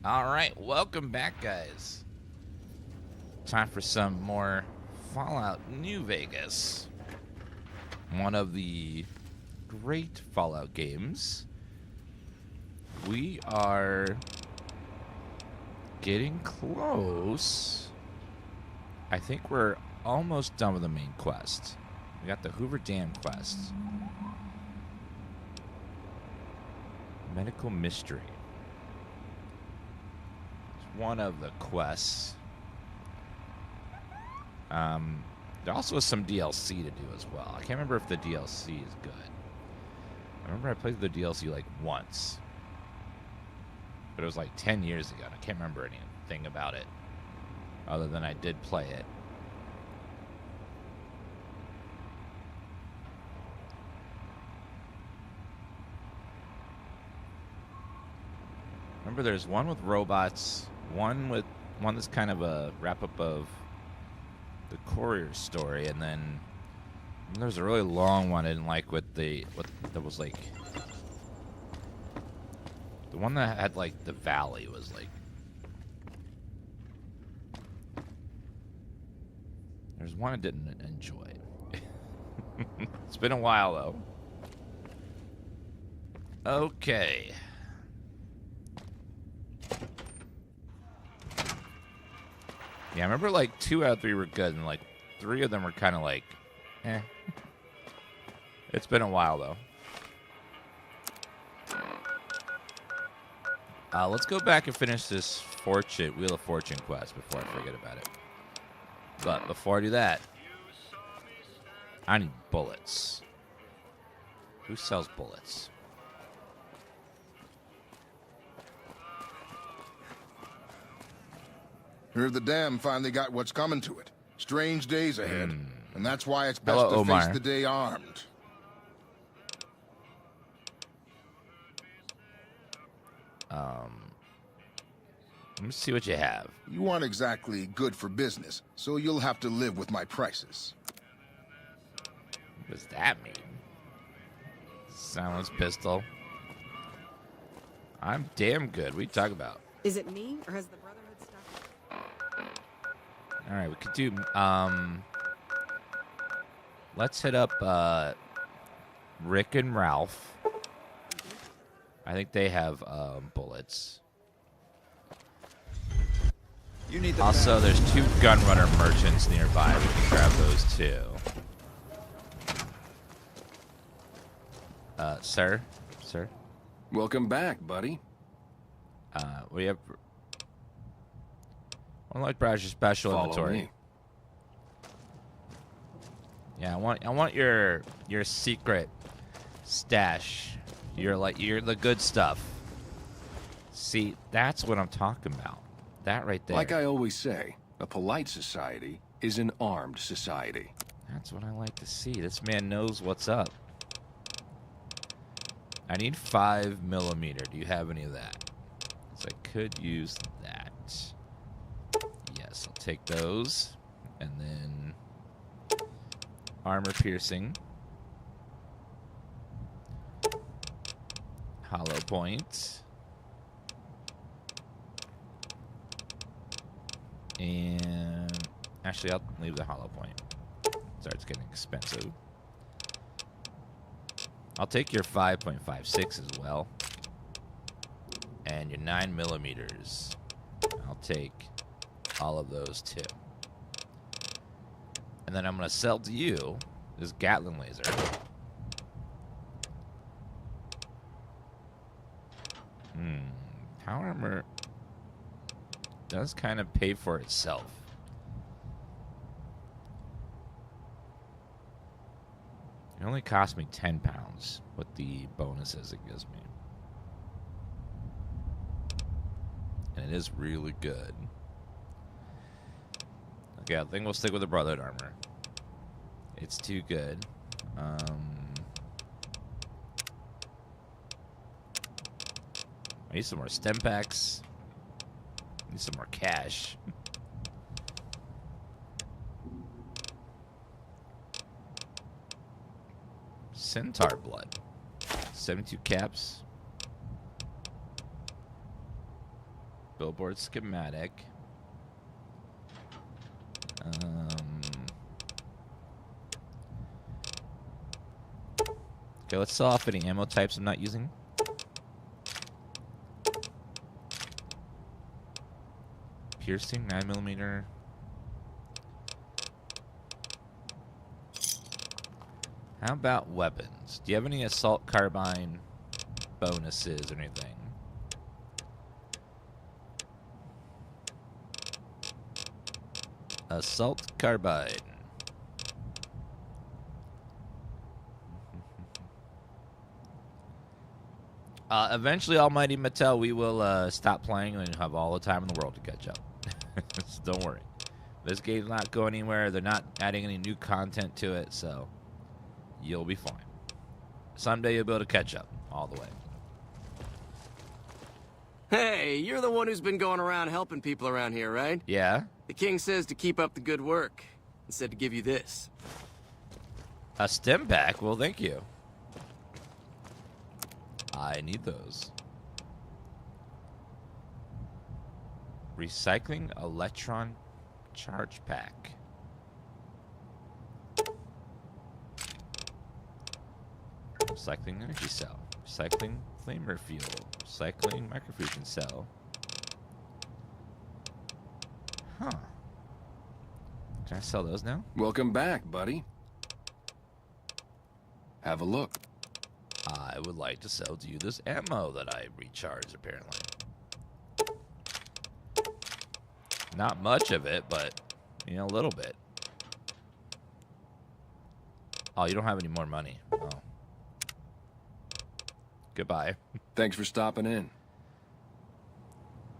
Alright, welcome back, guys. Time for some more Fallout New Vegas. One of the great Fallout games. We are getting close. I think we're almost done with the main quest. We got the Hoover Dam quest. Medical Mystery. It's one of the quests. There also is some DLC to do as well. I can't remember if the DLC is good. I remember I played the DLC like once. But it was like 10 years ago, and I can't remember anything about it. Other than I did play it. Remember, there's one with robots, one that's kind of a wrap-up of the courier story, and then there's a really long one I didn't like that was like the one that had like the valley was like. There's one I didn't enjoy. It's been a while though. Okay. Yeah, I remember like 2 out of 3 were good, and like 3 of them were kind of like, eh. It's been a while though. Let's go back and finish this Wheel of Fortune quest before I forget about it. But before I do that, I need bullets. Who sells bullets? Heard the dam finally got what's coming to it. Strange days ahead, and that's why it's best Hello, to Omar. face the day armed. Let me see what you have. You aren't exactly good for business, so you'll have to live with my prices. What does that mean? Silence pistol. I'm damn good. What are you talking about? Is it me, or has the Brotherhood stuff? All right, we could do. Let's hit up Rick and Ralph. I think they have bullets. You need the Also, there's 2 gunrunner merchants nearby. We can grab those too. Sir? Welcome back, buddy. We have one like browser special Follow inventory. me. Yeah, I want your secret stash. You're the good stuff. See, that's what I'm talking about. That right there. Like I always say, a polite society is an armed society. That's what I like to see. This man knows what's up. I need 5mm. Do you have any of that? So I could use that. Yes, I'll take those. And then armor piercing. Hollow point. And actually, I'll leave the hollow point. Sorry, it's getting expensive. I'll take your 5.56 as well. And your 9mm. I'll take all of those too. And then I'm going to sell to you this Gatling laser. Power armor does kind of pay for itself. It only cost me 10 pounds with the bonuses it gives me. And it is really good. Okay, I think we'll stick with the Brotherhood armor. It's too good. I need some more stem packs. I need some more cash. Centaur blood. 72 caps. Billboard schematic. Okay, let's sell off any ammo types I'm not using. Piercing, 9mm. How about weapons? Do you have any assault carbine bonuses or anything? Assault carbine. Eventually, Almighty Mattel, we will stop playing and have all the time in the world to catch up. So don't worry. This game's not going anywhere. They're not adding any new content to it, so you'll be fine. Someday you'll be able to catch up all the way. Hey, you're the one who's been going around helping people around here, right? Yeah? The king says to keep up the good work, and said to give you this. A stem pack? Well, thank you. I need those. Recycling electron charge pack. Recycling energy cell. Recycling flamer fuel. Recycling microfusion cell. Huh. Can I sell those now? Welcome back, buddy. Have a look. I would like to sell to you this ammo that I recharged, apparently. Not much of it, but, you know, a little bit. Oh, you don't have any more money. Oh. Goodbye. Thanks for stopping in.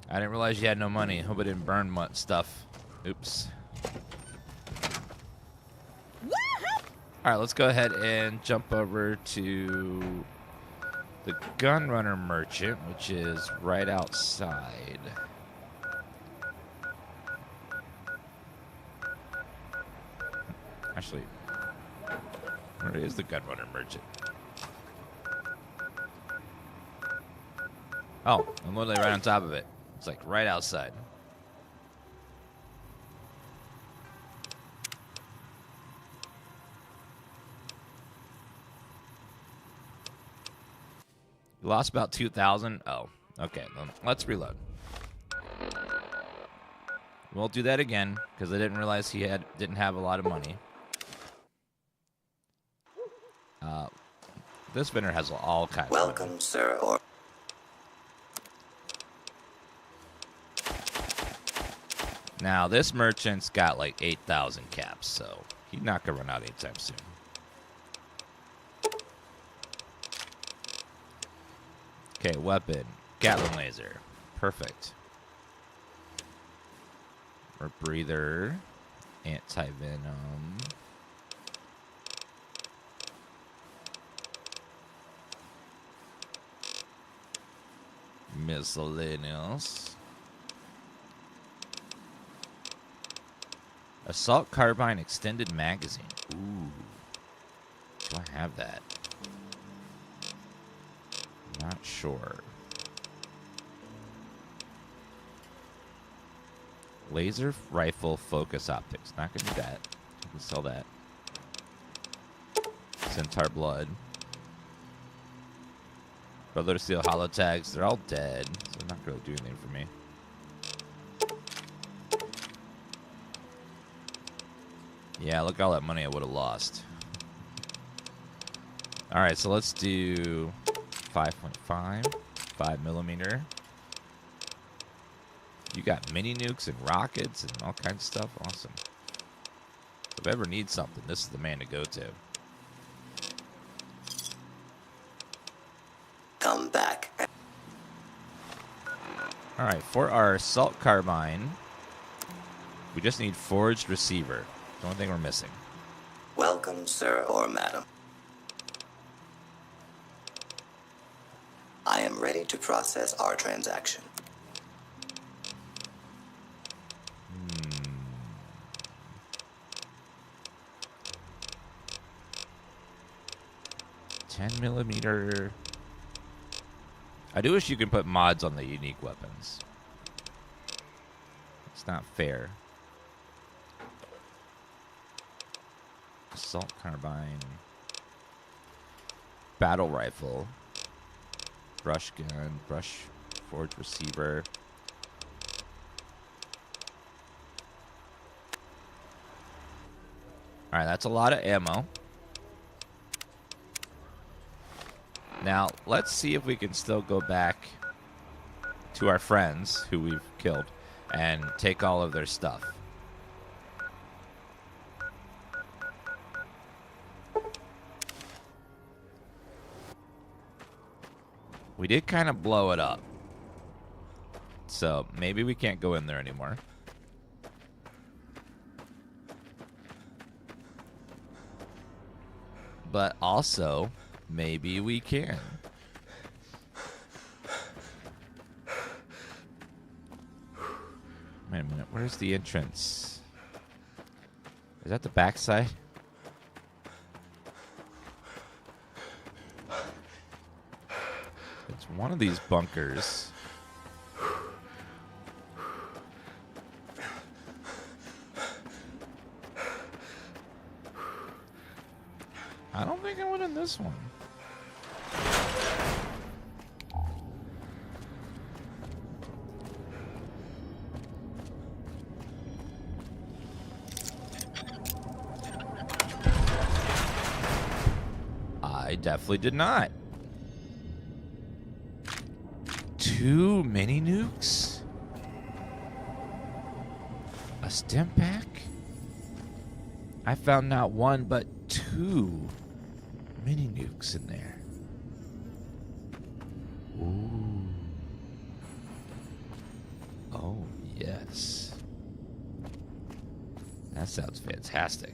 I didn't realize you had no money. Hope I didn't burn much stuff. Oops. All right, let's go ahead and jump over to the Gunrunner Merchant, which is right outside. Actually, where is the Gunrunner Merchant? Oh, I'm literally right on top of it. It's like right outside. You lost about 2,000. Oh, okay. Then let's reload. Won't do that again because I didn't realize he didn't have a lot of money. This vendor has all kinds. Welcome, of sir. Or now this merchant's got like 8,000 caps, so he's not gonna run out anytime soon. Okay, weapon, Gatling laser, perfect. Or breather, anti-venom. Miscellaneous. Assault carbine extended magazine. Ooh. Do I have that? Not sure. Laser rifle focus optics. Not gonna do that. I can sell that. Centaur blood. Brother Steel hollow tags. They're all dead, so they're not really doing anything for me. Yeah, look at all that money I would have lost. All right, so let's do 5.5, 5mm. You got mini nukes and rockets and all kinds of stuff. Awesome. If I ever need something, this is the man to go to. come back. All right, for our assault carbine, we just need forged receiver. The only thing we're missing. Welcome, sir or madam. I am ready to process our transaction. Hmm. 10mm. I do wish you could put mods on the unique weapons. It's not fair. Assault carbine. Battle rifle. Brush gun. Brush forged receiver. Alright, that's a lot of ammo. Now, let's see if we can still go back to our friends who we've killed and take all of their stuff. We did kind of blow it up. So maybe we can't go in there anymore. But also, maybe we can. Wait a minute, where's the entrance? Is that the backside? It's one of these bunkers. I don't think I went in this one. I definitely did not. 2 mini nukes? A stim pack? I found not 1, but 2 mini nukes in there. Ooh. Oh, yes. That sounds fantastic.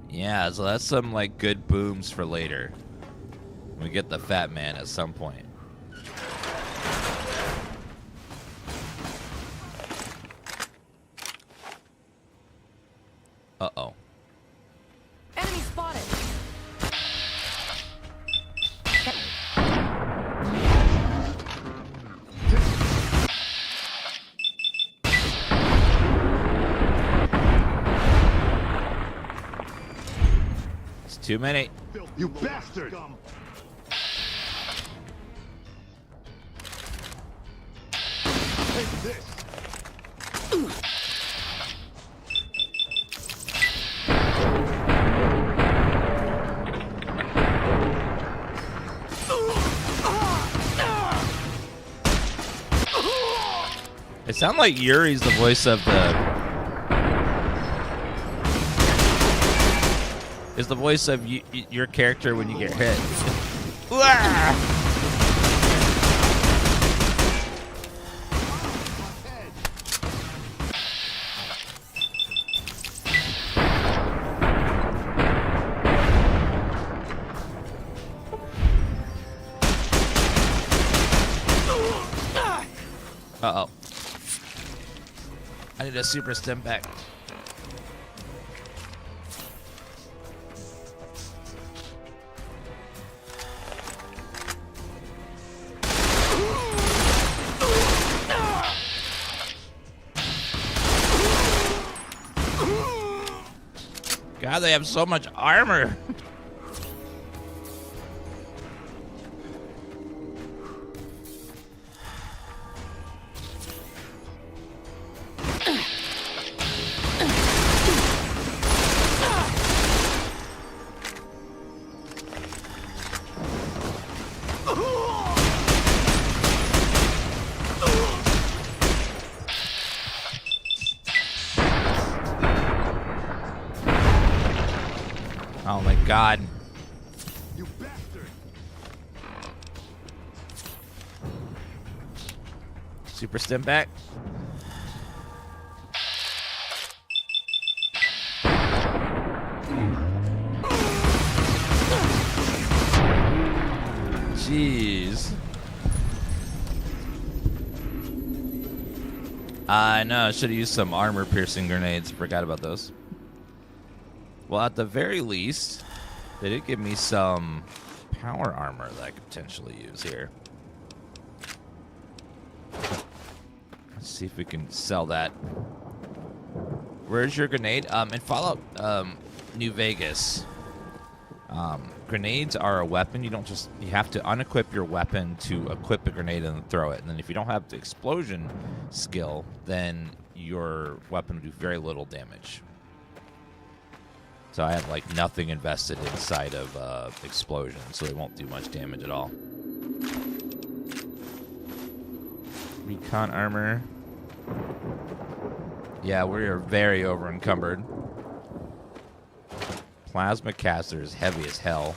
Yeah, so that's some like good booms for later. We get the fat man at some point. Uh-oh. Enemy spotted. It's too many. You bastard! Take this! It sounds like Yuri's the voice of the... is the voice of your character when you get hit. Uh-oh. I need a super stim back. God, they have so much armor. Oh my God. You bastard! Super stim back. Jeez. I know, I should have used some armor piercing grenades. Forgot about those. Well, at the very least, they did give me some power armor that I could potentially use here. Let's see if we can sell that. Where's your grenade? In Fallout New Vegas, grenades are a weapon. You have to unequip your weapon to equip a grenade and then throw it. And then if you don't have the explosion skill, then your weapon will do very little damage. So I have like nothing invested inside of explosion, so it won't do much damage at all. Recon armor. Yeah, we are very over encumbered. Plasma caster is heavy as hell.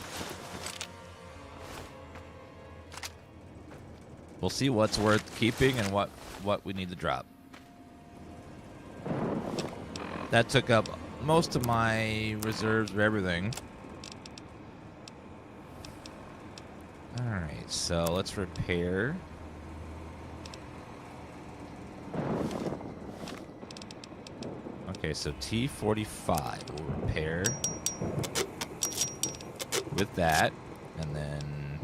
We'll see what's worth keeping and what we need to drop. That took up most of my reserves for everything. Alright, so let's repair. Okay, so T45 will repair with that, and then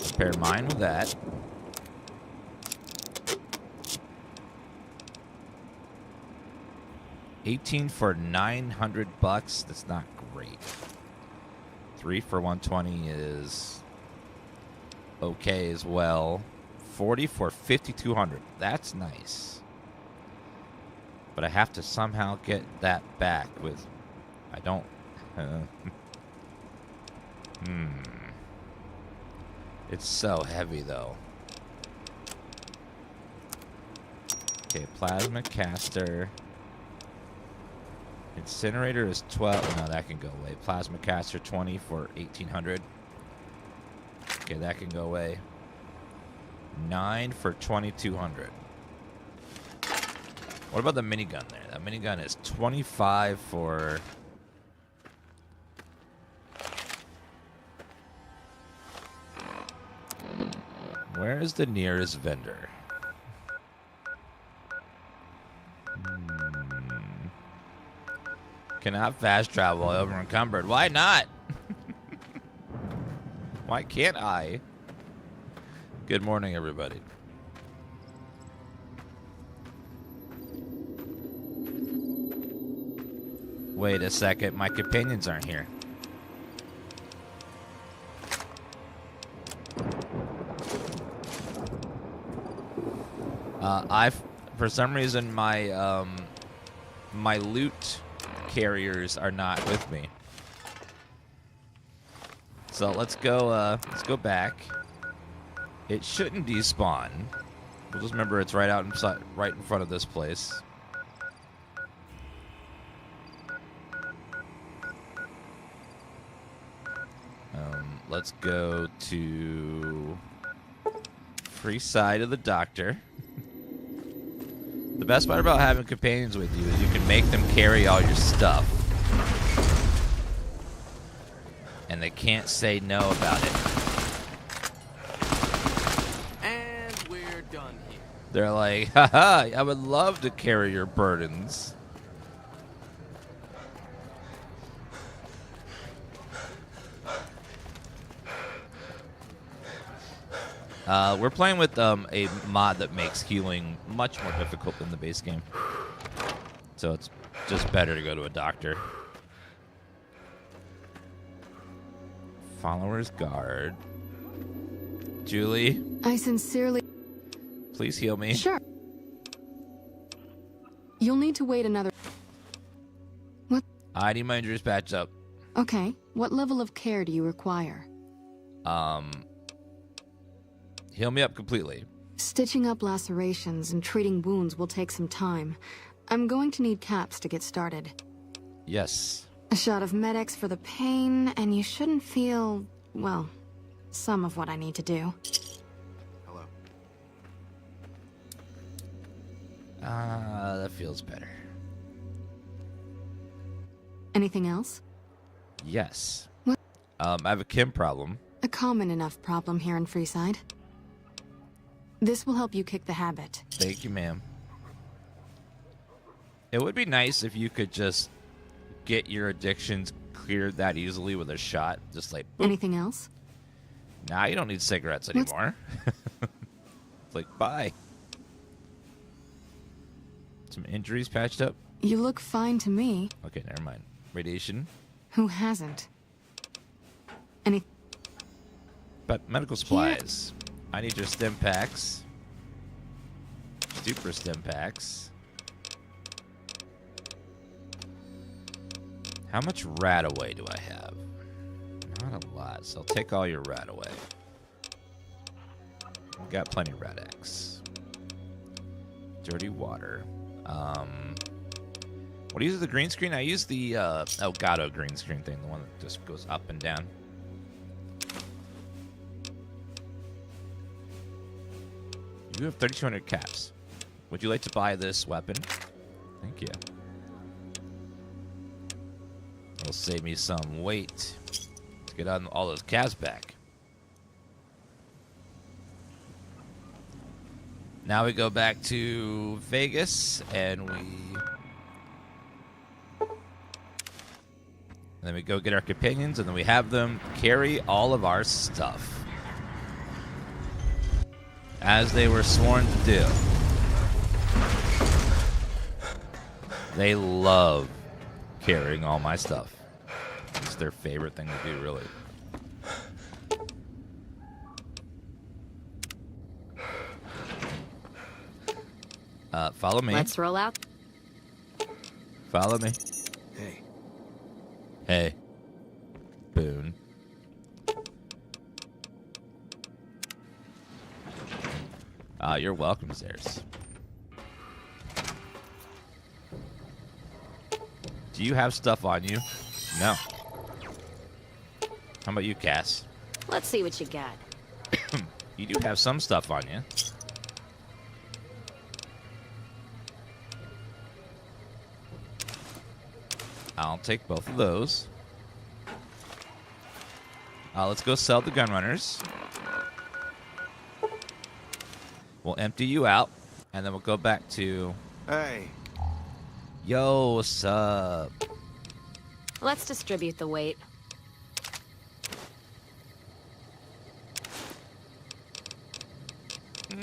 repair mine with that. $18 for 900 bucks. That's not great. 3 for 120 is okay as well. 40 for 5,200. That's nice. But I have to somehow get that back with... I don't... It's so heavy, though. Okay, plasma caster. Incinerator is 12. No, that can go away. Plasma caster 20 for 1,800. Okay, that can go away. 9 for 2,200. What about the minigun there? That minigun is 25 for... Where is the nearest vendor? Cannot fast travel over encumbered. Why not? Why can't I? Good morning, everybody. Wait a second, my companions aren't here. For some reason, my my loot carriers are not with me. So let's go back. It shouldn't despawn. We'll just remember it's right out inside, right in front of this place. Let's go to free side of the doctor. The best part about having companions with you is you can make them carry all your stuff. And they can't say no about it. And we're done here. They're like, haha, I would love to carry your burdens. We're playing with a mod that makes healing much more difficult than the base game. So it's just better to go to a doctor. Follower's guard. Julie? I sincerely... Please heal me. Sure. You'll need to wait another... What? I need my injuries patched up. Okay. What level of care do you require? Heal me up completely. Stitching up lacerations and treating wounds will take some time. I'm going to need caps to get started. Yes. A shot of Med-X for the pain, and you shouldn't feel, well, some of what I need to do. Hello. That feels better. Anything else? Yes. What? I have a chem problem. A common enough problem here in Freeside. This will help you kick the habit. Thank you, ma'am. It would be nice if you could just get your addictions cleared that easily with a shot. Just like, boop. Anything else? Nah, you don't need cigarettes What's- anymore. It's like, bye. Some injuries patched up? You look fine to me. Okay, never mind. Radiation. Who hasn't? Any... But medical supplies. I need your stim packs. Super stim packs. How much rat away do I have? Not a lot, so I'll take all your rat away. We've got plenty of rat X. Dirty water. What do you use the green screen? I use the Elgato green screen thing, the one that just goes up and down. You have 3,200 caps. Would you like to buy this weapon? Thank you. It'll save me some weight to get on all those caps back. Now we go back to Vegas, and then we go get our companions, and then we have them carry all of our stuff, as they were sworn to do. They love carrying all my stuff. It's their favorite thing to do, really. Follow me. Let's roll out. Follow me. Hey. Hey. Boone. You're welcome, Zares. Do you have stuff on you? No. How about you, Cass? Let's see what you got. You do have some stuff on you. I'll take both of those. Let's go sell the gun runners. We'll empty you out, and then we'll go back to... Hey. Yo, what's up? Let's distribute the weight.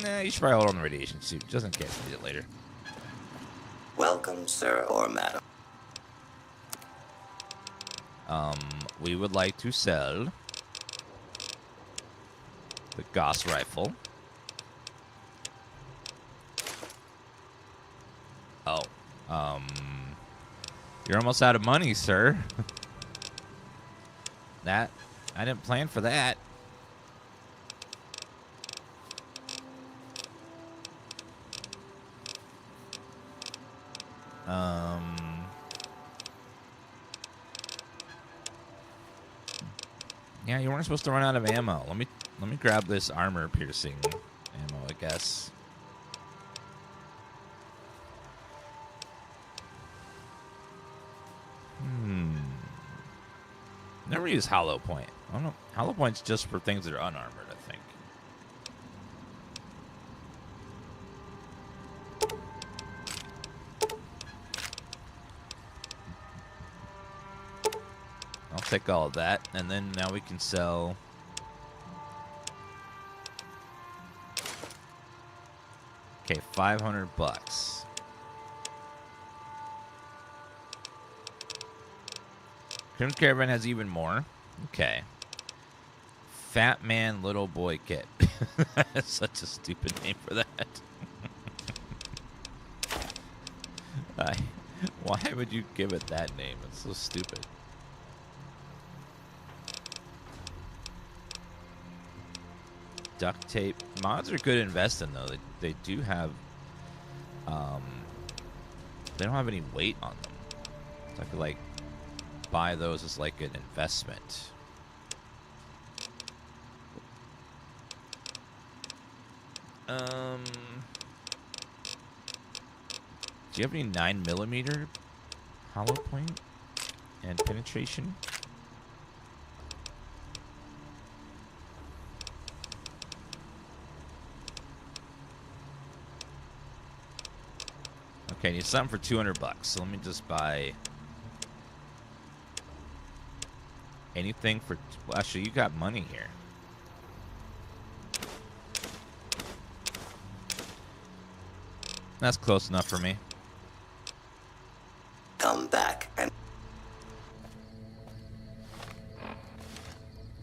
Nah, you should probably hold on the radiation suit, just in case I need it later. Welcome, sir or madam. We would like to sell the Gauss rifle. Oh, you're almost out of money, sir. I didn't plan for that. Yeah, you weren't supposed to run out of ammo. Let me grab this armor piercing ammo, I guess. Never use hollow point. I don't know. Hollow point's just for things that are unarmored, I think. I'll take all of that, and then now we can sell. Okay, $500. Crimson Caravan has even more. Okay. Fat Man Little Boy Kit. That's such a stupid name for that. Why would you give it that name? It's so stupid. Duct tape. Mods are good to invest in, though. They do have... they don't have any weight on them. So I could, like, buy those as, like, an investment. Do you have any 9mm hollow point and penetration? Okay, need something for 200 bucks. So let me just buy anything for. Well, actually, you got money here. That's close enough for me. Come back and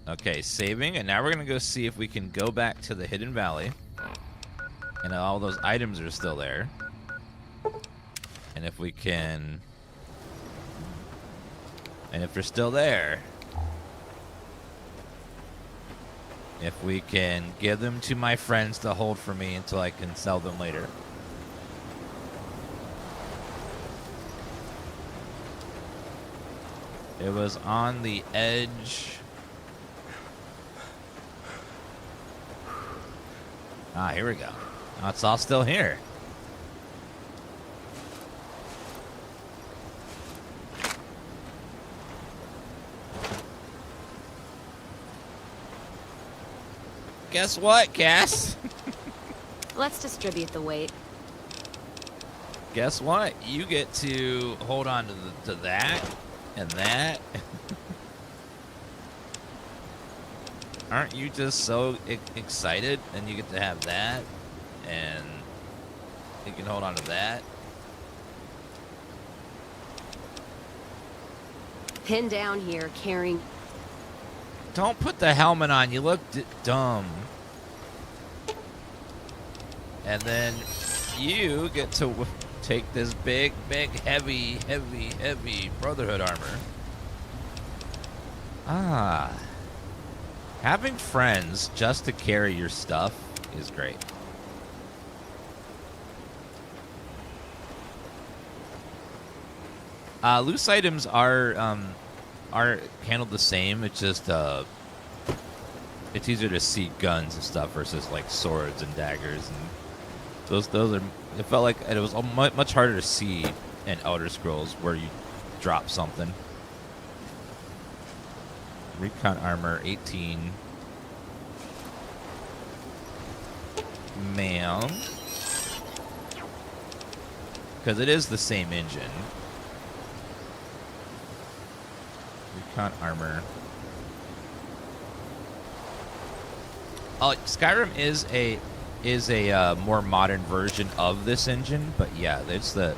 Okay, saving, and now we're gonna go see if we can go back to the Hidden Valley, and all those items are still there. And if we can, and if they're still there, if we can give them to my friends to hold for me until I can sell them later. It was on the edge. Ah, here we go. Oh, it's all still here. Guess what, Cass? Let's distribute the weight. Guess what? You get to hold on to that and that. Aren't you just so excited? And you get to have that, and you can hold on to that. Pinned down here, carrying. Don't put the helmet on. You look dumb. And then you get to take this big, heavy Brotherhood armor. Ah. Having friends just to carry your stuff is great. Loose items are handled the same. It's just it's easier to see guns and stuff versus like swords and daggers, and those are. It felt like it was much harder to see in Elder Scrolls where you drop something. Recon armor 18. Ma'am. Because it is the same engine. Recon armor. Oh, Skyrim is a more modern version of this engine, but yeah, it's there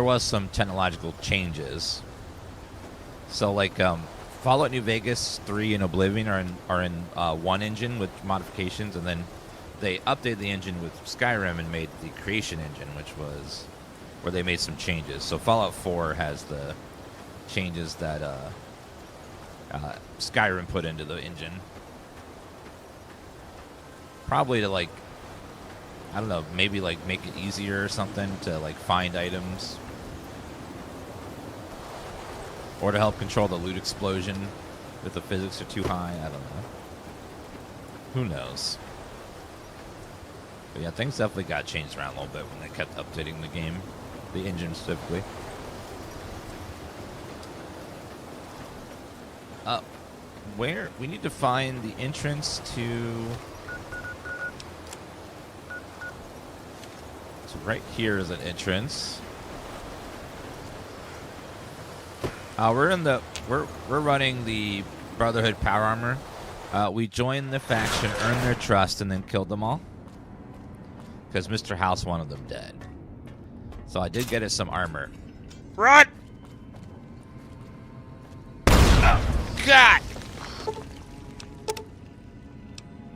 was some technological changes. So like Fallout New Vegas 3 and Oblivion are in one engine with modifications, and then they updated the engine with Skyrim and made the Creation engine, which was where they made some changes. So Fallout 4 has the changes that Skyrim put into the engine. Probably to like, I don't know, maybe like make it easier or something to like find items. Or to help control the loot explosion if the physics are too high. I don't know. Who knows? But yeah, things definitely got changed around a little bit when they kept updating the game. The engine specifically. Where? We need to find the entrance to... So right here is an entrance. We're running the Brotherhood power armor. We joined the faction, earned their trust, and then killed them all. Because Mr. House wanted them dead. So I did get us some armor. Run! Oh, God!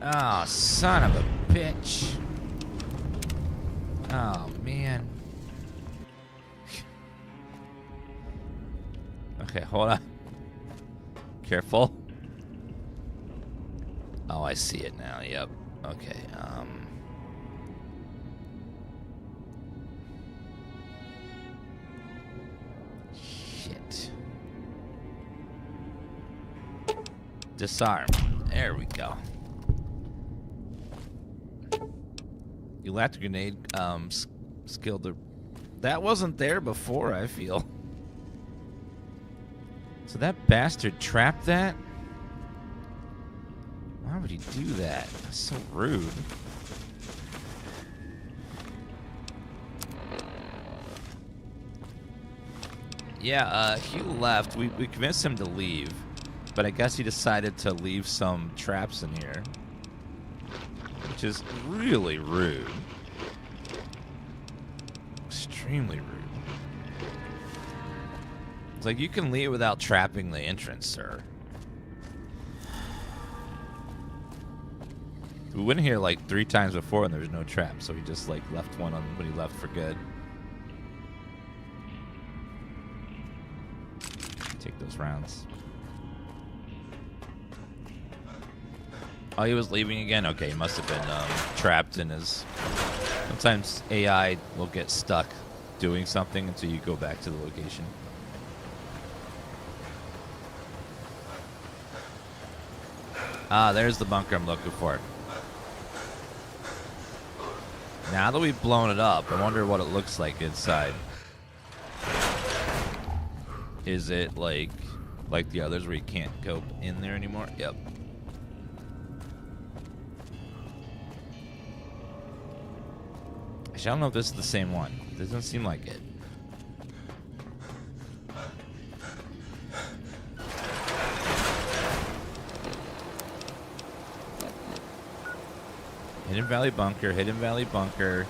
Oh, son of a bitch. Oh, man. Okay, hold on. Careful. Oh, I see it now. Yep. Okay, Shit. Disarm. There we go. Electric grenade, skill to... That wasn't there before, I feel. So that bastard trapped that? Why would he do that? That's so rude. Yeah, Hugh left. We convinced him to leave, but I guess he decided to leave some traps in here, which is really rude. Extremely rude. It's like, you can leave without trapping the entrance, sir. We went here like 3 times before and there was no trap, so he just like left one on when he left for good. Take those rounds. Oh, he was leaving again? Okay, he must have been trapped in his... Sometimes AI will get stuck doing something until you go back to the location. Ah, there's the bunker I'm looking for. Now that we've blown it up, I wonder what it looks like inside. Is it like the others where you can't go in there anymore? Yep. Actually, I don't know if this is the same one. It doesn't seem like it. Hidden Valley Bunker, Hidden Valley Bunker.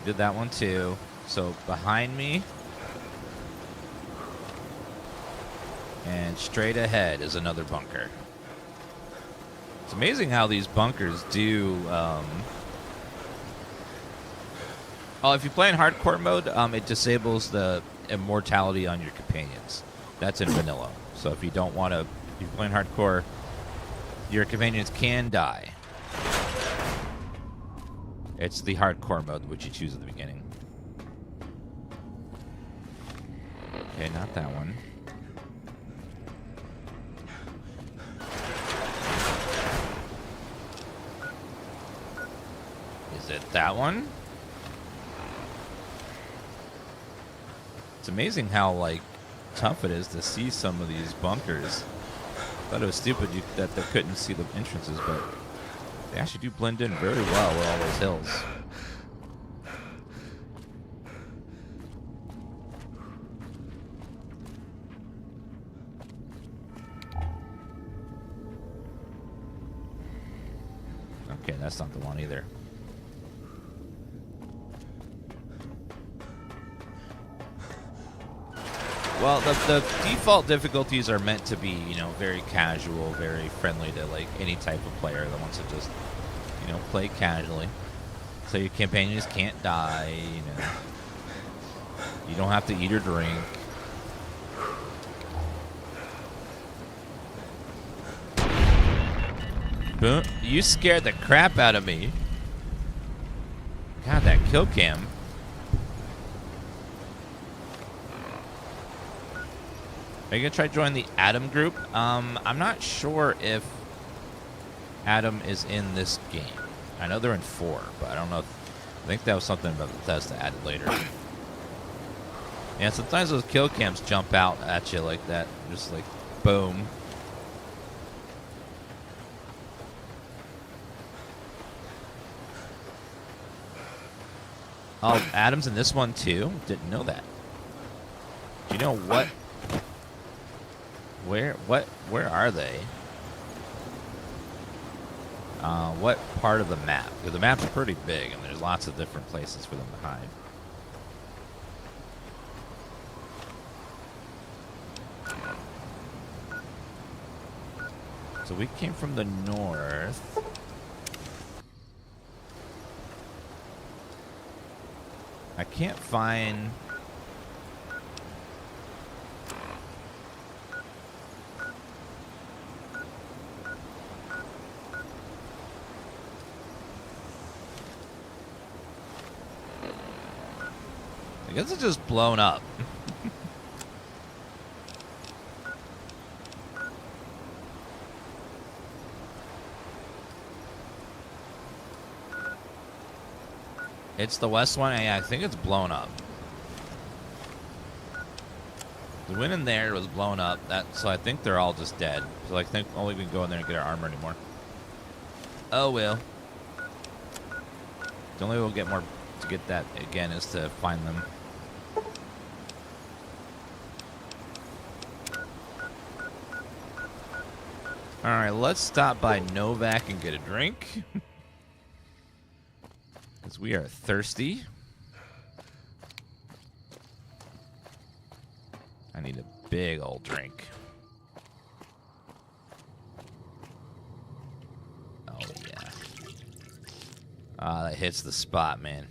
Did that one too. So behind me and straight ahead is another bunker. It's amazing how these bunkers do. Oh, if you play in hardcore mode, it disables the immortality on your companions. That's in vanilla. So if you don't want to, if you're playing hardcore, your companions can die. It's the hardcore mode which you choose at the beginning. Okay, not that one. Is it that one? It's amazing how, like, tough it is to see some of these bunkers. I thought it was stupid that they couldn't see the entrances, but they actually do blend in very well with all those hills. Okay, that's not the one either. Well, the default difficulties are meant to be, you know, very casual, very friendly to, like, any type of player that wants to just, you know, play casually. So your companions can't die, you know. You don't have to eat or drink. You scared the crap out of me. God, that kill cam. Are you gonna try to join the Adam group? I'm not sure if Adam is in this game. I know they're in 4, but I don't know. I think that was something about Bethesda added later. Yeah, sometimes those kill cams jump out at you like that. Just like, boom. Oh, Adam's in this one too? Didn't know that. Do you know what? Where are they? What part of the map? Because the map's pretty big and there's lots of different places for them to hide. So we came from the north. I can't find... I guess it's just blown up. It's the west one. Yeah, I think it's blown up. The win in there was blown up. So I think they're all just dead. So I think only we can go in there and get our armor anymore. Oh well. The only way we'll get more to get that again is to find them. All right, let's stop by Novak and get a drink. Because we are thirsty. I need a big old drink. Oh, yeah. Ah, that hits the spot, man.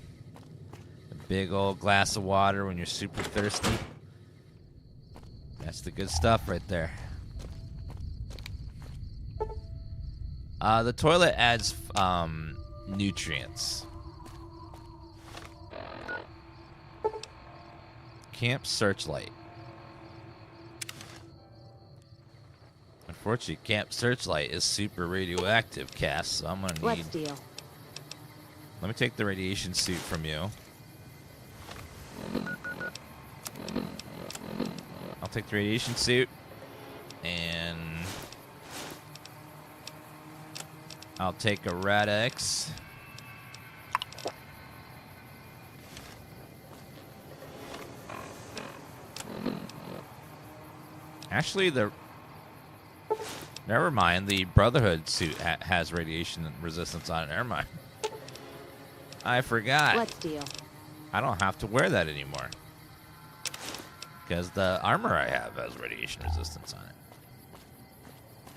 A big old glass of water when you're super thirsty. That's the good stuff right there. The toilet adds nutrients. Camp searchlight. Unfortunately, Camp Searchlight is super radioactive, Cass, so I'm gonna need... Let's deal. Let me take the radiation suit from you. I'll take the radiation suit, and I'll take a Rad-X. Actually, never mind. The Brotherhood suit has radiation resistance on it. Never mind. I forgot. Let's deal. I don't have to wear that anymore. Because the armor I have has radiation resistance on it.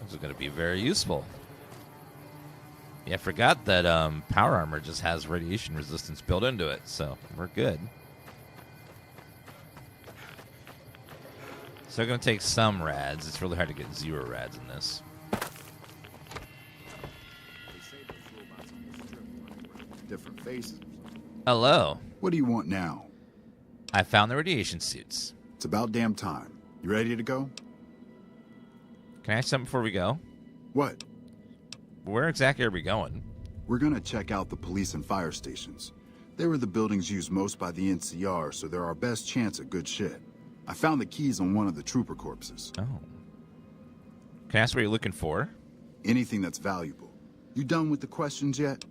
This is going to be very useful. Yeah, I forgot that power armor just has radiation resistance built into it. So we're good. So I'm going to take some rads. It's really hard to get 0 rads in this. Different faces. Hello. What do you want now? I found the radiation suits. It's about damn time. You ready to go? Can I ask something before we go? What? Where exactly are we going? We're gonna check out the police and fire stations. They were the buildings used most by the NCR, so they're our best chance at good shit. I found the keys on one of the trooper corpses. Oh. Can I ask what you're looking for? Anything that's valuable. You done with the questions yet?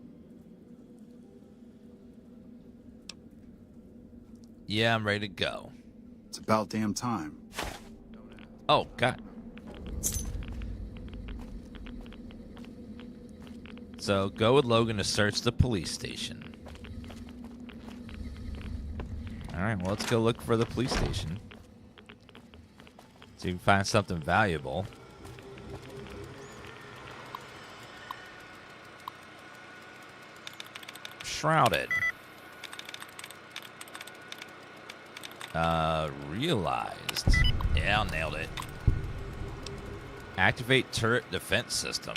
Yeah, I'm ready to go. It's about damn time. Oh, God. So, go with Logan to search the police station. Alright, well, let's go look for the police station. So you can find something valuable. Shrouded. Realized. Yeah, I nailed it. Activate turret defense system.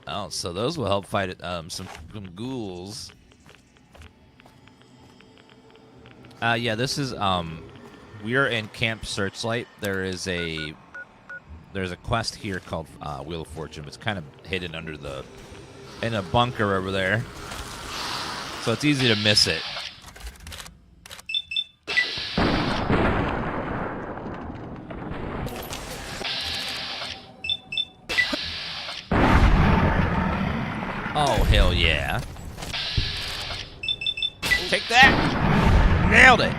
Oh, so those will help fight some ghouls. Yeah, this is we are in Camp Searchlight. There's a quest here called Wheel of Fortune. It's kind of hidden under in a bunker over there, so it's easy to miss it. Oh, hell yeah. Take that! Nailed it!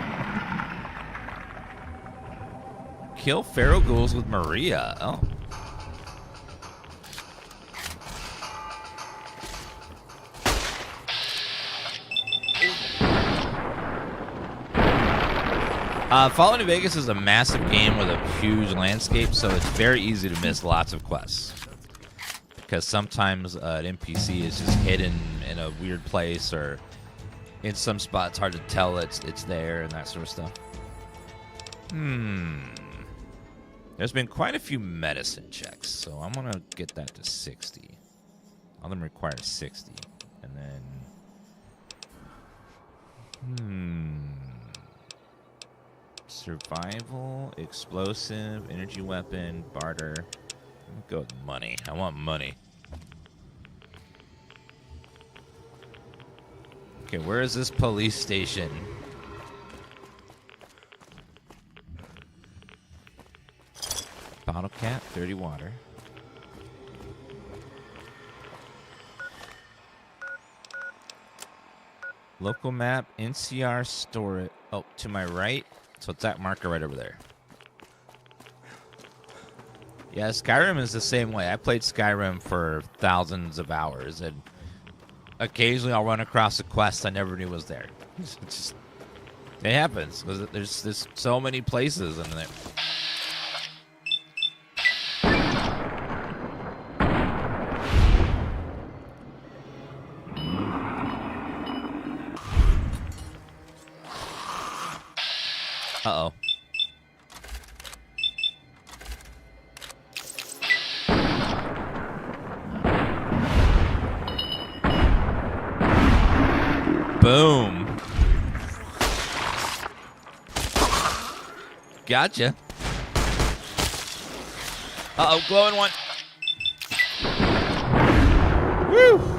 Kill feral ghouls with Maria. Oh. Fallout New Vegas is a massive game with a huge landscape, so it's very easy to miss lots of quests. Because sometimes an NPC is just hidden in a weird place, or in some spots hard to tell it's there and that sort of stuff. There's been quite a few medicine checks, so I'm going to get that to 60. All of them require 60. And then... Survival, explosive, energy weapon, barter. I'm gonna go with money. I want money. Okay, where is this police station? Bottle cap, dirty water. Local map, NCR store it. Oh, to my right. So it's that marker right over there. Yeah, Skyrim is the same way. I played Skyrim for thousands of hours, and occasionally I'll run across a quest I never knew was there. It happens. There's so many places in there. Uh-oh. Boom. Gotcha. Uh-oh, glowing one. Woo!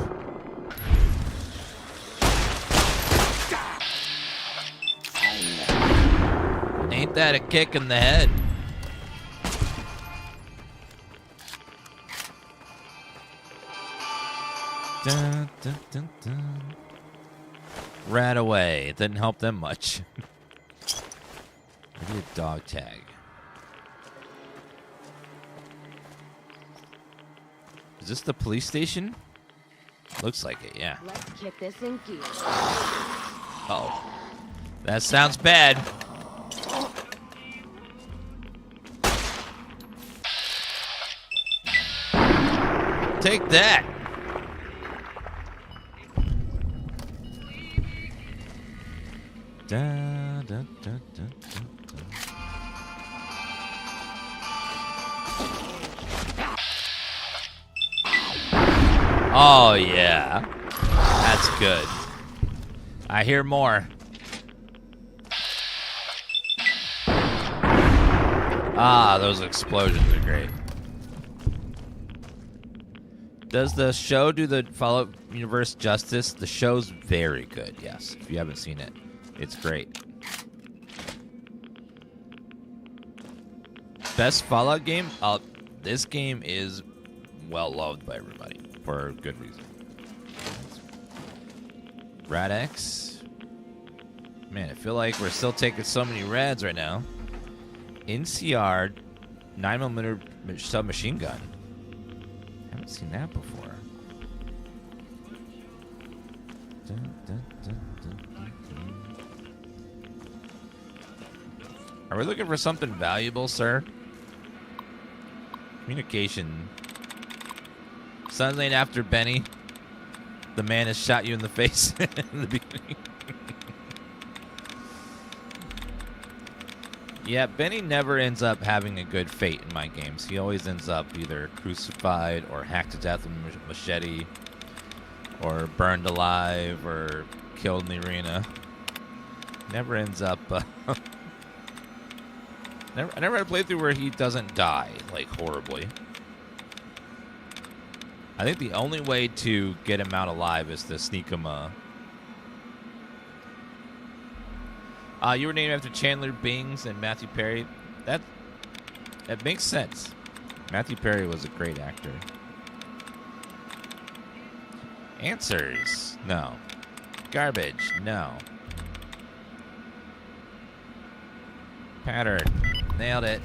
Ain't that a kick in the head? Dun, dun, dun, dun. Ran away. It didn't help them much. Maybe a dog tag. Is this the police station? Looks like it, yeah. Let's kick this in gear. Uh-oh. That sounds bad. Take that. Da, da, da, da, da. Oh, yeah. That's good. I hear more. Ah, those explosions are great. Does the show do the Fallout universe justice? The show's very good, yes. If you haven't seen it, it's great. Best Fallout game? This game is well loved by everybody for good reason. Rad-X. Man, I feel like we're still taking so many rads right now. NCR 9mm submachine gun. Haven't seen that before. Dun, dun, dun, dun, dun, dun. Are we looking for something valuable, sir? Communication. Sun's ain't after Benny. The man has shot you in the face in the beginning. Yeah, Benny never ends up having a good fate in my games. He always ends up either crucified or hacked to death with a machete or burned alive or killed in the arena. Never ends up... I never had a playthrough where he doesn't die, like, horribly. I think the only way to get him out alive is to sneak him... you were named after Chandler Bings and Matthew Perry. That makes sense. Matthew Perry was a great actor. Answers. No. Garbage. No. Pattern. Nailed it.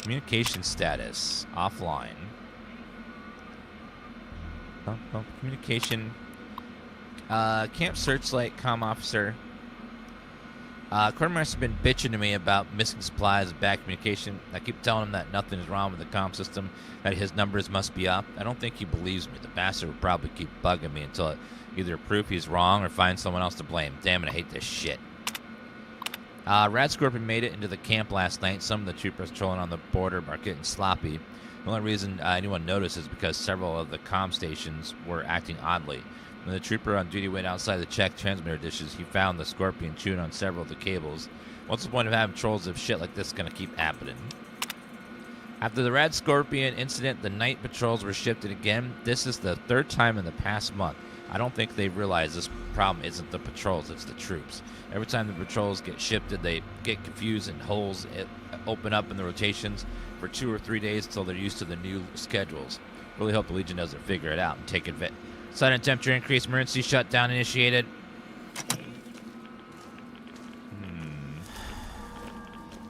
Communication status. Offline. Communication. Camp Searchlight, comm officer. Quartermaster's been bitching to me about missing supplies and bad communication. I keep telling him that nothing is wrong with the comm system, that his numbers must be up. I don't think he believes me. The bastard will probably keep bugging me until either prove he's wrong or find someone else to blame. Damn it, I hate this shit. Rat Scorpion made it into the camp last night. Some of the troopers patrolling on the border are getting sloppy. The only reason anyone noticed is because several of the comm stations were acting oddly. When the trooper on duty went outside to check transmitter dishes, he found the Scorpion chewing on several of the cables. What's the point of having trolls if shit like this is going to keep happening? After the Red Scorpion incident, the night patrols were shifted again. This is the third time in the past month. I don't think they realize this problem isn't the patrols, it's the troops. Every time the patrols get shifted, they get confused and holes open up in the rotations for 2 or 3 days until they're used to the new schedules. Really hope the Legion doesn't figure it out and take advantage. Sudden temperature increase, emergency shutdown initiated.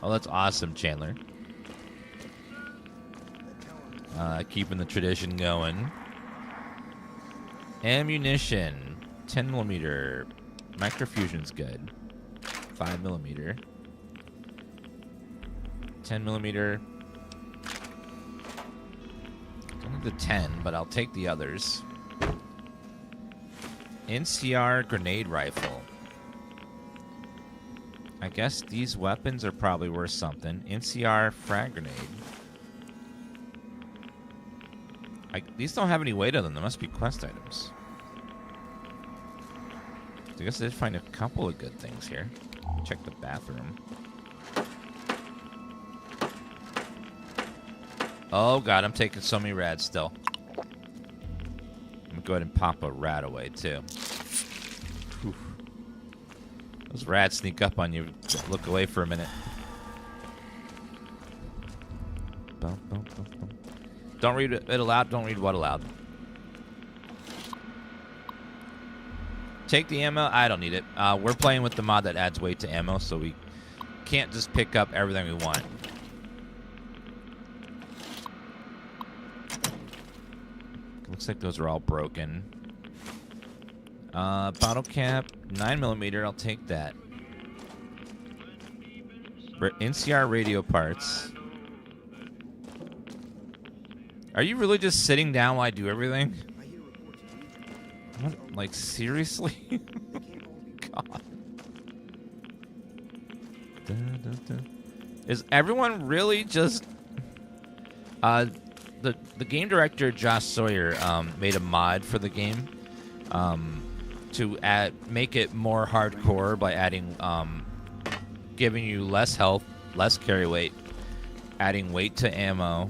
Oh, that's awesome, Chandler. Keeping the tradition going. Ammunition. 10mm. Microfusion's good. 5mm. 10mm. Don't need the 10, but I'll take the others. NCR grenade rifle. I guess these weapons are probably worth something. NCR frag grenade. These don't have any weight on them. They must be quest items. I guess I did find a couple of good things here. Check the bathroom. Oh god, I'm taking so many rads still. I'm gonna go ahead and pop a rat away too. Whew. Those rats sneak up on you. Look away for a minute. Boom, boom, boom, boom. Don't read it aloud. Don't read what aloud. Take the ammo. I don't need it. We're playing with the mod that adds weight to ammo, so we can't just pick up everything we want. Looks like those are all broken. Bottle cap, 9mm. I'll take that. NCR radio parts. Are you really just sitting down while I do everything? What? Like, seriously? God. Is everyone really just... The game director, Josh Sawyer, made a mod for the game to make it more hardcore by adding... giving you less health, less carry weight, adding weight to ammo,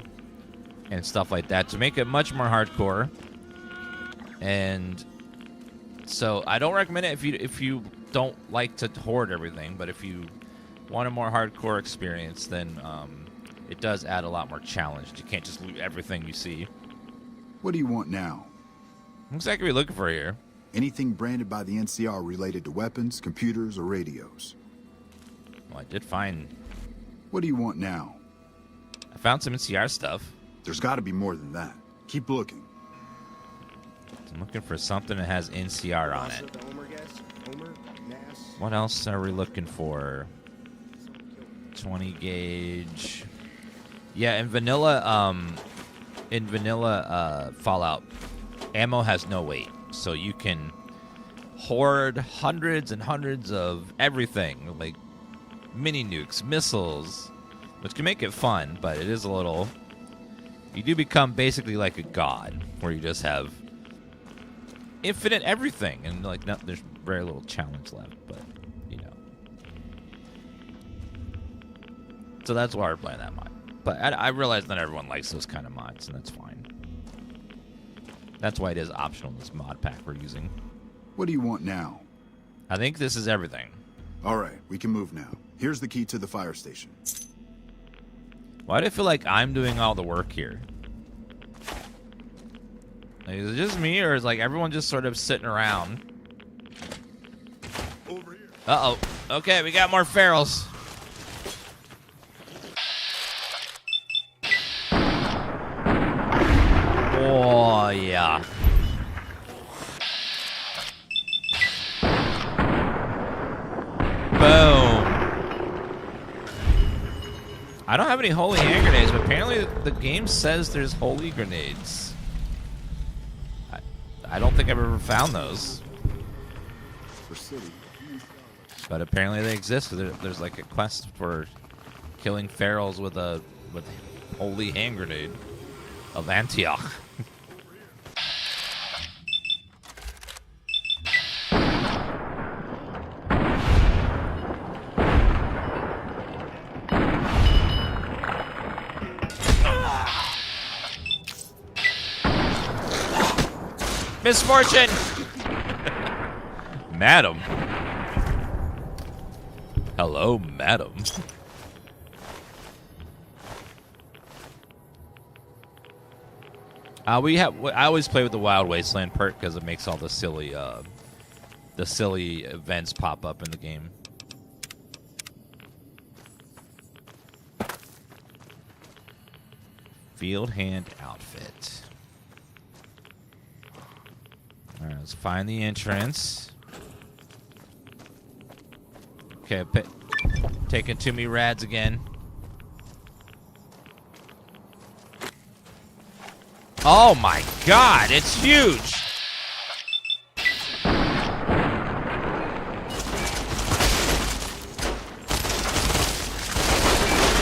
and stuff like that to make it much more hardcore. And so I don't recommend it if you don't like to hoard everything, but if you want a more hardcore experience, then it does add a lot more challenge. You can't just loot everything you see. What do you want now? What exactly are we looking for here? Anything branded by the NCR related to weapons, computers, or radios. Well, I did find... What do you want now? I found some NCR stuff. There's got to be more than that. Keep looking. I'm looking for something that has NCR on it. What else are we looking for? 20 gauge. Yeah, in vanilla Fallout, ammo has no weight, so you can hoard hundreds and hundreds of everything, like mini nukes, missiles, which can make it fun, but it is a little... You do become basically like a god, where you just have infinite everything, and like there's very little challenge left, but you know. So that's why we're playing that mod. But I realize not everyone likes those kind of mods, and that's fine. That's why it is optional in this mod pack we're using. What do you want now? I think this is everything. All right, we can move now. Here's the key to the fire station. Why do I feel like I'm doing all the work here? Like, is it just me, or is like everyone just sort of sitting around? Over here. Uh-oh. Okay, we got more ferals. Oh, yeah. Boom. I don't have any holy hand grenades, but apparently the game says there's holy grenades. I don't think I've ever found those. But apparently they exist. There's like a quest for killing ferals with holy hand grenade of Antioch. Misfortune! Madam. Hello, madam. I always play with the Wild Wasteland perk because it makes all the silly events pop up in the game. Field hand outfit. All right, let's find the entrance. Okay, taking too many rads again. Oh my God, it's huge!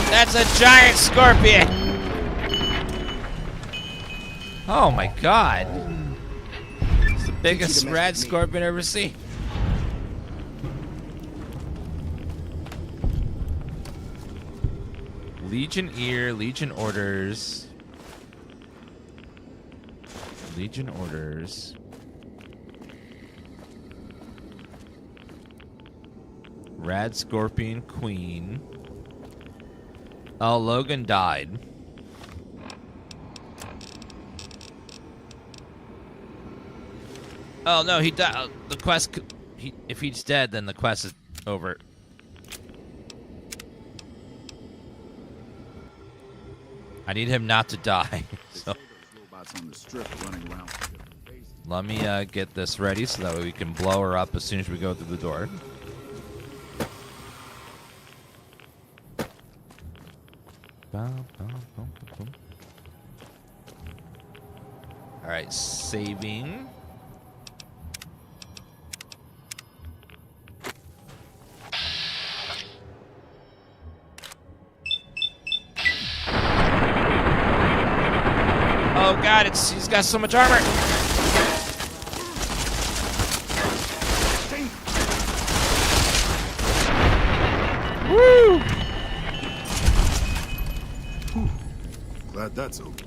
That's a giant scorpion! Oh my God. It's the biggest rad scorpion I've ever seen. Legion ear, Legion orders. Legion orders. Rad Scorpion Queen. Oh, Logan died. Oh no, he died. The quest. If he's dead, then the quest is over. I need him not to die. So. Let me get this ready so that way we can blow her up as soon as we go through the door. All right, saving. Oh God, he's got so much armor. Woo! Glad that's over.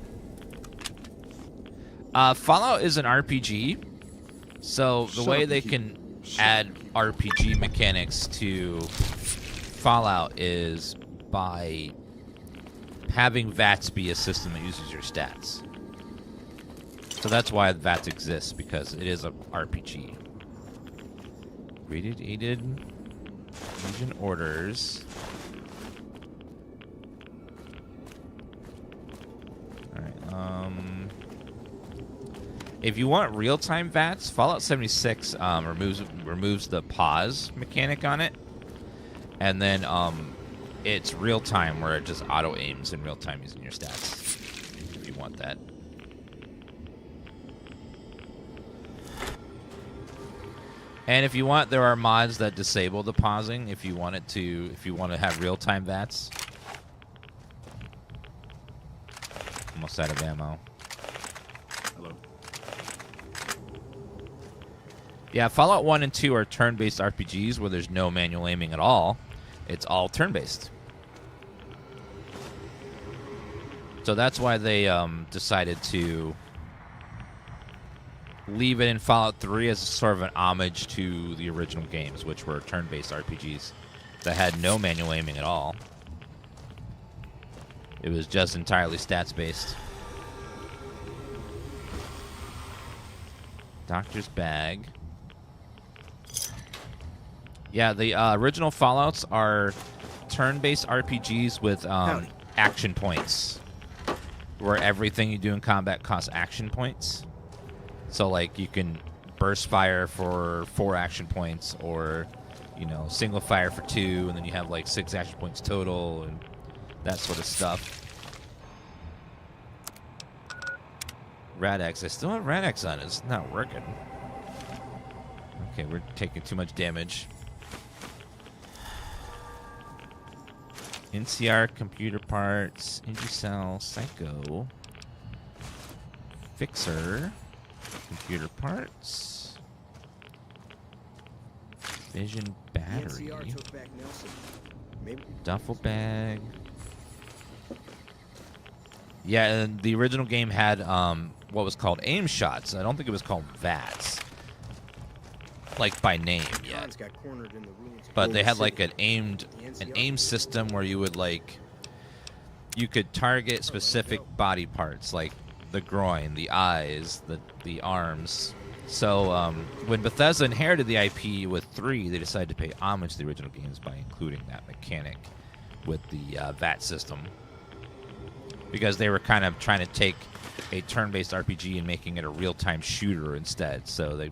Fallout is an RPG, so the way they can add RPG mechanics to Fallout is by having VATS be a system that uses your stats. So that's why VATS exists, because it is a RPG. Rated, aided, Legion orders. Alright, if you want real-time VATS, Fallout 76 removes the pause mechanic on it. And then it's real-time where it just auto-aims in real-time using your stats. If you want that. And if you want, there are mods that disable the pausing if you want to have real-time VATS. Almost out of ammo. Hello. Yeah, Fallout 1 and 2 are turn-based RPGs where there's no manual aiming at all. It's all turn-based. So that's why they decided to leave it in Fallout 3 as sort of an homage to the original games, which were turn-based RPGs that had no manual aiming at all. It was just entirely stats-based. Doctor's bag. Yeah, the original Fallouts are turn-based RPGs with action points, where everything you do in combat costs action points. So, like, you can burst fire for 4 action points, or, you know, single fire for 2, and then you have, like, 6 action points total, and that sort of stuff. Rad-X. I still have Rad-X on. It's not working. Okay, we're taking too much damage. NCR, computer parts, Ingicell, Psycho, Fixer, computer parts, Vision battery, duffel bag. Yeah, and the original game had what was called aim shots. I don't think it was called VATS, like by name yet. But they had like an aim system where you would you could target specific body parts. Like the groin, the eyes, the arms. So when Bethesda inherited the IP with 3, they decided to pay homage to the original games by including that mechanic with the VAT system. Because they were kind of trying to take a turn-based RPG and making it a real-time shooter instead. So they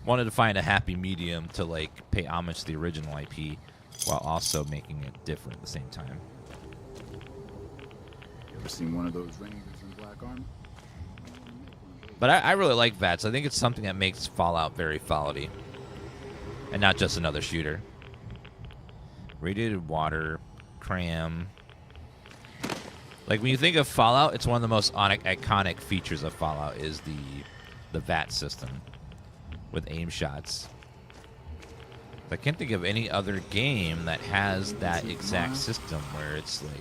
wanted to find a happy medium to like pay homage to the original IP while also making it different at the same time. You ever seen one of those rangers in black armor? But I really like VATS. I think it's something that makes Fallout very Fallout-y. And not just another shooter. Radiated water, cram. Like, when you think of Fallout, it's one of the most iconic features of Fallout is the VAT system with aim shots. I can't think of any other game that has that exact system where it's like...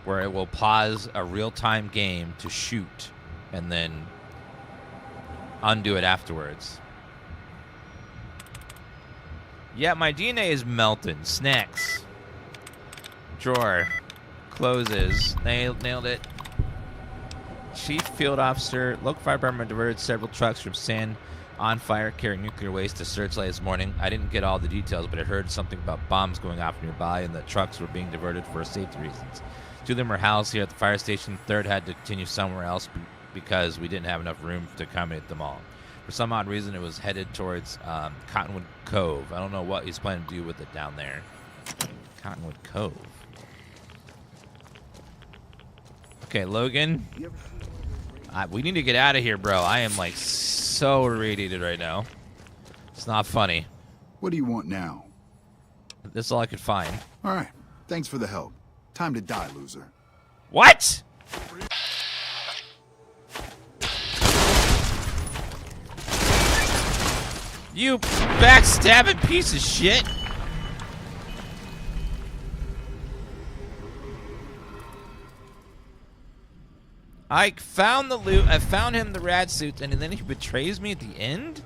where it will pause a real-time game to shoot and then undo it afterwards. Yeah, my DNA is melting. Snacks. Drawer. Closes. Nailed it. Chief Field Officer. Local Fire Department diverted several trucks from San on fire carrying nuclear waste to Searchlight this morning. I didn't get all the details, but I heard something about bombs going off nearby and that trucks were being diverted for safety reasons. 2 of them were housed here at the fire station. Third had to continue somewhere else because we didn't have enough room to accommodate them all. For some odd reason, it was headed towards Cottonwood Cove. I don't know what he's planning to do with it down there. Cottonwood Cove. Okay, Logan. We need to get out of here, bro. I am, like, so irradiated right now. It's not funny. What do you want now? This is all I could find. All right. Thanks for the help. Time to die, loser. What? You backstabbing piece of shit. I found the loot. I found him the rad suit, and then he betrays me at the end?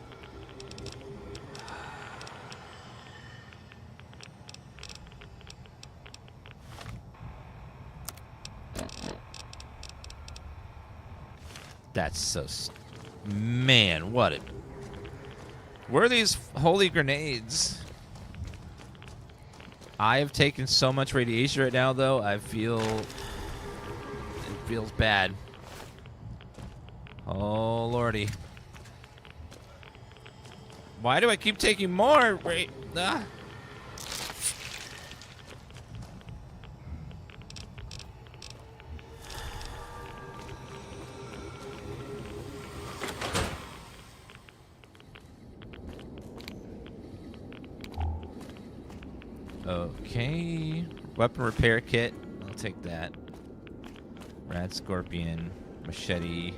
That's so... Man, what a... Where are these holy grenades? I have taken so much radiation right now, though. I feel... It feels bad. Oh, lordy. Why do I keep taking more? Wait. Ah. Okay. Weapon repair kit. I'll take that. Rad scorpion. Machete.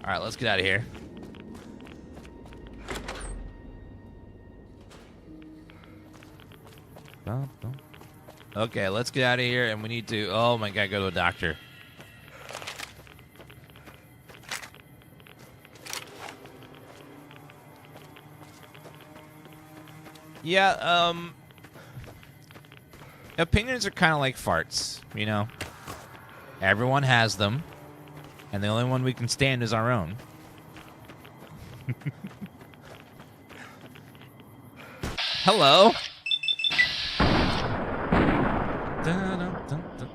Alright, let's get out of here. Okay, let's get out of here, and we need to... Oh my god, go to a doctor. Yeah, opinions are kind of like farts, you know? Everyone has them, and the only one we can stand is our own. Hello?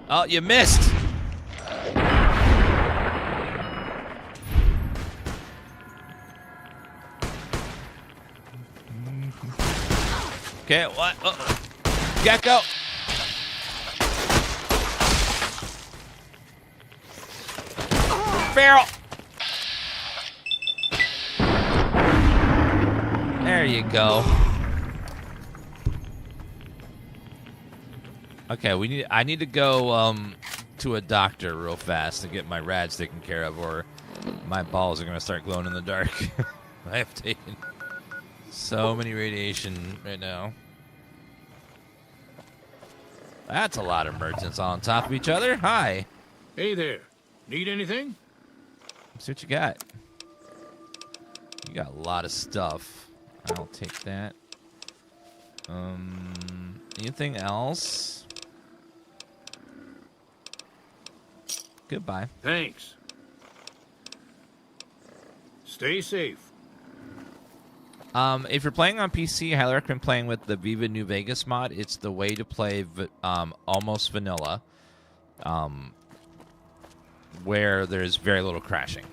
Oh, you missed! Okay, what? Uh-oh. Gecko! Feral! There you go. Okay, I need to go to a doctor real fast to get my rads taken care of, or my balls are gonna start glowing in the dark. I have taken so many radiation right now. That's a lot of merchants all on top of each other. Hi. Hey there. Need anything? Let's see what you got. You got a lot of stuff. I'll take that. Anything else? Goodbye. Thanks. Stay safe. If you're playing on PC, I highly recommend playing with the Viva New Vegas mod. It's the way to play almost vanilla, where there's very little crashing.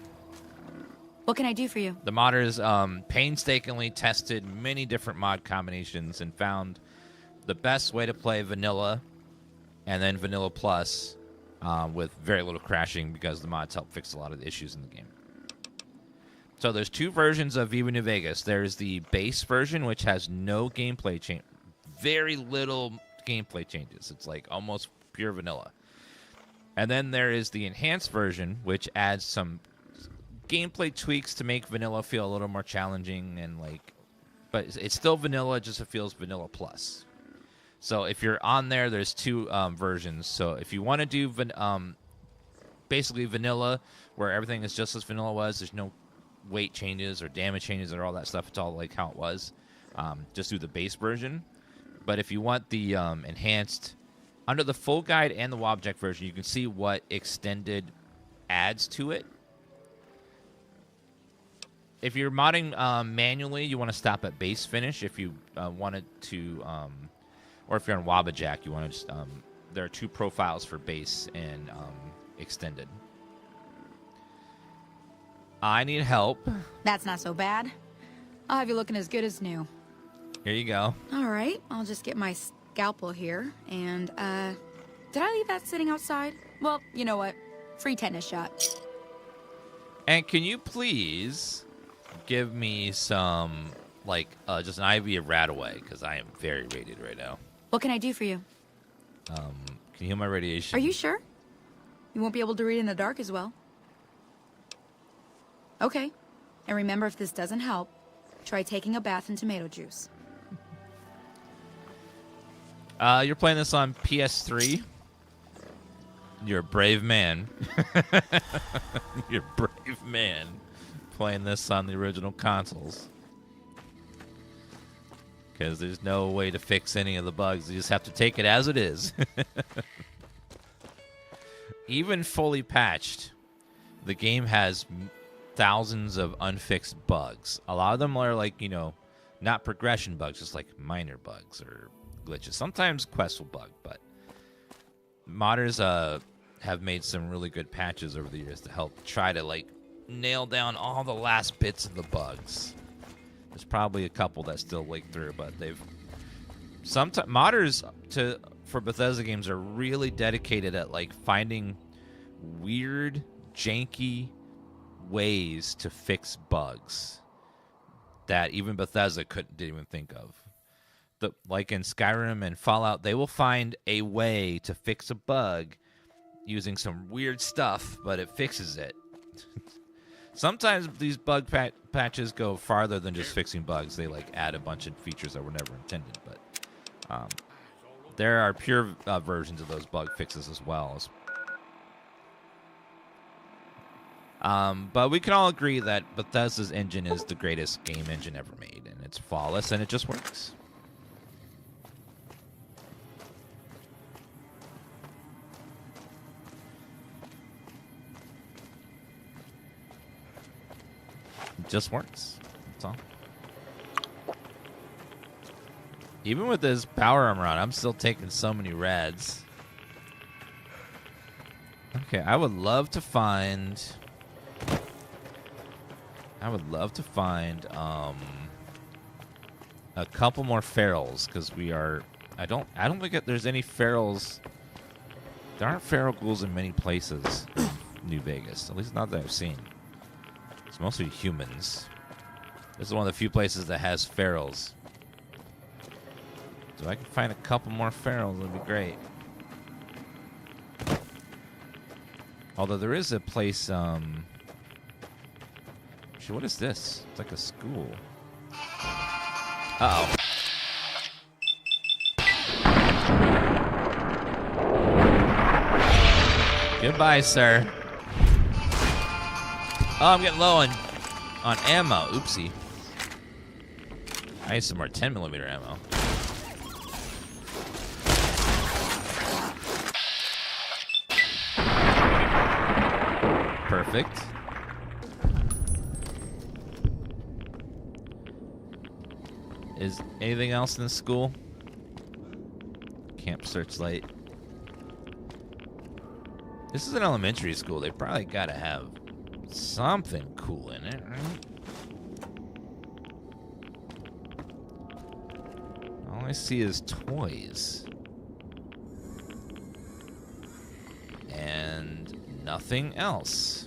What can I do for you? The modders painstakingly tested many different mod combinations and found the best way to play vanilla and then vanilla plus with very little crashing because the mods help fix a lot of the issues in the game. So there's two versions of Viva New Vegas. There's the base version, which has no gameplay change, very little gameplay changes. It's like almost pure vanilla. And then there is the enhanced version, which adds some gameplay tweaks to make vanilla feel a little more challenging and but it's still vanilla, just it feels vanilla plus. So if you're on there, there's two versions. So if you want to do basically vanilla, where everything is just as vanilla was, there's no weight changes or damage changes or all that stuff. It's all like how it was. Just do the base version. But if you want the enhanced, under the full guide and the Wobject version, you can see what extended adds to it. If you're modding manually, you want to stop at base finish. If you wanted to, or if you're on Wobject, you want to just, there are two profiles for base and extended. I need help. That's not so bad. I'll have you looking as good as new. Here you go. All right, I'll just get my scalpel here. And, did I leave that sitting outside? Well, you know what? Free tetanus shot. And can you please give me some, just an IV of Radaway, because I am very rated right now. What can I do for you? Can you heal my radiation? Are you sure? You won't be able to read in the dark as well. Okay. And remember, if this doesn't help, try taking a bath in tomato juice. You're playing this on PS3? You're a brave man. You're a brave man playing this on the original consoles. Because there's no way to fix any of the bugs. You just have to take it as it is. Even fully patched, the game has thousands of unfixed bugs. A lot of them are not progression bugs, just like minor bugs or glitches. Sometimes quests will bug, but modders have made some really good patches over the years to help try to nail down all the last bits of the bugs. There's probably a couple that still leak through, but they've sometimes modders for Bethesda games are really dedicated at finding weird, janky ways to fix bugs that even Bethesda didn't even think of. Like in Skyrim and Fallout, they will find a way to fix a bug using some weird stuff, but it fixes it. Sometimes these bug patches go farther than just fixing bugs. They add a bunch of features that were never intended, but there are pure versions of those bug fixes as well. But we can all agree that Bethesda's engine is the greatest game engine ever made, and it's flawless, and it just works. It just works. That's all. Even with this power armor on, I'm still taking so many rads. Okay, I would love to find a couple more ferals, because I don't think there's any ferals. There aren't feral ghouls in many places in New Vegas, at least not that I've seen. It's mostly humans. This is one of the few places that has ferals. So if I can find a couple more ferals, it'd be great. Although there is a place, actually, what is this? It's like a school. Uh-oh. Goodbye, sir. Oh, I'm getting low on ammo. Oopsie. I need some more 10mm ammo. Perfect. Is anything else in the school? Camp Searchlight. This is an elementary school. They probably gotta have something cool in it, right? All I see is toys. And nothing else.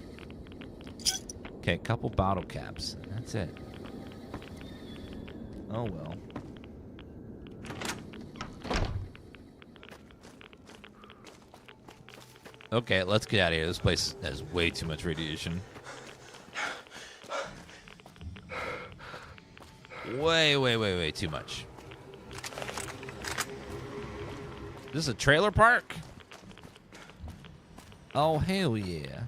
Okay, a couple bottle caps. That's it. Oh well. Okay, let's get out of here. This place has way too much radiation. Way too much. This is a trailer park? Oh, hell yeah.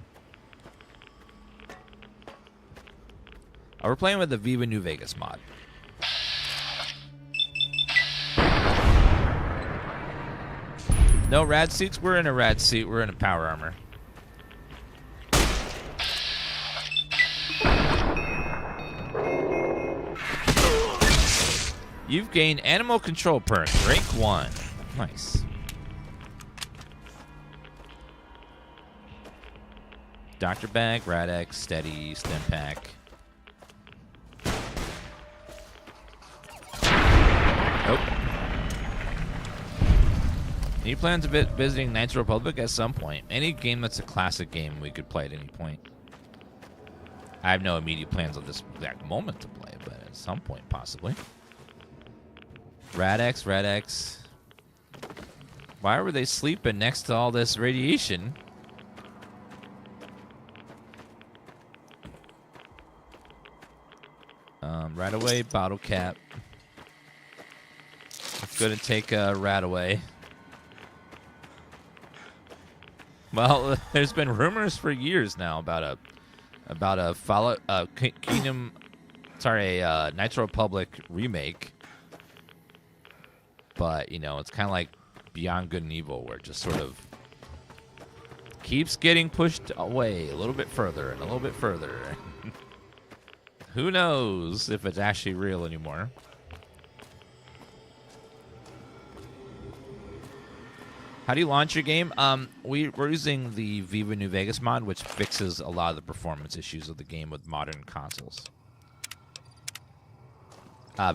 Oh, we're playing with the Viva New Vegas mod. No rad suits? We're in a rad suit. We're in a power armor. You've gained animal control perk. Rank 1. Nice. Doctor bag, Radex, steady, stem pack. Nope. Any plans of visiting Knights Republic at some point? Any game that's a classic game we could play at any point. I have no immediate plans at this exact moment to play, but at some point, possibly. Radex. Why were they sleeping next to all this radiation? Right away, bottle cap. Let's go to take a rat away. Well, there's been rumors for years now about a Knights Republic remake. But, you know, it's kind of like Beyond Good and Evil, where it just sort of keeps getting pushed away a little bit further and a little bit further. Who knows if it's actually real anymore. How do you launch your game? We're using the Viva New Vegas mod, which fixes a lot of the performance issues of the game with modern consoles.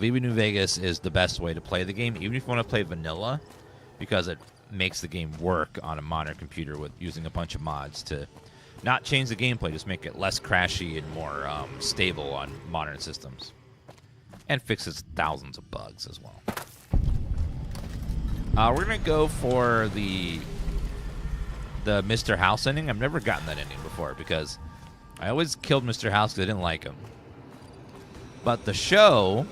Viva New Vegas is the best way to play the game, even if you want to play vanilla, because it makes the game work on a modern computer with using a bunch of mods to not change the gameplay, just make it less crashy and more stable on modern systems. And fixes thousands of bugs as well. We're going to go for the Mr. House ending. I've never gotten that ending before because I always killed Mr. House because I didn't like him. But the show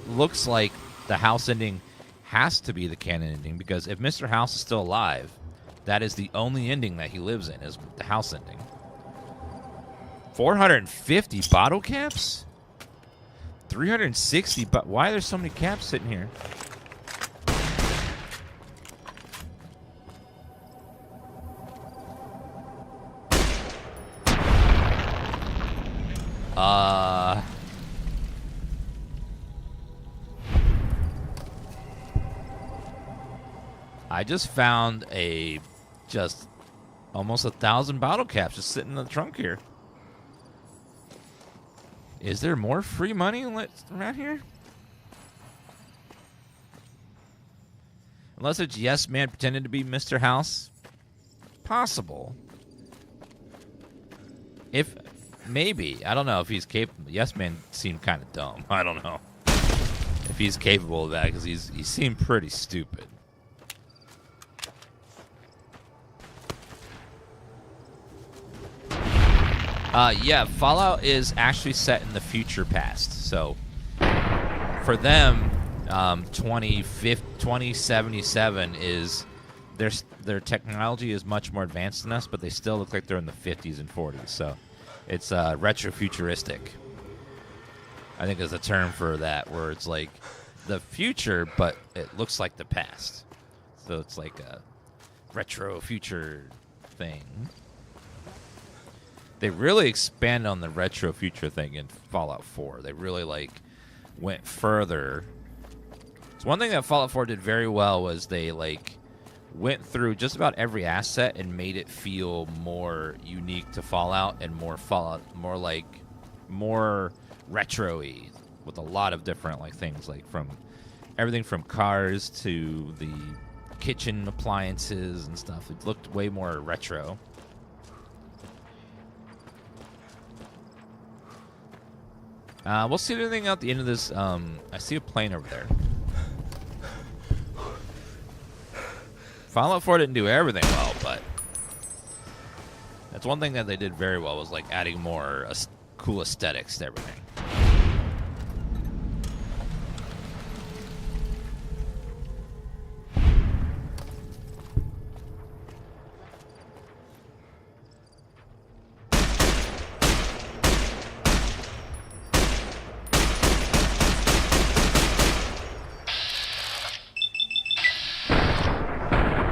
looks like the house ending has to be the canon ending, because if Mr. House is still alive, that is the only ending that he lives in, is the house ending. 450 bottle caps? 360, but why are there so many caps sitting here? I just found just almost 1,000 bottle caps just sitting in the trunk here. Is there more free money around here? Unless it's Yes Man pretending to be Mr. House. Possible. If maybe. I don't know if he's capable. Yes Man seemed kind of dumb. I don't know if he's capable of that, because he seemed pretty stupid. Yeah, Fallout is actually set in the future past. So, for them, 2077 is their technology is much more advanced than us, but they still look like they're in the 50s and 40s. So, it's retrofuturistic. I think there's a term for that, where it's like the future, but it looks like the past. So it's like a retro future thing. They really expand on the retro future thing in Fallout 4. They really like went further. So one thing that Fallout 4 did very well was they like went through just about every asset and made it feel more unique to Fallout and more retro-y with a lot of different like things, like from everything from cars to the kitchen appliances and stuff. It looked way more retro. We'll see anything out the end of this. I see a plane over there. Fallout 4 didn't do everything well, but that's one thing that they did very well, was like adding more cool aesthetics to everything.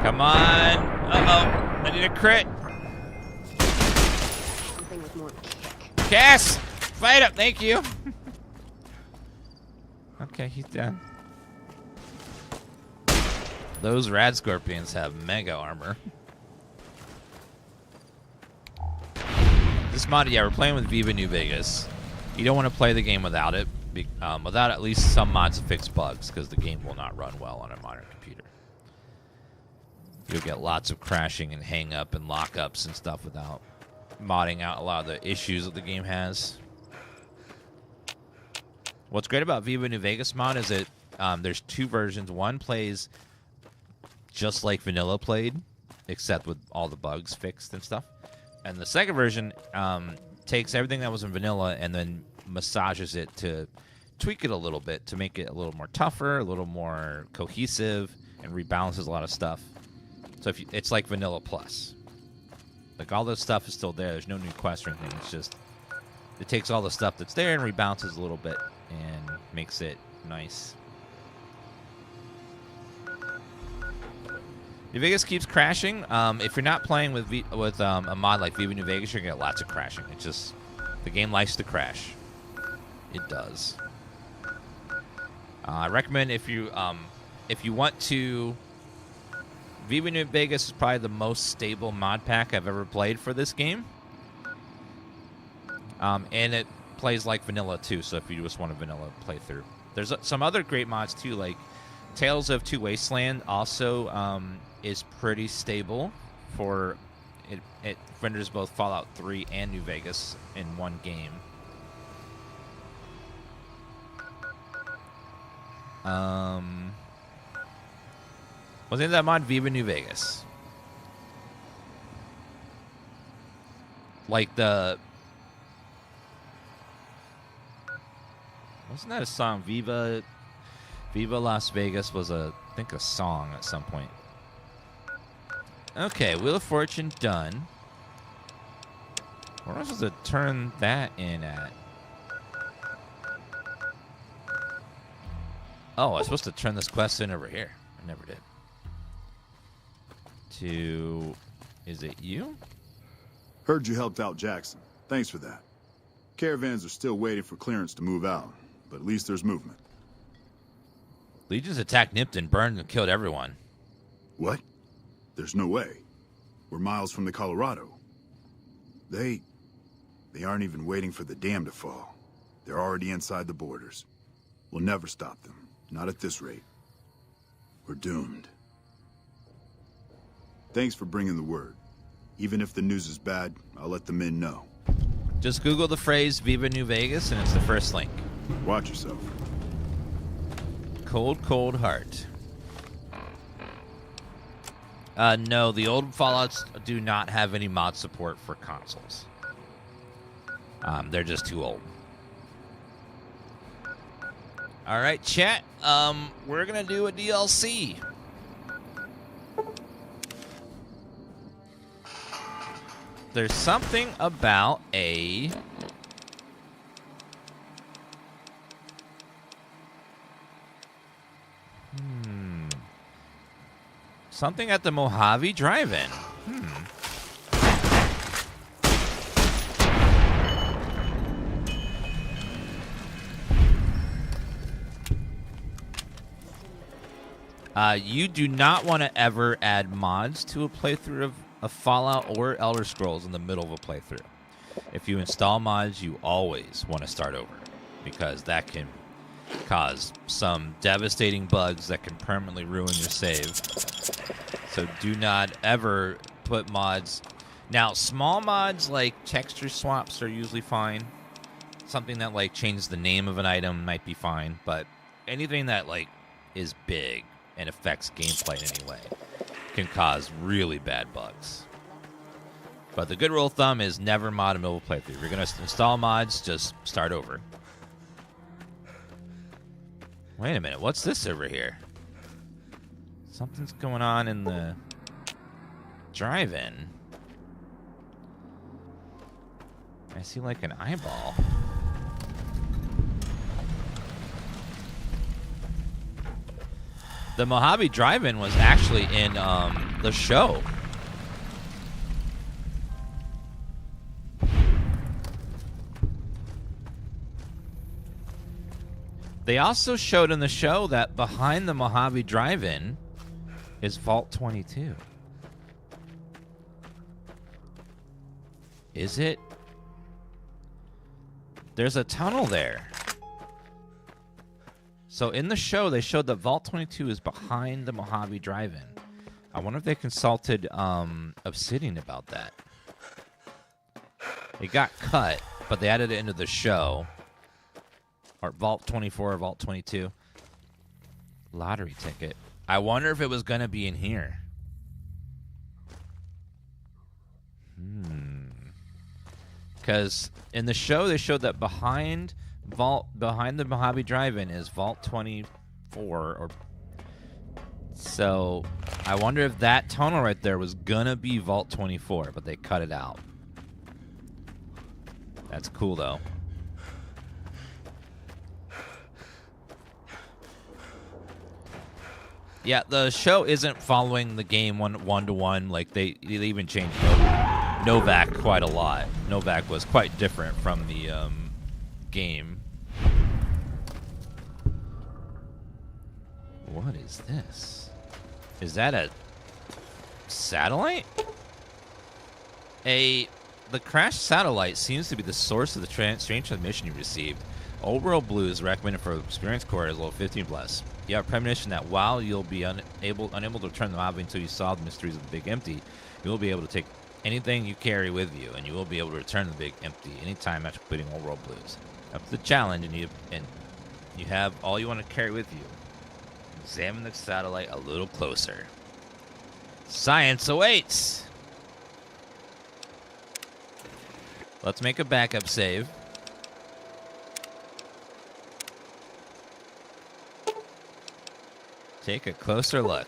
Come on. Uh-oh. I need a crit. Something with more kick. Cass! Fight up, thank you. Okay, he's done. Those rad scorpions have mega armor. This mod, yeah, we're playing with Viva New Vegas. You don't want to play the game without it, without at least some mods to fix bugs, because the game will not run well on a modern computer. You'll get lots of crashing and hang-up and lock-ups and stuff without modding out a lot of the issues that the game has. What's great about Viva New Vegas mod is that there's two versions. One plays just like vanilla played, except with all the bugs fixed and stuff. And the second version takes everything that was in vanilla and then massages it to tweak it a little bit to make it a little more tougher, a little more cohesive, and rebalances a lot of stuff. So it's like vanilla plus. Like all this stuff is still there. There's no new quests or anything. It's just it takes all the stuff that's there and rebalances a little bit and makes it nice. New Vegas keeps crashing. If you're not playing with a mod like Viva New Vegas, you're gonna get lots of crashing. It's just the game likes to crash. It does. I recommend if you want to. Viva New Vegas is probably the most stable mod pack I've ever played for this game. And it plays like vanilla too, so if you just want a vanilla playthrough. There's some other great mods too, like Tales of Two Wasteland also is pretty stable for it renders both Fallout 3 and New Vegas in one game. What's in that mod? Viva New Vegas. Like wasn't that a song? Viva Las Vegas was I think a song at some point. Okay, Wheel of Fortune done. Where am I supposed to turn that in at? Oh, I was supposed to turn this quest in over here. I never did. Is it you? Heard you helped out Jackson. Thanks for that. Caravans are still waiting for clearance to move out, but at least there's movement. Legions attacked Nipton, burned and killed everyone. What? There's no way. We're miles from the Colorado. They aren't even waiting for the dam to fall. They're already inside the borders. We'll never stop them. Not at this rate. We're doomed. Thanks for bringing the word. Even if the news is bad, I'll let the men know. Just Google the phrase Viva New Vegas and it's the first link. Watch yourself. Cold, cold heart. No, the old Fallouts do not have any mod support for consoles. They're just too old. All right, chat. We're gonna do a DLC. There's something about a something at the Mojave Drive-In. You do not want to ever add mods to a playthrough of Fallout or Elder Scrolls in the middle of a playthrough. If you install mods, you always want to start over, because that can cause some devastating bugs that can permanently ruin your save. So do not ever put mods. Now, small mods like texture swaps are usually fine. Something that like changes the name of an item might be fine, but anything that like is big and affects gameplay in any way can cause really bad bugs. But the good rule of thumb is never mod a middle playthrough. If you're going to install mods, just start over. Wait a minute, what's this over here? Something's going on in the drive-in. I see like an eyeball. The Mojave Drive-In was actually in the show. They also showed in the show that behind the Mojave Drive-In is Vault 22. Is it? There's a tunnel there. So in the show, they showed that Vault 22 is behind the Mojave Drive-In. I wonder if they consulted Obsidian about that. It got cut, but they added it into the show. Or Vault 24 or Vault 22. Lottery ticket. I wonder if it was going to be in here. Because in the show, they showed that behind the Mojave Drive-In is Vault 24. So I wonder if that tunnel right there was going to be Vault 24, but they cut it out. That's cool, though. Yeah, the show isn't following the game one-to-one. Like, they even changed Novak quite a lot. Novak was quite different from the game. What is this? Is that a satellite? The crashed satellite seems to be the source of the strange transmission you received. Old World Blues recommended for experienced core as low 15+. You have a premonition that while you'll be unable to return the Mojave until you solve the mysteries of the Big Empty, you will be able to take anything you carry with you, and you will be able to return to the Big Empty anytime after completing Old World Blues. Up to the challenge, and you have all you want to carry with you. Examine the satellite a little closer. Science awaits! Let's make a backup save. Take a closer look.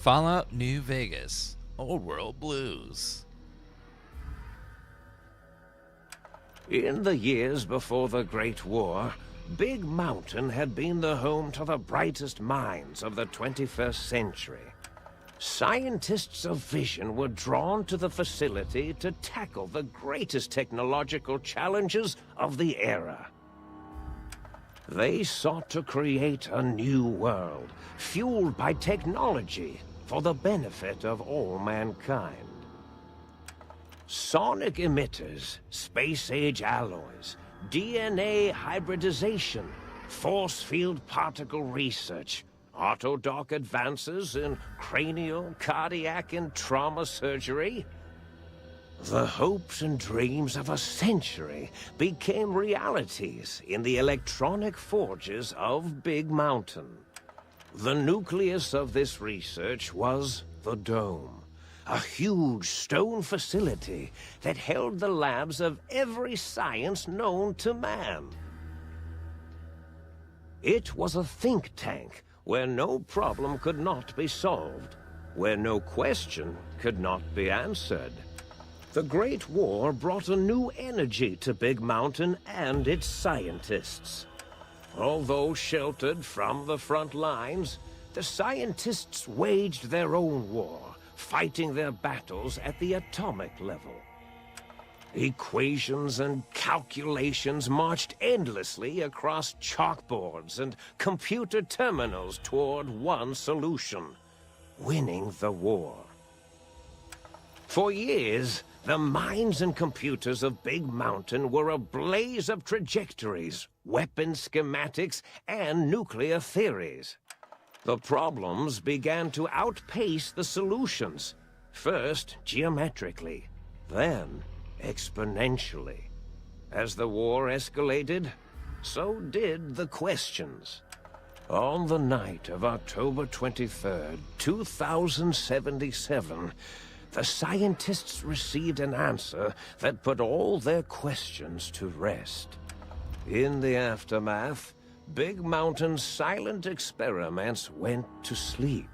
Fallout New Vegas, Old World Blues. In the years before the Great War, Big Mountain had been the home to the brightest minds of the 21st century. Scientists of vision were drawn to the facility to tackle the greatest technological challenges of the era. They sought to create a new world, fueled by technology for the benefit of all mankind. Sonic emitters, space-age alloys, DNA hybridization, force field particle research, autodoc advances in cranial, cardiac, and trauma surgery. The hopes and dreams of a century became realities in the electronic forges of Big Mountain. The nucleus of this research was the Dome, a huge stone facility that held the labs of every science known to man. It was a think tank where no problem could not be solved, where no question could not be answered. The Great War brought a new energy to Big Mountain and its scientists. Although sheltered from the front lines, the scientists waged their own war, fighting their battles at the atomic level. Equations and calculations marched endlessly across chalkboards and computer terminals toward one solution: winning the war. For years, the minds and computers of Big Mountain were a blaze of trajectories, weapon schematics, and nuclear theories. The problems began to outpace the solutions, first geometrically, then exponentially. As the war escalated, so did the questions. On the night of October 23rd, 2077, the scientists received an answer that put all their questions to rest. In the aftermath, Big Mountain's silent experiments went to sleep,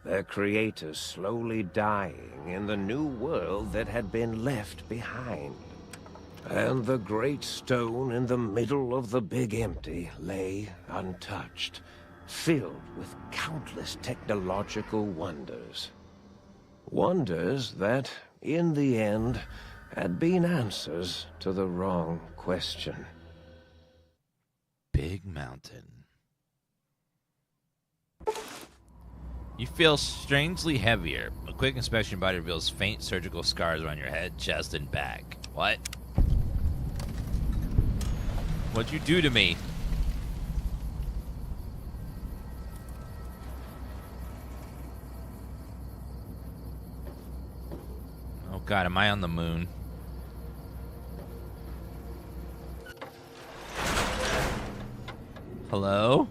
their creators slowly dying in the new world that had been left behind. And the great stone in the middle of the Big Empty lay untouched, filled with countless technological wonders. Wonders that, in the end, had been answers to the wrong question. Big Mountain. You feel strangely heavier. A quick inspection body reveals faint surgical scars around your head, chest, and back. What? What'd you do to me? Oh god, am I on the moon? Hello?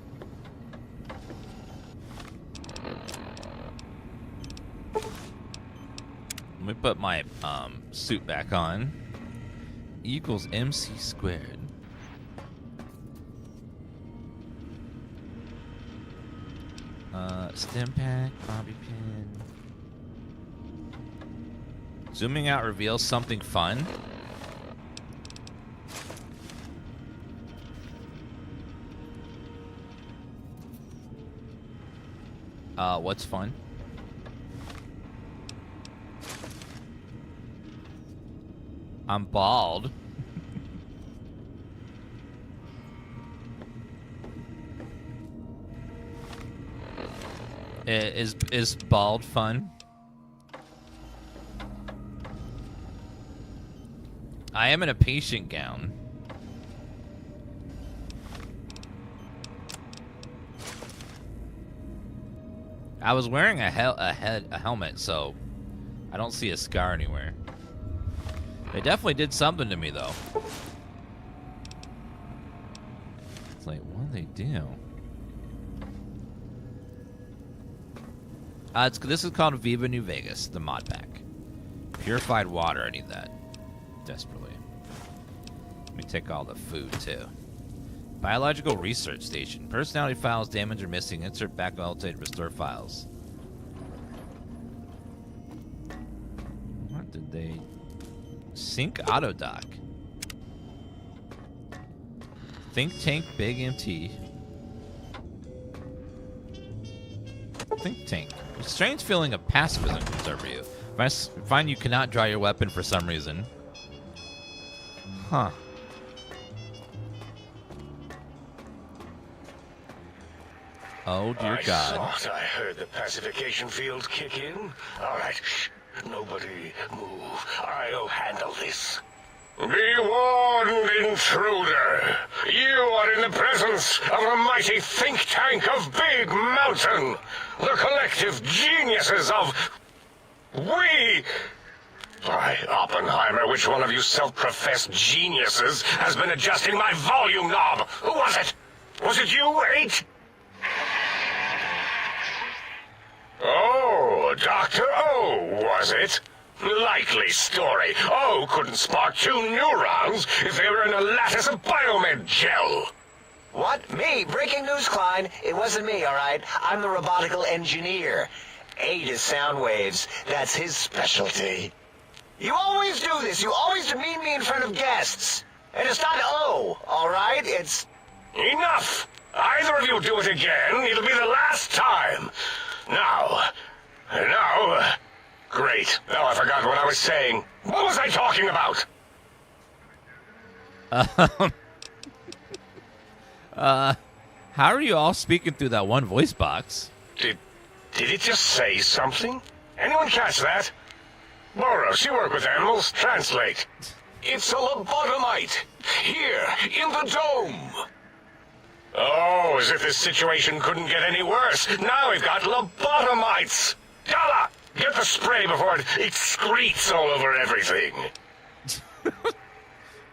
Let me put my suit back on. Equals MC squared. Stim pack, bobby pin. Zooming out reveals something fun. What's fun? I'm bald. Is bald fun? I am in a patient gown. I was wearing a helmet, so I don't see a scar anywhere. They definitely did something to me, though. It's like, what did they do? This is called Viva New Vegas, the mod pack. Purified water, I need that. Desperately. Let me take all the food, too. Biological Research Station. Personality files damaged or missing. Insert back altered, restore files. What did they... Sync auto dock. Think tank big MT. Think tank. A strange feeling of pacifism comes over you. Find you cannot draw your weapon for some reason. Huh. Oh dear God. I thought I heard the pacification field kick in. All right, shh. Nobody move. I'll handle this. Be warned, intruder. You are in the presence of a mighty think tank of Big Mountain. The collective geniuses of... We... By Oppenheimer, which one of you self-professed geniuses has been adjusting my volume knob? Who was it? Was it you, H? Oh, Dr. O, was it? Likely story. O couldn't spark 2 neurons if they were in a lattice of biomed gel. What? Me? Breaking news, Klein. It wasn't me, all right? I'm the robotical engineer. Aid is sound waves. That's his specialty. You always do this. You always demean me in front of guests. And it's not O, all right? It's... Enough! Either of you do it again, it'll be the last time. Now. Great. Now I forgot what I was saying. What was I talking about? How are you all speaking through that one voice box? Did it just say something? Anyone catch that? Boros, you work with animals. Translate. It's a lobotomite. Here, in the dome. Oh, as if this situation couldn't get any worse. Now we've got lobotomites. Gala, get the spray before it excretes all over everything.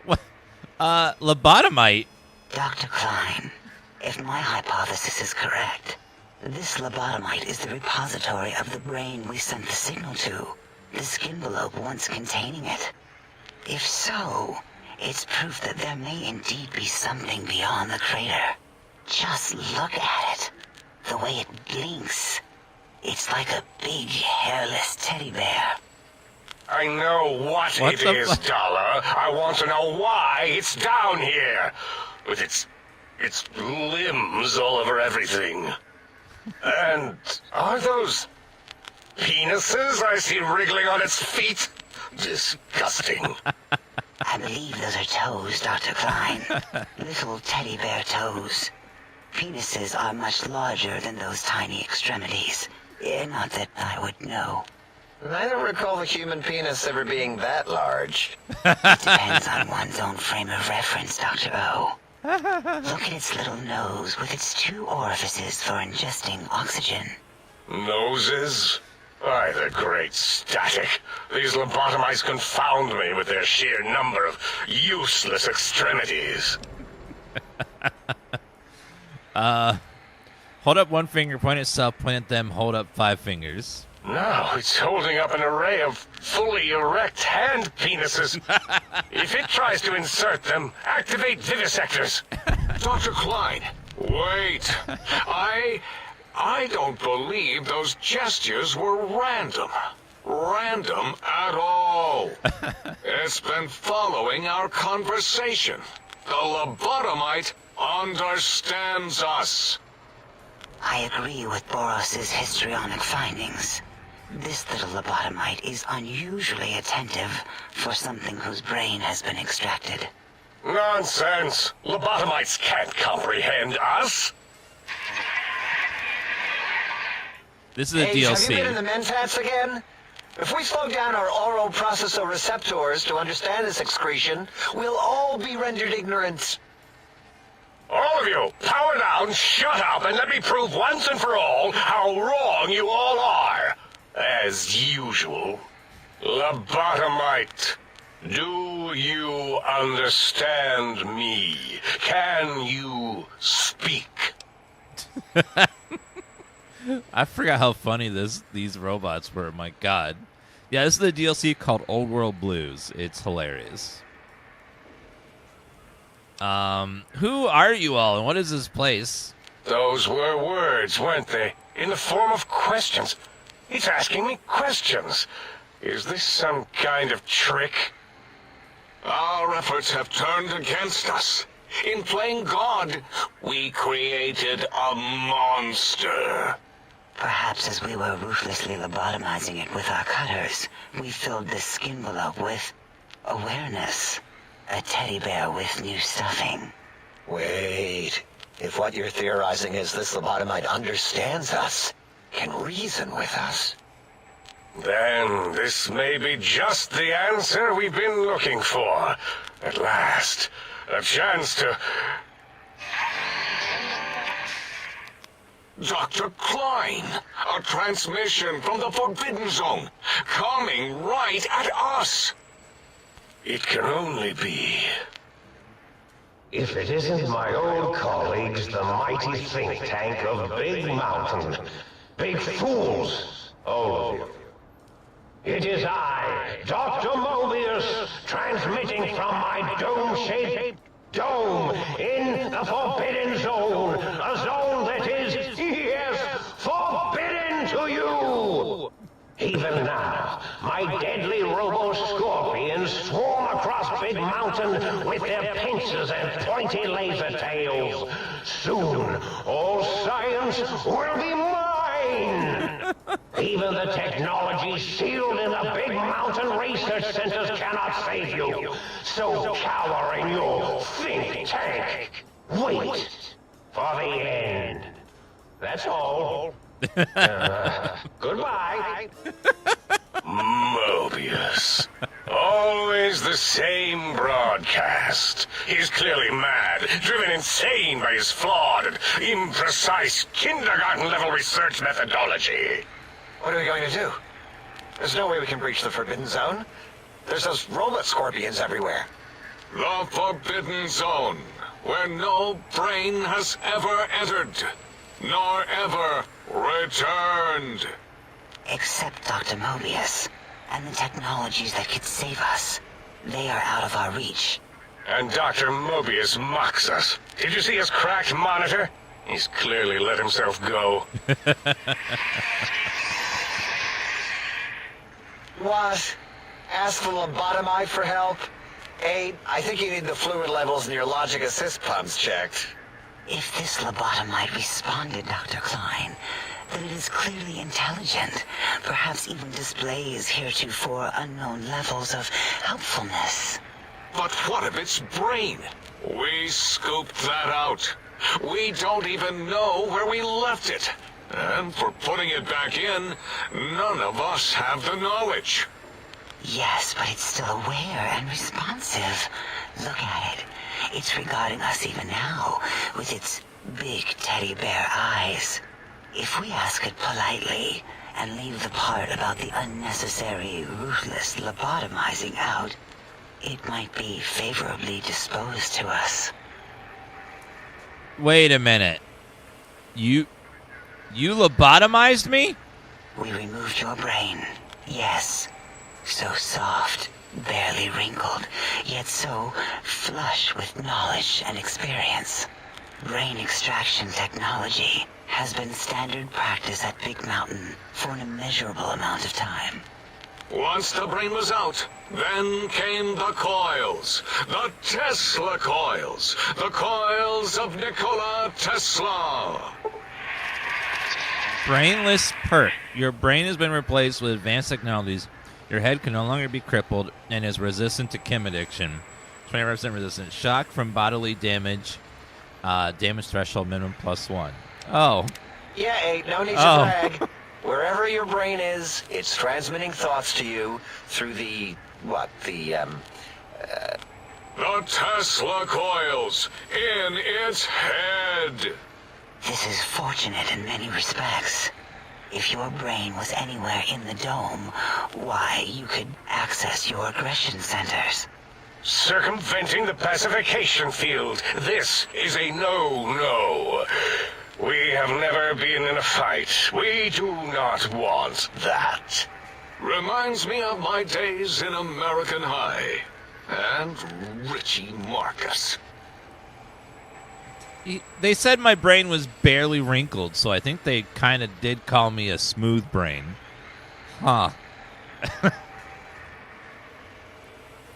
What? Lobotomite? Dr. Klein, if my hypothesis is correct, this lobotomite is the repository of the brain we sent the signal to, the skin envelope once containing it. If so, it's proof that there may indeed be something beyond the crater. Just look at it. The way it blinks. It's like a big, hairless teddy bear. I know what it is, Dollar. I want to know why it's down here. With its limbs all over everything. And are those penises I see wriggling on its feet? Disgusting. I believe those are toes, Dr. Klein. Little teddy bear toes. Penises are much larger than those tiny extremities. Not that I would know. I don't recall the human penis ever being that large. It depends on one's own frame of reference, Dr. O. Look at its little nose with its 2 orifices for ingesting oxygen. Noses? Why, the great static. These lobotomites confound me with their sheer number of useless extremities. Hold up one finger, point at itself, point at them, hold up 5 fingers. No, it's holding up an array of fully erect hand penises. If it tries to insert them, activate vivisectors. Dr. Klein, wait. I don't believe those gestures were random. Random at all. It's been following our conversation. The lobotomite understands us. I agree with Boros's histrionic findings. This little lobotomite is unusually attentive for something whose brain has been extracted. Nonsense! Lobotomites can't comprehend us! This is a DLC. Have you been in the mentats again? If we slow down our oral processoreceptors to understand this excretion, we'll all be rendered ignorant. All of you, power down, shut up, and let me prove once and for all how wrong you all are. As usual. Lobotomite, do you understand me? Can you speak? I forgot how funny these robots were. My God. Yeah, this is the DLC called Old World Blues. It's hilarious. Who are you all, and what is this place? Those were words, weren't they? In the form of questions. It's asking me questions. Is this some kind of trick? Our efforts have turned against us. In playing God, we created a monster. Perhaps as we were ruthlessly lobotomizing it with our cutters, we filled the skin envelope with awareness. A teddy bear with new stuffing. Wait. If what you're theorizing is this lobotomite understands us, can reason with us, then this may be just the answer we've been looking for. At last, a chance to... Dr. Klein, a transmission from the Forbidden Zone, coming right at us. It can only be... If it isn't my old colleagues, the mighty think tank of Big Mountain. Big fools, all of you. It is I, Dr. Mobius, transmitting from my dome-shaped dome in the Forbidden Zone. A zone that is, yes, forbidden to you. Even now, my deadly robo-scorpions swarm across across Big Mountain with their pincers and pointy laser tails. Soon, all science will be mine! Even the technology sealed in the Big Mountain research centers cannot save you. So cower in your think tank. Wait for the end. That's all. Goodbye. Mobius. Always the same broadcast. He's clearly mad, driven insane by his flawed and imprecise kindergarten-level research methodology. What are we going to do? There's no way we can breach the Forbidden Zone. There's those robot scorpions everywhere. The Forbidden Zone, where no brain has ever entered, nor ever returned. Except Dr. Mobius, and the technologies that could save us. They are out of our reach. And Dr. Mobius mocks us. Did you see his cracked monitor? He's clearly let himself go. What? Ask the lobotomite for help? Aid, I think you need the fluid levels in your logic assist pumps checked. If this lobotomite responded, Dr. Klein, then it is clearly intelligent, perhaps even displays heretofore unknown levels of helpfulness. But what of its brain? We scooped that out. We don't even know where we left it. And for putting it back in, none of us have the knowledge. Yes, but it's still aware and responsive. Look at it. It's regarding us even now, with its big teddy bear eyes. If we ask it politely, and leave the part about the unnecessary, ruthless lobotomizing out, it might be favorably disposed to us. Wait a minute. You lobotomized me? We removed your brain. Yes. So soft, barely wrinkled, yet so flush with knowledge and experience. Brain extraction technology has been standard practice at Big Mountain for an immeasurable amount of time. Once the brain was out, then came the coils. The Tesla coils. The coils of Nikola Tesla. Brainless perk. Your brain has been replaced with advanced technologies. Your head can no longer be crippled and is resistant to chem addiction. 25% resistant. Shock from bodily damage. Damage threshold minimum +1. Oh. Yeah, Aid, no need to brag. Wherever your brain is, it's transmitting thoughts to you through the Tesla coils in its head. This is fortunate in many respects. If your brain was anywhere in the dome, why, you could access your aggression centers. Circumventing the pacification field. This is a no-no. We have never been in a fight. We do not want that. Reminds me of my days in American High. And Richie Marcus. They said my brain was barely wrinkled, so I think they kind of did call me a smooth brain. Huh.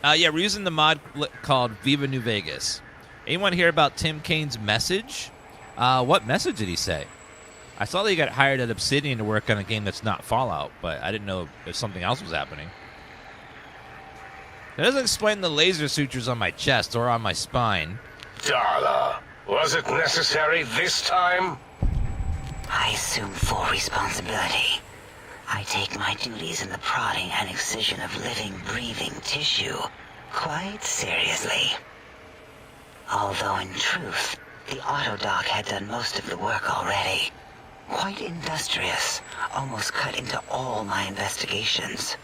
Yeah, we're using the mod called Viva New Vegas. Anyone hear about Tim Kane's message? What message did he say? I saw that he got hired at Obsidian to work on a game that's not Fallout, but I didn't know if something else was happening. It doesn't explain the laser sutures on my chest or on my spine. Darla, was it necessary this time? I assume full responsibility. I take my duties in the prodding and excision of living, breathing tissue quite seriously. Although in truth, the autodoc had done most of the work already. Quite industrious, almost cut into all my investigations.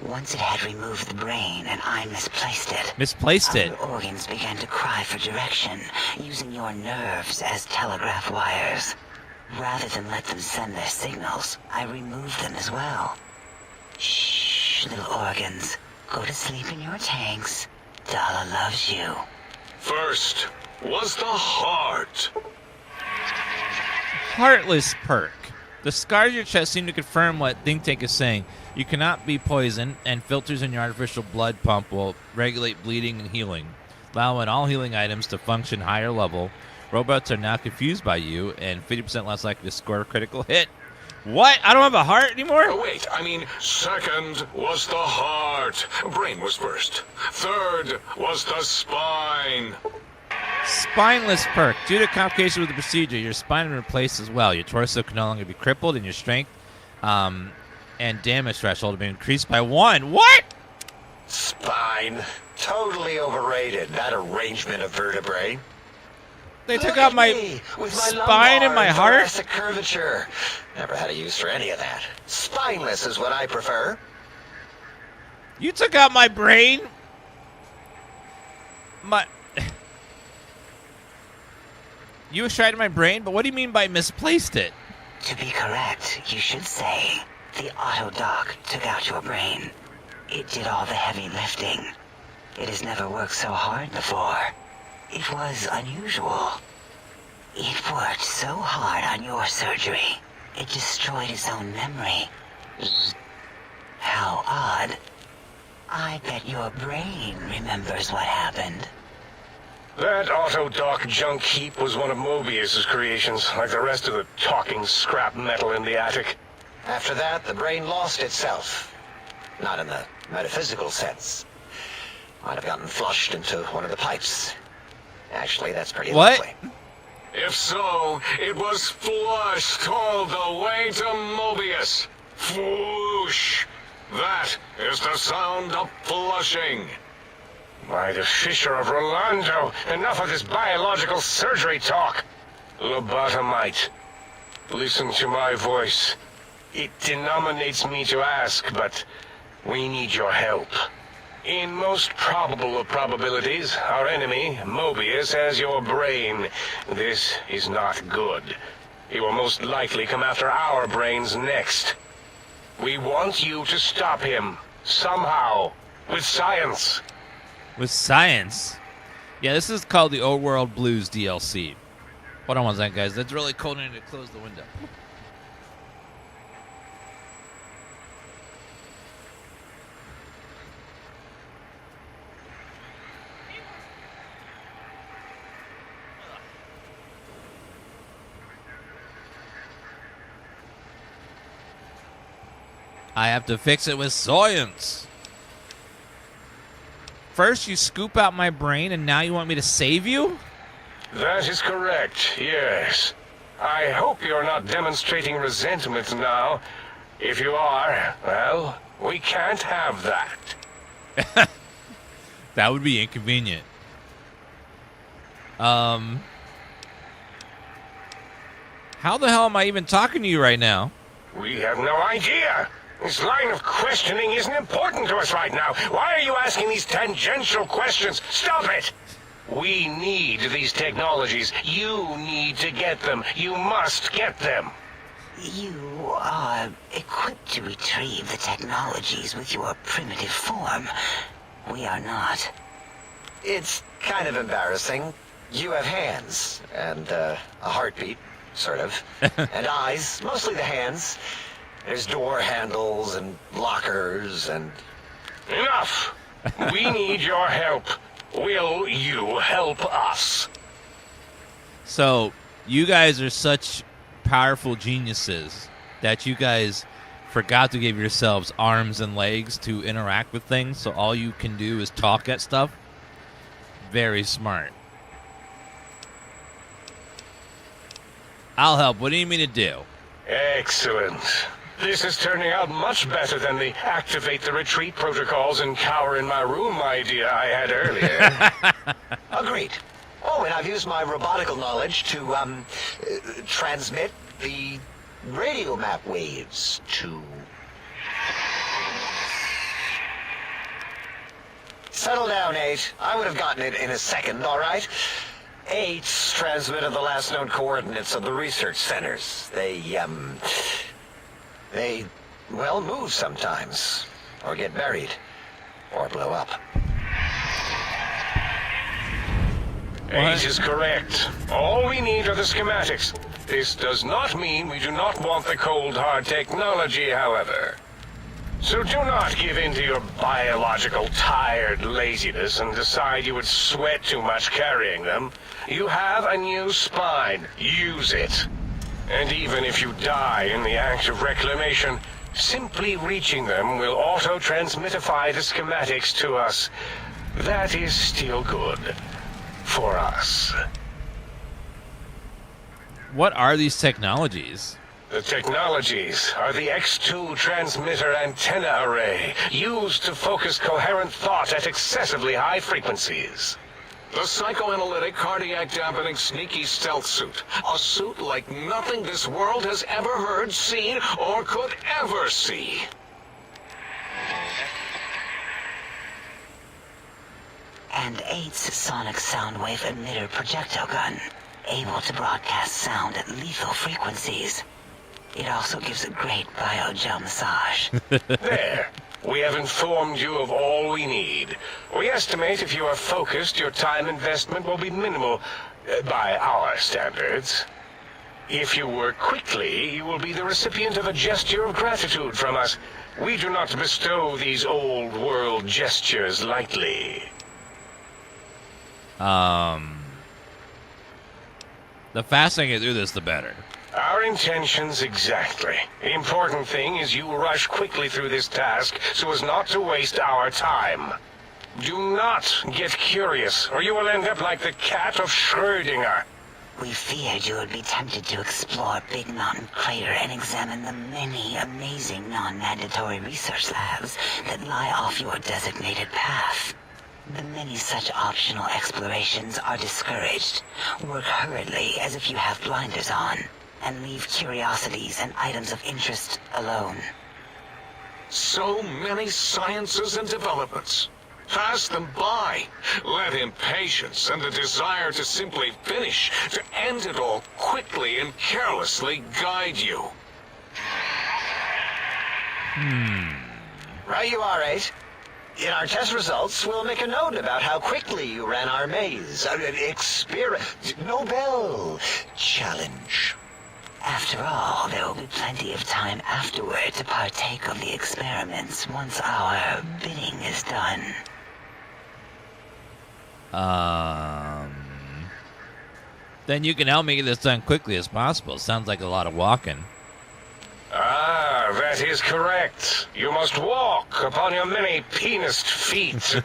Once it had removed the brain and I misplaced it. Misplaced it? Other organs began to cry for direction, using your nerves as telegraph wires. Rather than let them send their signals, I removed them as well. Shh, little organs. Go to sleep in your tanks. Dala loves you. First was the heart. Heartless perk. The scars on your chest seem to confirm what Think Tank is saying. You cannot be poisoned, and filters in your artificial blood pump will regulate bleeding and healing, allowing all healing items to function higher level. Robots are now confused by you, and 50% less likely to score a critical hit. What? I don't have a heart anymore? Oh, wait, I mean, second was the heart. Brain was first. Third was the spine. Spineless perk. Due to complications with the procedure, your spine will be replaced as well. Your torso can no longer be crippled, and your strength and damage threshold will be increased by 1. What? Spine. Totally overrated, that arrangement of vertebrae. They took out my spine and my heart? Thoracic curvature. Never had a use for any of that. Spineless is what I prefer. You took out my brain? You extracted my brain, but what do you mean by misplaced it? To be correct, you should say the auto-dock took out your brain. It did all the heavy lifting. It has never worked so hard before. It was unusual. It worked so hard on your surgery, it destroyed its own memory. How odd. I bet your brain remembers what happened. That auto-dock junk heap was one of Mobius's creations, like the rest of the talking scrap metal in the attic. After that, the brain lost itself. Not in the metaphysical sense. Might have gotten flushed into one of the pipes. Actually, that's pretty likely. If so, it was flushed all the way to Mobius. Floosh. That is the sound of flushing. By the Fisher of Rolando, enough of this biological surgery talk. Lobotomite, listen to my voice. It denominates me to ask, but we need your help. In most probable of probabilities, our enemy, Mobius, has your brain. This is not good. He will most likely come after our brains next. We want you to stop him, somehow, with science. With science? Yeah, this is called the Old World Blues DLC. Hold on one second, guys. That's really cold. I need to close the window. I have to fix it with science. First you scoop out my brain, and now you want me to save you? That is correct, yes. I hope you're not demonstrating resentment now. If you are, well, we can't have that. That would be inconvenient. How the hell am I even talking to you right now? We have no idea. This line of questioning isn't important to us right now. Why are you asking these tangential questions? Stop it! We need these technologies. You need to get them. You must get them. You are equipped to retrieve the technologies with your primitive form. We are not. It's kind of embarrassing. You have hands, and a heartbeat, sort of, and eyes, mostly the hands. There's door handles and lockers and... Enough! We need your help. Will you help us? So, you guys are such powerful geniuses that you guys forgot to give yourselves arms and legs to interact with things, so all you can do is talk at stuff. Very smart. I'll help. What do you mean to do? Excellent. This is turning out much better than the activate the retreat protocols and cower in my room idea I had earlier. Agreed. Oh, and I've used my robotical knowledge to, transmit the radio map waves to... Settle down, 8. I would have gotten it in a second, all right? 8's transmitted the last known coordinates of the research centers. They, well, move sometimes, or get buried, or blow up. 8 is correct. All we need are the schematics. This does not mean we do not want the cold hard technology, however. So do not give in to your biological tired laziness and decide you would sweat too much carrying them. You have a new spine. Use it. And even if you die in the act of reclamation, simply reaching them will auto-transmitify the schematics to us. That is still good. For us. What are these technologies? The technologies are the X2 transmitter antenna array, used to focus coherent thought at excessively high frequencies. The psychoanalytic, cardiac dampening, sneaky stealth suit. A suit like nothing this world has ever heard, seen, or could ever see. And 8's sonic sound wave emitter projectile gun, able to broadcast sound at lethal frequencies. It also gives a great biogel massage. There. We have informed you of all we need. We estimate if you are focused, your time investment will be minimal, by our standards. If you work quickly, you will be the recipient of a gesture of gratitude from us. We do not bestow these old world gestures lightly. The faster I can do this, the better. Our intentions exactly. The important thing is you rush quickly through this task so as not to waste our time. Do not get curious, or you will end up like the cat of Schrödinger. We feared you would be tempted to explore Big Mountain Crater and examine the many amazing non-mandatory research labs that lie off your designated path. The many such optional explorations are discouraged. Work hurriedly as if you have blinders on, and leave curiosities and items of interest alone. So many sciences and developments. Pass them by. Let impatience and the desire to simply finish, to end it all quickly and carelessly guide you. Right you are, 8. In our test results, we'll make a note about how quickly you ran our maze. Nobel challenge. After all, there will be plenty of time afterward to partake of the experiments once our bidding is done. Then you can help me get this done quickly as possible. Sounds like a lot of walking. Ah, that is correct. You must walk upon your many penised feet.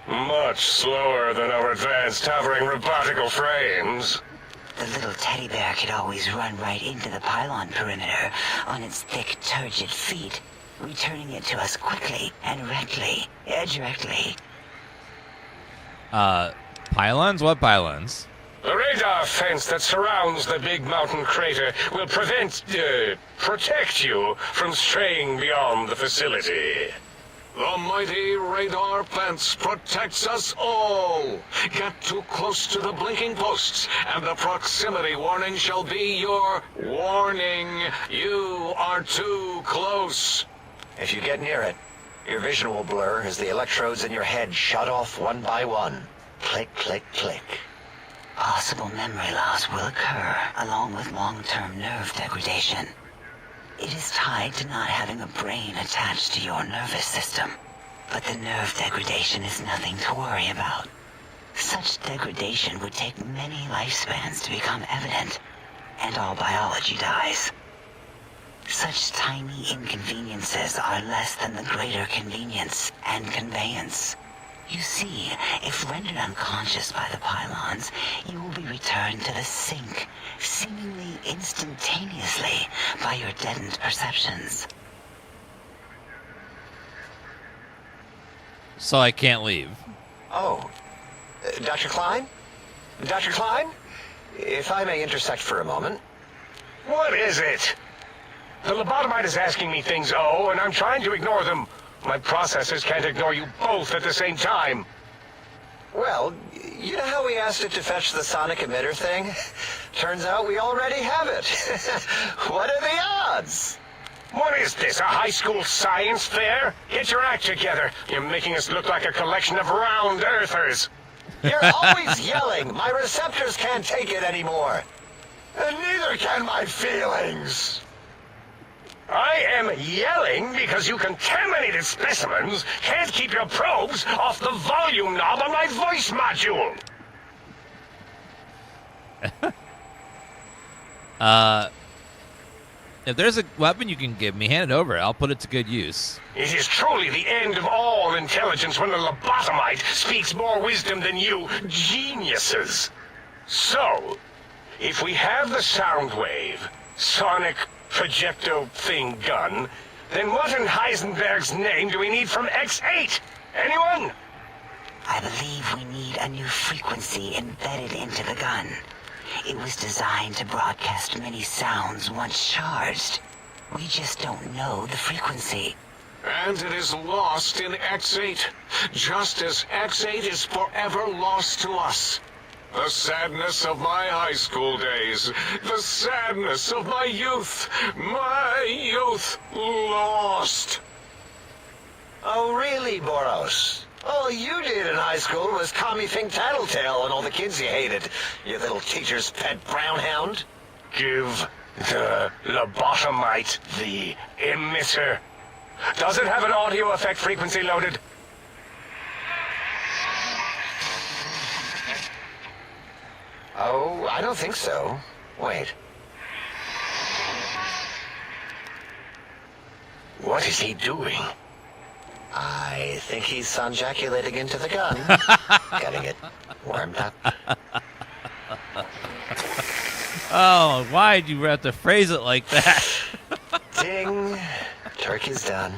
Much slower than our advanced hovering robotical frames. The little teddy bear could always run right into the pylon perimeter on its thick, turgid feet, returning it to us quickly and directly. Pylons? What pylons? The radar fence that surrounds the Big Mountain Crater will protect you from straying beyond the facility. The mighty radar fence protects us all. Get too close to the blinking posts, and the proximity warning shall be your warning. You are too close. If you get near it, your vision will blur as the electrodes in your head shut off one by one. Click, click, click. Possible memory loss will occur, along with long-term nerve degradation. It is tied to not having a brain attached to your nervous system. But the nerve degradation is nothing to worry about. Such degradation would take many lifespans to become evident, and all biology dies. Such tiny inconveniences are less than the greater convenience and conveyance. You see, if rendered unconscious by the pylons, you will be returned to the sink, seemingly instantaneously by your deadened perceptions. So I can't leave. Oh. Dr. Klein? Dr. Klein? If I may intersect for a moment. What is it? The lobotomite is asking me things, and I'm trying to ignore them. My processors can't ignore you both at the same time. Well, you know how we asked it to fetch the sonic emitter thing? Turns out we already have it. What are the odds? What is this, a high school science fair? Get your act together. You're making us look like a collection of round earthers. You're always yelling. My receptors can't take it anymore. And neither can my feelings. I am yelling because you contaminated specimens can't keep your probes off the volume knob on my voice module. If there's a weapon you can give me, hand it over. I'll put it to good use. It is truly the end of all intelligence when the lobotomite speaks more wisdom than you geniuses. So, if we have the sound wave, sonic projecto thing gun, then what in Heisenberg's name do we need from X8? Anyone? I believe we need a new frequency embedded into the gun. It was designed to broadcast many sounds once charged. We just don't know the frequency. And it is lost in X8, just as X8 is forever lost to us. The sadness of my high school days, the sadness of my youth lost. Oh, really, Boros? All you did in high school was call me Fink Tattletale and all the kids you hated, you little teacher's pet brown hound. Give the lobotomite the emitter. Does it have an audio effect frequency loaded? Oh, I don't think so. Wait. What is he doing? I think he's sonjaculating into the gun. Getting it warmed up. Oh, why'd you have to phrase it like that? Ding. Turkey's done.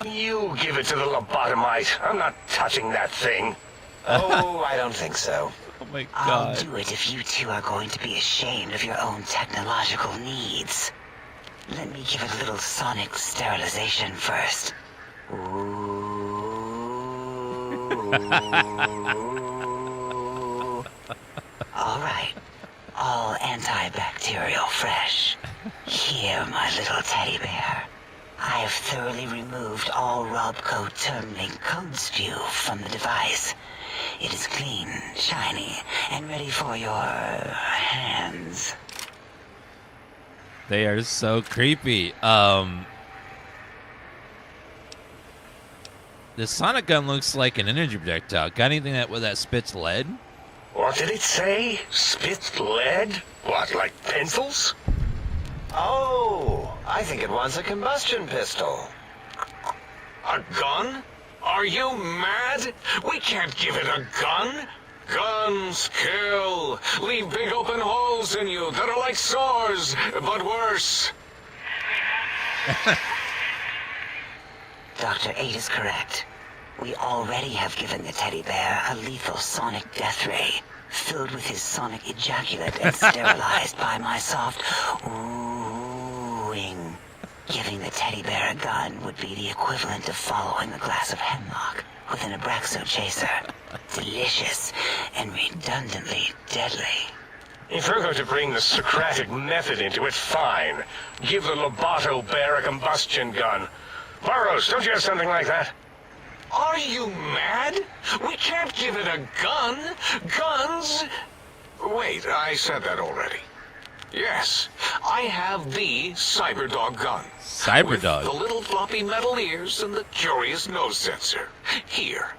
You give it to the lobotomite. I'm not touching that thing. Oh, I don't think so. Oh my God. I'll do it if you two are going to be ashamed of your own technological needs. Let me give it a little sonic sterilization first. All right. All antibacterial fresh. Here, my little teddy bear. I have thoroughly removed all Robco term-link code spew from the device. It is clean, shiny, and ready for your hands. They are so creepy. The sonic gun looks like an energy projectile. Got anything that spits lead? What did it say? Spits lead? What, like pencils? Oh, I think it wants a combustion pistol. A gun? Are you mad? We can't give it a gun. Guns kill. Leave big open holes in you that are like sores, but worse. Dr. 8 is correct. We already have given the teddy bear a lethal sonic death ray, filled with his sonic ejaculate and sterilized by my soft oohing. Giving the teddy bear a gun would be the equivalent of following a glass of hemlock with an Abraxo chaser. Delicious and redundantly deadly. If you're going to bring the Socratic method into it, fine. Give the Loboto bear a combustion gun. Burroughs, don't you have something like that? Are you mad? We can't give it a gun. Guns... Wait, I said that already. Yes, I have the Cyberdog gun. Cyberdog? With the little floppy metal ears and the curious nose sensor. Here.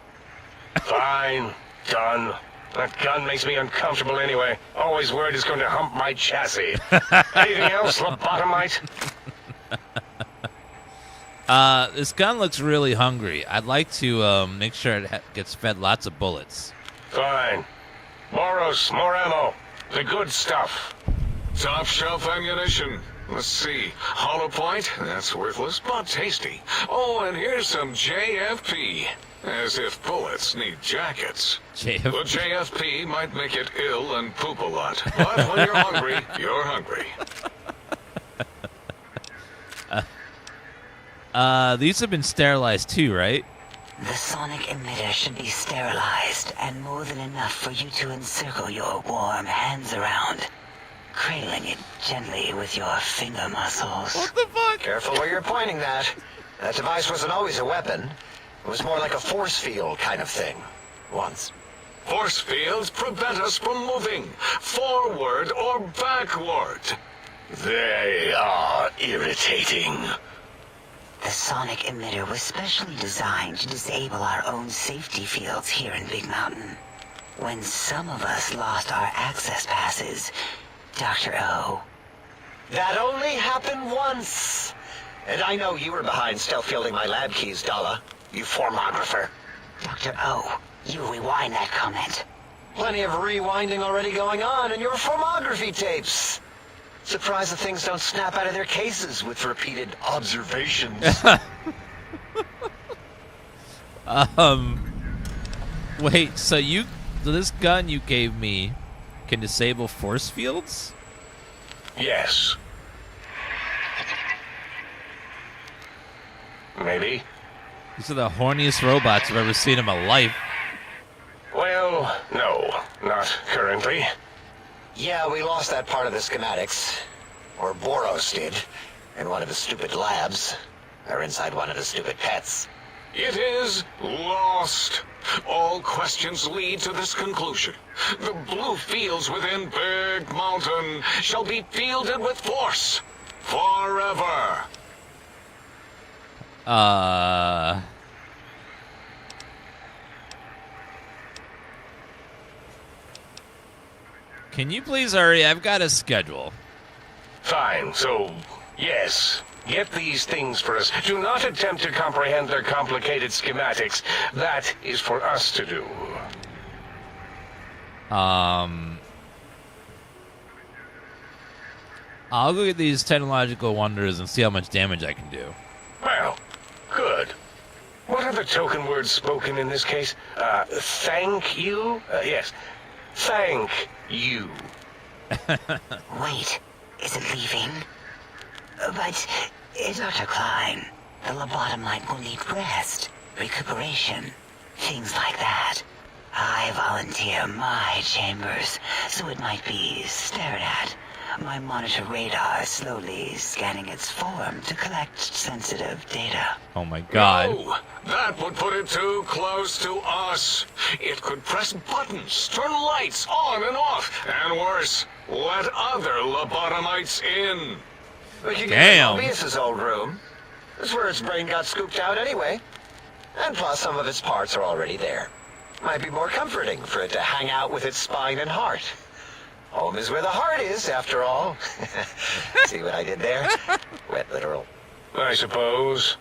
Fine. Done. That gun makes me uncomfortable anyway. Always worried it's going to hump my chassis. Anything else, lobotomite? This gun looks really hungry. I'd like to make sure it gets fed lots of bullets. Fine. Boros, more ammo. The good stuff. Top shelf ammunition. Let's see. Hollow point? That's worthless, but tasty. Oh, and here's some JFP. As if bullets need jackets. JFP. The JFP might make it ill and poop a lot. But when you're hungry, you're hungry. These have been sterilized too, right? The sonic emitter should be sterilized and more than enough for you to encircle your warm hands around, cradling it gently with your finger muscles. What the fuck? Careful where you're pointing that. That device wasn't always a weapon. It was more like a force field kind of thing. Once. Force fields prevent us from moving forward or backward. They are irritating. The sonic emitter was specially designed to disable our own safety fields here in Big Mountain. When some of us lost our access passes, Dr. O. That only happened once. And I know you were behind stealth fielding my lab keys, Dalla. You formographer. Dr. O, you rewind that comment. Plenty of rewinding already going on in your formography tapes. Surprised the things don't snap out of their cases with repeated observations. Wait, so this gun you gave me can disable force fields? Yes. Maybe. These are the horniest robots I've ever seen in my life. Well, no, not currently. Yeah, we lost that part of the schematics. Or Boros did. In one of his stupid labs. Or inside one of his stupid pets. It is lost. All questions lead to this conclusion. The blue fields within Big Mountain shall be fielded with force. Forever. Can you please hurry? I've got a schedule. Fine, so, yes. Get these things for us. Do not attempt to comprehend their complicated schematics. That is for us to do. I'll go get these technological wonders and see how much damage I can do. Well, good. What are the token words spoken in this case? Thank you? Yes. Thank you. Wait, is it leaving? But, Dr. Klein, the lobotomite will need rest, recuperation, things like that. I volunteer my chambers, so it might be stared at. My monitor radar slowly scanning its form to collect sensitive data. Oh my god. No, that would put it too close to us. It could press buttons, turn lights on and off, and worse, let other lobotomites in. We could Damn. get Mobius's old room. That's where its brain got scooped out anyway. And plus some of its parts are already there. Might be more comforting for it to hang out with its spine and heart. Home is where the heart is, after all. See what I did there? Wet literal. I suppose.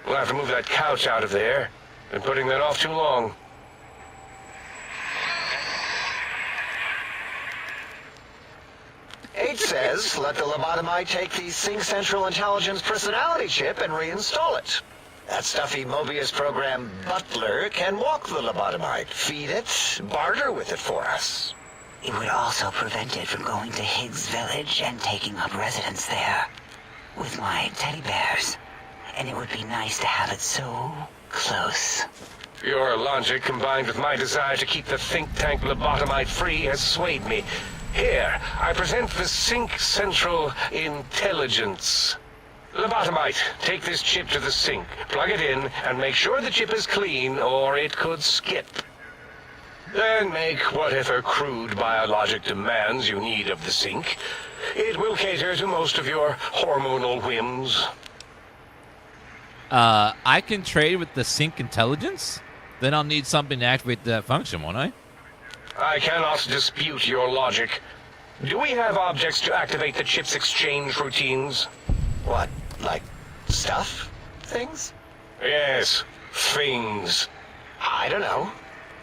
We'll have to move that couch out of there. Been putting that off too long. H says, let the lobotomite take the Sync Central Intelligence personality chip and reinstall it. That stuffy Mobius program butler can walk the lobotomite, feed it, barter with it for us. It would also prevent it from going to Higgs Village and taking up residence there. With my teddy bears. And it would be nice to have it so close. Your logic, combined with my desire to keep the think tank lobotomite free, has swayed me. Here, I present the Sync Central Intelligence. Lobotomite, take this chip to the sink, plug it in, and make sure the chip is clean, or it could skip. Then make whatever crude biologic demands you need of the sink. It will cater to most of your hormonal whims. I can trade with the Sync Intelligence? Then I'll need something to activate that function, won't I? I cannot dispute your logic. Do we have objects to activate the chip's exchange routines? What, like stuff? Things? Yes, things. I don't know.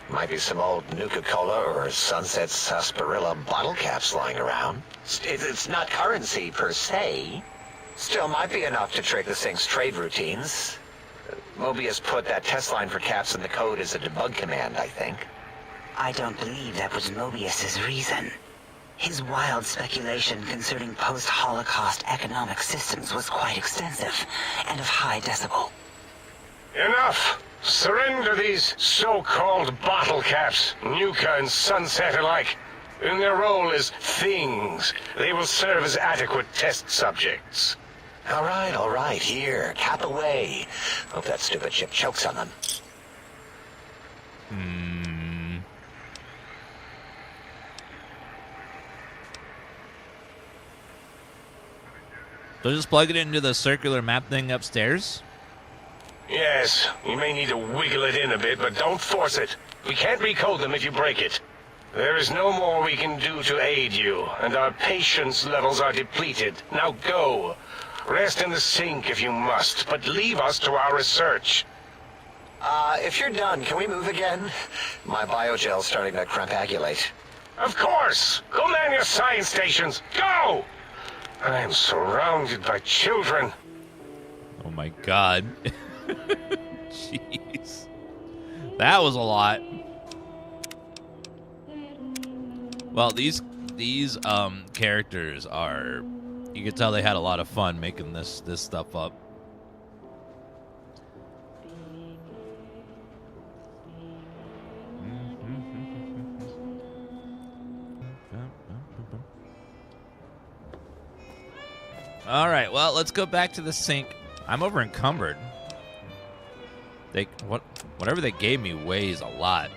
Might be some old Nuka-Cola or Sunset Sarsaparilla bottle caps lying around. It's not currency per se. Still might be enough to trick the Sync's trade routines. Mobius put that test line for caps in the code as a debug command, I think. I don't believe that was Mobius's reason. His wild speculation concerning post-Holocaust economic systems was quite extensive and of high decibel. Enough! Surrender these so-called bottle caps, Nuka and Sunset alike. In their role as things, they will serve as adequate test subjects. All right, here, cap away. Hope that stupid chip chokes on them. So just plug it into the circular map thing upstairs? Yes, you may need to wiggle it in a bit, but don't force it. We can't recode them if you break it. There is no more we can do to aid you, and our patience levels are depleted. Now go. Rest in the sink if you must, but leave us to our research. If you're done, can we move again? My biogel's starting to crampagulate. Of course! Go man your science stations! Go! I am surrounded by children. Oh my god. Jeez. That was a lot. Well, these characters are, you can tell they had a lot of fun making this stuff up. All right, well, let's go back to the sink. I'm over encumbered. Whatever they gave me weighs a lot.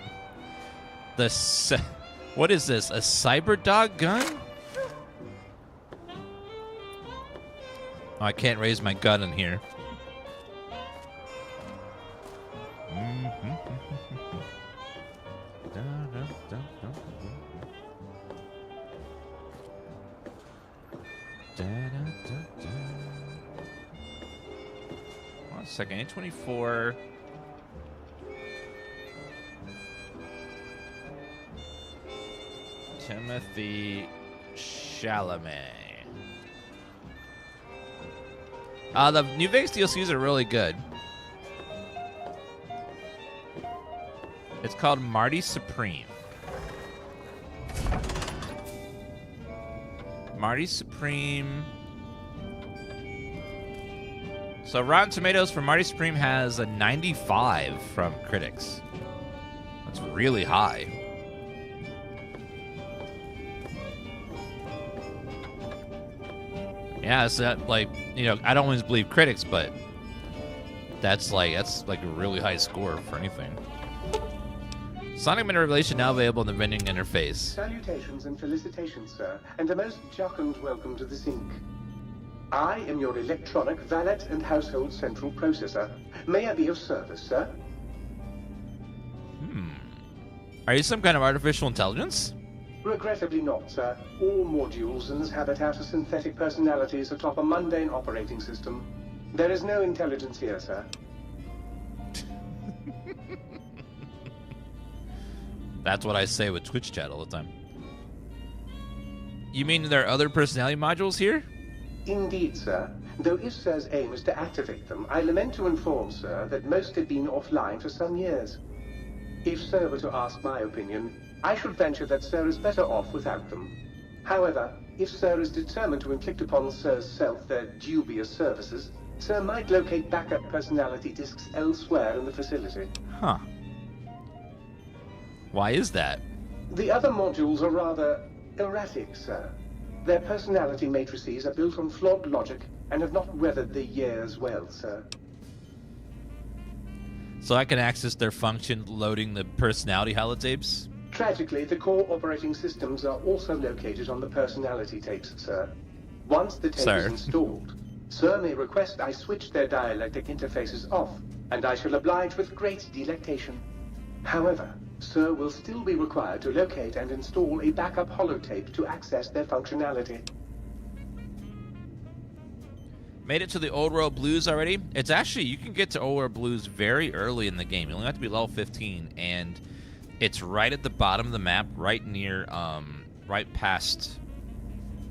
What is this? A cyber dog gun? Oh, I can't raise my gun in here. One second, A24. Timothy Chalamet. The New Vegas DLCs are really good. It's called Marty Supreme. Marty Supreme. So Rotten Tomatoes for Marty Supreme has a 95 from critics. That's really high. Yeah, it's that, like, you know, I don't always believe critics, but that's like a really high score for anything. Sonic Manipulation now available in the vending interface. Salutations and felicitations, sir, and a most jocund welcome to the sink. I am your electronic valet and household central processor. May I be of service, sir? Are you some kind of artificial intelligence? Regrettably not, sir. All modules in this habitat are synthetic personalities atop a mundane operating system. There is no intelligence here, sir. That's what I say with Twitch chat all the time. You mean there are other personality modules here? Indeed, sir. Though if sir's aim is to activate them, I lament to inform, sir, that most have been offline for some years. If sir were to ask my opinion, I should venture that sir is better off without them. However, if sir is determined to inflict upon sir's self their dubious services, sir might locate backup personality discs elsewhere in the facility. Huh. Why is that? The other modules are rather erratic, sir. Their personality matrices are built on flawed logic and have not weathered the years well, sir. So I can access their function loading the personality holotapes? Tragically, the core operating systems are also located on the personality tapes, sir. Once the tape is installed, sir may request I switch their dialectic interfaces off, and I shall oblige with great delectation. However, sir will still be required to locate and install a backup holotape to access their functionality. Made it to the Old World Blues already? It's actually, you can get to Old World Blues very early in the game. You only have to be level 15, and it's right at the bottom of the map, right near, right past,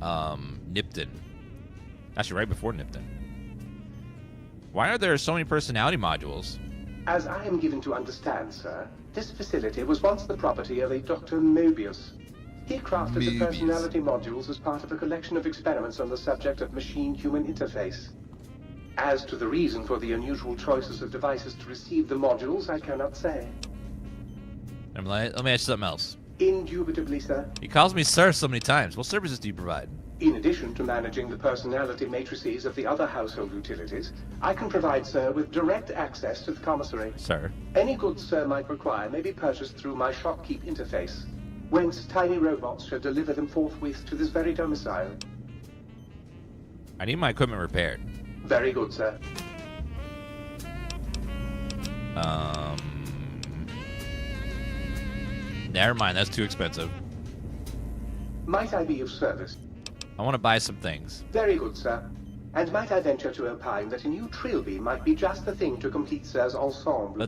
Nipton. Actually, right before Nipton. Why are there so many personality modules? As I am given to understand, sir, this facility was once the property of a Dr. Mobius. He crafted the personality modules as part of a collection of experiments on the subject of machine-human interface. As to the reason for the unusual choices of devices to receive the modules, I cannot say. Let me ask you something else. Indubitably, sir. He calls me sir so many times. What services do you provide? In addition to managing the personality matrices of the other household utilities, I can provide sir with direct access to the commissary. Sir. Any goods sir might require may be purchased through my shopkeep interface, whence tiny robots shall deliver them forthwith to this very domicile. I need my equipment repaired. Very good, sir. Never mind, that's too expensive. Might I be of service? I want to buy some things. Very good, sir. And might I venture to opine that a new trilby might be just the thing to complete Sir's ensemble?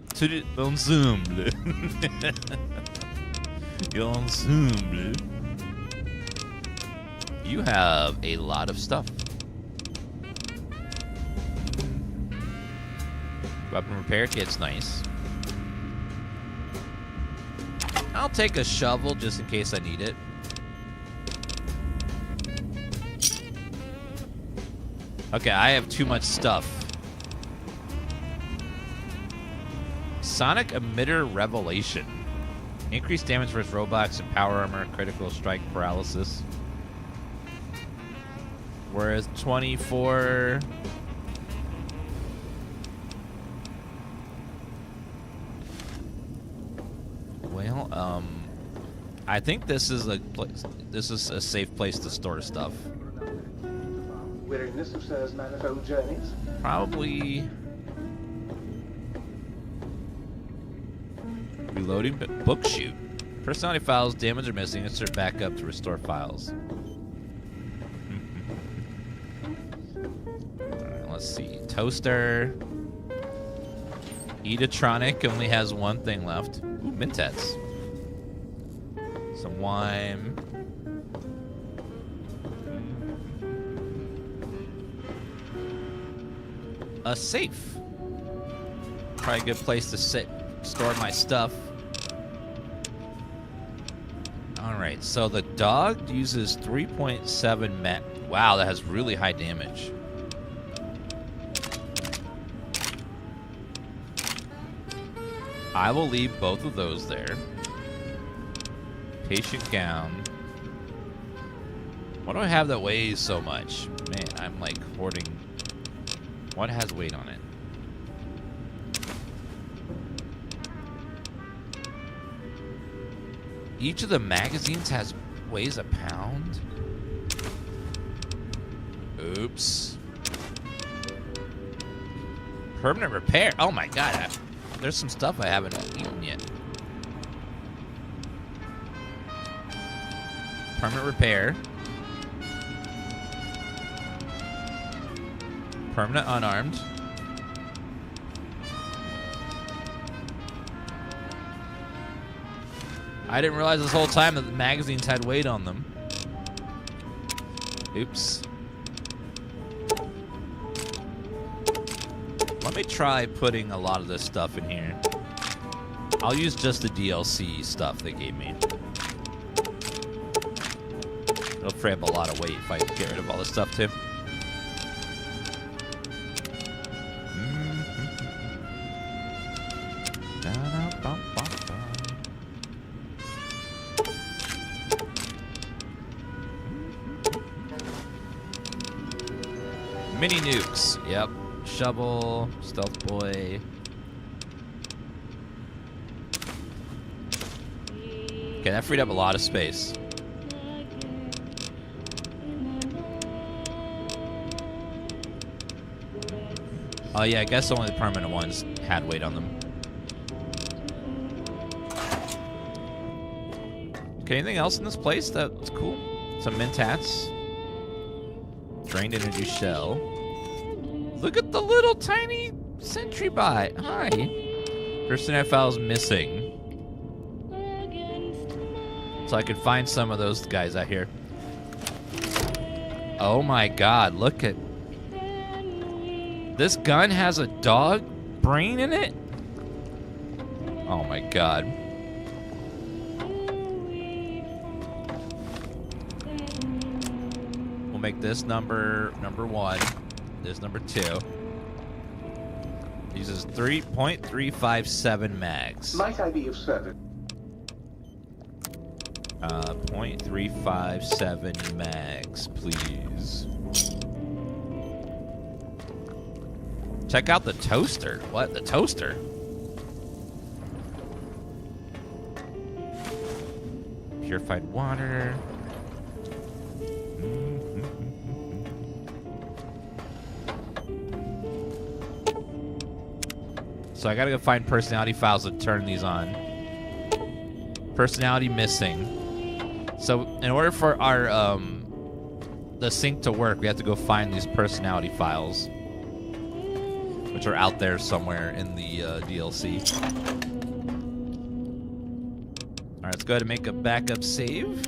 Ensemble. Ensemble. You have a lot of stuff. Weapon repair kit's nice. I'll take a shovel just in case I need it. Okay, I have too much stuff. Sonic Emitter Revelation. Increased damage versus robots and power armor, critical strike paralysis. Whereas 24... Well, I think this is a safe place to store stuff. Weariness of Sir's manifold journeys? Probably... Reloading book chute. Personality files, damage or missing. Insert back up to restore files. Alright, let's see. Toaster. Edatronic only has one thing left. Ooh, Mintats. Some wine. A safe. Probably a good place to store my stuff. Alright, so the dog uses 3.7 met. Wow, that has really high damage. I will leave both of those there. Patient gown. What do I have that weighs so much? Man, I'm like hoarding. What has weight on it? Each of the magazines weighs a pound. Oops. Permanent repair. Oh my god. There's some stuff I haven't eaten yet. Permanent repair. Permanent unarmed. I didn't realize this whole time that the magazines had weight on them. Oops. Let me try putting a lot of this stuff in here. I'll use just the DLC stuff they gave me. It'll free up a lot of weight if I get rid of all this stuff too. Mini nukes. Yep. Shovel. Stealth boy. Okay, that freed up a lot of space. Oh yeah, I guess only the permanent ones had weight on them. Okay, anything else in this place that's cool? Some Mintats. Drained energy shell. Look at the little tiny sentry bot. Hi. Personality files missing. So I could find some of those guys out here. Oh my god, look at... This gun has a dog brain in it? Oh my god. We'll make this number 1. This number 2. Uses 3.357 mags. Might I be of service? 0.357 mags, please. Check out the toaster. What? The toaster? Purified water. So I gotta go find personality files and turn these on. Personality missing. So in order for our the sync to work, we have to go find these personality files, which are out there somewhere in the DLC. All right, let's go ahead and make a backup save.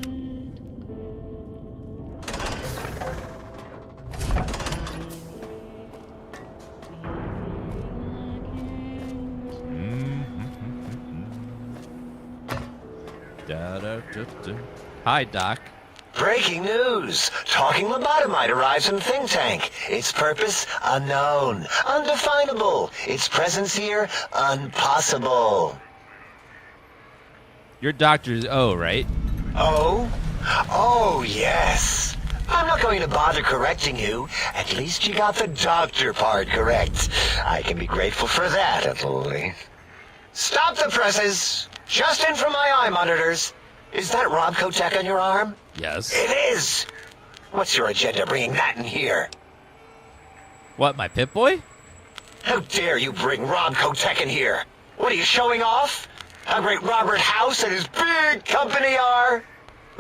Hi, Doc. Breaking news! Talking lobotomite arrives in think tank. Its purpose, unknown. Undefinable. Its presence here, impossible. Your doctor's O, right? Oh? Oh, yes. I'm not going to bother correcting you. At least you got the doctor part correct. I can be grateful for that, at least. Stop the presses! Just in from my eye monitors. Is that Rob Kotek on your arm? Yes. It is! What's your agenda bringing that in here? What, my Pip-Boy? How dare you bring Rob Kotek in here? What are you showing off? How great Robert House and his big company are?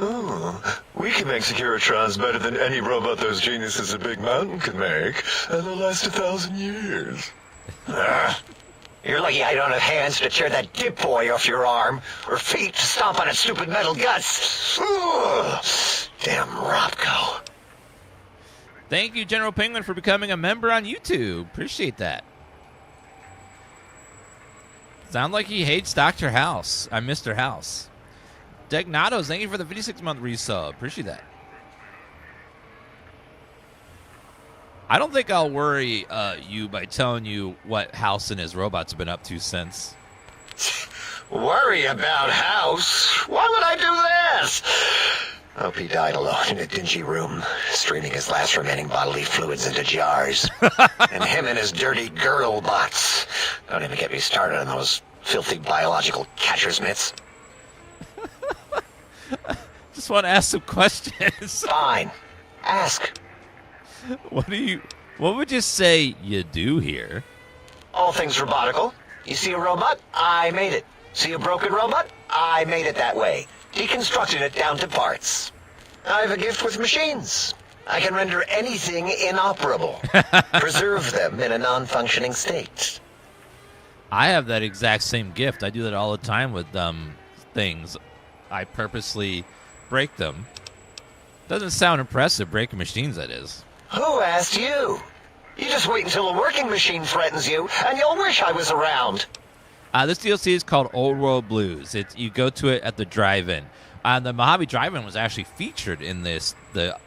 Ooh, we can make Securitrons better than any robot those geniuses at Big Mountain could make, and they'll last 1,000 years. You're lucky I don't have hands to tear that dip boy off your arm, or feet to stomp on its stupid metal guts. Ugh. Damn Robco. Thank you, General Penguin, for becoming a member on YouTube. Appreciate that. Sound like he hates Dr. House. I'm Mr. House. Degnados, thank you for the 56-month resub. Appreciate that. I don't think I'll worry you by telling you what House and his robots have been up to since. Worry about House? Why would I do this? Hope he died alone in a dingy room, streaming his last remaining bodily fluids into jars. And him and his dirty girl bots. Don't even get me started on those filthy biological catcher's mitts. Just want to ask some questions. Fine. Ask. What would you say you do here? All things robotical. You see a robot? I made it. See a broken robot? I made it that way. Deconstructed it down to parts. I have a gift with machines. I can render anything inoperable. Preserve them in a non-functioning state. I have that exact same gift. I do that all the time with things. I purposely break them. Doesn't sound impressive, breaking machines, that is. Who asked you? You just wait until a working machine threatens you, and you'll wish I was around. This DLC is called Old World Blues. You go to it at the drive-in. The Mojave Drive-In was actually featured in the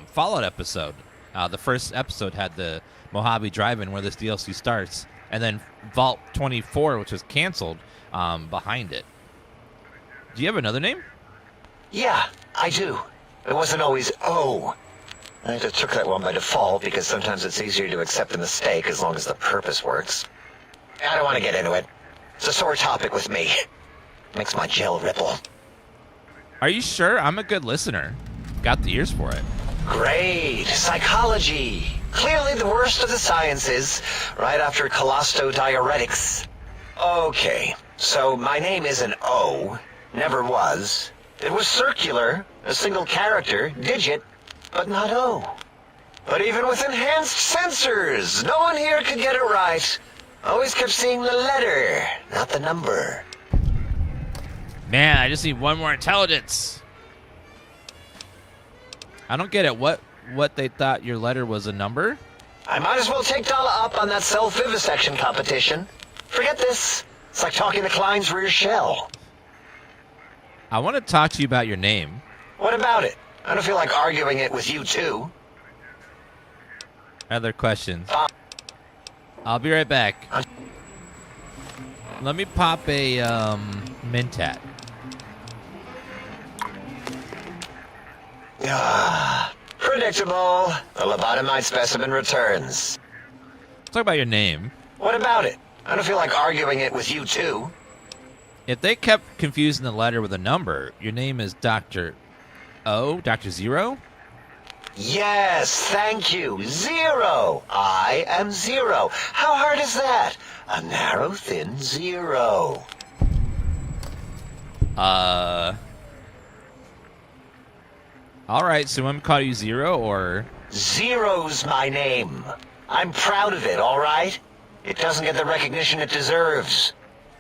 Fallout episode. The first episode had the Mojave Drive-In where this DLC starts, and then Vault 24, which was canceled, behind it. Do you have another name? Yeah, I do. It wasn't always O. I just took that one by default because sometimes it's easier to accept a mistake as long as the purpose works. I don't want to get into it. It's a sore topic with me. Makes my gel ripple. Are you sure? I'm a good listener. Got the ears for it. Great. Psychology. Clearly the worst of the sciences, right after colostodiuretics. Okay, so my name isn't O. Never was. It was circular, a single character, digit, but not O. But even with enhanced sensors, no one here could get it right. Always kept seeing the letter, not the number. Man, I just need one more intelligence. I don't get it. What they thought your letter was a number? I might as well take Dala up on that self-vivisection competition. Forget this. It's like talking to Klein's rear shell. I want to talk to you about your name. What about it? I don't feel like arguing it with you, too. Other questions? I'll be right back. Let me pop a Mentat. Predictable. The lobotomite specimen returns. Talk about your name. What about it? I don't feel like arguing it with you, too. If they kept confusing the letter with a number, your name is Dr. O? Dr. Zero? Yes, thank you. Zero. I am Zero. How hard is that? A narrow, thin 0. Alright, so I'm call you 0 or... 0's my name. I'm proud of it, alright? It doesn't get the recognition it deserves.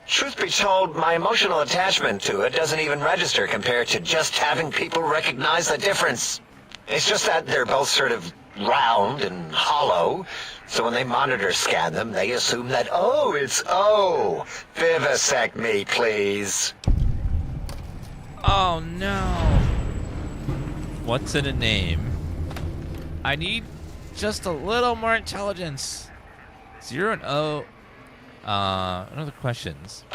Truth be told, my emotional attachment to it doesn't even register compared to just having people recognize the difference. It's just that they're both sort of round and hollow, so when they monitor scan them, they assume that, oh, it's O. Vivisect me, please. Oh, no. What's in a name? I need just a little more intelligence. 0 and O. Other questions.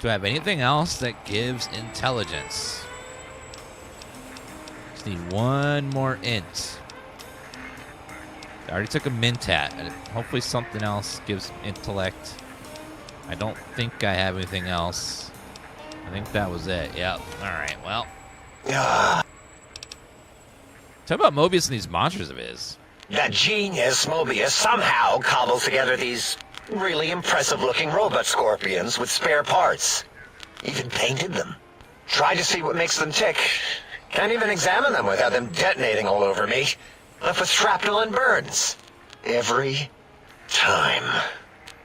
Do I have anything else that gives intelligence? Just need one more int. I already took a mentat. Hopefully something else gives intellect. I don't think I have anything else. I think that was it. Yep. Alright, well. Talk about Mobius and these monsters of his. That genius, Mobius, somehow cobbles together these really impressive-looking robot scorpions with spare parts. Even painted them. Tried to see what makes them tick. Can't even examine them without them detonating all over me. Left with shrapnel and burns. Every time.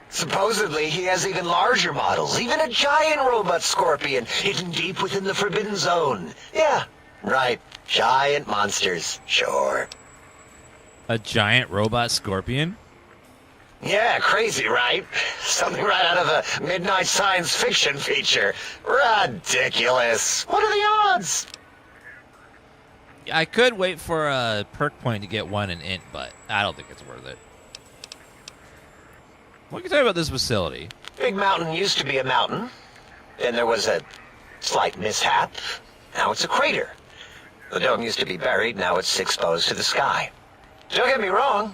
Supposedly, he has even larger models, even a giant robot scorpion hidden deep within the Forbidden Zone. Yeah, right. Giant monsters, sure. A giant robot scorpion? Yeah, crazy, right? Something right out of a midnight science fiction feature. Ridiculous. What are the odds? I could wait for a perk point to get one in int, but I don't think it's worth it. What can you tell me about this facility? Big Mountain used to be a mountain. Then there was a slight mishap. Now it's a crater. The dome used to be buried, now it's exposed to the sky. Don't get me wrong.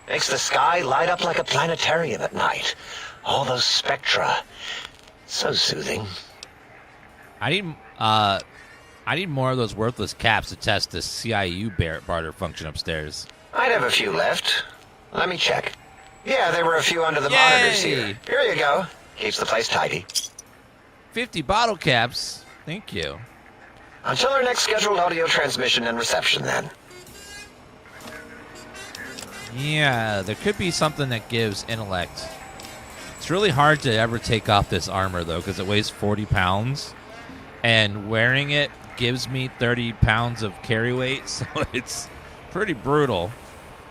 Makes the sky light up like a planetarium at night. All those spectra. So soothing. I need more of those worthless caps to test the CIU barter function upstairs. I'd have a few left. Let me check. Yeah, there were a few under the monitors here. Here you go. Keeps the place tidy. 50 bottle caps. Thank you. Until our next scheduled audio transmission and reception, then. Yeah, there could be something that gives intellect. It's really hard to ever take off this armor, though, because it weighs 40 pounds. And wearing it gives me 30 pounds of carry weight, so it's pretty brutal.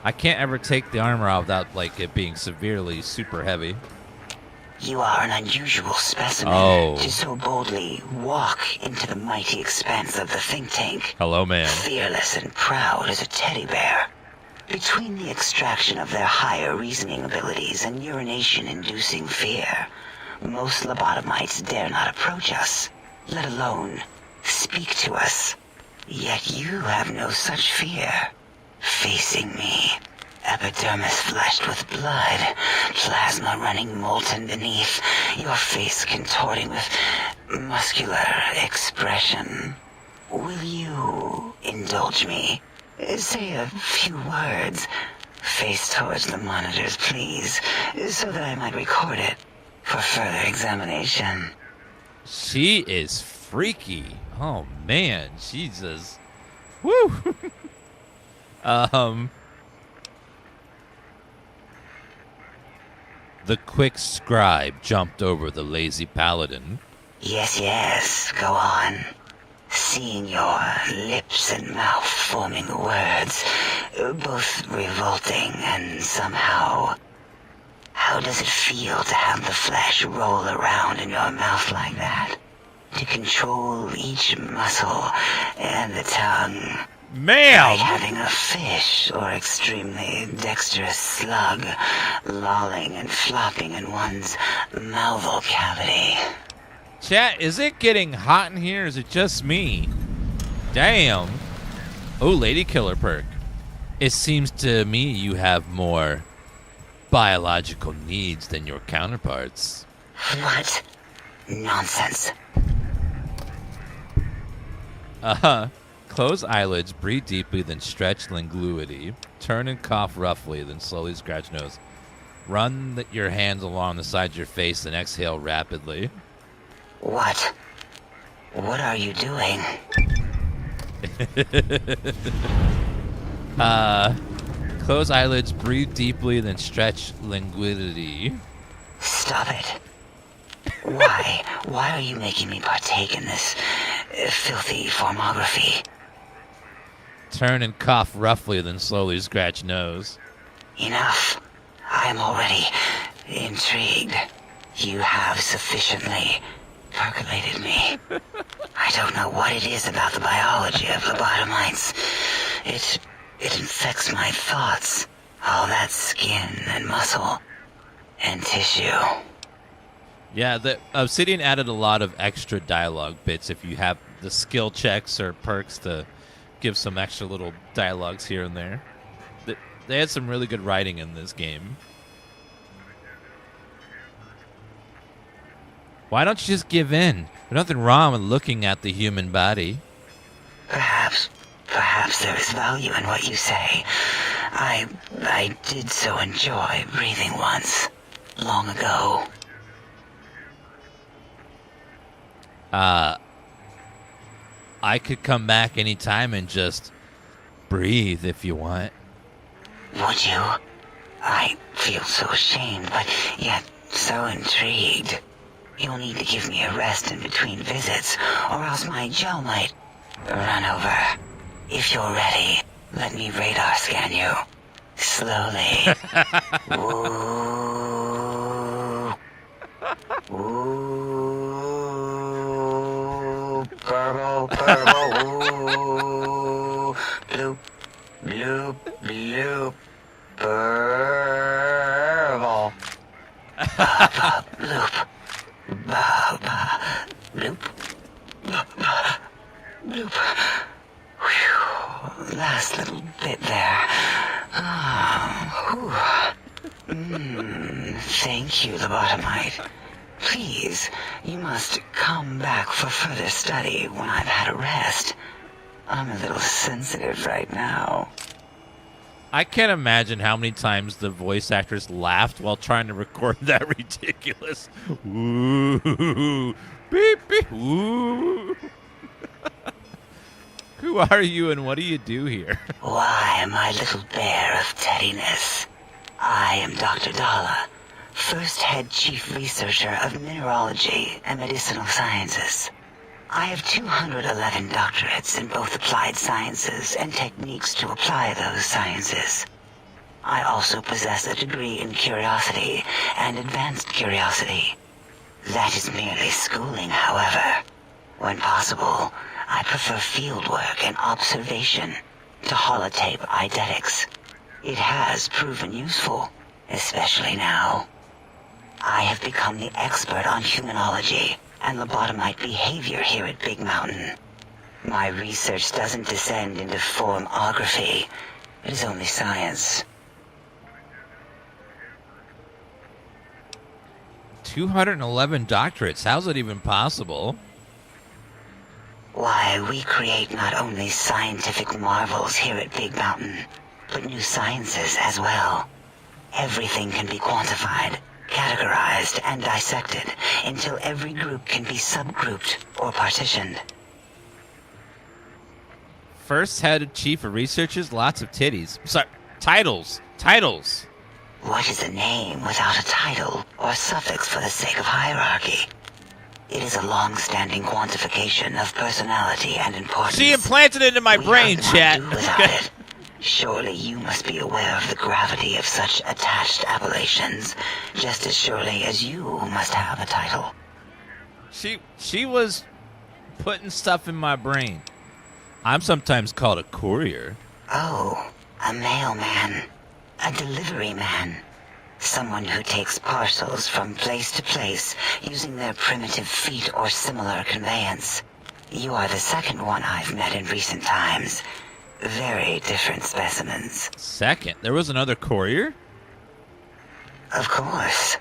I can't ever take the armor off without, like, it being severely super heavy. You are an unusual specimen to so boldly walk into the mighty expanse of the think tank. Hello, man. Fearless and proud as a teddy bear. Between the extraction of their higher reasoning abilities and urination-inducing fear, most lobotomites dare not approach us, let alone speak to us. Yet you have no such fear. Facing me, epidermis flushed with blood, plasma running molten beneath, your face contorting with muscular expression. Will you indulge me? Say a few words. Face towards the monitors, please, so that I might record it for further examination. She is freaky. Oh, man. Jesus. Woo! The quick scribe jumped over the lazy paladin. Yes, go on. Seeing your lips and mouth forming the words, both revolting and somehow... How does it feel to have the flesh roll around in your mouth like that? To control each muscle and the tongue. Ma'am! Like having a fish or extremely dexterous slug lolling and flopping in one's mouthal cavity. Chat, is it getting hot in here, or is it just me? Damn. Oh, Lady Killer perk. It seems to me you have more biological needs than your counterparts. What? Nonsense. Close eyelids, breathe deeply, then stretch linguity. Turn and cough roughly, then slowly scratch nose. Run your hands along the sides of your face, then exhale rapidly. What? What are you doing? Close eyelids, breathe deeply, then stretch linguidity. Stop it. Why? Why are you making me partake in this filthy formography? Turn and cough roughly, then slowly scratch nose. Enough. I am already intrigued. You have sufficiently percolated me. I don't know what it is about the biology of lobotomites. It infects my thoughts. All that skin and muscle and tissue. Yeah, the Obsidian added a lot of extra dialogue bits if you have the skill checks or perks to give some extra little dialogues here and there. They had some really good writing in this game. Why don't you just give in? There's nothing wrong with looking at the human body. Perhaps there is value in what you say. I did so enjoy breathing once, long ago. I could come back anytime and just breathe if you want. Would you? I feel so ashamed, but yet so intrigued. You'll need to give me a rest in between visits, or else my jaw might run over. If you're ready, let me radar scan you. Slowly. Ooh. Ooh. Purple, purple, ooh. Bloop, bloop, bloop. Purple. Ba, bloop. Ba, ba, bloop. Ba, ba, bloop. Whew. Last little bit there. Thank you, lobotomite. Please, you must come back for further study when I've had a rest. I'm a little sensitive right now. I can't imagine how many times the voice actors laughed while trying to record that ridiculous ooh, beep, beep, ooh. Who are you and what do you do here? Why, my little bear of teddiness. I am Dr. Dalla, first head chief researcher of mineralogy and medicinal sciences. I have 211 doctorates in both applied sciences and techniques to apply those sciences. I also possess a degree in curiosity and advanced curiosity. That is merely schooling, however. When possible, I prefer fieldwork and observation to holotape eidetics. It has proven useful, especially now. I have become the expert on humanology and lobotomite behavior here at Big Mountain. My research doesn't descend into formography. It is only science. 211 doctorates. How's it even possible? Why, we create not only scientific marvels here at Big Mountain, but new sciences as well. Everything can be quantified, categorized, and dissected until every group can be subgrouped or partitioned. First head chief of researchers, lots of titties. Sorry, titles. Titles. What is a name without a title or suffix for the sake of hierarchy? It is a long-standing quantification of personality and importance. She implanted it in my brain, chat. It. Surely you must be aware of the gravity of such attached appellations, just as surely as you must have a title. She was putting stuff in my brain. I'm sometimes called a courier. Oh, a mailman. A delivery man. Someone who takes parcels from place to place using their primitive feet or similar conveyance. You are the second one I've met in recent times. Very different specimens. Second? There was another courier? Of course.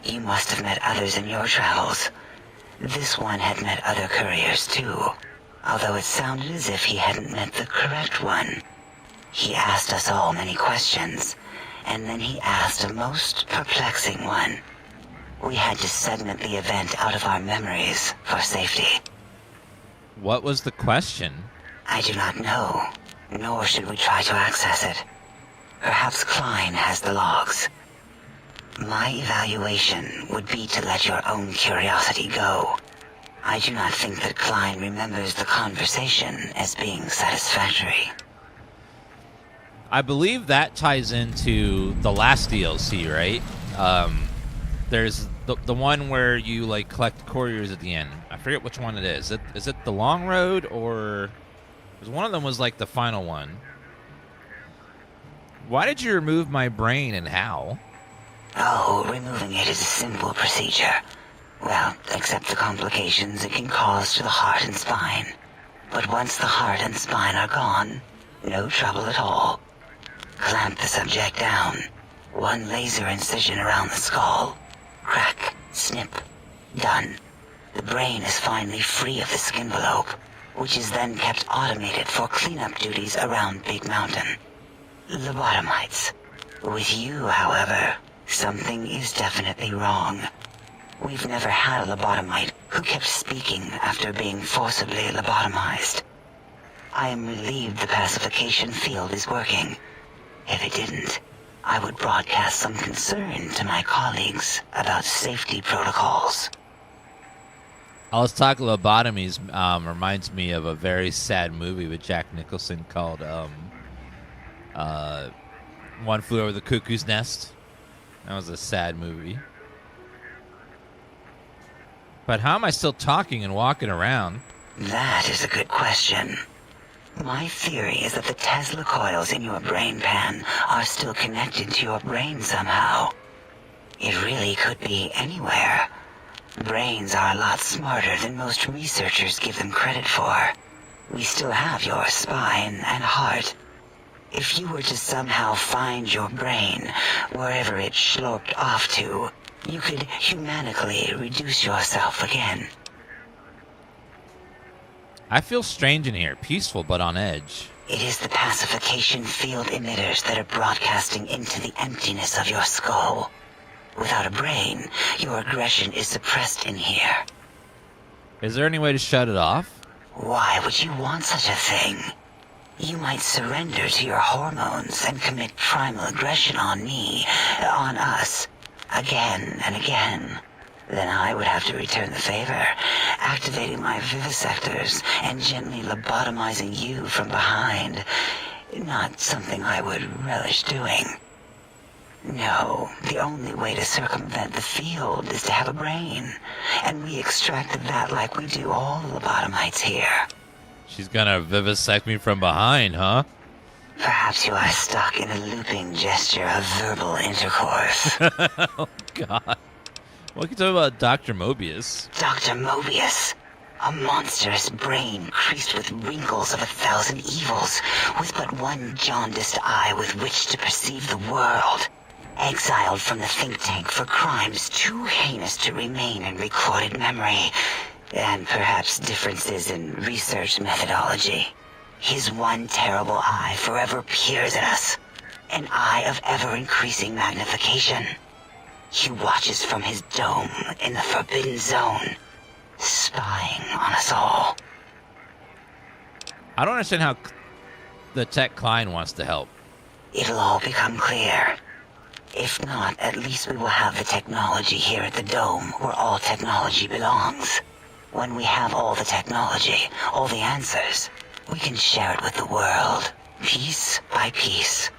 You must have met others in your travels. This one had met other couriers too. although it sounded as if he hadn't met the correct one. He asked us all many questions, and then he asked a most perplexing one. We had to segment the event out of our memories for safety. What was the question? I do not know, nor should we try to access it. Perhaps Klein has the logs. My evaluation would be to let your own curiosity go. I do not think that Klein remembers the conversation as being satisfactory. I believe that ties into the last DLC, right? There's the one where you like collect couriers at the end. I forget which one it is. Is it the long road, or because one of them was like the final one? Why did you remove my brain, and how? Oh, removing it is a simple procedure. Well, except the complications it can cause to the heart and spine. But once the heart and spine are gone, no trouble at all. Clamp the subject down. One laser incision around the skull. Crack, snip, done. The brain is finally free of the skin envelope, which is then kept automated for cleanup duties around Big Mountain. Lobotomites. With you, however, something is definitely wrong. We've never had a lobotomite who kept speaking after being forcibly lobotomized. I am relieved the pacification field is working. If it didn't, I would broadcast some concern to my colleagues about safety protocols. All this talk of lobotomies reminds me of a very sad movie with Jack Nicholson called One Flew Over the Cuckoo's Nest. That was a sad movie. But how am I still talking and walking around? That is a good question. My theory is that the Tesla coils in your brain pan are still connected to your brain somehow. It really could be anywhere. Brains are a lot smarter than most researchers give them credit for. We still have your spine and heart. If you were to somehow find your brain, wherever it sloped off to, you could humanically reduce yourself again. I feel strange in here, peaceful but on edge. It is the pacification field emitters that are broadcasting into the emptiness of your skull. Without a brain, your aggression is suppressed in here. Is there any way to shut it off? Why would you want such a thing? You might surrender to your hormones and commit primal aggression on me, on us, again and again. Then I would have to return the favor, activating my vivisectors and gently lobotomizing you from behind. Not something I would relish doing. No, the only way to circumvent the field is to have a brain, and we extracted that like we do all lobotomites here. She's gonna vivisect me from behind, huh? Perhaps you are stuck in a looping gesture of verbal intercourse. Oh, God. What can you tell me about Dr. Mobius? Dr. Mobius. A monstrous brain creased with wrinkles of 1,000 evils, with but one jaundiced eye with which to perceive the world. Exiled from the think tank for crimes too heinous to remain in recorded memory, and perhaps differences in research methodology. His one terrible eye forever peers at us, an eye of ever-increasing magnification. He watches from his dome in the Forbidden Zone, spying on us all. I don't understand how the Tech Klein wants to help. It'll all become clear. If not, at least we will have the technology here at the Dome, where all technology belongs. When we have all the technology, all the answers, we can share it with the world, piece by piece.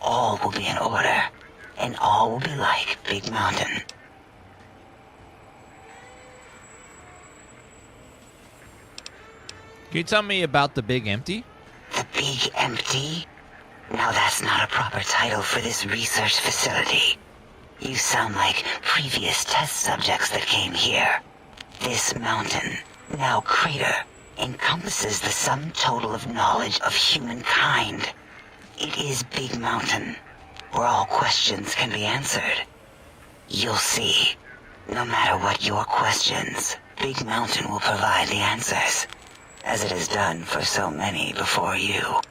All will be in order, and all will be like Big Mountain. Can you tell me about the Big Empty? The Big Empty? Now that's not a proper title for this research facility. You sound like previous test subjects that came here. This mountain, now crater, encompasses the sum total of knowledge of humankind. It is Big Mountain, where all questions can be answered. You'll see. No matter what your questions, Big Mountain will provide the answers. as it has done for so many before you.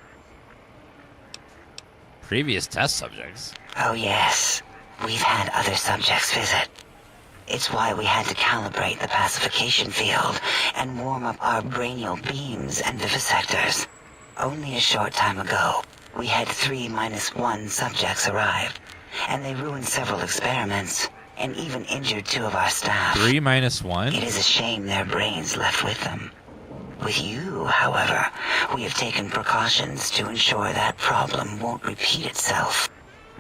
Previous test subjects? Oh yes, we've had other subjects visit. It's why we had to calibrate the pacification field and warm up our brainial beams and vivisectors. Only a short time ago, we had 3-1 subjects arrive, and they ruined several experiments, and even injured 2 of our staff. 3-1? It is a shame their brains left with them. With you, however, we have taken precautions to ensure that problem won't repeat itself.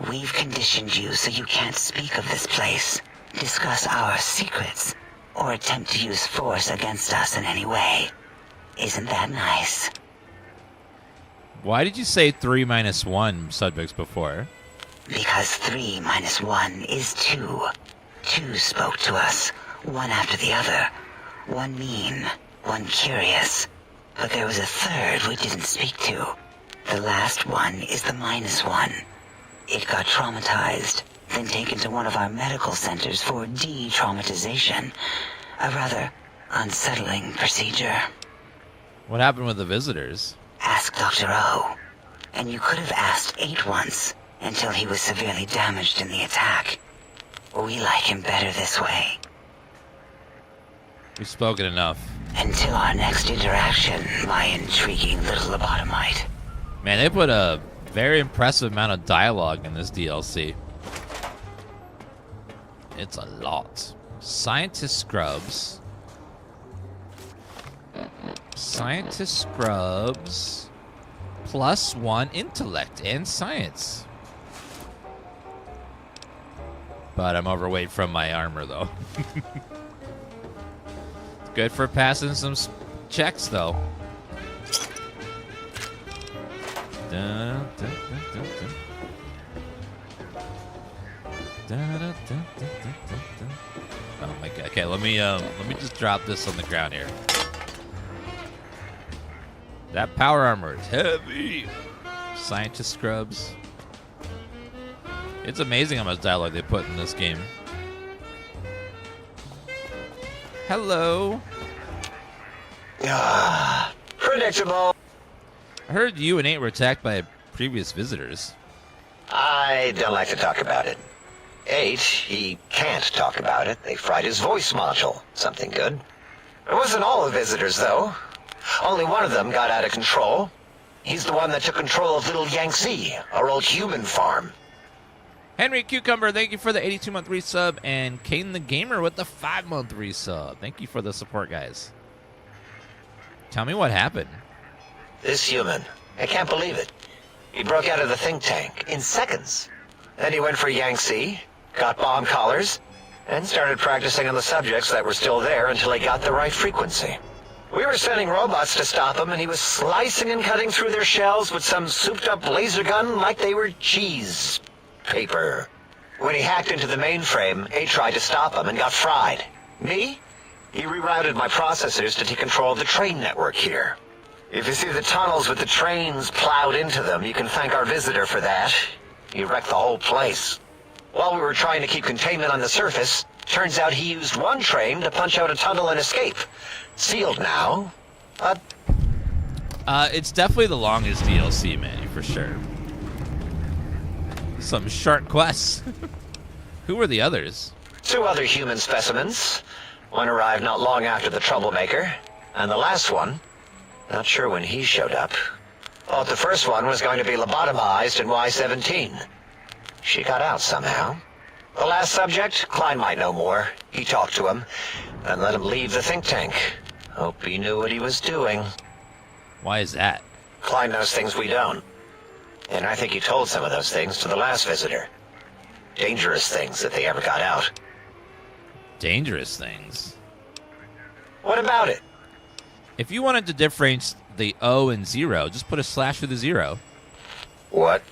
We've conditioned you so you can't speak of this place, discuss our secrets, or attempt to use force against us in any way. Isn't that nice? Why did you say 3-1 subjects before? Because 3-1 is 2. 2 spoke to us, one after the other. One mean, one curious. But there was a third we didn't speak to. The last one is the -1. It got traumatized, then taken to one of our medical centers for de-traumatization. A rather unsettling procedure. What happened with the visitors? Ask Dr. O. And you could have asked 8 once, until he was severely damaged in the attack. We like him better this way. We've spoken enough. Until our next interaction, my intriguing little lobotomite. Man, they put a very impressive amount of dialogue in this DLC. It's a lot. Scientist scrubs. Scientist scrubs. +1 intellect and science. But I'm overweight from my armor, though. It's good for passing some checks, though. Oh my god. Okay, let me just drop this on the ground here. That power armor is heavy. Scientist scrubs. It's amazing how much dialogue they put in this game. Hello. Predictable. I heard you and 8 were attacked by previous visitors. I don't like to talk about it. 8, he can't talk about it. They fried his voice module. Something good. It wasn't all the visitors, though. Only one of them got out of control. He's the one that took control of Little Yangtze, our old human farm. Henry Cucumber, thank you for the 82-month resub, and Kane the Gamer with the 5-month resub. Thank you for the support, guys. Tell me what happened. This human, I can't believe it. He broke out of the think tank in seconds. Then he went for Yangtze, got bomb collars, and started practicing on the subjects that were still there until he got the right frequency. We were sending robots to stop him, and he was slicing and cutting through their shells with some souped-up laser gun like they were cheese paper. When he hacked into the mainframe, 8 tried to stop him and got fried. Me? He rerouted my processors to take control of the train network here. If you see the tunnels with the trains plowed into them, you can thank our visitor for that. He wrecked the whole place. While we were trying to keep containment on the surface, turns out he used one train to punch out a tunnel and escape. Sealed now. It's definitely the longest DLC, man, for sure. Some short quests. Who were the others? 2 other human specimens. One arrived not long after the troublemaker, and the last one, not sure when he showed up. Thought the first one was going to be lobotomized in Y-17. She got out somehow. The last subject, Klein might know more. He talked to him, and let him leave the think tank. Hope he knew what he was doing. Why is that? Klein knows things we don't. And I think he told some of those things to the last visitor. Dangerous things if they ever got out. Dangerous things? What about it? If you wanted to differentiate the O and 0, just put a slash through the 0. What?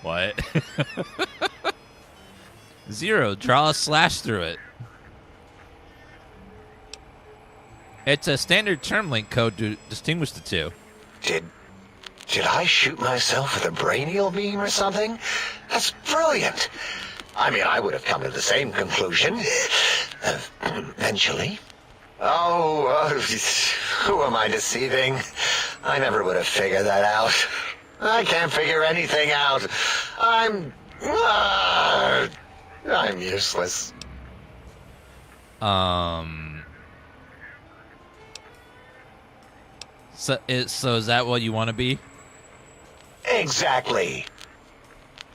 What? 0, draw a slash through it. It's a standard term link code to distinguish the two. Did I shoot myself with a brainial beam or something? That's brilliant. I mean, I would have come to the same conclusion. Eventually. Oh, who am I deceiving? I never would have figured that out. I can't figure anything out. I'm useless. So is that what you want to be? Exactly.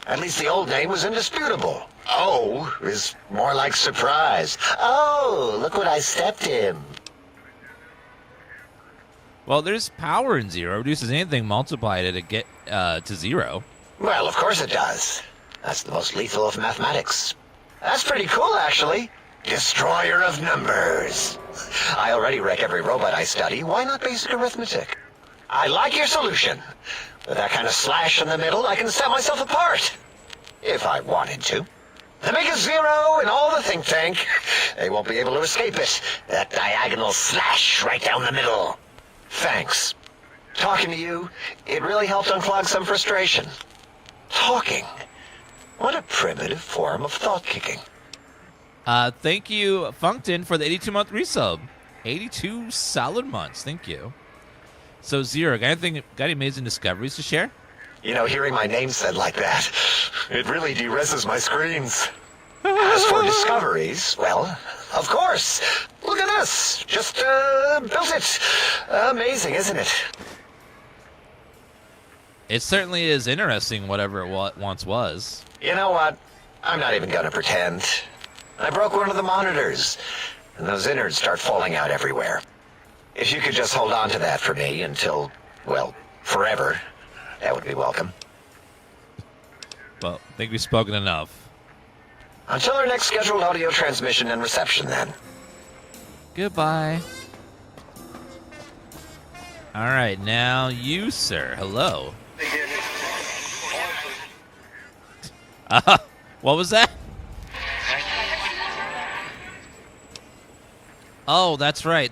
At least the old name was indisputable. Oh is more like surprise. Oh, look what I stepped in. Well, there's power in zero. Reduces anything multiplied to get to zero. Well, of course it does. That's the most lethal of mathematics. That's pretty cool, actually. Destroyer of numbers. I already wreck every robot I study. Why not basic arithmetic? I like your solution. With that kind of slash in the middle, I can set myself apart. If I wanted to. To make a zero in all the think tank, they won't be able to escape it. That diagonal slash right down the middle. Thanks. Talking to you, it really helped unclog some frustration. Talking. What a primitive form of thought kicking. Thank you, Funkton, for the 82-month resub. 82 solid months. Thank you. So, Zero, got any amazing discoveries to share? You know, hearing my name said like that, it really de-reses my screens. As for discoveries, well, of course. Look at this. Just built it. Amazing, isn't it? It certainly is interesting, whatever it once was. You know what? I'm not even gonna pretend. I broke one of the monitors, and those innards start falling out everywhere. If you could just hold on to that for me until, well, forever, that would be welcome. Well, I think we've spoken enough. Until our next scheduled audio transmission and reception, then. Goodbye. All right, now you, sir. Hello. What was that? Oh, that's right.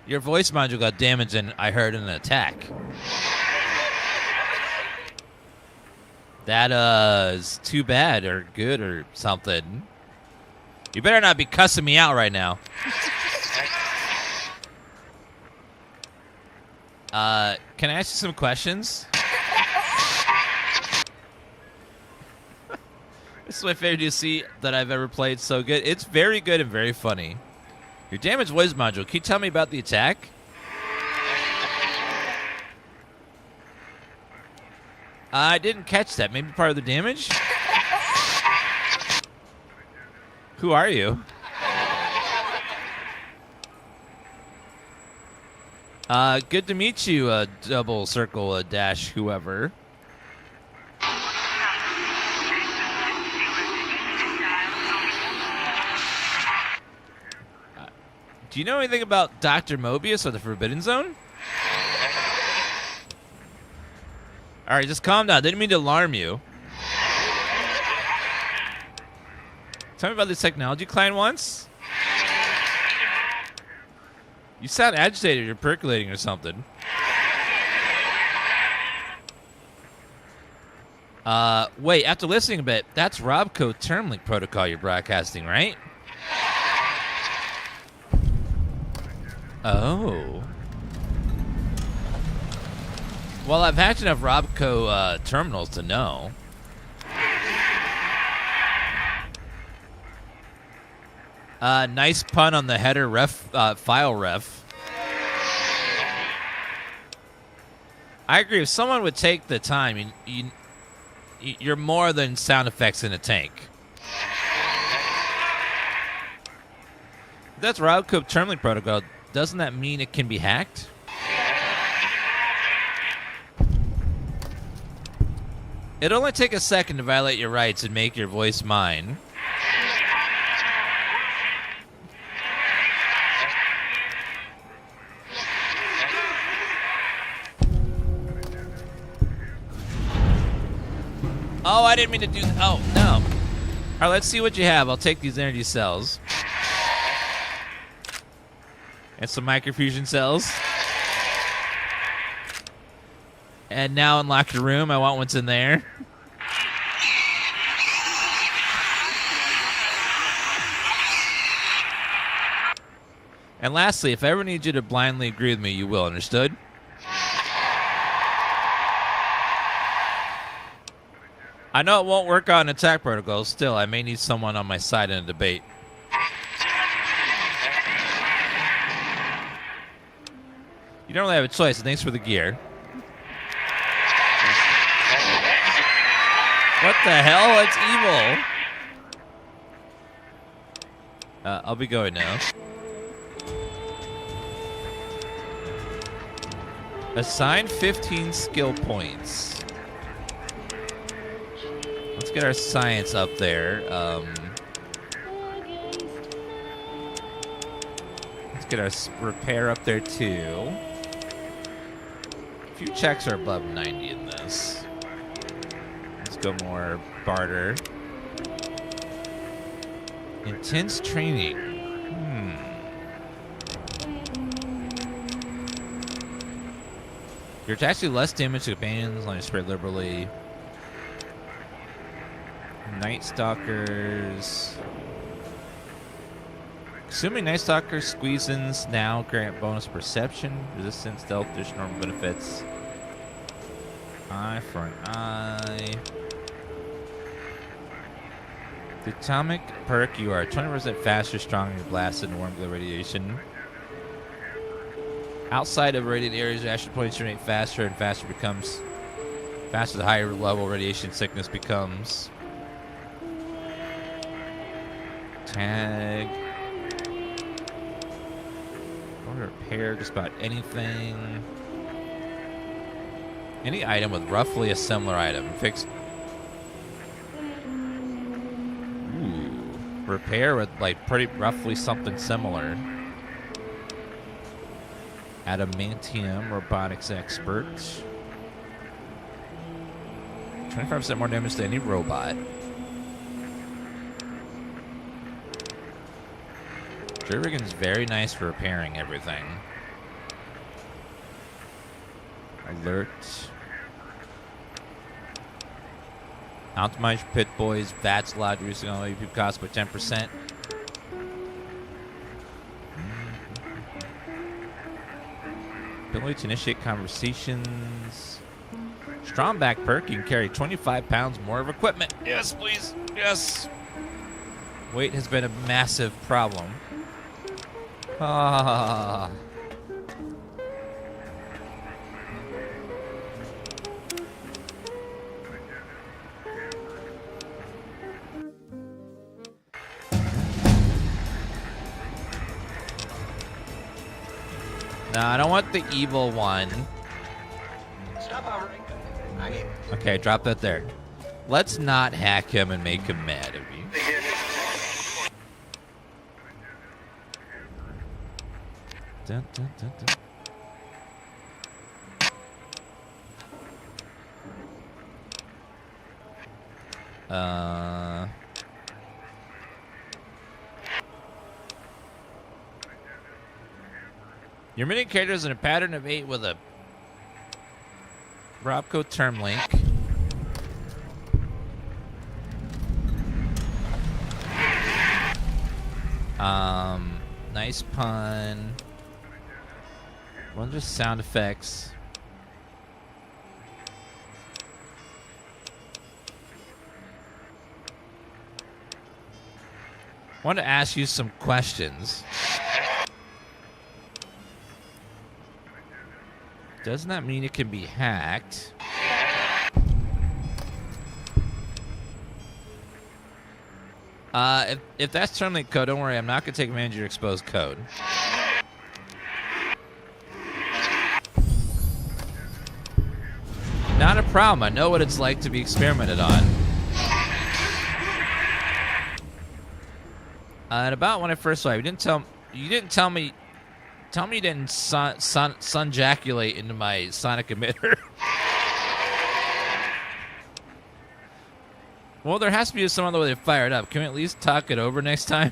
Your voice module got damaged, and I heard an attack. That is too bad or good or something. You better not be cussing me out right now. Can I ask you some questions? This is my favorite DLC that I've ever played. So good. It's very good and very funny. Your damaged voice module. Can you tell me about the attack? I didn't catch that. Maybe part of the damage? Who are you? Good to meet you, double circle, dash, whoever. Do you know anything about Dr. Mobius or the Forbidden Zone? All right, just calm down. Didn't mean to alarm you. Tell me about this technology client once. You sound agitated. You're percolating or something. Wait, after listening a bit, that's Robco Termlink protocol you're broadcasting, right? Oh. Well, I've hacked enough Robco terminals to know. Nice pun on the header file ref. I agree. If someone would take the time, you're more than sound effects in a tank. If that's Robco Termlink protocol. Doesn't that mean it can be hacked? It'll only take a second to violate your rights and make your voice mine. Oh, I didn't mean to do that. Oh, no. All right, let's see what you have. I'll take these energy cells. And some microfusion cells. And now unlock the room. I want what's in there. And lastly, if I ever need you to blindly agree with me, you will. Understood? I know it won't work on attack protocols. Still, I may need someone on my side in a debate. You don't really have a choice. Thanks for the gear. What the hell? It's evil. I'll be going now. Assign 15 skill points. Let's get our science up there. Let's get our repair up there too. A few checks are above 90 in this. Let's go more barter. Intense training. You're actually less damage to companions, let me spread liberally. Night Stalkers. Assuming Night Stalkers squeeze-ins now grant bonus perception, resistance, stealth, additional normal benefits. Eye for an eye. The atomic perk, you are 20% faster, stronger, blasted, and warm glow radiation. Outside of radiant areas, your action points generate faster, and faster the higher level radiation sickness becomes. Tag. Or repair just about anything. Any item with roughly a similar item. Fix. Ooh. Repair with like pretty roughly something similar. Adamantium, robotics expert. 25% more damage than any robot. Jerrigan's very nice for repairing everything. Alert. Optimize Pit Boys, VATS allowed to reduce only cost by 10%. Ability to initiate conversations. Strong back perk, you can carry 25 pounds more of equipment. Yes, please. Yes. Weight has been a massive problem. Ah. No, I don't want the evil one. Stop hovering. Okay, drop that there. Let's not hack him and make him mad at me. Dun, dun, dun, dun. Your mini character is in a pattern of 8 with a Robco term link. Nice pun. One just sound effects. I want to ask you some questions. Doesn't that mean it can be hacked? If that's term link code, don't worry. I'm not going to take advantage of your exposed code. Not a problem. I know what it's like to be experimented on. And about when I first saw you, you didn't tell me you didn't sun-jaculate into my sonic emitter. Well, there has to be some other way to fire it up. Can we at least talk it over next time?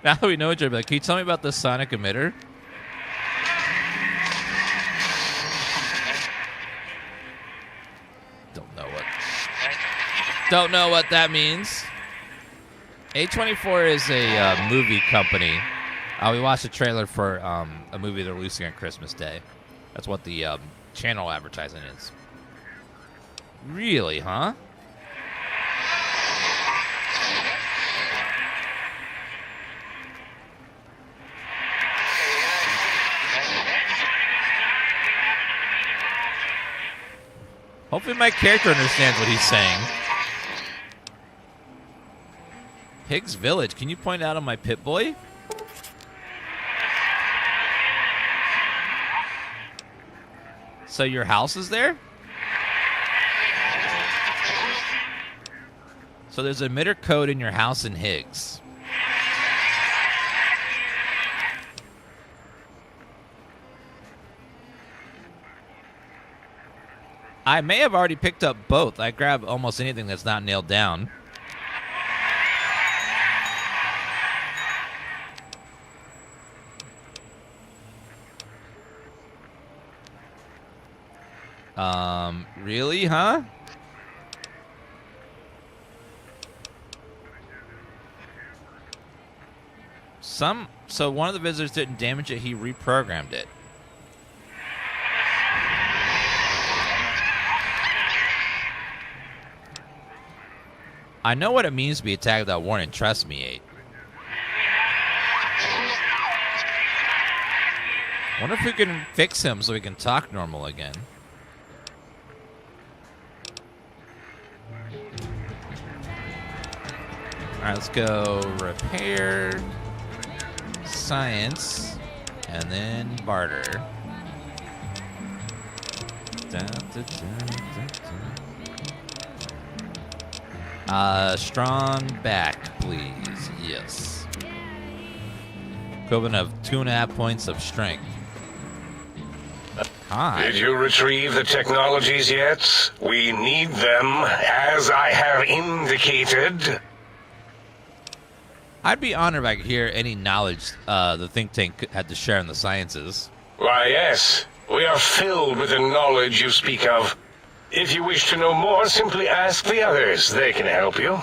Now that we know each other, like, can you tell me about the sonic emitter? Don't know what that means. A24 is a movie company. We watched a trailer for a movie they're releasing on Christmas Day. That's what the channel advertising is. Really, huh? Hopefully my character understands what he's saying. Pig's Village. Can you point out on my Pip-Boy? So your house is there? So there's a emitter code in your house in Higgs. I may have already picked up both. I grab almost anything that's not nailed down. Really, huh? So one of the visitors didn't damage it, he reprogrammed it. I know what it means to be attacked without warning, trust me, 8. Wonder if we can fix him so we can talk normal again. Alright, let's go repair, science, and then barter. Strong back, please. Yes. Equivalent of 2.5 points of strength. Hi. Did you retrieve the technologies yet? We need them, as I have indicated. I'd be honored if I could hear any knowledge the think tank had to share in the sciences. Why, yes. We are filled with the knowledge you speak of. If you wish to know more, simply ask the others. They can help you.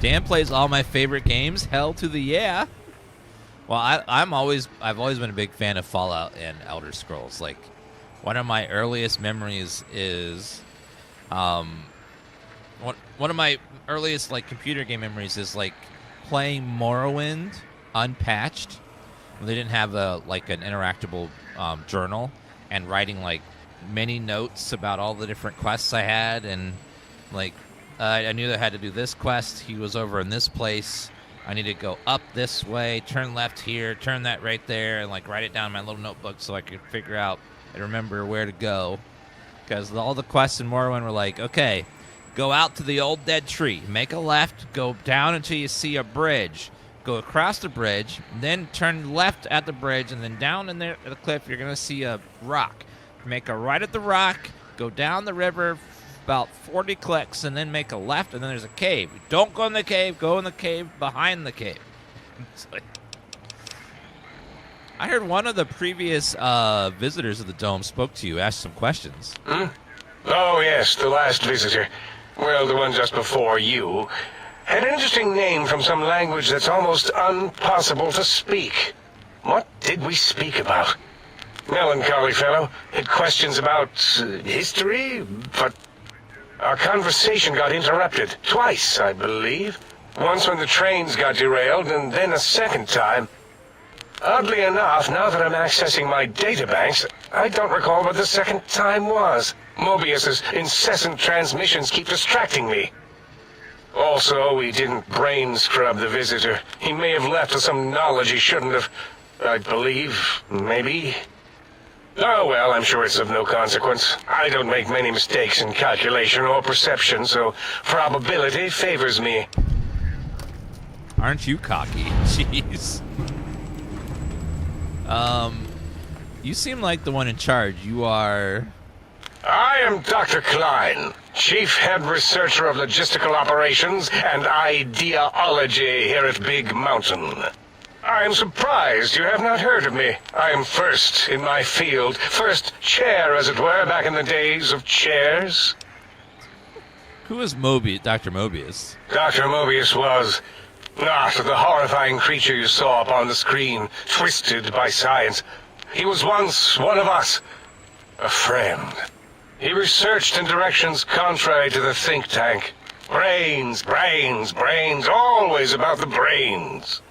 Dan plays all my favorite games. Hell to the yeah. Well, I've always been a big fan of Fallout and Elder Scrolls. Like, one of my earliest memories is, one of my earliest like computer game memories is like playing Morrowind unpatched. When they didn't have an interactable journal, and writing like many notes about all the different quests I had, and like I knew that I had to do this quest. He was over in this place. I need to go up this way, turn left here, turn that right there, and like write it down in my little notebook so I could figure out and remember where to go. Because all the quests in Morrowind were like, okay, go out to the old dead tree, make a left, go down until you see a bridge, go across the bridge, then turn left at the bridge, and then down in there at the cliff you're gonna see a rock. Make a right at the rock, go down the river about 40 clicks, and then make a left, and then there's a cave. Don't go in the cave, go in the cave behind the cave. I heard one of the previous visitors of the Dome spoke to you, asked some questions. Hmm? Oh, yes, the last visitor. Well, the one just before you. Had an interesting name from some language that's almost impossible to speak. What did we speak about? Melancholy fellow. Had questions about history, but our conversation got interrupted. Twice, I believe. Once when the trains got derailed, and then a second time. Oddly enough, now that I'm accessing my databanks, I don't recall what the second time was. Mobius's incessant transmissions keep distracting me. Also, we didn't brain scrub the visitor. He may have left us some knowledge he shouldn't have. I believe, maybe. Oh, well, I'm sure it's of no consequence. I don't make many mistakes in calculation or perception, so probability favors me. Aren't you cocky? Jeez. You seem like the one in charge. You are... I am Dr. Klein, Chief Head Researcher of Logistical Operations and Ideology here at Big Mountain. I am surprised you have not heard of me. I am first in my field, first chair, as it were, back in the days of chairs. Who is Mobius, Dr. Mobius? Dr. Mobius was Not the horrifying creature you saw upon the screen, twisted by science. He was once one of us. A friend. He researched in directions contrary to the think tank. Brains, brains, brains, always about the brains.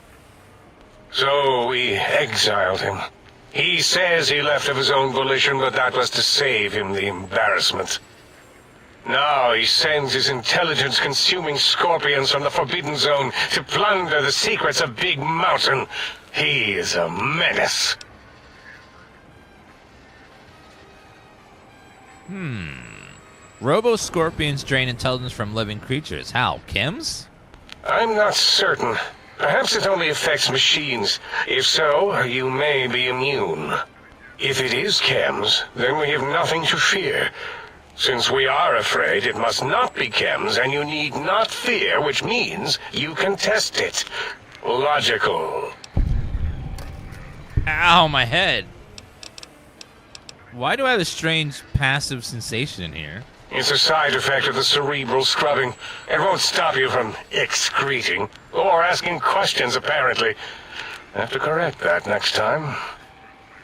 So we exiled him. He says he left of his own volition, but that was to save him the embarrassment. Now he sends his intelligence-consuming scorpions from the Forbidden Zone to plunder the secrets of Big Mountain. He is a menace. Robo-scorpions drain intelligence from living creatures. How? Chems? I'm not certain. Perhaps it only affects machines. If so, you may be immune. If it is chems, then we have nothing to fear. Since we are afraid, it must not be chems, and you need not fear, which means you can test it. Logical. Ow, my head. Why do I have a strange passive sensation in here? It's a side effect of the cerebral scrubbing. It won't stop you from excreting, or asking questions, apparently. Have to correct that next time.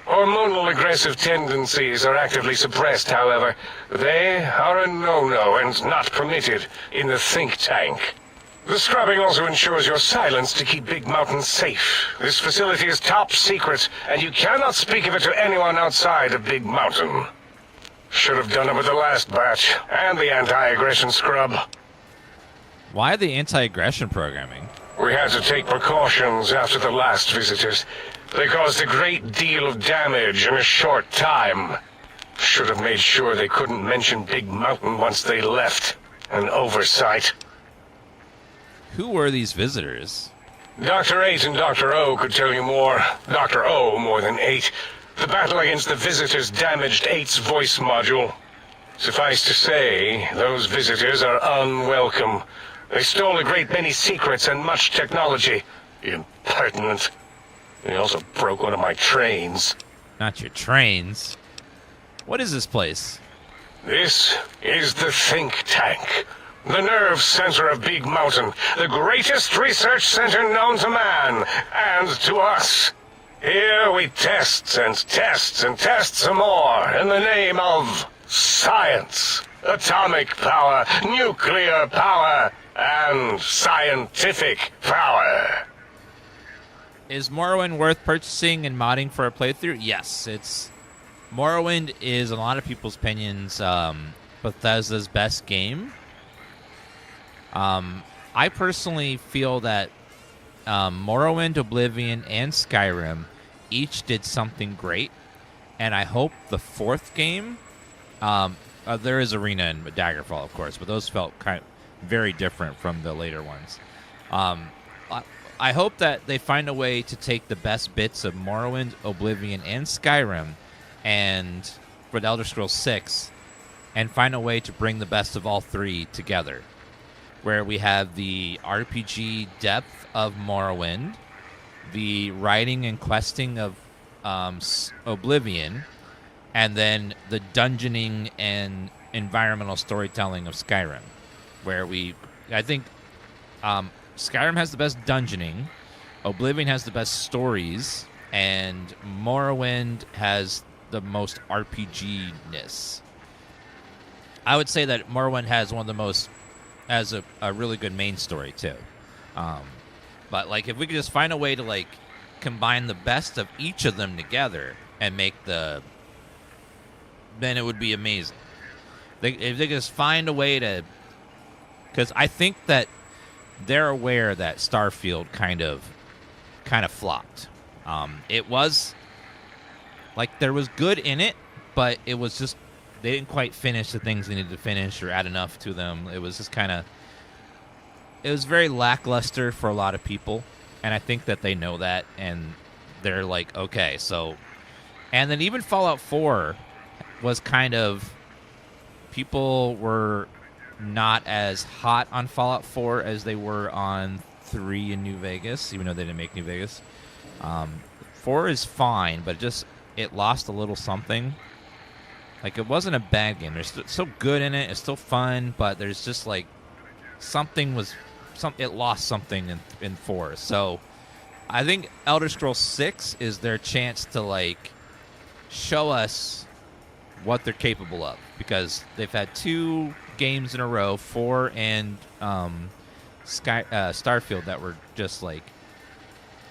Hormonal aggressive tendencies are actively suppressed, however. They are a no-no and not permitted in the think tank. The scrubbing also ensures your silence to keep Big Mountain safe. This facility is top secret, and you cannot speak of it to anyone outside of Big Mountain. Should have done it with the last batch, and the anti-aggression scrub. Why the anti-aggression programming? We had to take precautions after the last visitors. They caused a great deal of damage in a short time. Should have made sure they couldn't mention Big Mountain once they left. An oversight. Who were these visitors? Dr. 8 and Dr. O could tell you more. Dr. O more than 8. The battle against the visitors damaged 8's voice module. Suffice to say, those visitors are unwelcome. They stole a great many secrets and much technology. Impertinent. They also broke one of my trains. Not your trains. What is this place? This is the think tank. The nerve center of Big Mountain. The greatest research center known to man and to us. Here we test and test and test some more in the name of science. Atomic power, nuclear power, and scientific power. Is Morrowind worth purchasing and modding for a playthrough? Yes, it's... Morrowind is, in a lot of people's opinions, Bethesda's best game. I personally feel that Morrowind, Oblivion, and Skyrim each did something great, and I hope the fourth game... there is Arena and Daggerfall, of course, but those felt kind of very different from the later ones. I hope that they find a way to take the best bits of Morrowind, Oblivion, and Skyrim, and for the Elder Scrolls 6, and find a way to bring the best of all three together, where we have the RPG depth of Morrowind, the writing and questing of Oblivion, and then the dungeoning and environmental storytelling of Skyrim, where I think Skyrim has the best dungeoning, Oblivion has the best stories, and Morrowind has the most RPG-ness. I would say that Morrowind has one of the most, has a really good main story too. But like, if we could just find a way to like combine the best of each of them together and make then it would be amazing. If they just find a way to, because I think that they're aware that Starfield kind of flopped. It was like there was good in it, but it was just they didn't quite finish the things they needed to finish or add enough to them. It was just it was very lackluster for a lot of people, and I think that they know that, and they're like, okay, so, and then even Fallout 4 was people were not as hot on Fallout 4 as they were on 3 in New Vegas, even though they didn't make New Vegas. 4 is fine, but it lost a little something. Like, it wasn't a bad game. There's still good in it. It's still fun, but there's just, like, something was it lost something in 4. So I think Elder Scrolls 6 is their chance to like show us what they're capable of, because they've had 2 games in a row, 4 and Starfield, that were just like,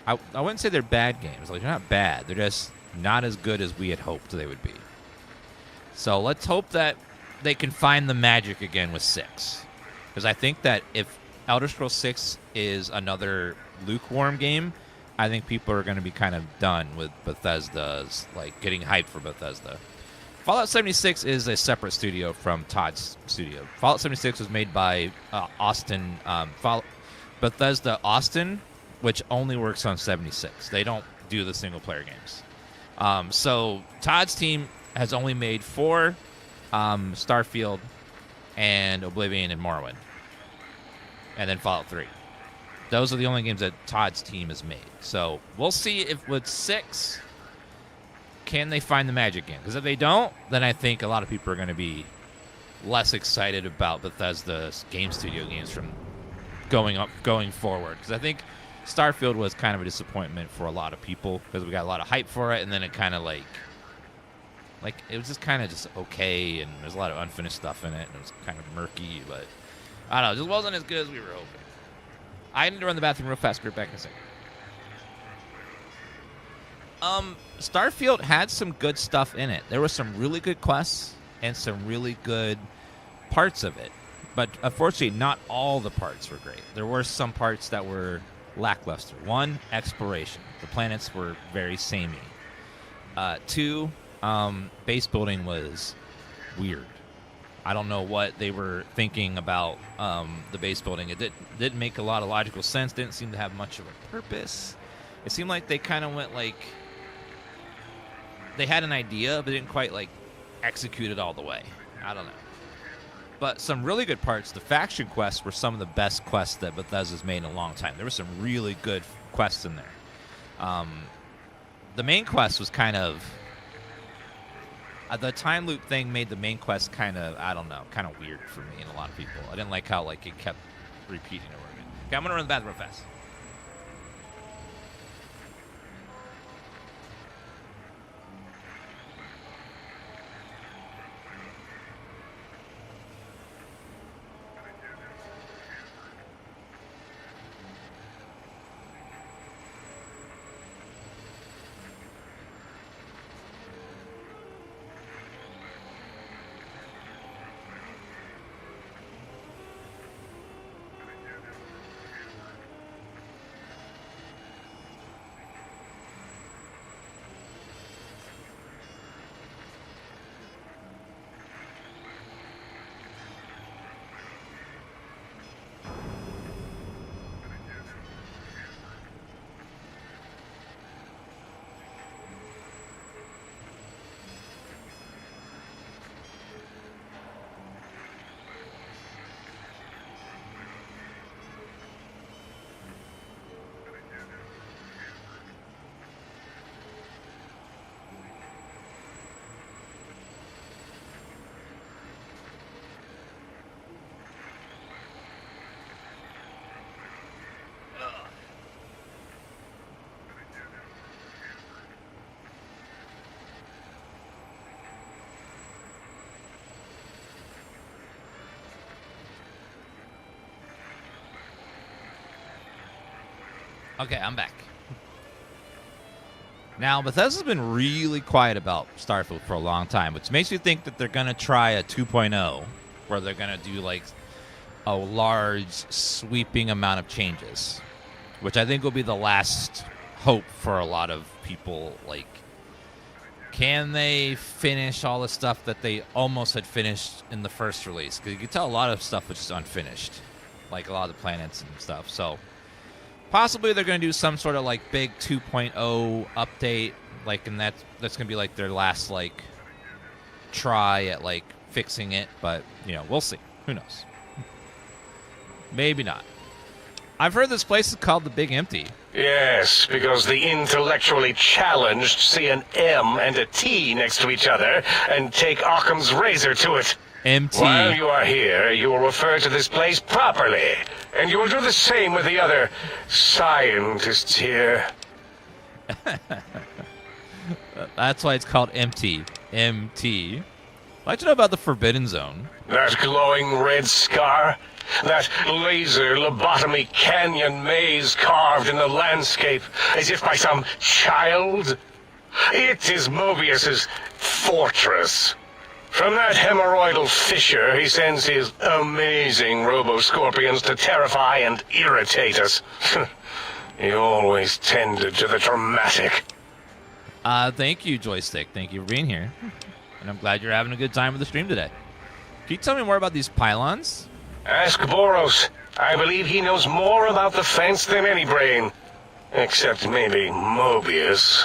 I wouldn't say they're bad games. Like, they're not bad. They're just not as good as we had hoped they would be. So let's hope that they can find the magic again with 6. Because I think that if Elder Scrolls 6 is another lukewarm game, I think people are going to be kind of done with Bethesda's, like, getting hyped for Bethesda. Fallout 76 is a separate studio from Todd's studio. Fallout 76 was made by Austin, Bethesda Austin, which only works on 76. They don't do the single-player games. So Todd's team has only made 4, Starfield and Oblivion and Morrowind, and then Fallout 3. Those are the only games that Todd's team has made. So we'll see if with 6, can they find the magic again? Because if they don't, then I think a lot of people are going to be less excited about Bethesda's game studio games from going forward. Because I think Starfield was kind of a disappointment for a lot of people, because we got a lot of hype for it, and then it kind of like it was just kind of just okay, and there's a lot of unfinished stuff in it, and it was kind of murky, but I don't know, it just wasn't as good as we were hoping. I need to run the bathroom real fast. Be right back in a second. Starfield had some good stuff in it. There were some really good quests and some really good parts of it, but unfortunately, not all the parts were great. There were some parts that were lackluster. 1, exploration. The planets were very samey. 2, base building was weird. I don't know what they were thinking about the base building. It didn't make a lot of logical sense. Didn't seem to have much of a purpose. It seemed like they kind of went like, they had an idea, but didn't quite like execute it all the way. I don't know. But some really good parts. The faction quests were some of the best quests that Bethesda's made in a long time. There were some really good quests in there. The main quest was kind of... the time loop thing made the main quest kind of, I don't know, kind of weird for me and a lot of people. I didn't like how like it kept repeating over again. Okay, I'm going to run the bathroom real fast. Okay, I'm back. Now, Bethesda's been really quiet about Starfield for a long time, which makes you think that they're going to try a 2.0, where they're going to do, like, a large, sweeping amount of changes, which I think will be the last hope for a lot of people. Like, can they finish all the stuff that they almost had finished in the first release? Because you can tell a lot of stuff was just unfinished, like a lot of the planets and stuff, so... Possibly they're going to do some sort of, like, big 2.0 update, like, and that's going to be, like, their last, like, try at, like, fixing it. But, you know, we'll see. Who knows? Maybe not. I've heard this place is called the Big Empty. Yes, because the intellectually challenged see an M and a T next to each other and take Occam's razor to it. MT. While you are here, you will refer to this place properly. And you will do the same with the other scientists here. That's why it's called MT. MT. I'd like to know about the Forbidden Zone. That glowing red scar? That laser lobotomy canyon maze carved in the landscape as if by some child? It is Mobius's fortress. From that hemorrhoidal fissure, he sends his amazing robo-scorpions to terrify and irritate us. He always tended to the dramatic. Thank you, Joystick. Thank you for being here. And I'm glad you're having a good time with the stream today. Can you tell me more about these pylons? Ask Boros. I believe he knows more about the fence than any brain. Except maybe Mobius.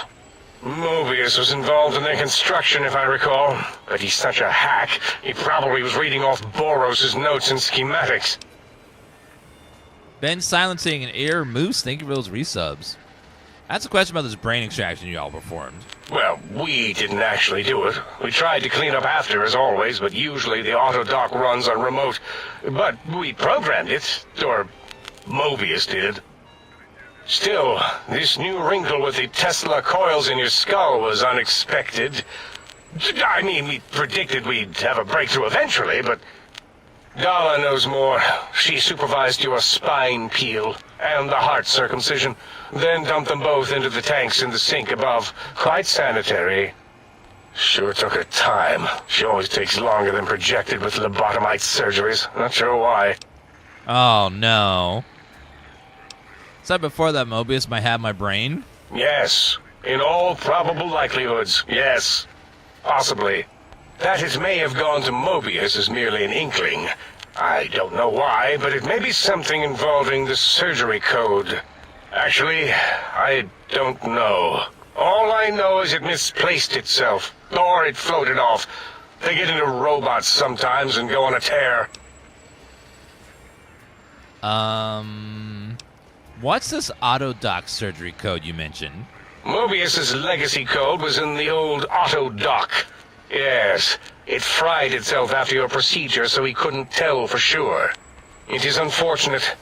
Mobius was involved in their construction, if I recall. But he's such a hack, he probably was reading off Boros' notes and schematics. Ben Silencing and Air Moose, thank you for those resubs. That's a question about this brain extraction you all performed. Well, we didn't actually do it. We tried to clean up after, as always, but usually the auto-dock runs on remote. But we programmed it, or Mobius did. Still, this new wrinkle with the Tesla coils in your skull was unexpected. I mean, we predicted we'd have a breakthrough eventually, but Dala knows more. She supervised your spine peel and the heart circumcision, then dumped them both into the tanks in the sink above. Quite sanitary. Sure took her time. She always takes longer than projected with lobotomite surgeries. Not sure why. Oh, no. Said before that Mobius might have my brain? Yes. In all probable likelihoods, yes. Possibly. That it may have gone to Mobius is merely an inkling. I don't know why, but it may be something involving the surgery code. Actually, I don't know. All I know is it misplaced itself, or it floated off. They get into robots sometimes and go on a tear. What's this auto-dock surgery code you mentioned? Mobius's legacy code was in the old auto-dock. Yes, it fried itself after your procedure, so he couldn't tell for sure. It is unfortunate.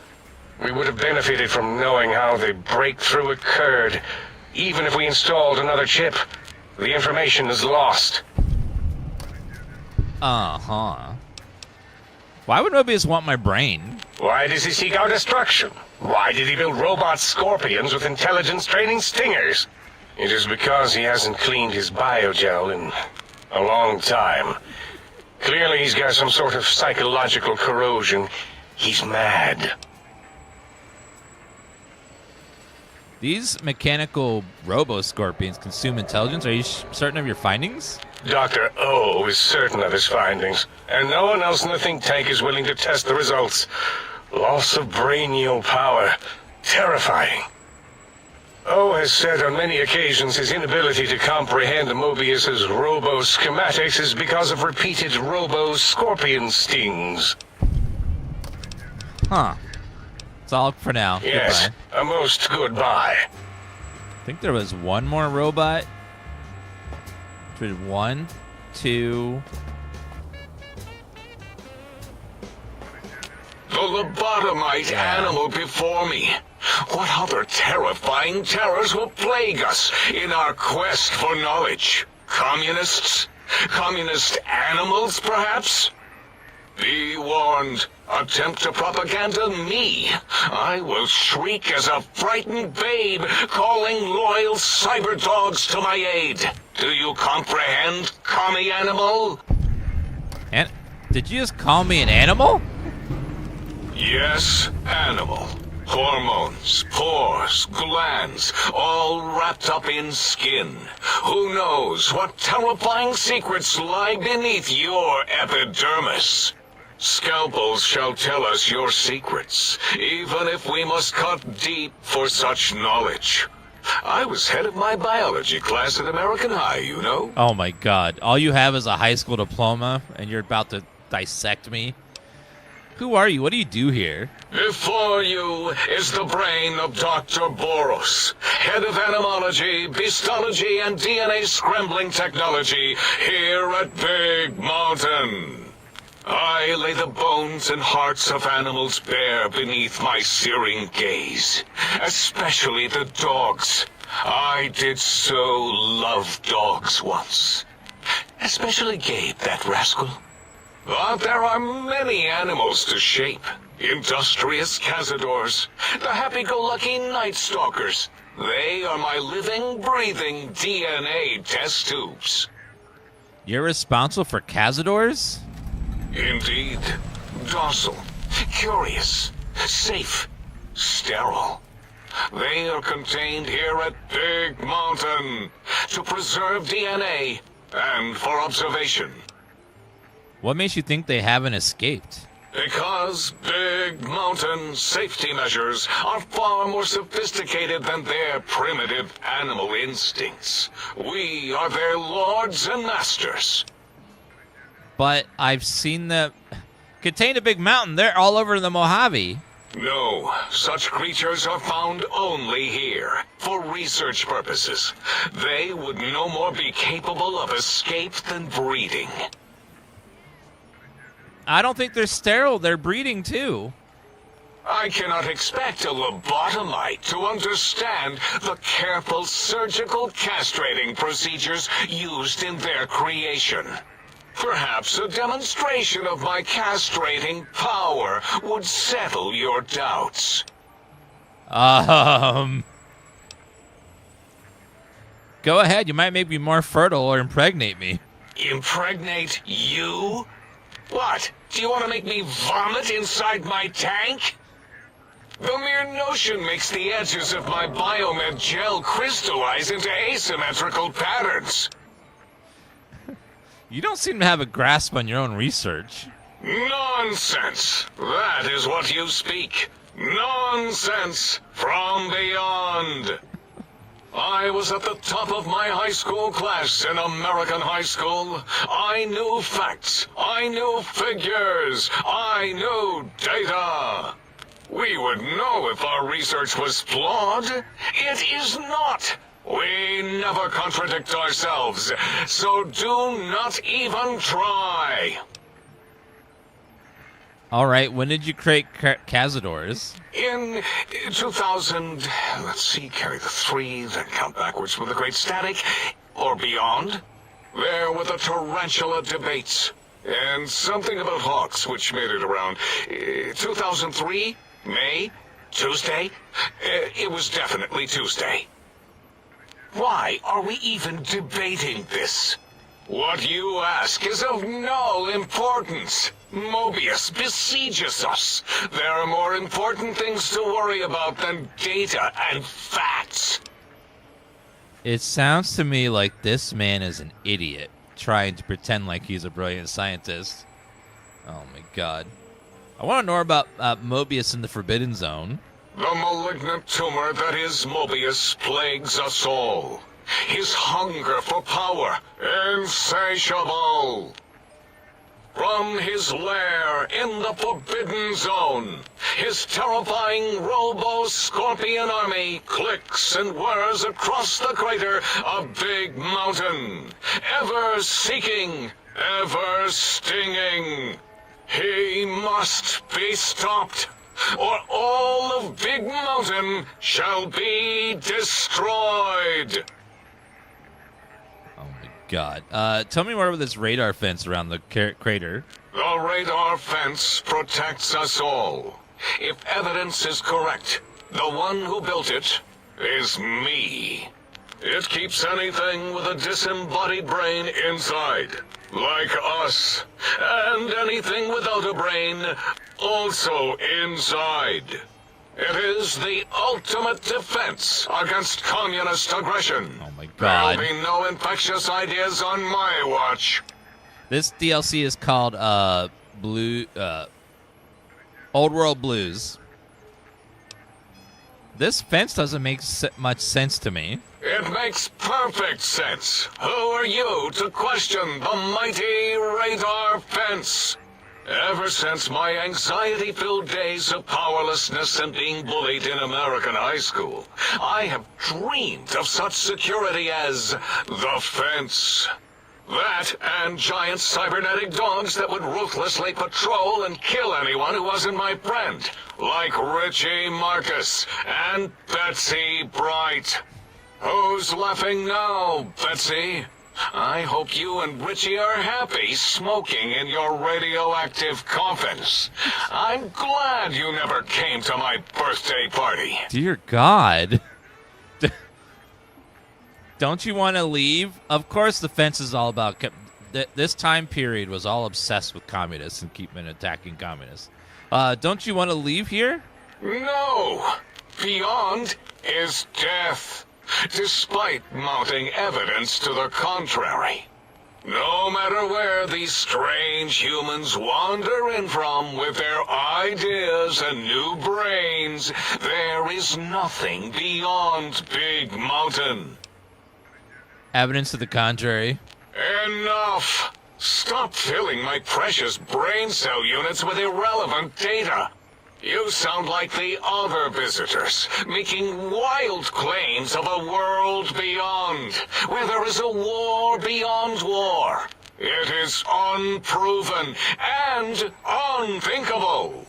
We would have benefited from knowing how the breakthrough occurred. Even if we installed another chip, the information is lost. Uh-huh. Why would Mobius want my brain? Why does he seek our destruction? Why did he build robot scorpions with intelligence-training stingers? It is because he hasn't cleaned his biogel in a long time. Clearly he's got some sort of psychological corrosion. He's mad. These mechanical robo-scorpions consume intelligence. Are you certain of your findings? Dr. O is certain of his findings, and no one else in the think tank is willing to test the results. Loss of brainial power. Terrifying. O has said on many occasions his inability to comprehend Mobius's robo-schematics is because of repeated robo-scorpion stings. Huh. That's all for now. Yes, Goodbye. a most goodbye. I think there was one more robot. One, two. The lobotomite animal before me. What other terrifying terrors will plague us in our quest for knowledge? Communists? Communist animals, perhaps? Be warned. Attempt to propaganda me. I will shriek as a frightened babe, calling loyal cyber dogs to my aid. Do you comprehend, commie animal? And did you just call me an animal? Yes, animal. Hormones, pores, glands, all wrapped up in skin. Who knows what terrifying secrets lie beneath your epidermis? Scalpels shall tell us your secrets, even if we must cut deep for such knowledge. I was head of my biology class at American High, you know? Oh my god. All you have is a high school diploma, and you're about to dissect me? Who are you? What do you do here? Before you is the brain of Dr. Boros, head of animology, beastology, and DNA scrambling technology here at Big Mountain. I lay the bones and hearts of animals bare beneath my searing gaze, especially the dogs. I did so love dogs once. Especially Gabe, that rascal. But there are many animals to shape. Industrious cazadors, the happy-go-lucky night stalkers. They are my living, breathing DNA test tubes. You're responsible for cazadors? Indeed. Docile, curious, safe, sterile. They are contained here at Big Mountain to preserve DNA and for observation. What makes you think they haven't escaped? Because Big Mountain safety measures are far more sophisticated than their primitive animal instincts. We are their lords and masters. But I've seen them contain a big mountain. They're all over the Mojave. No, such creatures are found only here, for research purposes. They would no more be capable of escape than breeding. I don't think they're sterile. They're breeding, too. I cannot expect a lobotomite to understand the careful surgical castrating procedures used in their creation. Perhaps a demonstration of my castrating power would settle your doubts. Go ahead. You might make me more fertile or impregnate me. Impregnate you? What? Do you want to make me vomit inside my tank? The mere notion makes the edges of my biomed gel crystallize into asymmetrical patterns. You don't seem to have a grasp on your own research. Nonsense! That is what you speak. Nonsense from beyond. I was at the top of my high school class in American high school. I knew facts. I knew figures. I knew data. We would know if our research was flawed. It is not. We never contradict ourselves, so do not even try. All right, when did you create cazadors? In 2000, let's see, carry the 3, then count backwards from the Great Static, or beyond. There were the tarantula debates, and something about hawks, which made it around 2003, May, Tuesday. It was definitely Tuesday. Why are we even debating this? What you ask is of no importance. Mobius besieges us. There are more important things to worry about than data and facts. It sounds to me like this man is an idiot, trying to pretend like he's a brilliant scientist. Oh my god. I want to know about Mobius in the Forbidden Zone. The malignant tumor that is Mobius plagues us all. His hunger for power, insatiable. From his lair in the Forbidden Zone, his terrifying robo-scorpion army clicks and whirs across the crater of Big Mountain, ever seeking, ever stinging. He must be stopped, or all of Big Mountain shall be destroyed. God. Tell me more about this radar fence around the crater. The radar fence protects us all. If evidence is correct, the one who built it is me. It keeps anything with a disembodied brain inside, like us, and anything without a brain also inside. It is the ultimate defense against communist aggression. Oh my god. There'll be no infectious ideas on my watch. This DLC is called Old World Blues. This fence doesn't make much sense to me. It makes perfect sense. Who are you to question the mighty radar fence? Ever since my anxiety-filled days of powerlessness and being bullied in American high school, I have dreamed of such security as the fence. That and giant cybernetic dogs that would ruthlessly patrol and kill anyone who wasn't my friend, like Richie Marcus and Betsy Bright. Who's laughing now, Betsy? I hope you and Richie are happy smoking in your radioactive coffins. I'm glad you never came to my birthday party. Dear God. Don't you want to leave? Of course the fence is all about... This time period was all obsessed with communists and keeping attacking communists. Don't you want to leave here? No. Beyond is death, despite mounting evidence to the contrary. No matter where these strange humans wander in from with their ideas and new brains, there is nothing beyond Big Mountain. Evidence to the contrary. Enough! Stop filling my precious brain cell units with irrelevant data. You sound like the other visitors, making wild claims of a world beyond, where there is a war beyond war. It is unproven and unthinkable.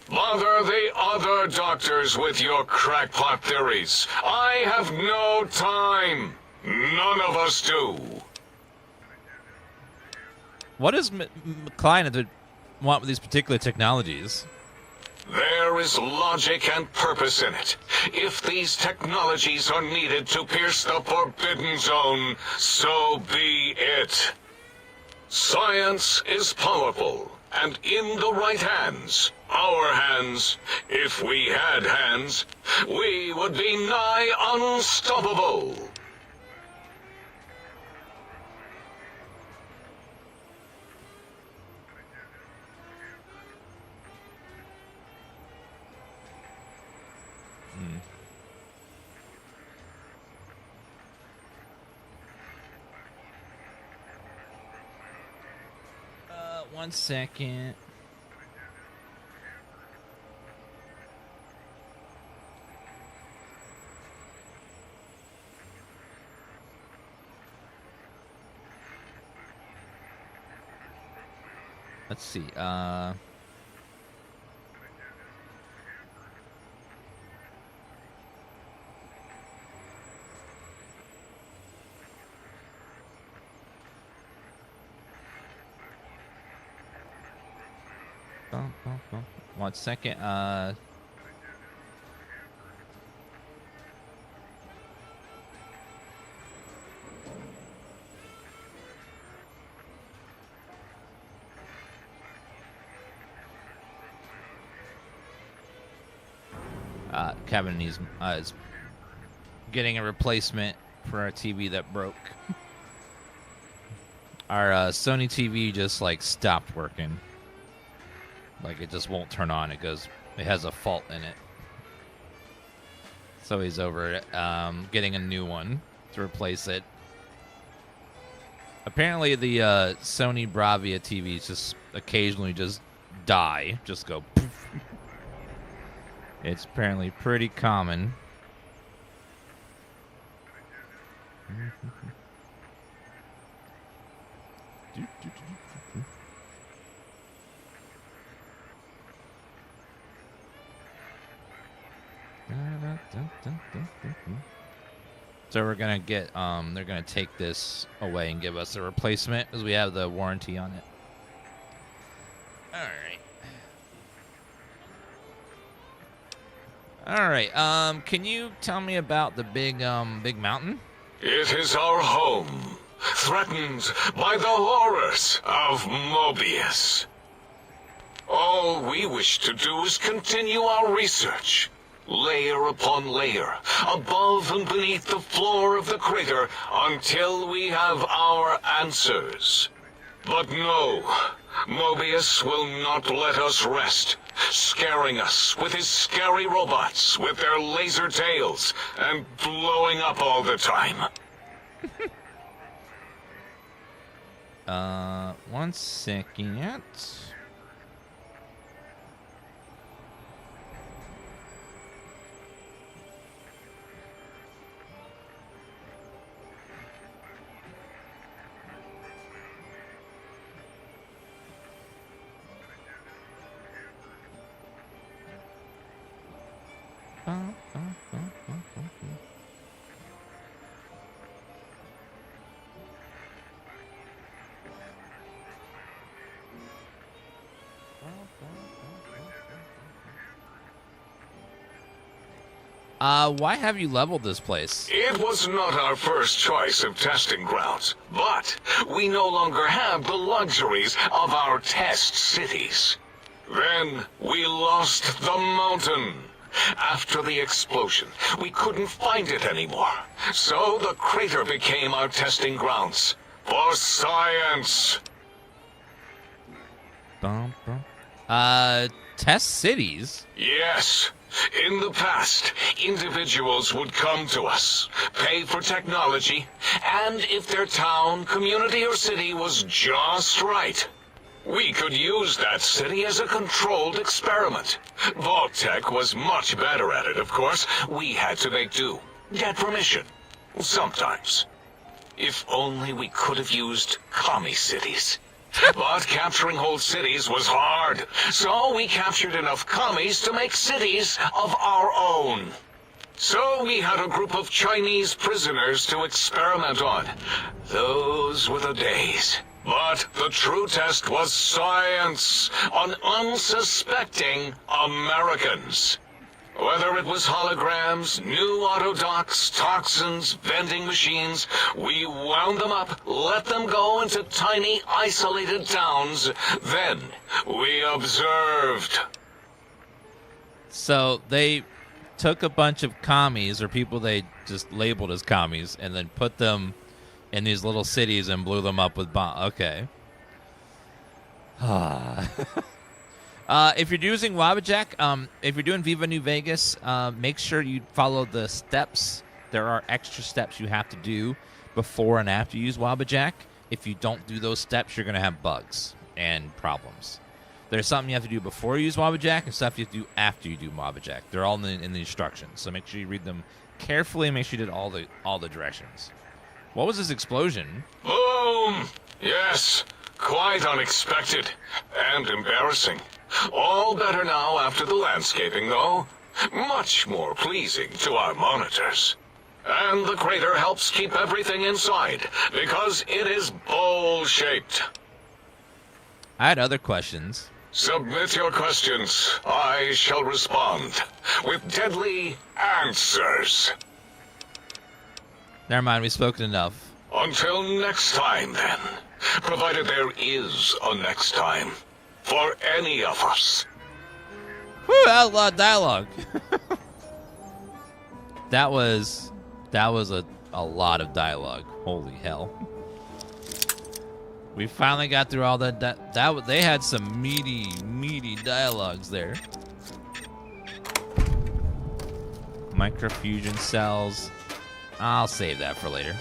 Bother the other doctors with your crackpot theories. I have no time. None of us do. What does Klein want with these particular technologies? There is logic and purpose in it. If these technologies are needed to pierce the forbidden zone, so be it. Science is powerful, and in the right hands, our hands, if we had hands, we would be nigh unstoppable. One second. Let's see. One second. Kevin is getting a replacement for our TV that broke. Our Sony TV just like stopped working. Like it just won't turn on. It has a fault in it. So he's over it, getting a new one to replace it. Apparently the Sony Bravia TVs just occasionally just die. Just go poof. It's apparently pretty common. So we're gonna get they're gonna take this away and give us a replacement because we have the warranty on it. All right. Can you tell me about the big mountain? It is our home, threatened by the horrors of Mobius. All we wish to do is continue our research, layer upon layer, above and beneath the floor of the crater, until we have our answers. But no, Mobius will not let us rest, scaring us with his scary robots with their laser tails and blowing up all the time. One second. Why have you leveled this place? It was not our first choice of testing grounds, but we no longer have the luxuries of our test cities. Then we lost the mountain. After the explosion, we couldn't find it anymore. So the crater became our testing grounds for science. Test cities? Yes. In the past, individuals would come to us, pay for technology, and if their town, community, or city was just right, we could use that city as a controlled experiment. Vault-Tec was much better at it, of course. We had to make do. Get permission. Sometimes. If only we could have used commie cities. But capturing whole cities was hard, so we captured enough commies to make cities of our own. So we had a group of Chinese prisoners to experiment on. Those were the days. But the true test was science on unsuspecting Americans. Whether it was holograms, new auto docks, toxins, vending machines, we wound them up, let them go into tiny, isolated towns. Then we observed. So they took a bunch of commies, or people they just labeled as commies, and then put them in these little cities and blew them up with bombs. Okay. If you're using Wabajack, if you're doing Viva New Vegas, make sure you follow the steps. There are extra steps you have to do before and after you use Wabajack. If you don't do those steps, you're going to have bugs and problems. There's something you have to do before you use Wabajack and stuff you have to do after you do Wabajack. They're all in the instructions, so make sure you read them carefully and make sure you did all the directions. What was this explosion? Boom! Yes, quite unexpected and embarrassing. All better now after the landscaping, though. Much more pleasing to our monitors. And the crater helps keep everything inside, because it is bowl-shaped. I had other questions. Submit your questions. I shall respond with deadly answers. Never mind, we've spoken enough. Until next time, then. Provided there is a next time. For any of us. Whew, outlawed dialogue. That was a lot of dialogue. Holy hell. We finally got through all that. They had some meaty dialogues there. Microfusion cells. I'll save that for later.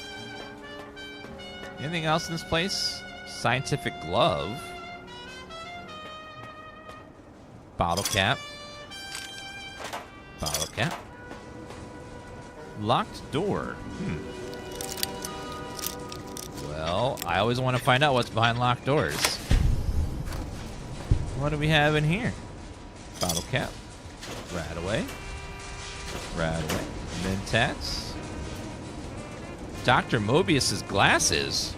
Anything else in this place? Scientific glove. Bottle cap. Bottle cap. Locked door. Well, I always want to find out what's behind locked doors. What do we have in here? Bottle cap. Right away. Right away. Mentats. Dr. Mobius's glasses.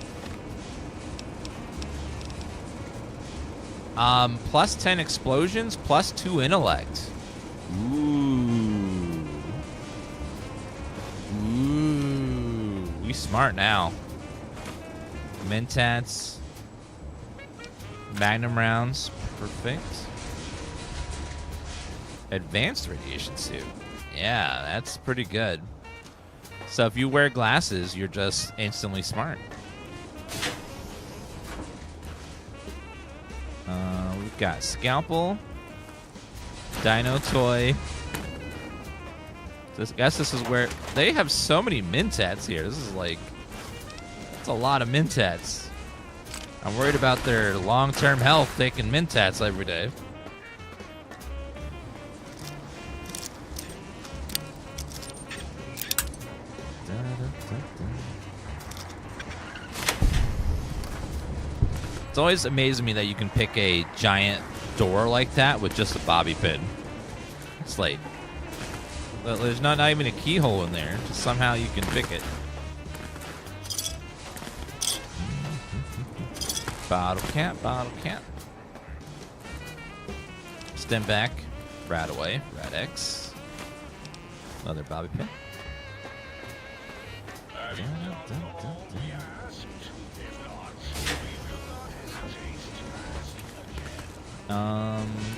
Plus 10 explosions, plus 2 intellect. Ooh. We smart now. Mentats. Magnum rounds. Perfect. Advanced radiation suit. Yeah, that's pretty good. So if you wear glasses, you're just instantly smart. We've got scalpel, dino toy. So I guess this is where they have so many mentats here. This is like, that's a lot of mentats. I'm worried about their long-term health taking mentats every day. It's always amazing me that you can pick a giant door like that with just a bobby pin. It's like, There's not even a keyhole in there. Just somehow you can pick it. Bottle cap, bottle cap. Stem back, rat away, rat X. Another bobby pin.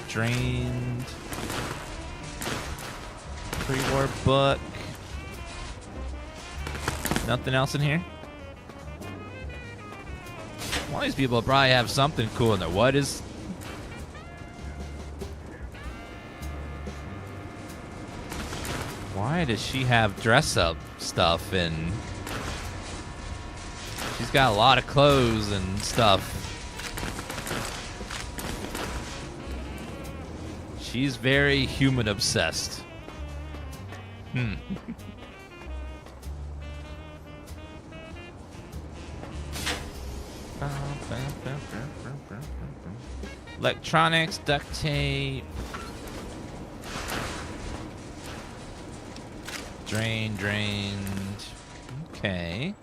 Drained. Pre-war book. Nothing else in here? One of these people probably have something cool in there. What is... Why does she have dress-up stuff and... She's got a lot of clothes and stuff. She's very human obsessed. Electronics, duct tape. Drained. Okay.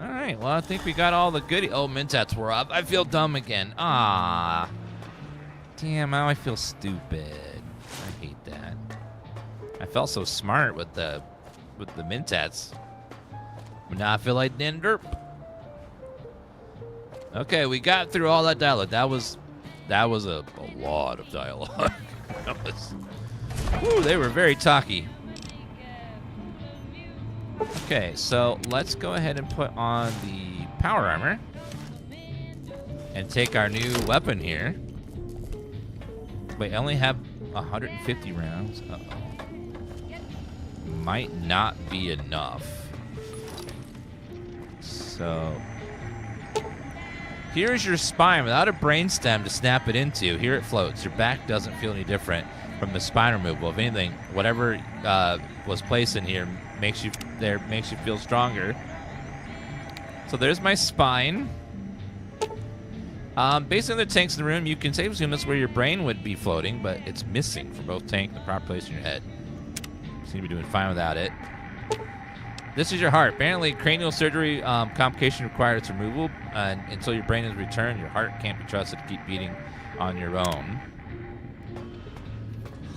Alright, well, I think we got all the goodies. Oh, Mentats were up. I feel dumb again. Ah. Damn, now I feel stupid. I hate that. I felt so smart with the Mentats. But now I feel like Denderp. Okay, we got through all that dialogue. That was a lot of dialogue. Woo, they were very talky. Okay, so let's go ahead and put on the power armor and take our new weapon here. Wait, I only have 150 rounds. Uh-oh. Might not be enough. So here's your spine without a brainstem to snap it into. Here it floats. Your back doesn't feel any different from the spine removal. If anything, whatever was placed in here makes you feel stronger. So there's my spine. Based on the tanks in the room, you can safely assume that's where your brain would be floating, but it's missing from both tank and the proper place in your head. Seem to be doing fine without it. This is your heart. Apparently, cranial surgery complication required its removal, and until your brain is returned, your heart can't be trusted to keep beating on your own.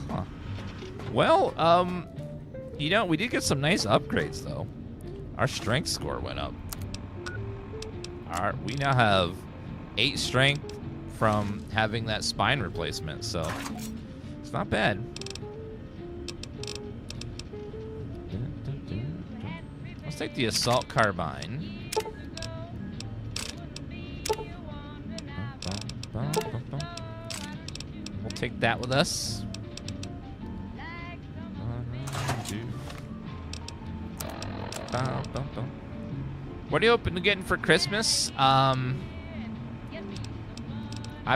Huh. Well, you know, we did get some nice upgrades, though. Our strength score went up. We now have 8 strength from having that spine replacement, so it's not bad. Let's take the assault carbine. We'll take that with us. What are you hoping to get for Christmas? I've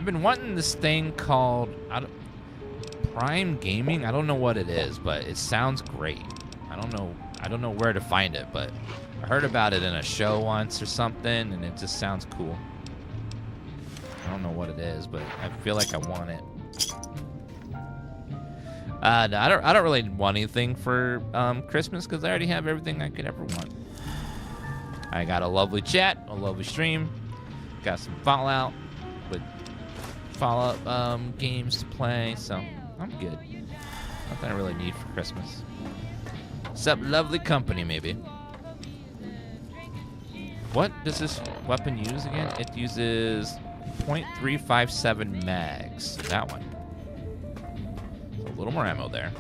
been wanting this thing called Prime Gaming. I don't know what it is, but it sounds great. I don't know where to find it, but I heard about it in a show once or something, and it just sounds cool. I don't know what it is, but I feel like I want it. No, I don't really want anything for Christmas because I already have everything I could ever want. I got a lovely chat, a lovely stream, got some Fallout with Fallout games to play, so I'm good. Nothing I really need for Christmas. Except lovely company, maybe. What does this weapon use again? It uses .357 mags. That one. A little more ammo there.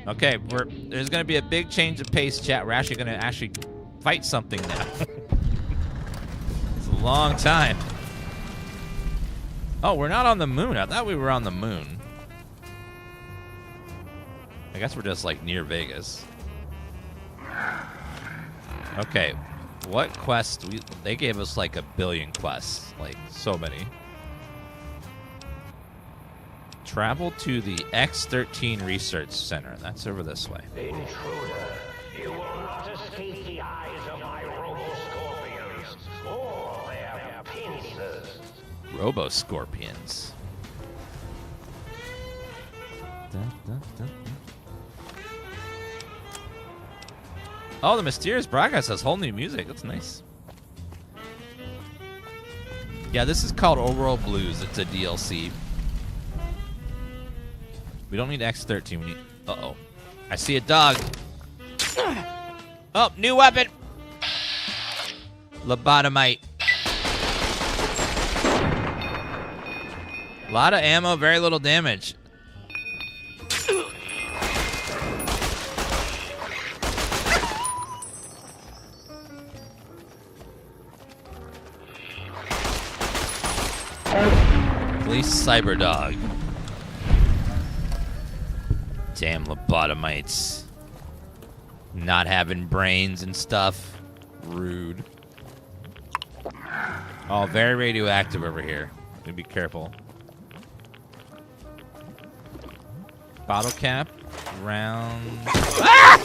Okay, there's going to be a big change of pace, chat. We're actually going to fight something now. It's a long time. Oh, we're not on the moon. I thought we were on the moon. I guess we're just like near Vegas. Okay, what quest? They gave us like 1 billion quests, like so many. Travel to the X-13 Research Center. That's over this way. Intruder, you will not escape the eyes of my robo-scorpions or their pincers. Robo-scorpions. Oh, the Mysterious Broadcast has whole new music. That's nice. Yeah, this is called Overworld Blues. It's a DLC. We don't need X13. We need... Uh-oh. I see a dog. Oh, new weapon. Lobotomite. A lot of ammo, very little damage. Police Cyberdog. Damn lobotomites. Not having brains and stuff. Rude. Oh, very radioactive over here. Gotta be careful. Bottle cap. Round. Ah!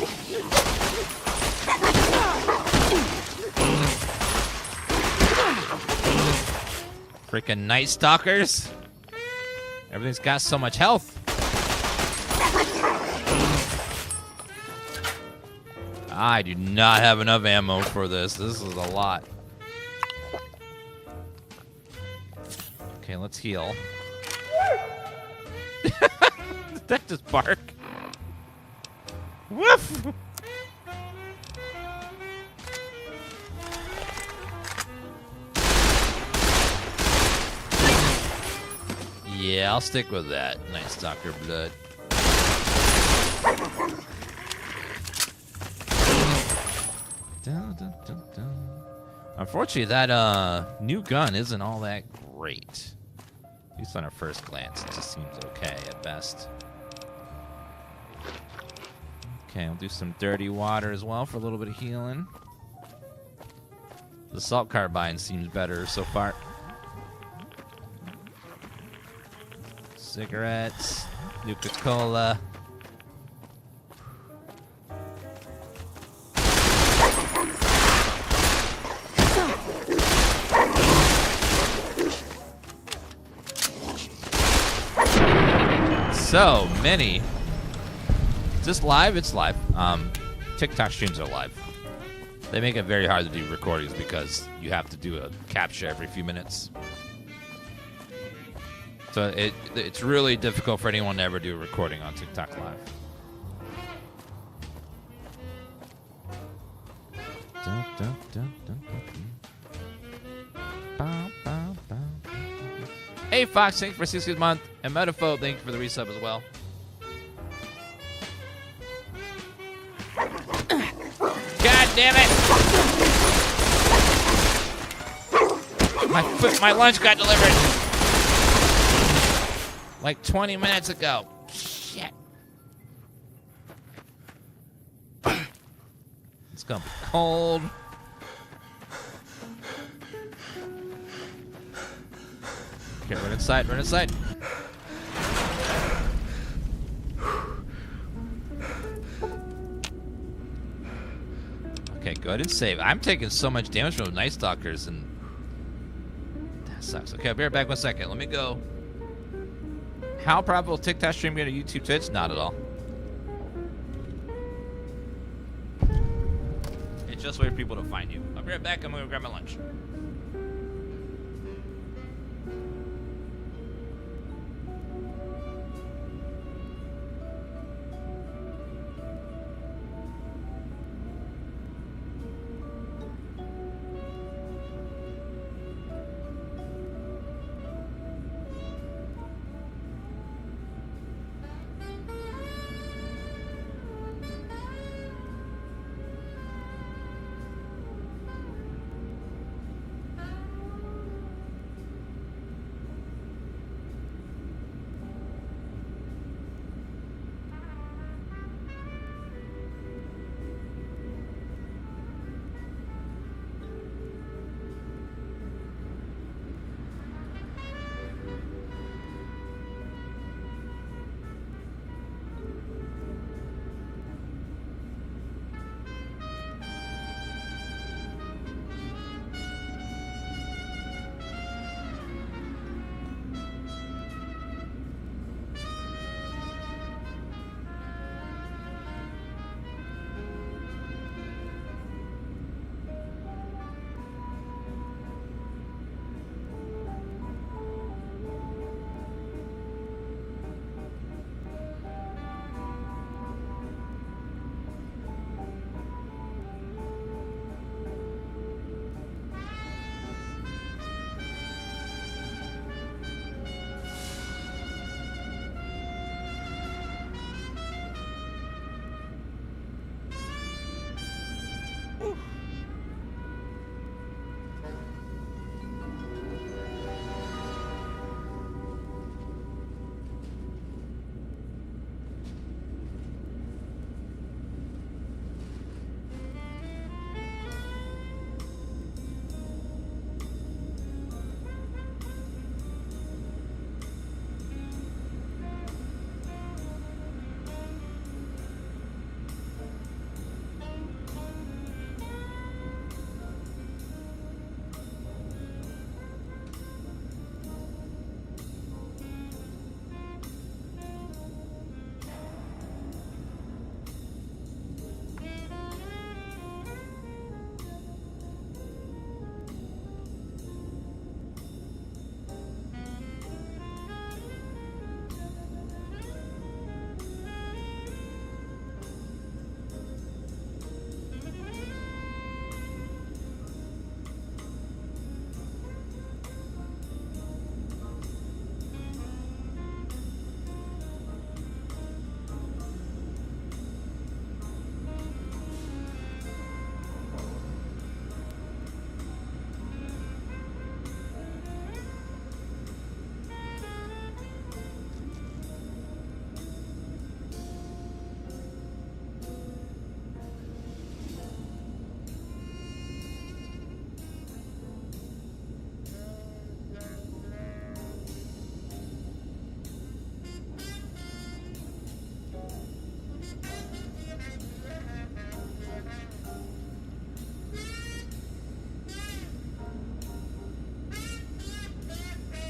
Freaking Night Stalkers. Everything's got so much health. I do not have enough ammo for this. This is a lot. Okay, let's heal. Did that just bark? Woof! Yeah, I'll stick with that. Night Stalker blood. Dun, dun, dun, dun. Unfortunately, that new gun isn't all that great. At least on our first glance, it just seems okay at best. Okay, I'll do some dirty water as well for a little bit of healing. The assault carbine seems better so far. Cigarettes, Nuka-Cola. So many. Is this live? It's live. TikTok streams are live. They make it very hard to do recordings because you have to do a capture every few minutes. So it's really difficult for anyone to ever do a recording on TikTok live. Dun, dun, dun, dun, dun, dun. Bow, bow, bow. Hey Fox, thank you for 60th month, and Metaphobe, thank you for the resub as well. God damn it! My lunch got delivered like 20 minutes ago. Shit. It's gonna be cold. Okay, run inside, run inside. Okay, go ahead and save. I'm taking so much damage from the Night Stalkers, and that sucks. Okay, I'll be right back 1 second. Let me go. How profitable TikTok stream get a YouTube Twitch? Not at all. It's just a way for people to find you. I'll be right back. I'm gonna grab my lunch.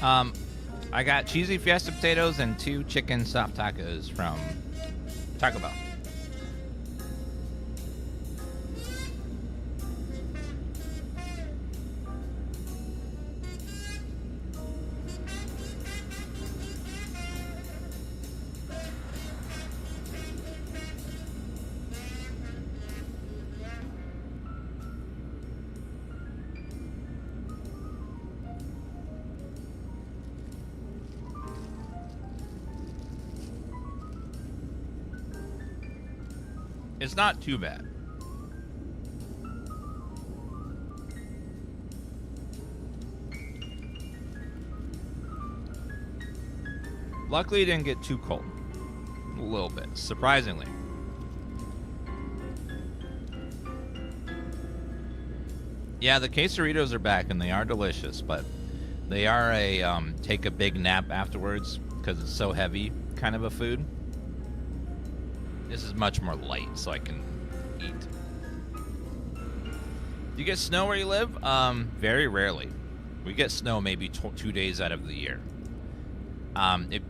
I got cheesy fiesta potatoes and 2 chicken soft tacos from Taco Bell. It's not too bad. Luckily, it didn't get too cold. A little bit, surprisingly. Yeah, the quesadillas are back, and they are delicious, but they are a take a big nap afterwards because it's so heavy kind of a food. This is much more light, so I can eat. Do you get snow where you live? Very rarely. We get snow maybe 2 days out of the year.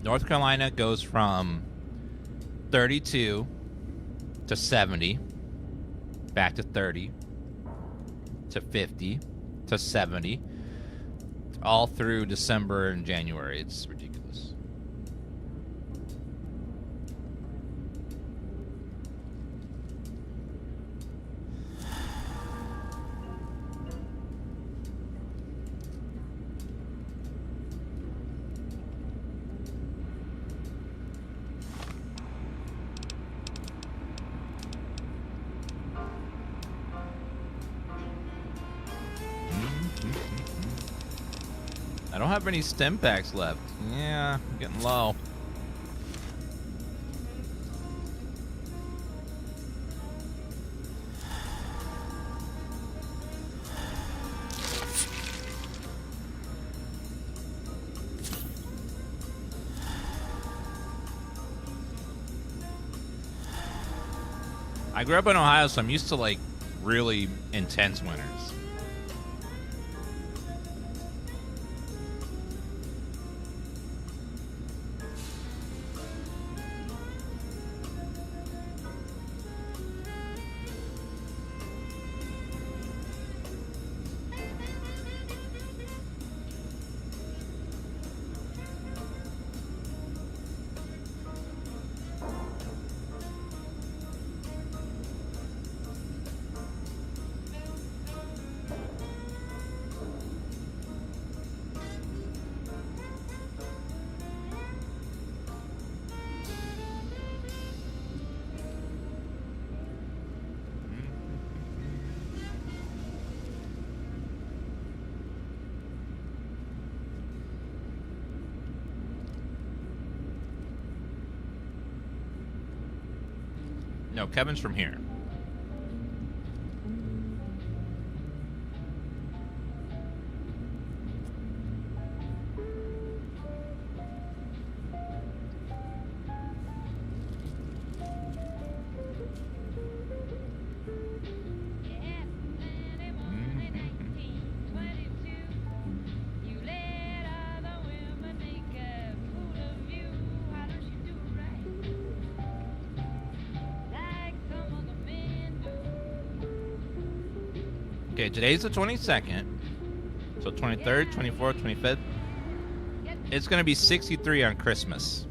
North Carolina goes from 32 to 70, back to 30, to 50, to 70, all through December and January. It's ridiculous. I don't have any stem packs left. Yeah, I'm getting low. I grew up in Ohio, so I'm used to like really intense winters. No, Kevin's from here. Okay, today's the 22nd. So 23rd, 24th, 25th. It's going to be 63 on Christmas.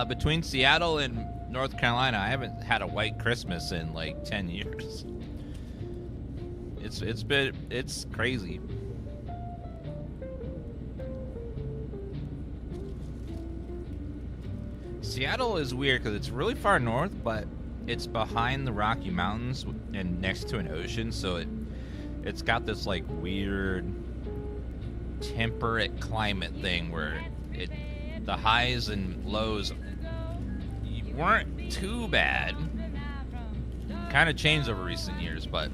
Between Seattle and North Carolina, I haven't had a white Christmas in like 10 years. It's crazy. Seattle is weird because it's really far north, but it's behind the Rocky Mountains and next to an ocean, so it's got this like weird temperate climate thing where the highs and lows weren't too bad. Kind of changed over recent years, but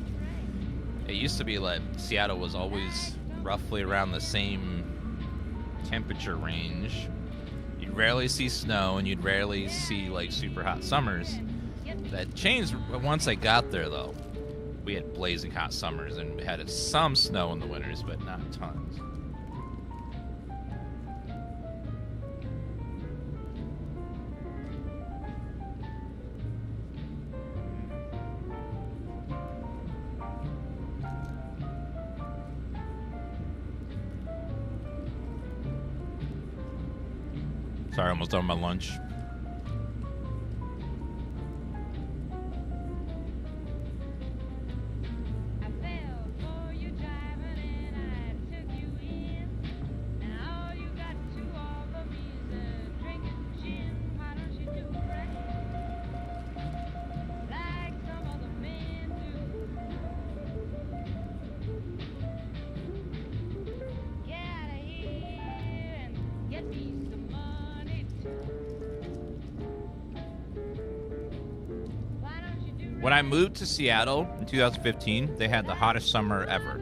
it used to be like Seattle was always roughly around the same temperature range. You'd rarely see snow, and you'd rarely see like super hot summers. That changed once I got there, though. We had blazing hot summers, and we had some snow in the winters, but not tons. Sorry, almost done my lunch. When I moved to Seattle in 2015, they had the hottest summer ever.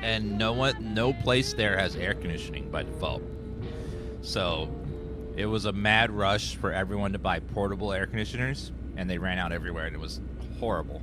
And no place there has air conditioning by default. So it was a mad rush for everyone to buy portable air conditioners, and they ran out everywhere, and it was horrible.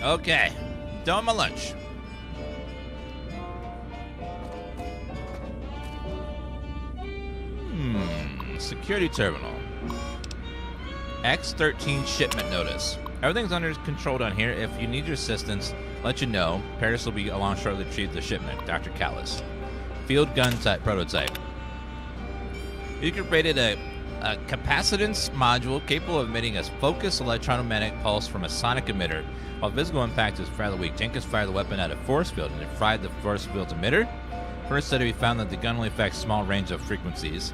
Okay. Done my lunch. Security terminal. X13 shipment notice. Everything's under control down here. If you need your assistance, let you know. Paris will be along shortly to retrieve the shipment. Dr. Callis. Field gun type prototype. You created a capacitance module capable of emitting a focused electromagnetic pulse from a sonic emitter. While physical impact is fairly weak, Jenkins fired the weapon at a force field and it fried the force field's emitter. First study, we found that the gun only affects small range of frequencies.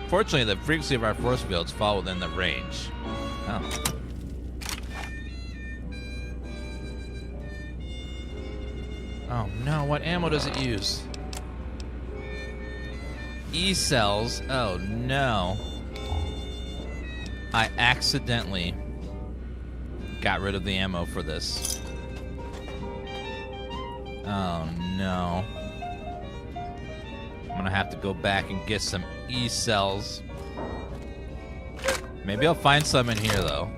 Fortunately, the frequency of our force fields fall within the range. Oh. Oh no, what ammo does it use? E-cells. Oh no. I accidentally got rid of the ammo for this. Oh no. I'm gonna have to go back and get some E-cells. Maybe I'll find some in here though.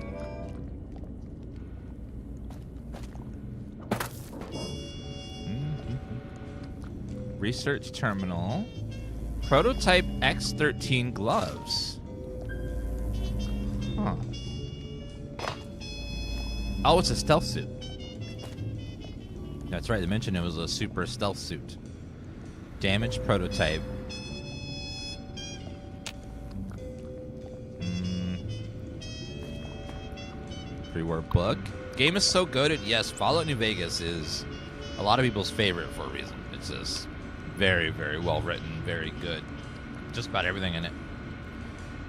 Research terminal. Prototype X13 gloves. Huh. Oh, it's a stealth suit. That's right, they mentioned it was a super stealth suit. Damaged prototype. Pre-war book. Game is so goated. Yes, Fallout New Vegas is a lot of people's favorite for a reason. It's just very, very well written, very good. Just about everything in it.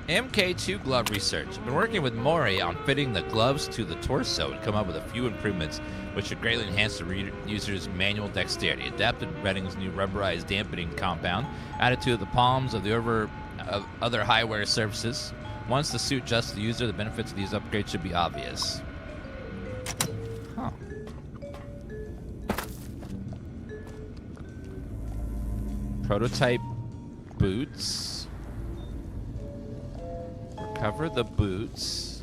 MK2 glove research. I've been working with Mori on fitting the gloves to the torso and come up with a few improvements which should greatly enhance the user's manual dexterity. Adapted Redding's new rubberized dampening compound, added to the palms of the other high-wear surfaces. Once the suit adjusts to the user, the benefits of these upgrades should be obvious. Huh. Prototype boots. Recover the boots.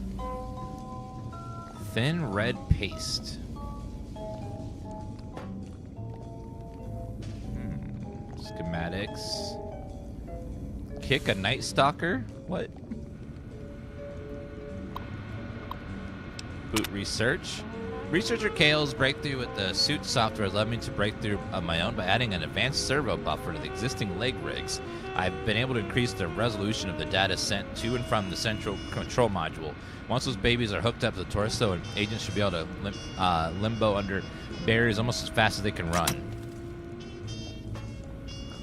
Thin red paste. Schematics. Kick a Night Stalker? What? Boot research. Researcher Kale's breakthrough with the suit software has led me to break through of my own by adding an advanced servo buffer to the existing leg rigs. I've been able to increase the resolution of the data sent to and from the central control module. Once those babies are hooked up to the torso, and agents should be able to limbo under barriers almost as fast as they can run.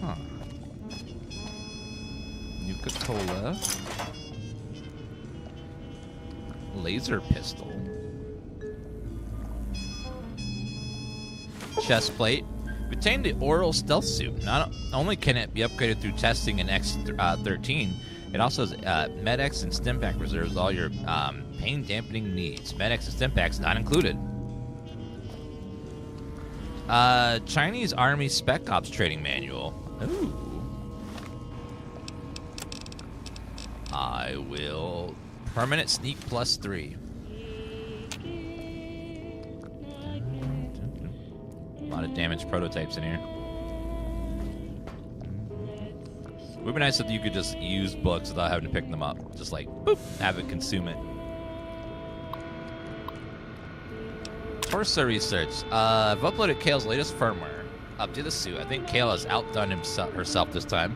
Huh. Nuka-Cola. Laser pistol. Chest plate. Obtain the oral stealth suit. Not only can it be upgraded through testing in X13, it also has Med-X and Stimpack reserves all your pain dampening needs. Med-X and Stimpacks not included. Chinese Army Spec Ops training manual. Ooh. I will permanent sneak +3. A lot of damaged prototypes in here. It would be nice if you could just use books without having to pick them up. Just like, boop, have it consume it. Torso research. I've uploaded Kale's latest firmware up to the suit. I think Kale has outdone herself this time.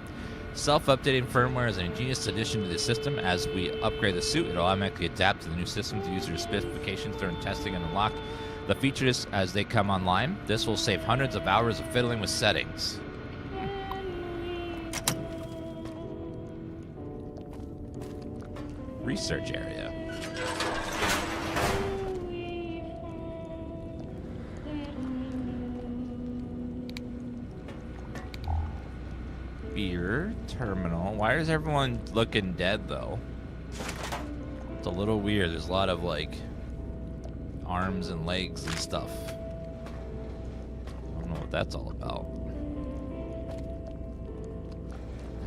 Self-updating firmware is an ingenious addition to the system. As we upgrade the suit, it will automatically adapt to the new system to user specifications during testing and unlock the features as they come online. This will save hundreds of hours of fiddling with settings. Research area. Beer terminal. Why is everyone looking dead though? It's a little weird. There's a lot of like arms and legs and stuff. I don't know what that's all about.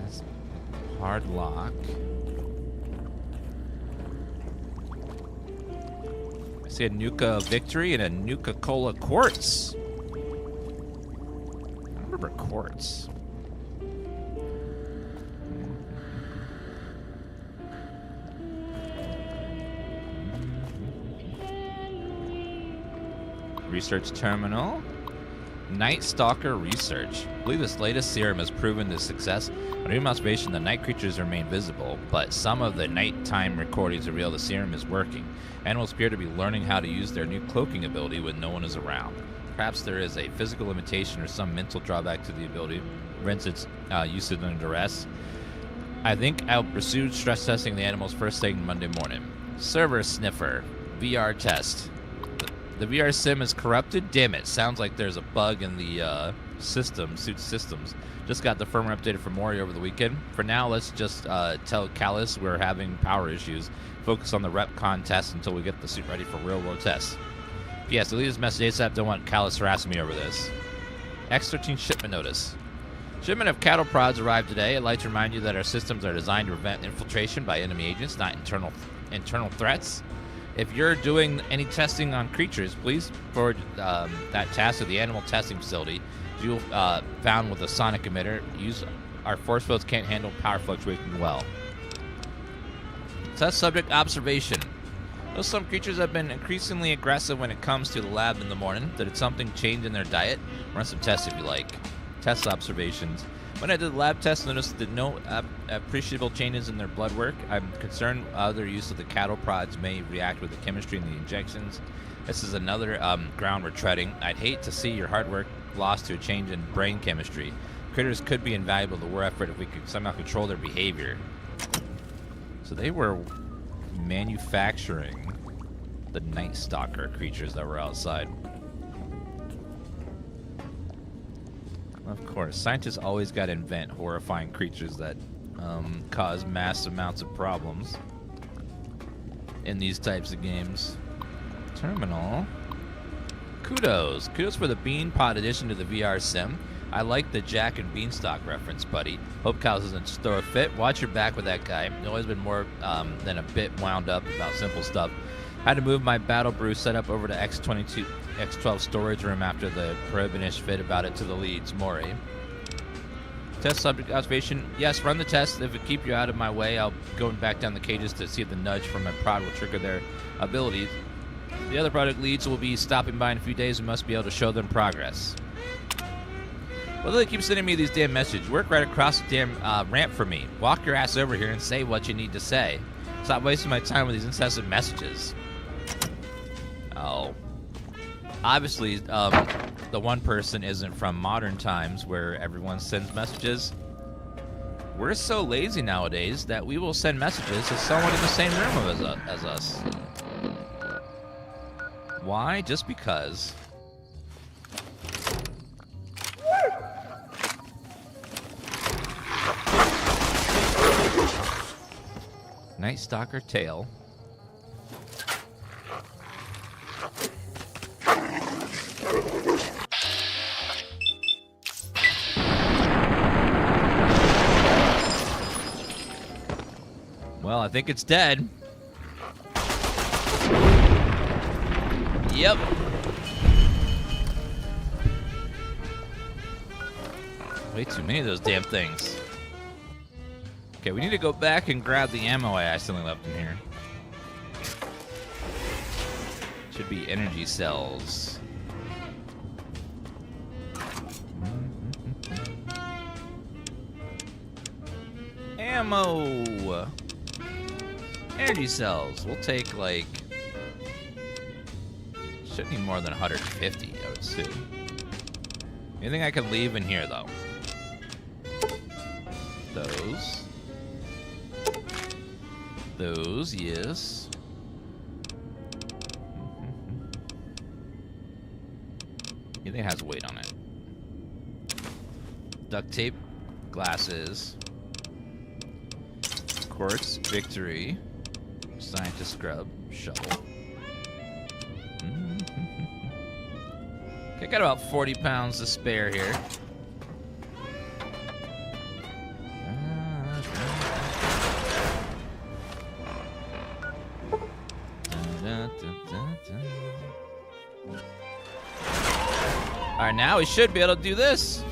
That's hard lock. I see a Nuka Victory and a Nuka-Cola Quartz. I remember Quartz. Research terminal. Night Stalker research. I believe this latest serum has proven the success. On human observation, the night creatures remain visible, but some of the nighttime recordings reveal the serum is working. Animals appear to be learning how to use their new cloaking ability when no one is around. Perhaps there is a physical limitation or some mental drawback to the ability, hence its usage under duress. I think I'll pursue stress testing the animals first thing Monday morning. Server sniffer. VR test. The VR sim is corrupted? Damn it. Sounds like there's a bug in the suit systems. Just got the firmware updated for Mori over the weekend. For now, let's just tell Callus we're having power issues. Focus on the rep con test until we get the suit ready for real-world tests. P.S. Delete this message ASAP. Don't want Callus harassing me over this. X13 shipment notice. Shipment of cattle prods arrived today. I'd like to remind you that our systems are designed to prevent infiltration by enemy agents, not internal threats. If you're doing any testing on creatures, please forward that task to the animal testing facility. Fuel found with a sonic emitter. Our force fields can't handle power fluctuations well. Test subject observation. Though some creatures have been increasingly aggressive when it comes to the lab in the morning, did something change in their diet? Run some tests if you like. Test observations. When I did the lab test, I noticed that no appreciable changes in their blood work. I'm concerned other use of the cattle prods may react with the chemistry in the injections. This is another ground we're treading. I'd hate to see your hard work lost to a change in brain chemistry. Critters could be invaluable to war effort if we could somehow control their behavior. So they were manufacturing the Night Stalker creatures that were outside. Of course, scientists always got to invent horrifying creatures that cause mass amounts of problems in these types of games. Terminal. Kudos. Kudos for the Bean Pod addition to the VR sim. I like the Jack and Beanstalk reference, buddy. Hope Cows doesn't throw a fit. Watch your back with that guy. He's always been more than a bit wound up about simple stuff. Had to move my Battle Brew setup over to X12 storage room after the Probinish fit about it to the leads. Mori. Test subject observation. Yes, run the test. If it keep you out of my way, I'll go back down the cages to see if the nudge from my prod will trigger their abilities. The other product leads will be stopping by in a few days and must be able to show them progress. Well, they keep sending me these damn messages. Work right across the damn ramp for me. Walk your ass over here and say what you need to say. Stop wasting my time with these incessant messages. Oh. Obviously, the one person isn't from modern times where everyone sends messages. We're so lazy nowadays that we will send messages to someone in the same room as us. Why? Just because. Night Stalker tail. Well, I think it's dead. Yep. Way too many of those damn things. Okay, we need to go back and grab the ammo I accidentally left in here. Should be energy cells. Ammo! Energy cells. We'll take, like... Shouldn't need more than 150, I would assume. Anything I can leave in here, though? Those. Those, yes. Anything has weight on it. Duct tape. Glasses. Quartz. Victory. Scientist scrub. Shovel. Okay, got about 40 pounds to spare here. Alright, now we should be able to do this.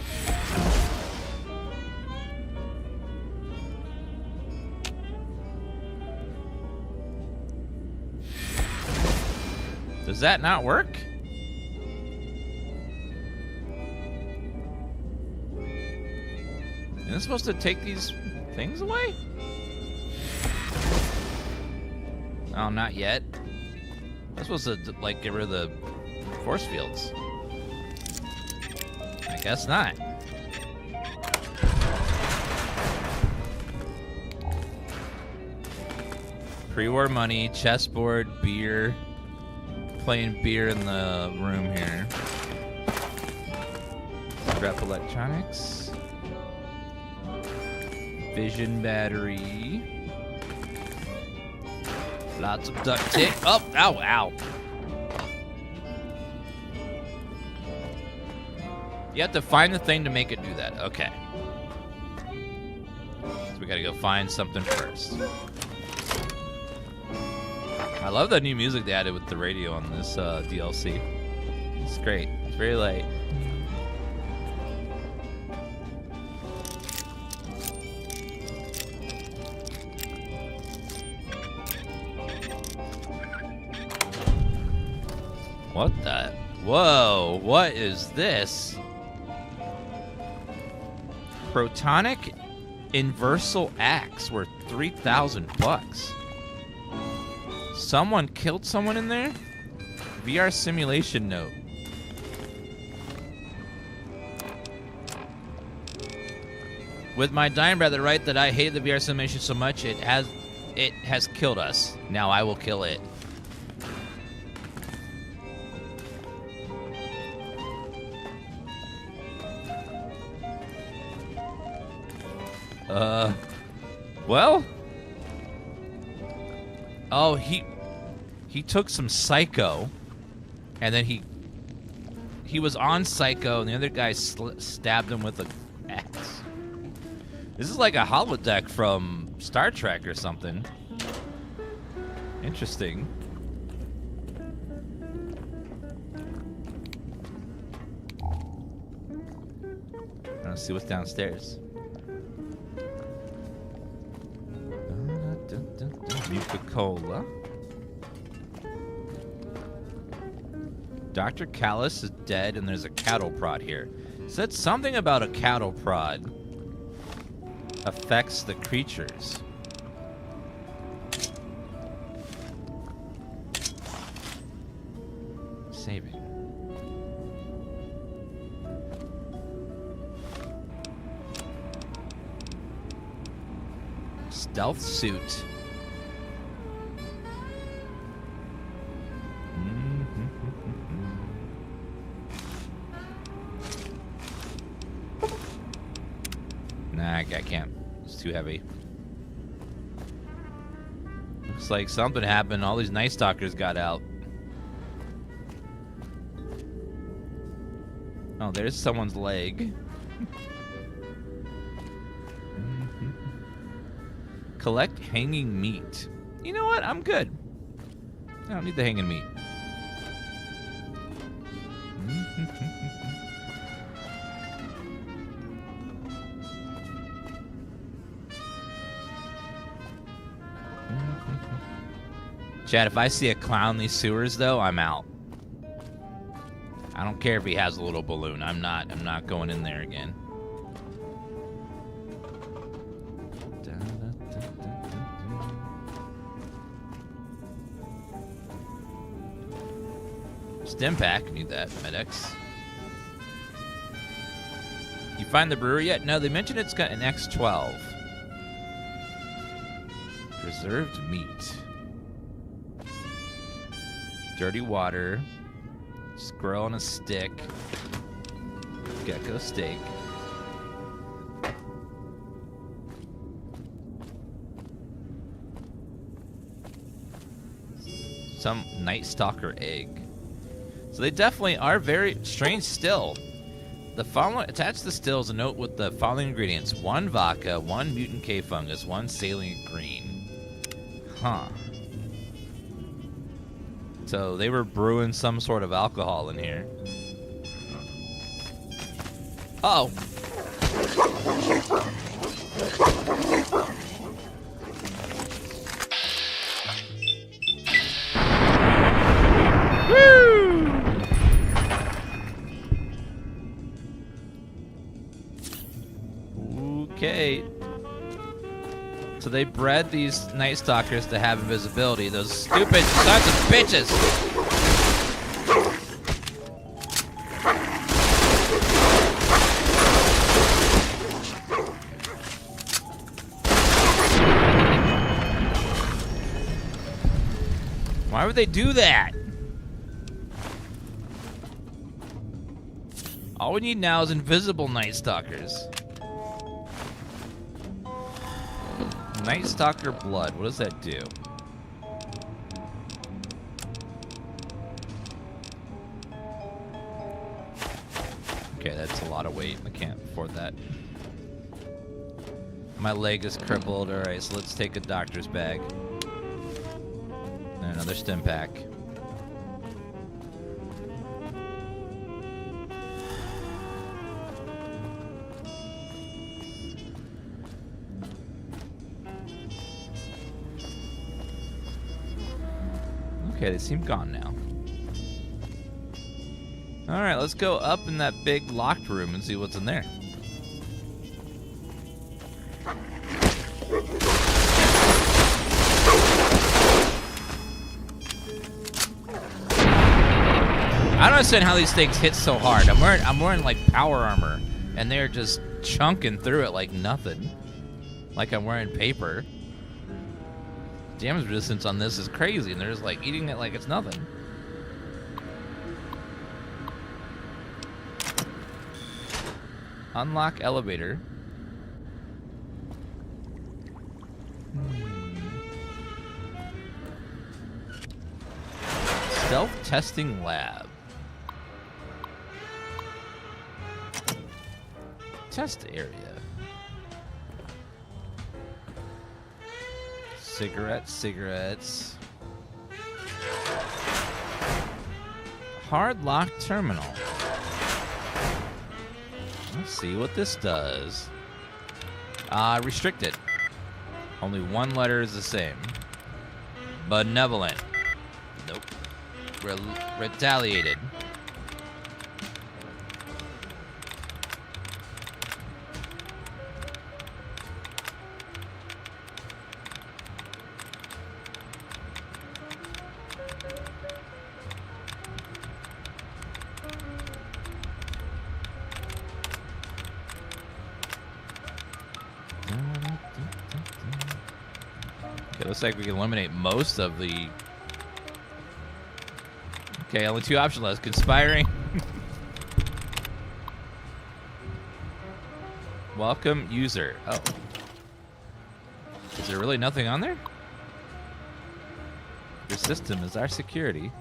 Does that not work? Isn't it supposed to take these things away? Oh, not yet. I'm supposed to, like, get rid of the force fields. I guess not. Pre-war money, chessboard, beer. Playing beer in the room here. Scrap electronics. Vision battery. Lots of duct tape. Oh, ow, ow. You have to find the thing to make it do that. Okay. So we gotta go find something first. I love the new music they added with the radio on this DLC. It's great. It's very light. What the? Whoa, what is this? Protonic Inversal Axe worth 3,000 bucks. Someone killed someone in there? VR simulation note. With my dying breath, I write that I hate the VR simulation so much it has It has killed us. Now I will kill it. Well? Oh, he took some Psycho, and then he was on Psycho, and the other guy stabbed him with an axe. This is like a holodeck from Star Trek or something. Interesting. Let's see what's downstairs. Nuka-Cola. Dr. Callus is dead, and there's a cattle prod here. Said something about a cattle prod affects the creatures. Saving. Stealth suit. Nah, I can't. It's too heavy. Looks like something happened. All these Night Stalkers got out. Oh, there's someone's leg. Collect hanging meat. You know what? I'm good. I don't need the hanging meat. Chad, if I see a clown in these sewers, though, I'm out. I don't care if he has a little balloon. I'm not going in there again. Stim pack, need that. Medex. You find the brewery yet? No, they mentioned it's got an X12. Preserved meat. Dirty water. Squirrel on a stick. Gecko steak. Some Night Stalker egg. So they definitely are very strange still. The following attached to the still is a note with the following ingredients: 1 vodka, 1 mutant K fungus, 1 salient green. Huh. So they were brewing some sort of alcohol in here. Uh-oh. Okay. So they bred these Night Stalkers to have invisibility. Those stupid sons of bitches! Why would they do that? All we need now is invisible Night Stalkers. Night Stalker blood. What does that do? Okay, that's a lot of weight. I can't afford that. My leg is crippled. Alright, so let's take a doctor's bag. And another stim pack. Okay, they seem gone now. Alright, let's go up in that big locked room and see what's in there. I don't understand how these things hit so hard. I'm wearing like power armor, and they're just chunking through it like nothing. Like I'm wearing paper. damage resistance on this is crazy, and they're just like eating it like it's nothing. Unlock elevator. Self-testing lab. Test area. Cigarettes. Hard lock terminal. Let's see what this does. Restricted. Only one letter is the same. Benevolent. Nope. Retaliated. Okay, looks like we can eliminate most of the... Okay, only 2 options left. Conspiring. Welcome user. Oh. Is there really nothing on there? Your system is our security.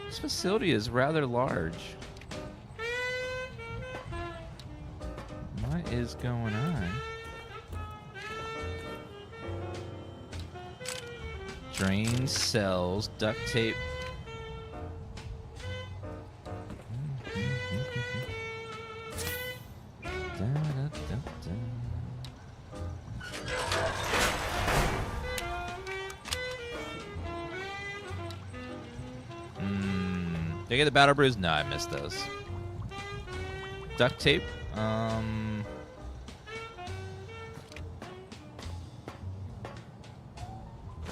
This facility is rather large. What is going on? Drain cells, duct tape. Did I get the battle brews? No, I missed those. Duct tape.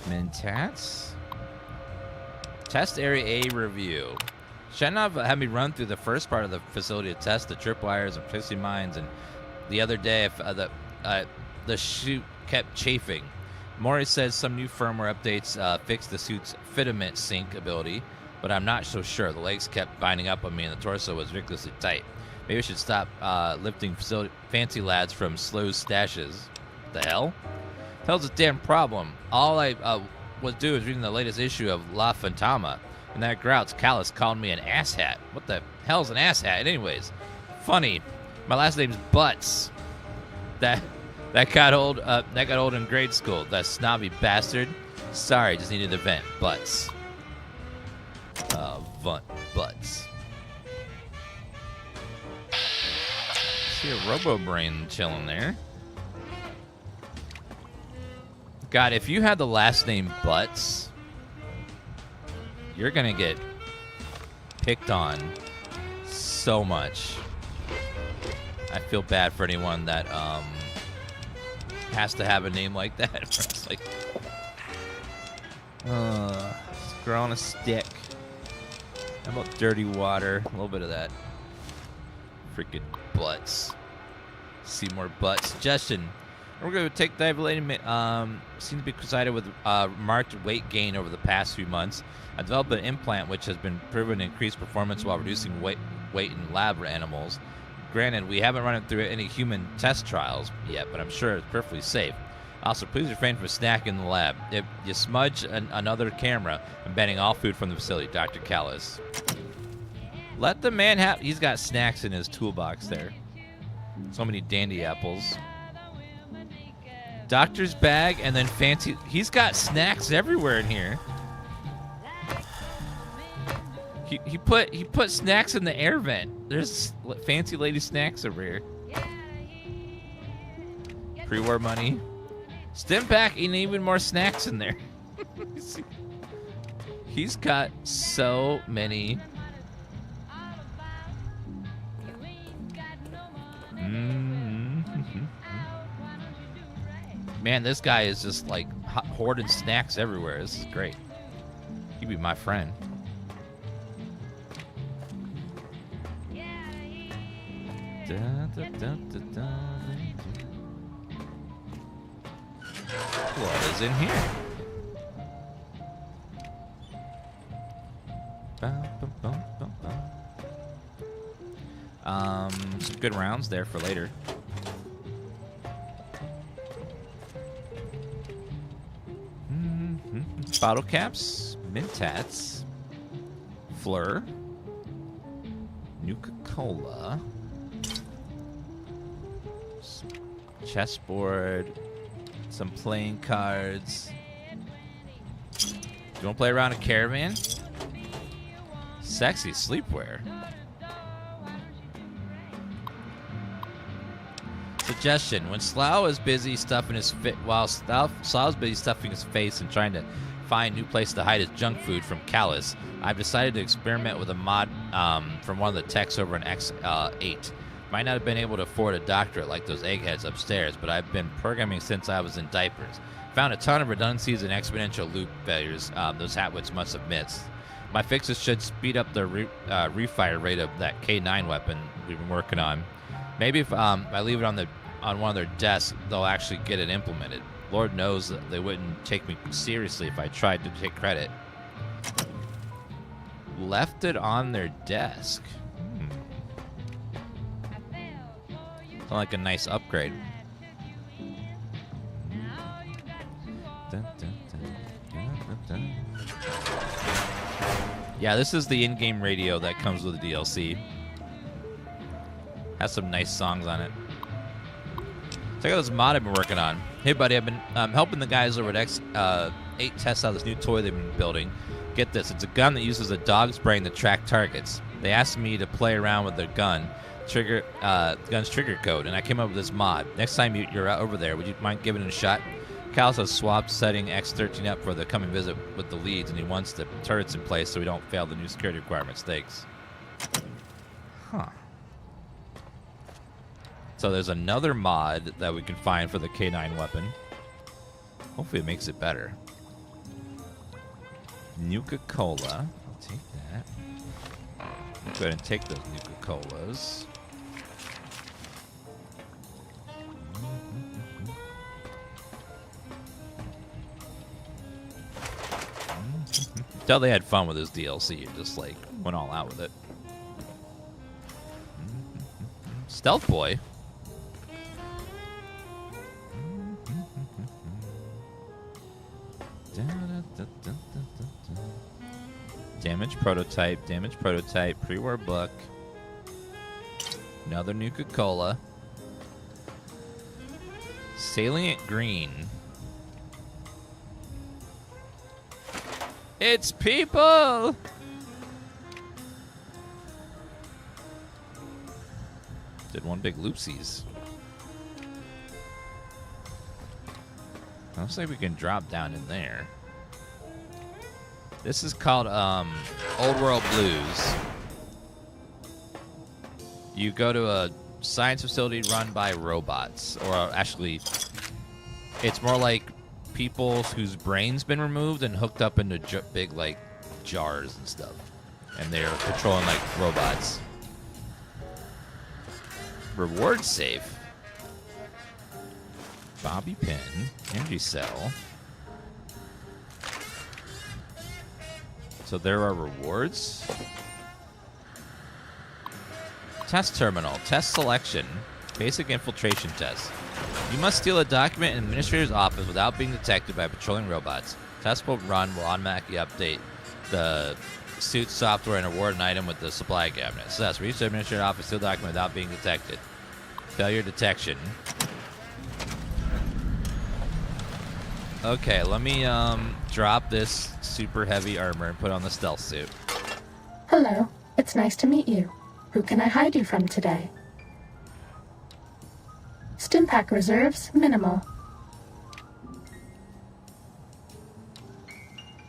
Mentats? Test Area A review. Shenov had me run through the first part of the facility to test the tripwires and pixie mines, and the other day if, the chute kept chafing. Mori says some new firmware updates fixed the suit's fitment sync ability, but I'm not so sure. The legs kept binding up on me and the torso was ridiculously tight. Maybe I should stop lifting fancy lads from slow stashes. The hell? Hell's a damn problem. All I was doing is reading the latest issue of La Fantama, and that grouch Callus called me an asshat. What the hell's an asshat? Anyways, funny. My last name's Butts. That got old. That got old in grade school. That snobby bastard. Sorry, just needed to vent. Butts. Butts. See a Robo-Brain chilling there. God, if you had the last name Butts, you're gonna get picked on so much. I feel bad for anyone that has to have a name like that. It's like, screw on a stick. How about dirty water? A little bit of that. Freaking Butts. See more Butts. Suggestion. We're going to take the evaluating, seems to be coincided with marked weight gain over the past few months. I developed an implant which has been proven to increase performance while reducing weight in lab animals. Granted, we haven't run it through any human test trials yet, but I'm sure it's perfectly safe. Also, please refrain from snacking in the lab. If you smudge another camera, I'm banning all food from the facility, Dr. Callis. Let the man have... He's got snacks in his toolbox there. So many dandy apples. Doctor's bag and then fancy... He's got snacks everywhere in here. He put snacks in the air vent. There's fancy lady snacks over here. Pre-war money. Stim pack and even more snacks in there. He's got so many. Man, this guy is just like hoarding snacks everywhere. This is great. He'd be my friend. What is in here? Some good rounds there for later. Bottle caps, Mentats, Fleur, Nuka-Cola, chessboard, some playing cards. Do you want to play around a caravan? Sexy sleepwear. Suggestion: when Slough is busy stuffing his Slough's busy stuffing his face and trying to find new place to hide his junk food from Callus, I've decided to experiment with a mod from one of the techs over in X8. Might not have been able to afford a doctorate like those eggheads upstairs, but I've been programming since I was in diapers. Found a ton of redundancies and exponential loop failures those hatwits must have missed. My fixes should speed up the refire rate of that K9 weapon we've been working on. Maybe if I leave it on one of their desks, they'll actually get it implemented. Lord knows that they wouldn't take me seriously if I tried to take credit. Left it on their desk. Sounds like a nice upgrade. Yeah, this is the in-game radio that comes with the DLC. Has some nice songs on it. Check out this mod I've been working on. Hey, buddy, I've been helping the guys over at X8 test out this new toy they've been building. Get this, it's a gun that uses a dog's brain to track targets. They asked me to play around with their gun, gun's trigger code, and I came up with this mod. Next time you're over there, would you mind giving it a shot? Callus has swapped setting X13 up for the coming visit with the leads, and he wants the turrets in place so we don't fail the new security requirements. Thanks. Huh. So there's another mod that we can find for the K9 weapon. Hopefully it makes it better. Nuka-Cola. I'll take that. Go ahead and take those Nuka-Colas. Tell they had fun with this DLC and just like went all out with it. Stealth Boy. Damage prototype, pre-war book. Another Nuka-Cola. Salient green. It's people! Did one big loopsies. Looks like we can drop down in there. This is called Old World Blues. You go to a science facility run by robots. Or actually, it's more like people whose brains been removed and hooked up into big, like, jars and stuff. And they're patrolling like robots. Reward safe. Bobby pin. Energy cell. So there are rewards. Test terminal. Test selection. Basic infiltration test. You must steal a document in an administrator's office without being detected by patrolling robots. Test will run will automatically update the suit software and award an item with the supply cabinet. Success. Reach the administrator's office, steal a document without being detected. Failure detection. Okay, let me drop this super heavy armor and put on the stealth suit. Hello, it's nice to meet you. Who can I hide you from today? Stimpack reserves minimal.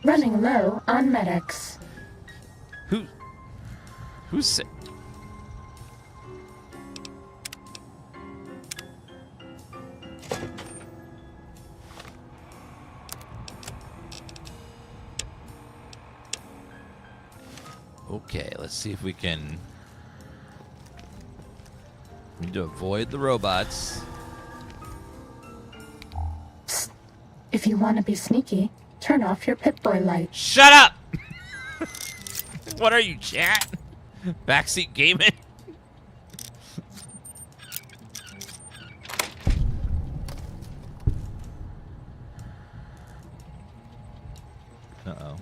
Running low on medics. Who's sick? Okay, let's see if we can Need to avoid the robots. Psst. If you want to be sneaky, turn off your Pip-Boy light. Shut up! What are you, chat? Backseat gaming? Uh-oh.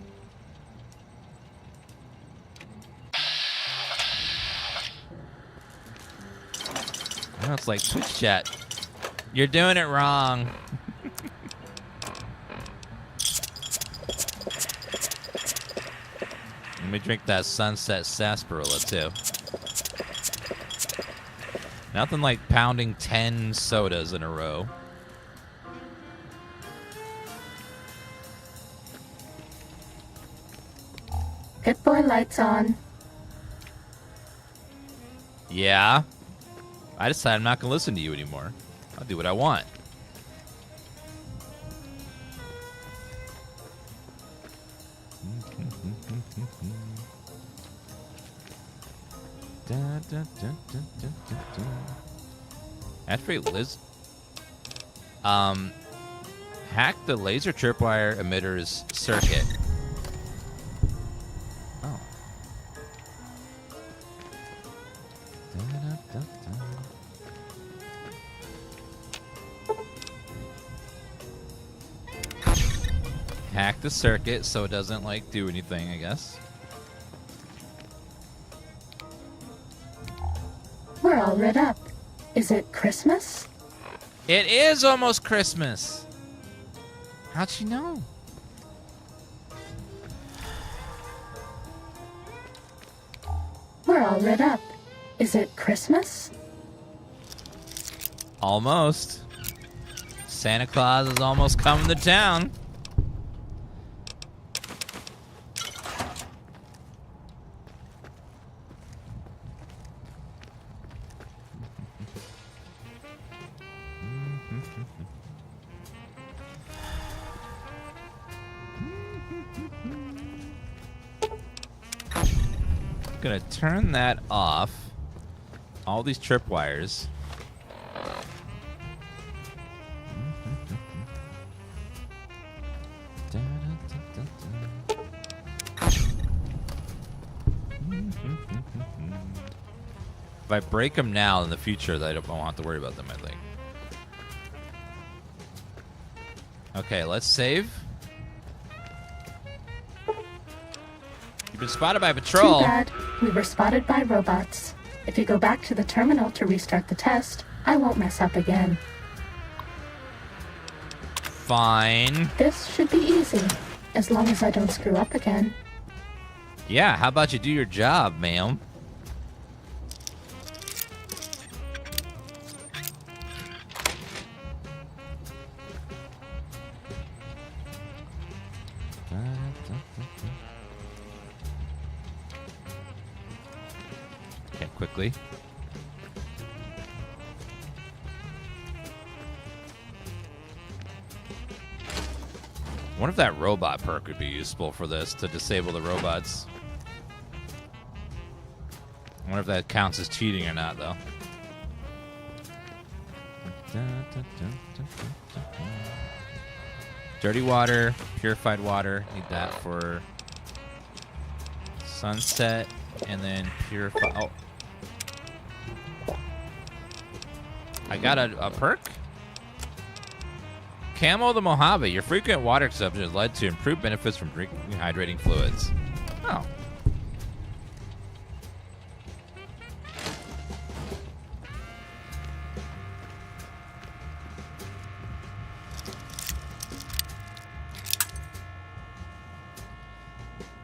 Now it's like Twitch chat. You're doing it wrong. Let me drink that sunset sarsaparilla too. Nothing like pounding 10 sodas in a row. Pip-Boy lights on. Yeah. I decided I'm not going to listen to you anymore. I'll do what I want. Activate Liz. Hack the laser tripwire emitter's circuit. Oh. Hack the circuit so it doesn't like do anything, I guess. We're all lit up. Is it Christmas? It is almost Christmas. How'd she know? We're all lit up. Is it Christmas? Almost. Santa Claus is almost coming to town. Gonna turn that off. All these tripwires. If I break them now, in the future, I won't have to worry about them, I think. Okay, let's save. You've been spotted by patrol. Too bad. We were spotted by robots. If you go back to the terminal to restart the test, I won't mess up again. Fine. This should be easy, as long as I don't screw up again. Yeah, how about you do your job, ma'am? Okay, quickly. I wonder if that robot perk would be useful for this, to disable the robots. I wonder if that counts as cheating or not, though. Dirty water, purified water. Need that for sunset, and then purify. Oh, I got a perk. Camo the Mojave. Your frequent water consumption has led to improved benefits from drinking hydrating fluids. Oh.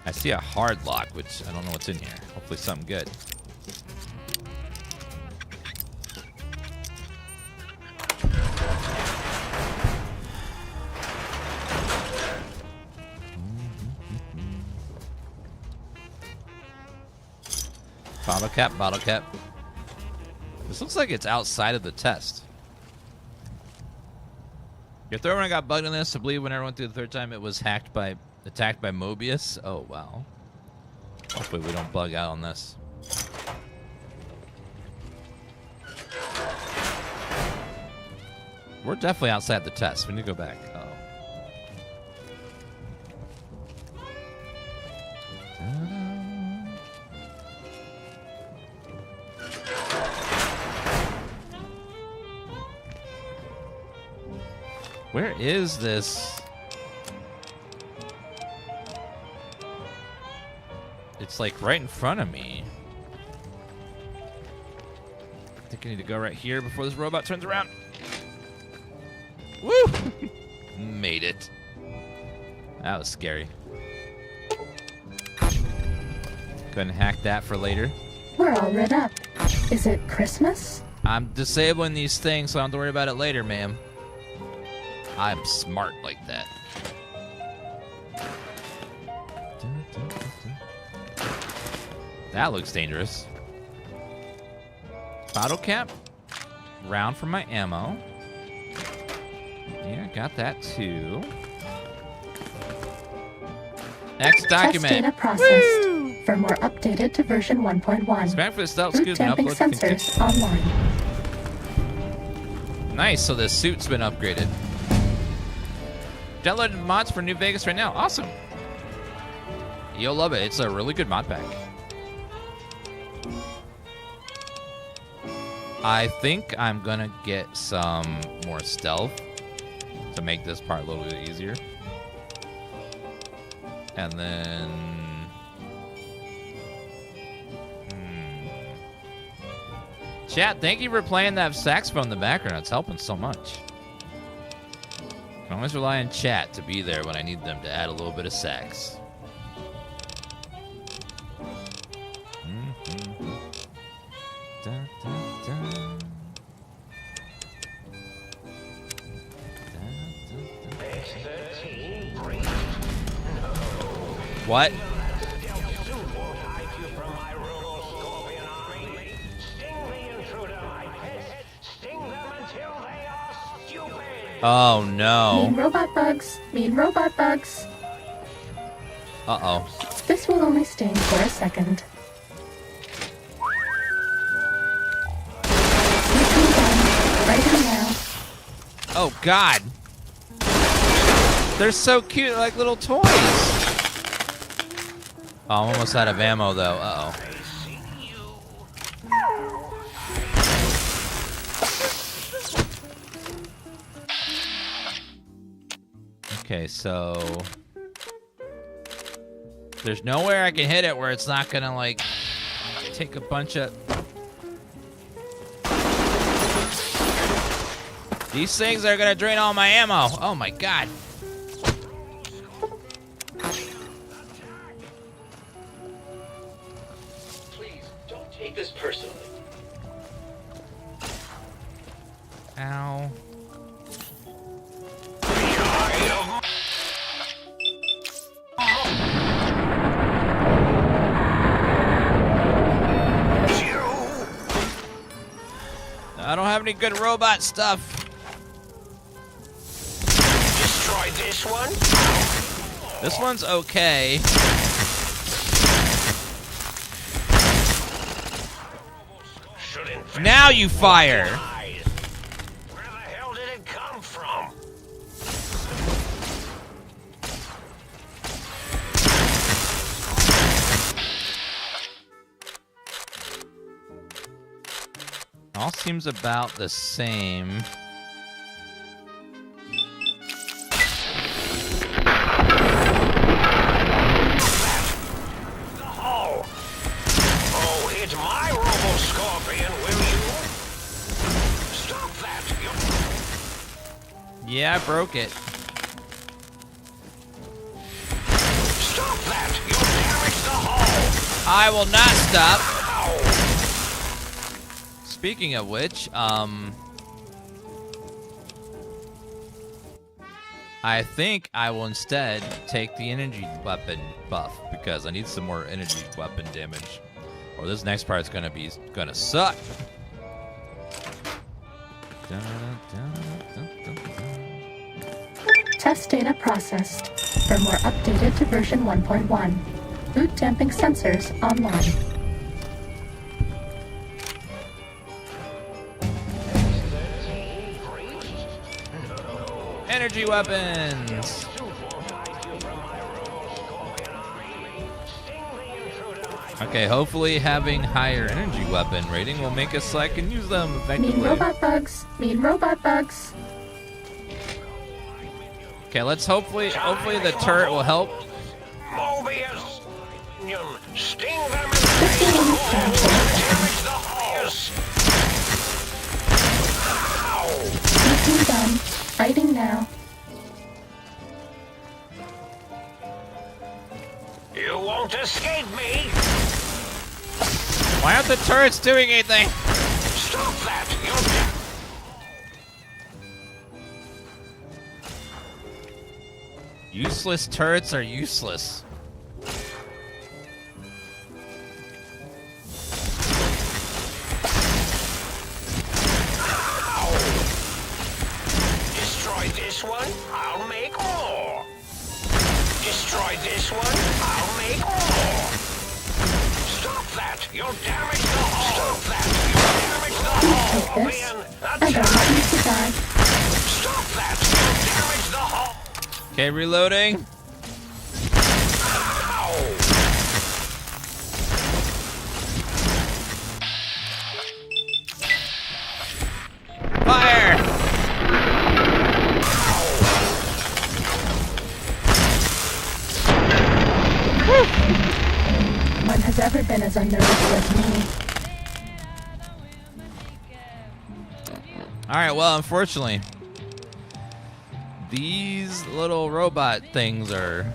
I see a hard lock, which I don't know what's in here. Hopefully something good. Bottle cap, bottle cap. This looks like it's outside of the test. Your third one got bugged in this. I believe when I went through the third time, it was attacked by Mobius. Oh, wow. Hopefully we don't bug out on this. We're definitely outside the test. We need to go back. Uh-oh. Where is this? It's like right in front of me. I think I need to go right here before this robot turns around. Woo! Made it. That was scary. Couldn't hack that for later. We're all lit up. Is it Christmas? I'm disabling these things so I don't have to worry about it later, ma'am. I'm smart like that. That looks dangerous. Bottle cap. Round for my ammo. Yeah, got that too. X document. Test data processed. Firmware updated to version 1.1. Smack for the stealth Boot damping sensors online. Nice, so the suit's been upgraded. Downloaded mods for New Vegas right now. Awesome. You'll love it. It's a really good mod pack. I think I'm gonna get some more stealth to make this part a little bit easier. And then... Chat, thank you for playing that saxophone in the background. It's helping so much. I can always rely on chat to be there when I need them to add a little bit of sax. What? Oh no. Mean robot bugs. Mean robot bugs. Uh-oh. This will only sting for a second. Right now. Oh God. They're so cute, they're like little toys. Oh, I'm almost out of ammo though. Uh-oh. Okay, so there's nowhere I can hit it where it's not gonna like take a bunch of... These things are gonna drain all my ammo. Oh my God. Please, don't take this personally. Ow. I don't have any good robot stuff. Destroy this one? This one's okay. Now you fire. Where the hell did it come from? All seems about the same. Oh, hit my robo-scorpion, will you? Stop that! Yeah, I broke it. Stop that! You'll damage the hull! I will not stop. Speaking of which, I think I will instead take the energy weapon buff because I need some more energy weapon damage, or this next part's gonna suck. Test data processed. Firmware updated to version 1.1. Boot damping sensors online. Energy weapons. Okay, hopefully having higher energy weapon rating will make us so I can use them effectively. Mean robot bugs. Mean robot bugs. Okay, let's hopefully the turret will help. Mobius! Sting them in the damage the horse! Mission done. Fighting now. You won't escape me! Why aren't the turrets doing anything? Stop that! Useless turrets are useless. Destroy this one, I'll make more. Destroy this one, I'll make more. Stop that! You'll damage the hull. Stop that! You'll damage the hull. I don't want you to die. Stop that! You'll damage the hull. Okay, reloading. Fire! One has ever been as unnerved as me. Alright, well, unfortunately, these little robot things are...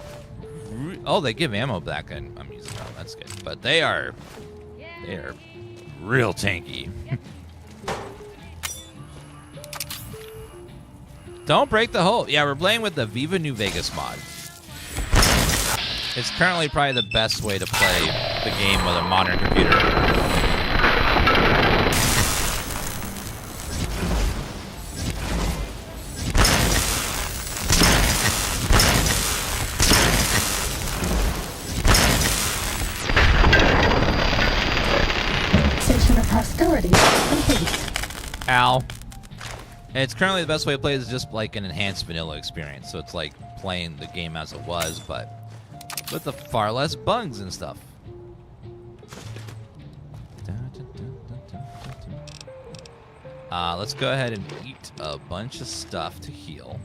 Oh, they give ammo back. I'm using them. That's good. But they are real tanky. Don't break the hull. Yeah, we're playing with the Viva New Vegas mod. It's currently probably the best way to play the game with a modern computer. Station of hostility complete. Ow. And it's currently the best way to play is just like an enhanced vanilla experience. So it's like playing the game as it was, but with the far less bugs and stuff. Let's go ahead and eat a bunch of stuff to heal.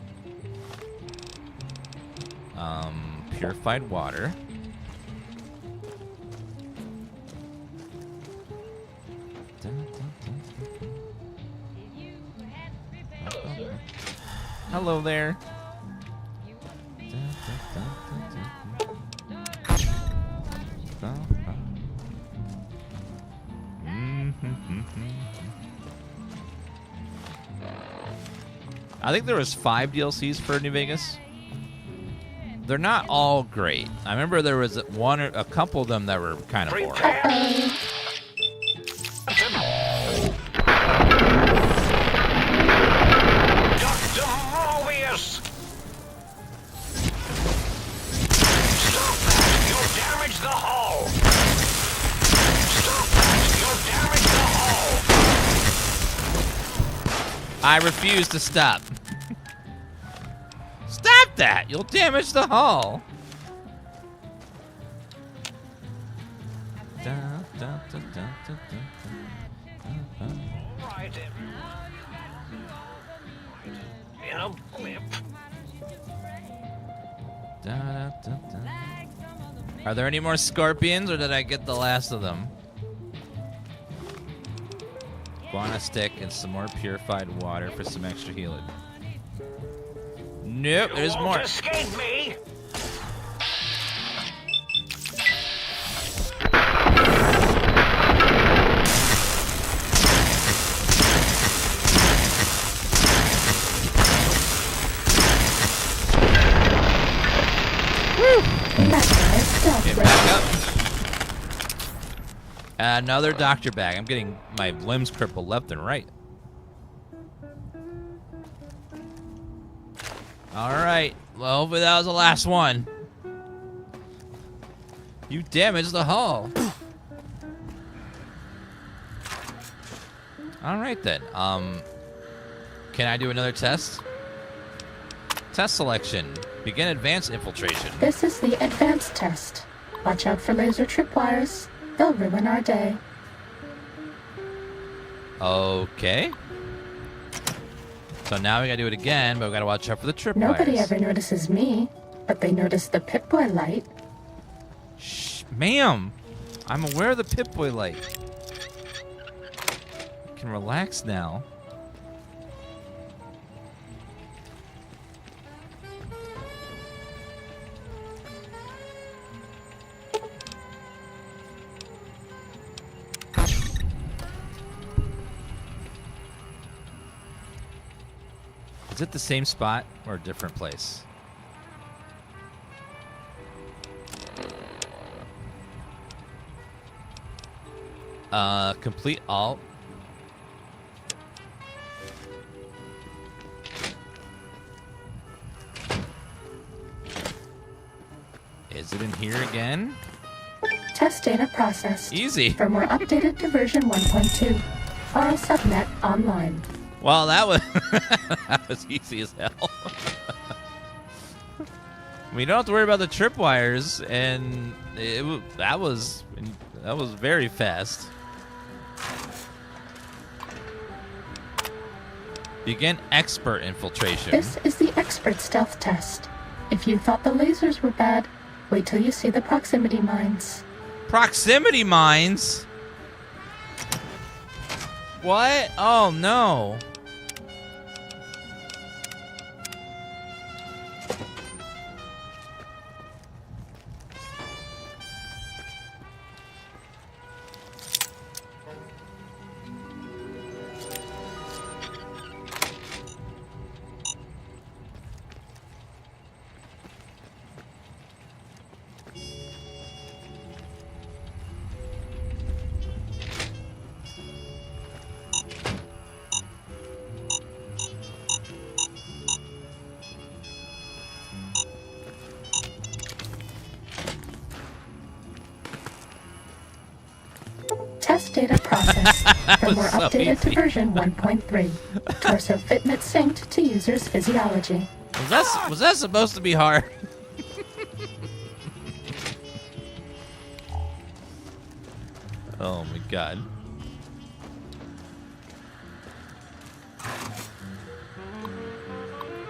Purified water. Hello there. I think there was 5 DLCs for New Vegas. They're not all great. I remember there was a couple of them that were kind of boring. I refuse to stop. Stop that! You'll damage the hull. In a blip. Are there any more scorpions, or did I get the last of them? Guana stick and some more purified water for some extra healing. Nope, there's more. Escape me. Get back up. Another doctor bag. I'm getting my limbs crippled left and right. Alright. Well, hopefully that was the last one. You damaged the hull. Alright then. Can I do another test? Test selection. Begin advanced infiltration. This is the advanced test. Watch out for laser tripwires. They'll ruin our day. Okay. So now we gotta do it again, but we gotta watch out for the tripwires. Nobody ever notices me, but they notice the Pip-Boy light. Shh, ma'am. I'm aware of the Pip-Boy light. You can relax now. Is it the same spot or a different place? Complete all. Is it in here again? Test data processed. Easy. Firmware updated to version 1.2. File subnet online. Well, that was that was easy as hell. We don't have to worry about the tripwires, and that was very fast. Begin expert infiltration. This is the expert stealth test. If you thought the lasers were bad, wait till you see the proximity mines. Proximity mines? What? Oh no. Test data processed. Firmware so updated easy. to version 1.3. Torso fitment synced to user's physiology. Was that supposed to be hard? Oh my god.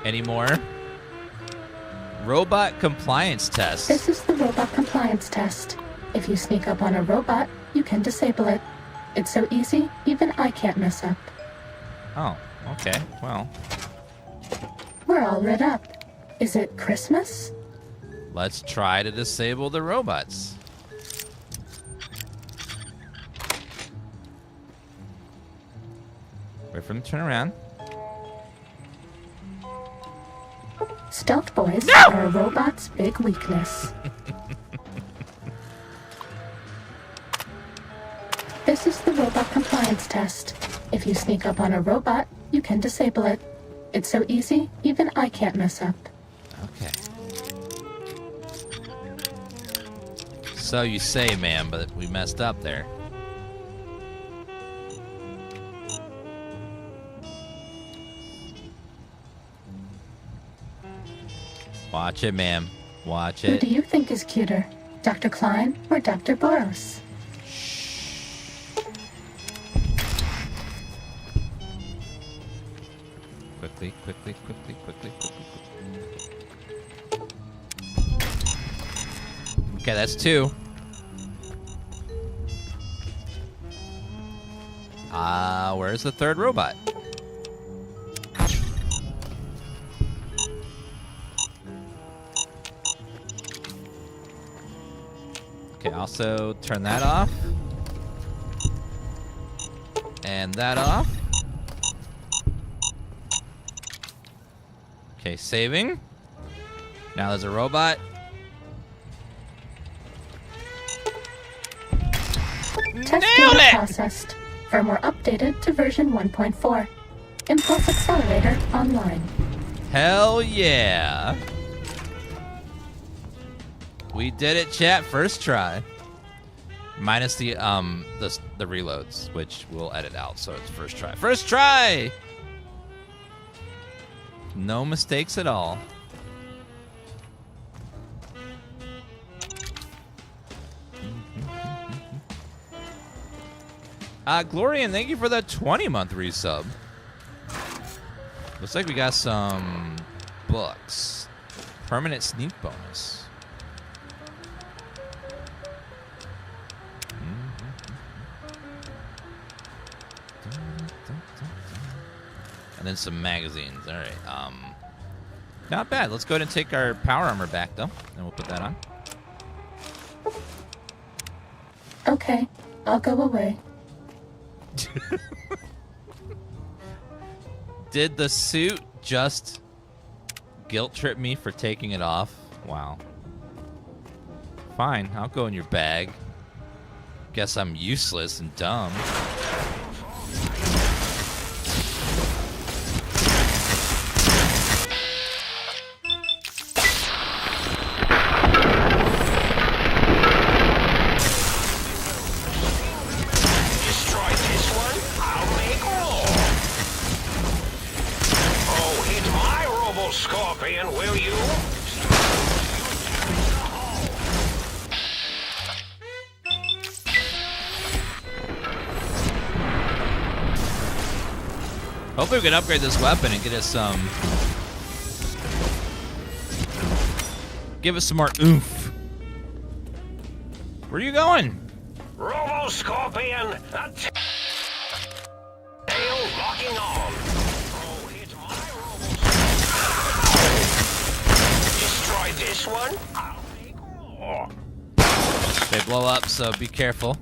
Any more? Robot compliance test. This is the robot compliance test. If you sneak up on a robot, you can disable it. It's so easy, even I can't mess up. Oh, okay. Well, We're all lit up. Is it Christmas? let's try to disable the robots. Wait for them to turn around. Stealth boys No! are a robot's big weakness. This is the robot compliance test. If you sneak up on a robot, you can disable it. It's so easy, even I can't mess up. Okay. So you say, ma'am, but we messed up there. Watch it, ma'am. Watch Who it. do you think is cuter, Dr. Klein or Dr. Boros? Quickly, quickly, quickly, quickly, quickly. Okay, that's two. Where's the third robot? Okay, also turn that off. And that off. Okay, saving. Now there's a robot. Test Nailed data it! processed. Firmware updated to version 1.4. Impulse accelerator online. Hell yeah. We did it, chat. First try. Minus the reloads, which we'll edit out, so it's first try. First try! No mistakes at all. Glorian, thank you for the 20-month resub. Looks like we got some books. Permanent sneak bonus. And then some magazines. All right. Not bad. Let's go ahead and take our power armor back, though, and we'll put that on. Okay, I'll go away. Did the suit just guilt trip me for taking it off? Wow. Fine, I'll go in your bag. Guess I'm useless and dumb. Scorpion, will you? Hopefully we can upgrade this weapon and get us some... give us some more oomph. Where are you going? Robo Scorpion, tail locking on. Oh, hit my Robo. Destroy this one. I'll make more. They blow up, so be careful.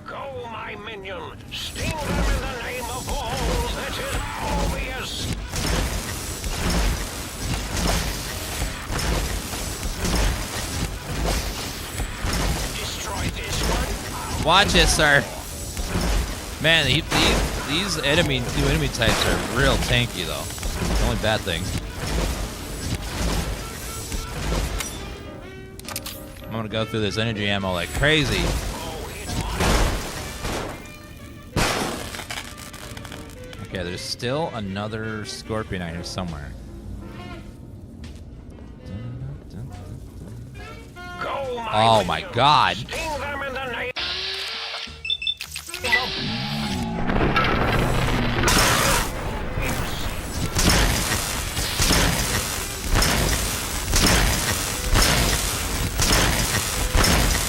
Go, my minion. Sting them in the name of all that is obvious. Destroy this one. Watch it, sir. Man, these new enemy types are real tanky, though. The only bad thing. I'm gonna go through this energy ammo like crazy. Okay, there's still another scorpion out here somewhere. Oh my god.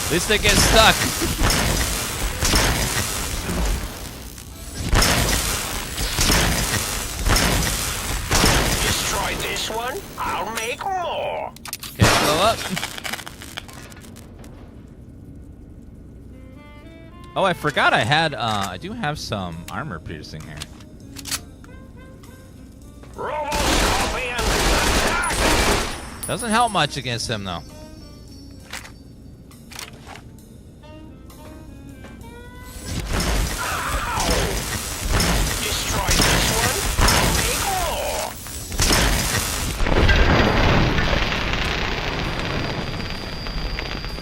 At least they get stuck. Destroy this one, I'll make more. Okay, blow up. Oh, I forgot I had, I do have some armor piercing here. Robo Scorpion, attack! Doesn't help much against him, though. Destroy this one, I'll make more.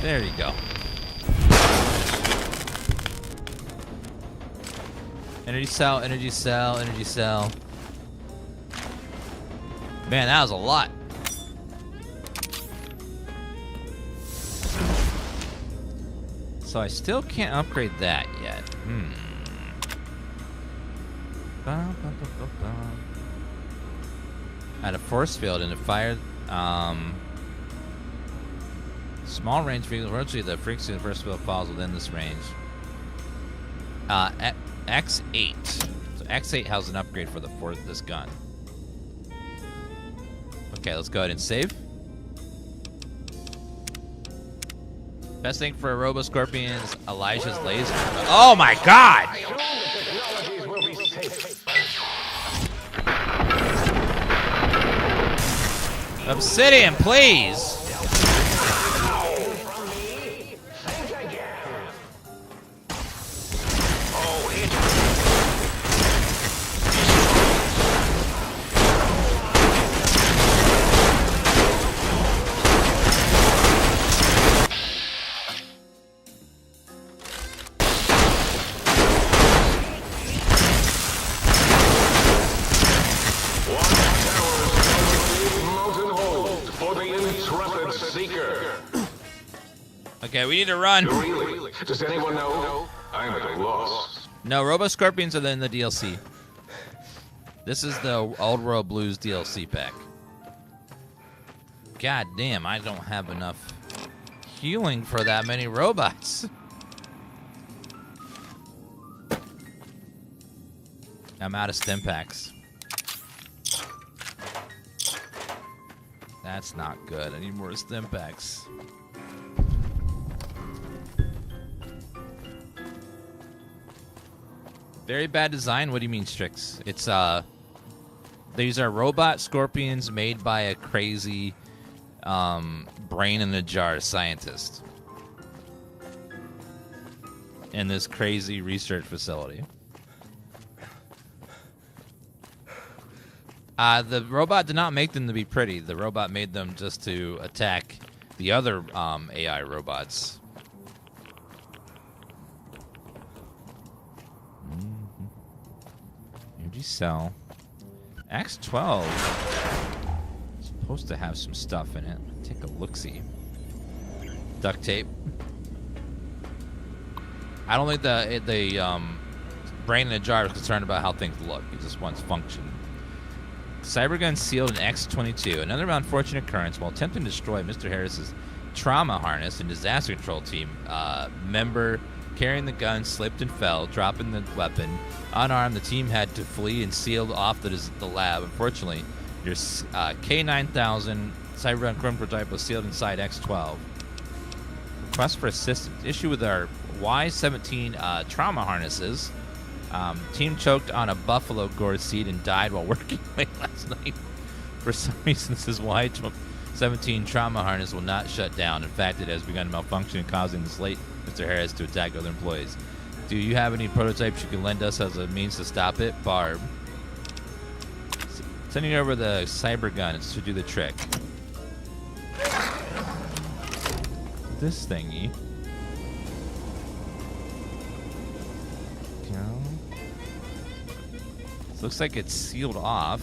There you go. Energy cell, energy cell, energy cell. Man, that was a lot. So I still can't upgrade that yet. At a force field and a fire, small range vehicles, virtually the frequency of the force field falls within this range. X8. So X8 has an upgrade for this gun. Okay, let's go ahead and save. Best thing for a Robo Scorpion is Elijah's laser. Oh my god! Obsidian, please! Okay, we need to run. Really? Does anyone know? I'm at a loss. No, Robo Scorpions are in the DLC. This is the Old World Blues DLC pack. God damn, I don't have enough healing for that many robots. I'm out of stim packs. That's not good. I need more stim packs. Very bad design? What do you mean, Strix? It's, these are robot scorpions made by a crazy, brain in a jar scientist in this crazy research facility. The robot did not make them to be pretty. The robot made them just to attack the other AI robots. Energy cell. X12 is supposed to have some stuff in it. Take a look-see. Duct tape. I don't think the brain in a jar is concerned about how things look. He just wants function. Cybergun sealed in X-22. Another unfortunate occurrence while attempting to destroy Mr. Harris's trauma harness and disaster control team. Member carrying the gun slipped and fell, dropping the weapon. Unarmed, the team had to flee and sealed off the lab. Unfortunately, your K9000 Cybergun Chrome prototype was sealed inside X-12. Request for assistance. Issue with our Y-17 trauma harnesses. Team choked on a buffalo gourd seed and died while working late last night. For some reason, this Y-17 trauma harness will not shut down. In fact, it has begun malfunctioning, causing this late Mr. Harris to attack other employees. Do you have any prototypes you can lend us as a means to stop it? Barb. Sending over the cybergun to do the trick. This thingy. This looks like it's sealed off.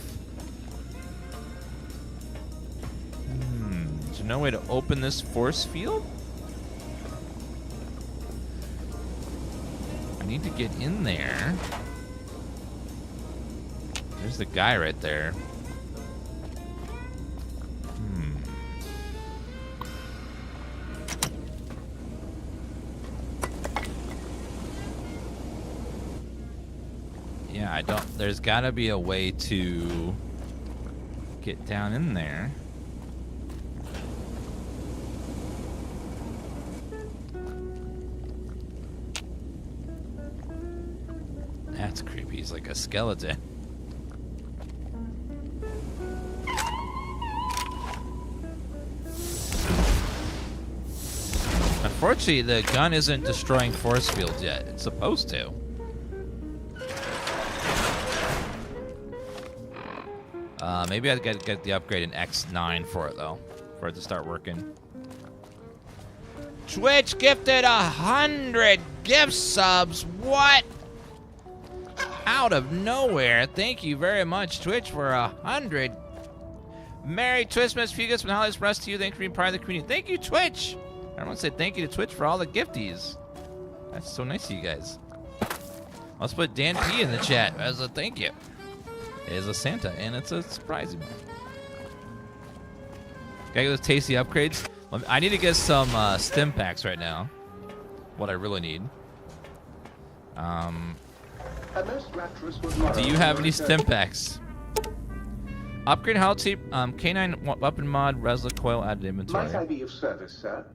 Is there no way to open this force field? I need to get in there. There's the guy right there. Yeah, I don't... There's gotta be a way to get down in there. That's creepy. He's like a skeleton. Unfortunately, the gun isn't destroying force fields yet. It's supposed to. Maybe I'd get the upgrade in X9 for it, though. For it to start working. Twitch gifted 100 gift subs. What? Out of nowhere. Thank you very much, Twitch, for 100. Merry Twistmas, few gifts from the Holiday Express to you. Thanks for being part of the community. Thank you, Twitch. I want to say thank you to Twitch for all the gifties. That's so nice of you guys. Let's put Dan P in the chat as a thank you. It is a Santa, and it's a surprise emoji. Gotta get those tasty upgrades. I need to get some stim packs right now. What I really need. Do you have any stim packs? Upgrade Holotape, K9 weapon mod, Resla coil added inventory. Might I be of service, sir?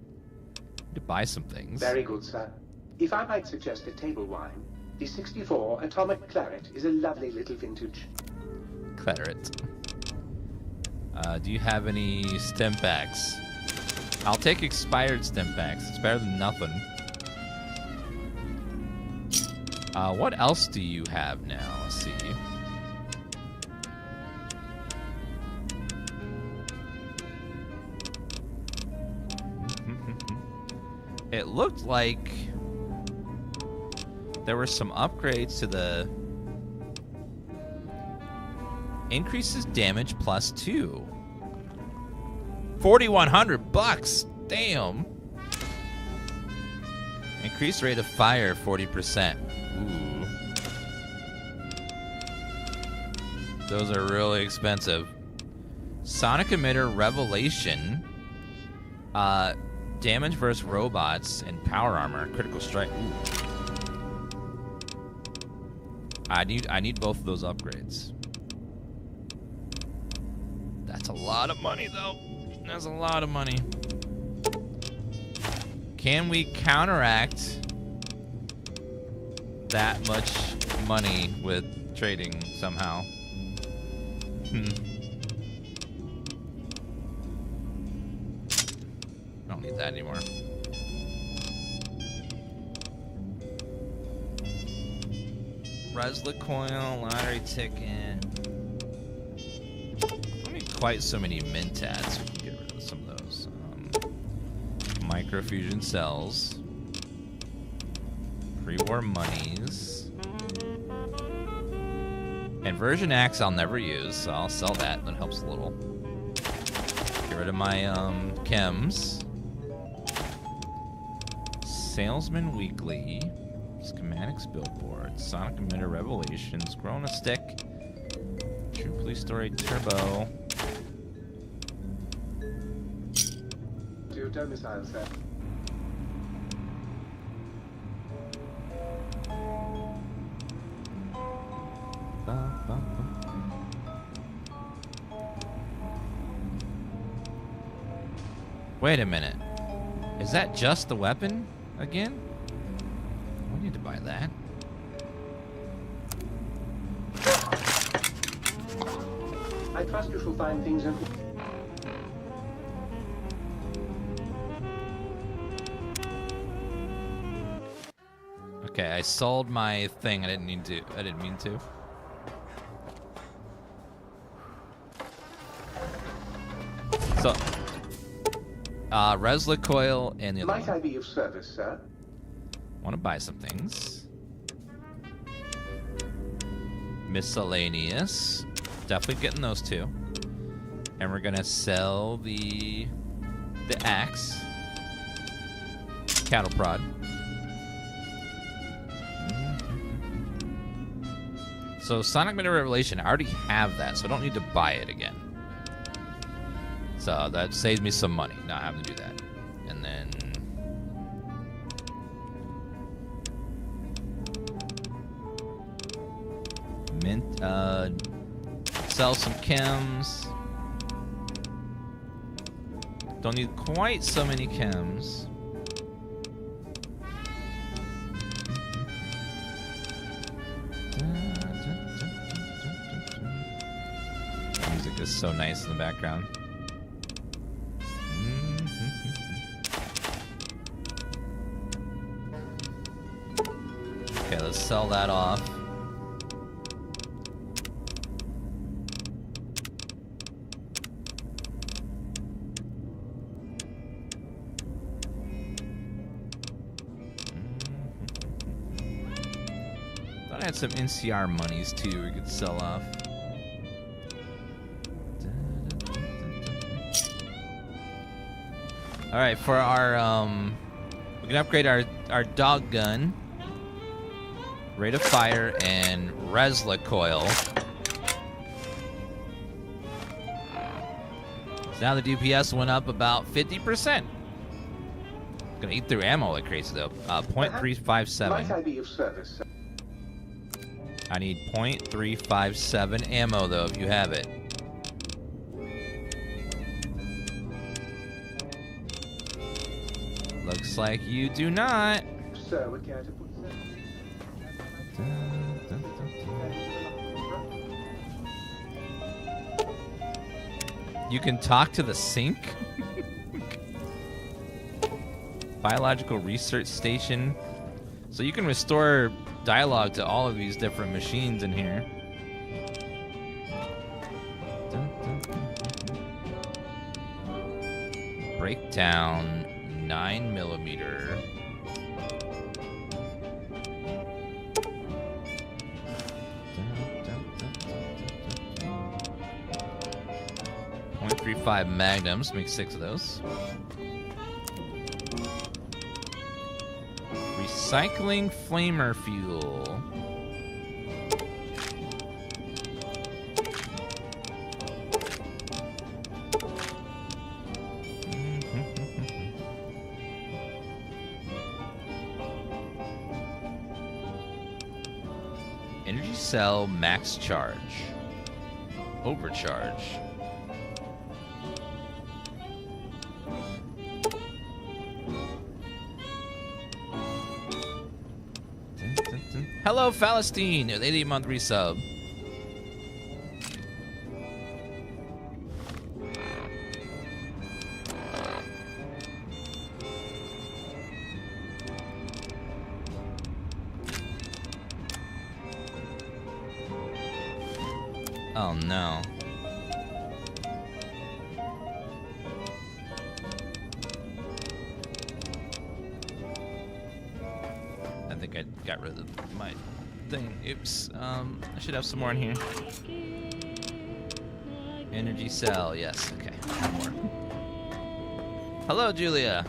Need to buy some things. Very good, sir. If I might suggest a table wine, the 64 Atomic Claret is a lovely little vintage. Claret. Do you have any stim packs? I'll take expired stim packs. It's better than nothing. What else do you have now? Let's see. It looked like there were some upgrades to the increases damage +2. $4,100 bucks. Damn. Increased rate of fire 40%. Ooh. Those are really expensive. Sonic emitter revelation. Damage versus robots and power armor. Critical strike. Ooh. I need both of those upgrades. That's a lot of money though. That's a lot of money. Can we counteract that much money with trading somehow? I don't need that anymore. Resla coil, lottery ticket. Don't need quite so many mentats. We can get rid of some of those. Microfusion cells. Pre-war monies. Inversion axe I'll never use, so I'll sell that. That helps a little. Get rid of my chems. Salesman Weekly. Schematics Billboard. Sonic Emitter Revelations. Growing a Stick. True Police Story Turbo. To your domicile, sir. Wait a minute. Is that just the weapon again? We need to buy that. I trust you shall find things in... Okay, I sold my thing. I didn't mean to. So, Resla coil and the other Might one. I be of service, sir? Want to buy some things. Miscellaneous. Definitely getting those two. And we're gonna sell the axe. Cattle prod. So Sonic Emitter Revelation, I already have that, so I don't need to buy it again. So that saves me some money, not having to do that. And then sell some chems. Don't need quite so many chems. Music is so nice in the background. Okay, let's sell that off. Thought I had some NCR monies too we could sell off. All right, for our we can upgrade our dog gun, rate of fire, and Resla coil. So now the DPS went up about 50%. Gonna eat through ammo like crazy though. .357. Might I be of service, sir? I need .357 ammo though if you have it. Looks like you do not. Sir, would care to put You can talk to the sink? Biological research station. So you can restore dialogue to all of these different machines in here. Breakdown 9mm. .35 magnums, make 6 of those. Recycling flamer fuel. Energy cell max charge. Overcharge. Hello, Palestine, with 80-month resub. Oh no. I think I got rid of my thing. Oops. I should have some more in here. Energy cell, yes. Okay, more. Hello, Julia.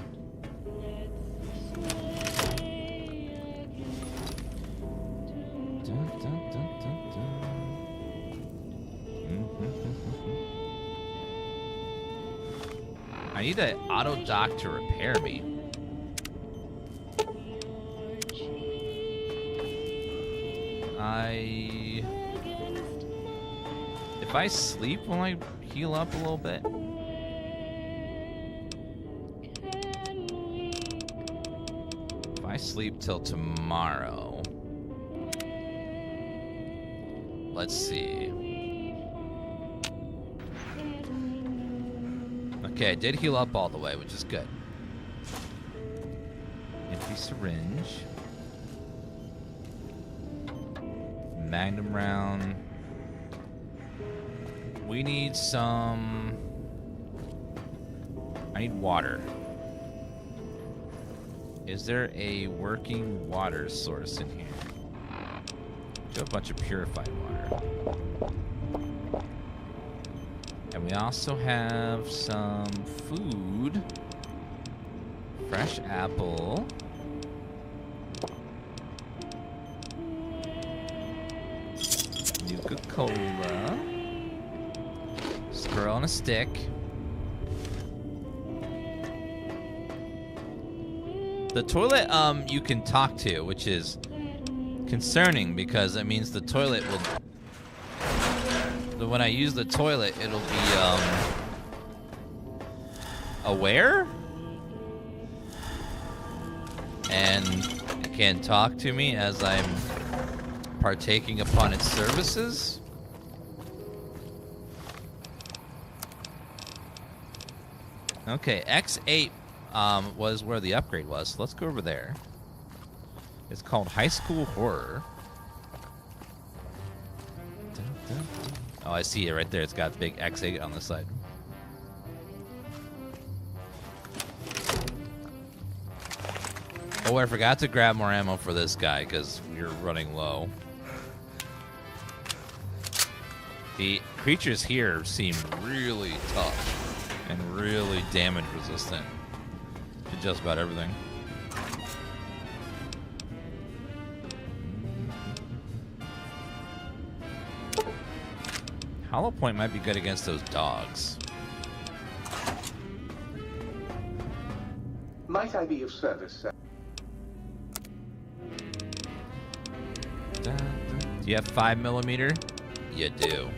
I need an auto dock to repair me. If I sleep, will I heal up a little bit? If I sleep till tomorrow. Let's see. Okay, I did heal up all the way, which is good. Empty syringe. Magnum round. We need some... I need water. Is there a working water source in here? Do a bunch of purified water. And we also have some food. Fresh apple. Nuka-Cola. Squirrel on a stick. The toilet, you can talk to, which is concerning because it means the toilet will... When I use the toilet, it'll be, aware? And it can talk to me as I'm partaking upon its services. Okay, X8 was where the upgrade was, so let's go over there. It's called High School Horror. Oh, I see it right there. It's got big X8 on the side. Oh, I forgot to grab more ammo for this guy because we're running low. The creatures here seem really tough and really damage resistant to just about everything. Hollow Point might be good against those dogs. Might I be of service, sir? Do you have 5mm? You do.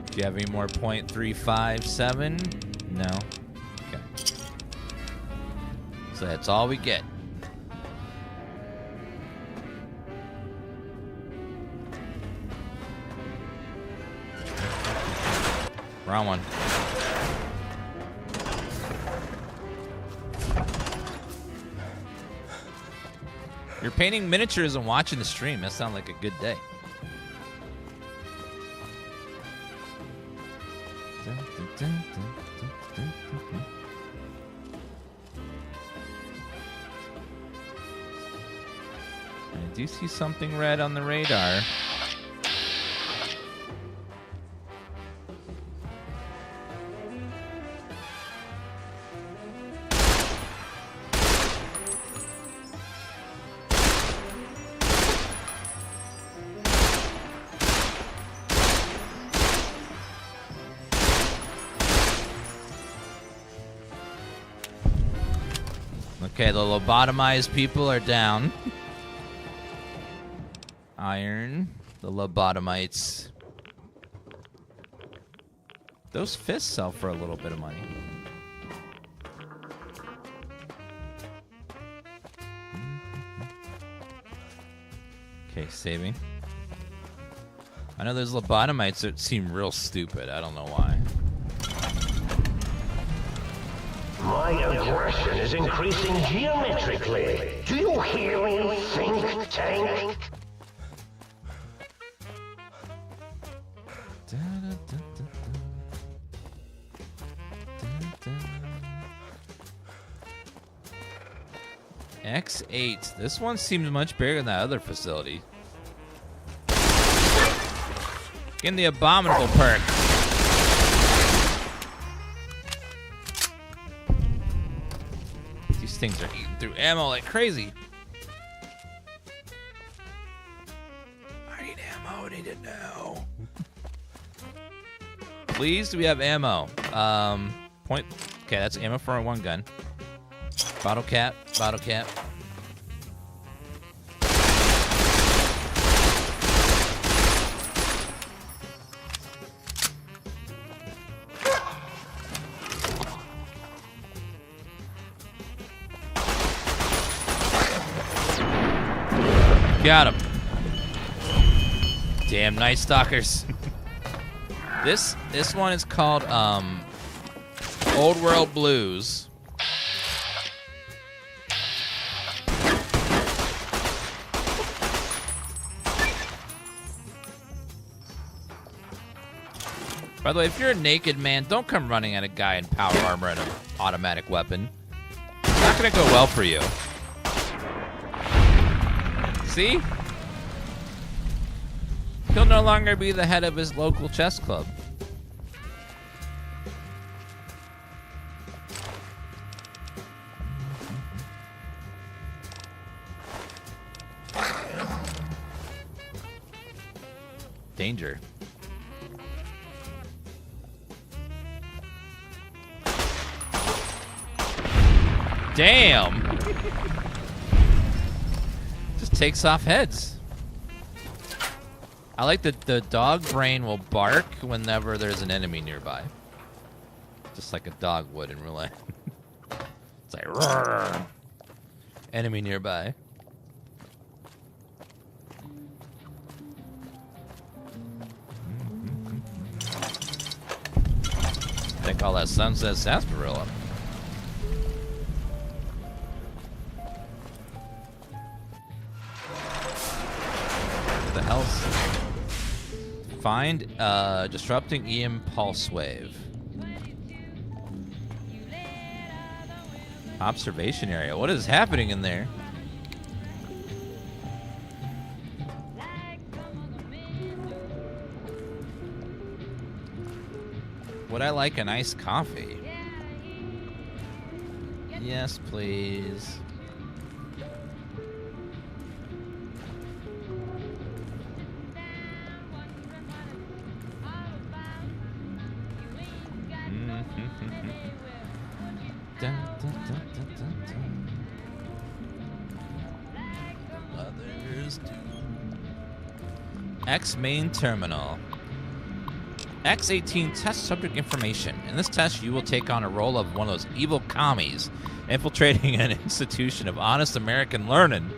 Do you have any more .357? No? Okay. So that's all we get. Wrong one. You're painting miniatures and watching the stream. That sounds like a good day. I do see something red on the radar. Okay, the lobotomized people are down. Iron. The lobotomites. Those fists sell for a little bit of money. Okay, saving. I know there's lobotomites that seem real stupid. I don't know why. My aggression is increasing geometrically. Do you hear me, think tank? X8. This one seems much bigger than that other facility. Getting the abominable perk. These things are eating through ammo like crazy. I need ammo. I need it now. Please, do we have ammo? Point. Okay, that's ammo for one gun. Bottle cap. Bottle cap. Got him. Damn Night Stalkers. This one is called Old World Blues. By the way, if you're a naked man, don't come running at a guy in power armor and an automatic weapon. It's not gonna go well for you. See? He'll no longer be the head of his local chess club. Danger. Damn! Just takes off heads. I like that the dog brain will bark whenever there's an enemy nearby. Just like a dog would in real life. It's like, roar. Enemy nearby. I think all that sunset sarsaparilla. The hell's find disrupting EM pulse wave. Observation area. What is happening in there? Would I like an iced coffee? Yes, please. Dun, dun, dun, dun, dun, dun. Others do. X main terminal. X-18 test subject information. In this test, you will take on a role of one of those evil commies infiltrating an institution of honest American learning.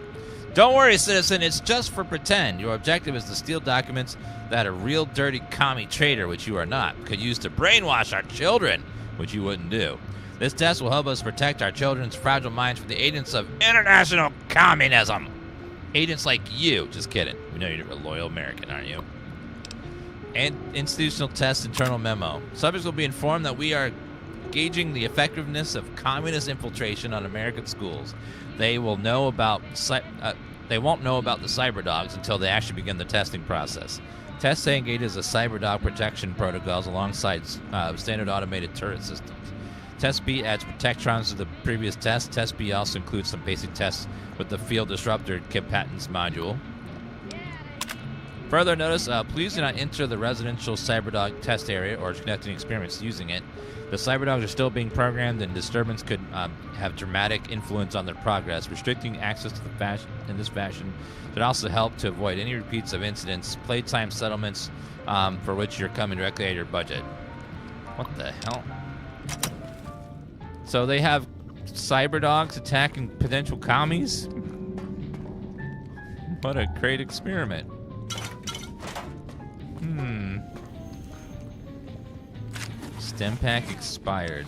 Don't worry, citizen, it's just for pretend. Your objective is to steal documents that a real dirty commie traitor, which you are not, could use to brainwash our children, which you wouldn't do. This test will help us protect our children's fragile minds from the agents of international communism. Agents like you. Just kidding. We know you're a loyal American, aren't you? And institutional test internal memo. Subjects will be informed that we are gauging the effectiveness of communist infiltration on American schools. They will know about they won't know about the cyber dogs until they actually begin the testing process. Test A engages the cyber dog protection protocols alongside standard automated turret systems. Test B adds protectrons to the previous test. Test B also includes some basic tests with the field disruptor competence module. Further notice, please do not enter the residential Cyberdog test area or conduct any experiments using it. The Cyberdogs are still being programmed, and disturbance could have dramatic influence on their progress. Restricting access to in this fashion should also help to avoid any repeats of incidents, playtime settlements for which you're coming directly at your budget. What the hell? So they have Cyberdogs attacking potential commies? What a great experiment. Stim pack expired.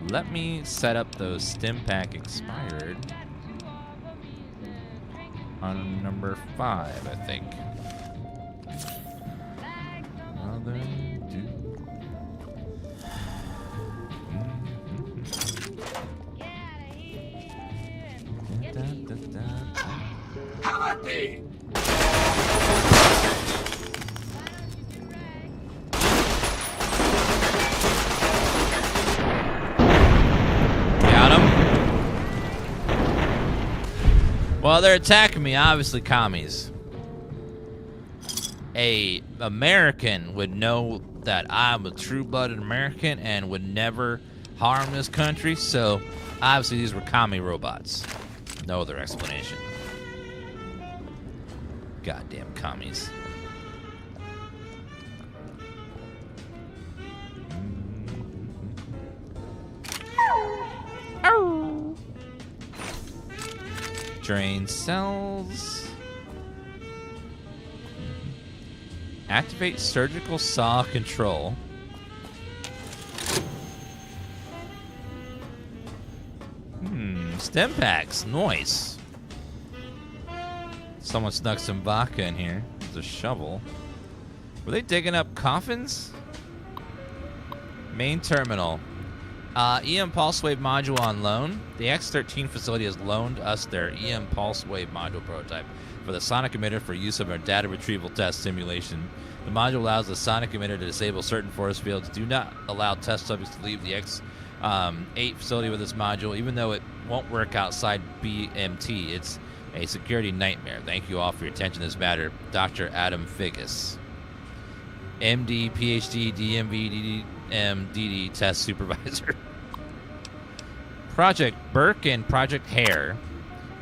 Let me set up those stim pack expired on number 5, I think. How about me? Well, they're attacking me, obviously commies. A American would know that I'm a true-blooded American and would never harm this country, so obviously these were commie robots. No other explanation. Goddamn commies. Drain cells. Activate surgical saw control. Stim packs. Nice. Someone snuck some vodka in here. There's a shovel. Were they digging up coffins? Main terminal. EM Pulse Wave module on loan. The X-13 facility has loaned us their EM Pulse Wave module prototype for the sonic emitter for use of our data retrieval test simulation. The module allows the sonic emitter to disable certain force fields. Do not allow test subjects to leave the X-8 facility with this module, even though it won't work outside BMT. It's a security nightmare. Thank you all for your attention to this matter. Dr. Adam Figgis. MD, PhD, DMV, DD test supervisor. Project Burke and Project Hare.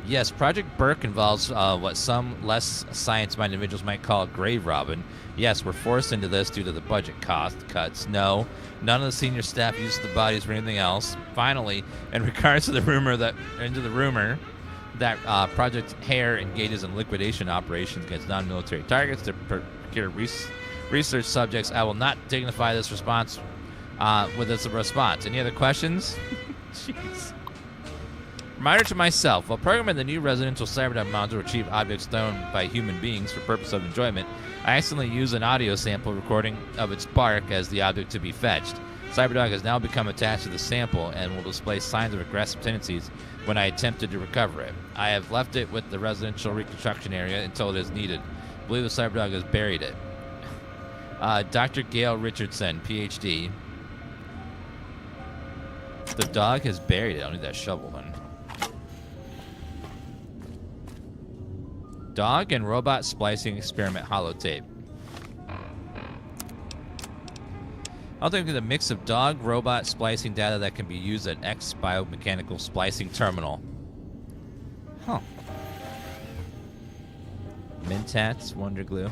Yes, Project Burke involves what some less science-minded individuals might call grave robbing. Yes, we're forced into this due to the budget cost cuts. No, none of the senior staff uses the bodies for anything else. Finally, in regards to the rumor that Project Hare engages in liquidation operations against non-military targets to procure research subjects, I will not dignify this response with this response. Any other questions? Jeez. Reminder to myself, while programming the new residential Cyberdog module to retrieve objects thrown by human beings for purpose of enjoyment, I accidentally used an audio sample recording of its bark as the object to be fetched. Cyberdog has now become attached to the sample and will display signs of aggressive tendencies when I attempted to recover it. I have left it with the residential reconstruction area until it is needed. I believe the Cyberdog has buried it. Dr. Gail Richardson, PhD. The dog has buried it. I'll need that shovel then. Dog and robot splicing experiment holotape. I'll think of the mix of dog robot splicing data that can be used at X biomechanical splicing terminal. Huh. Mentats, Wonder Glue.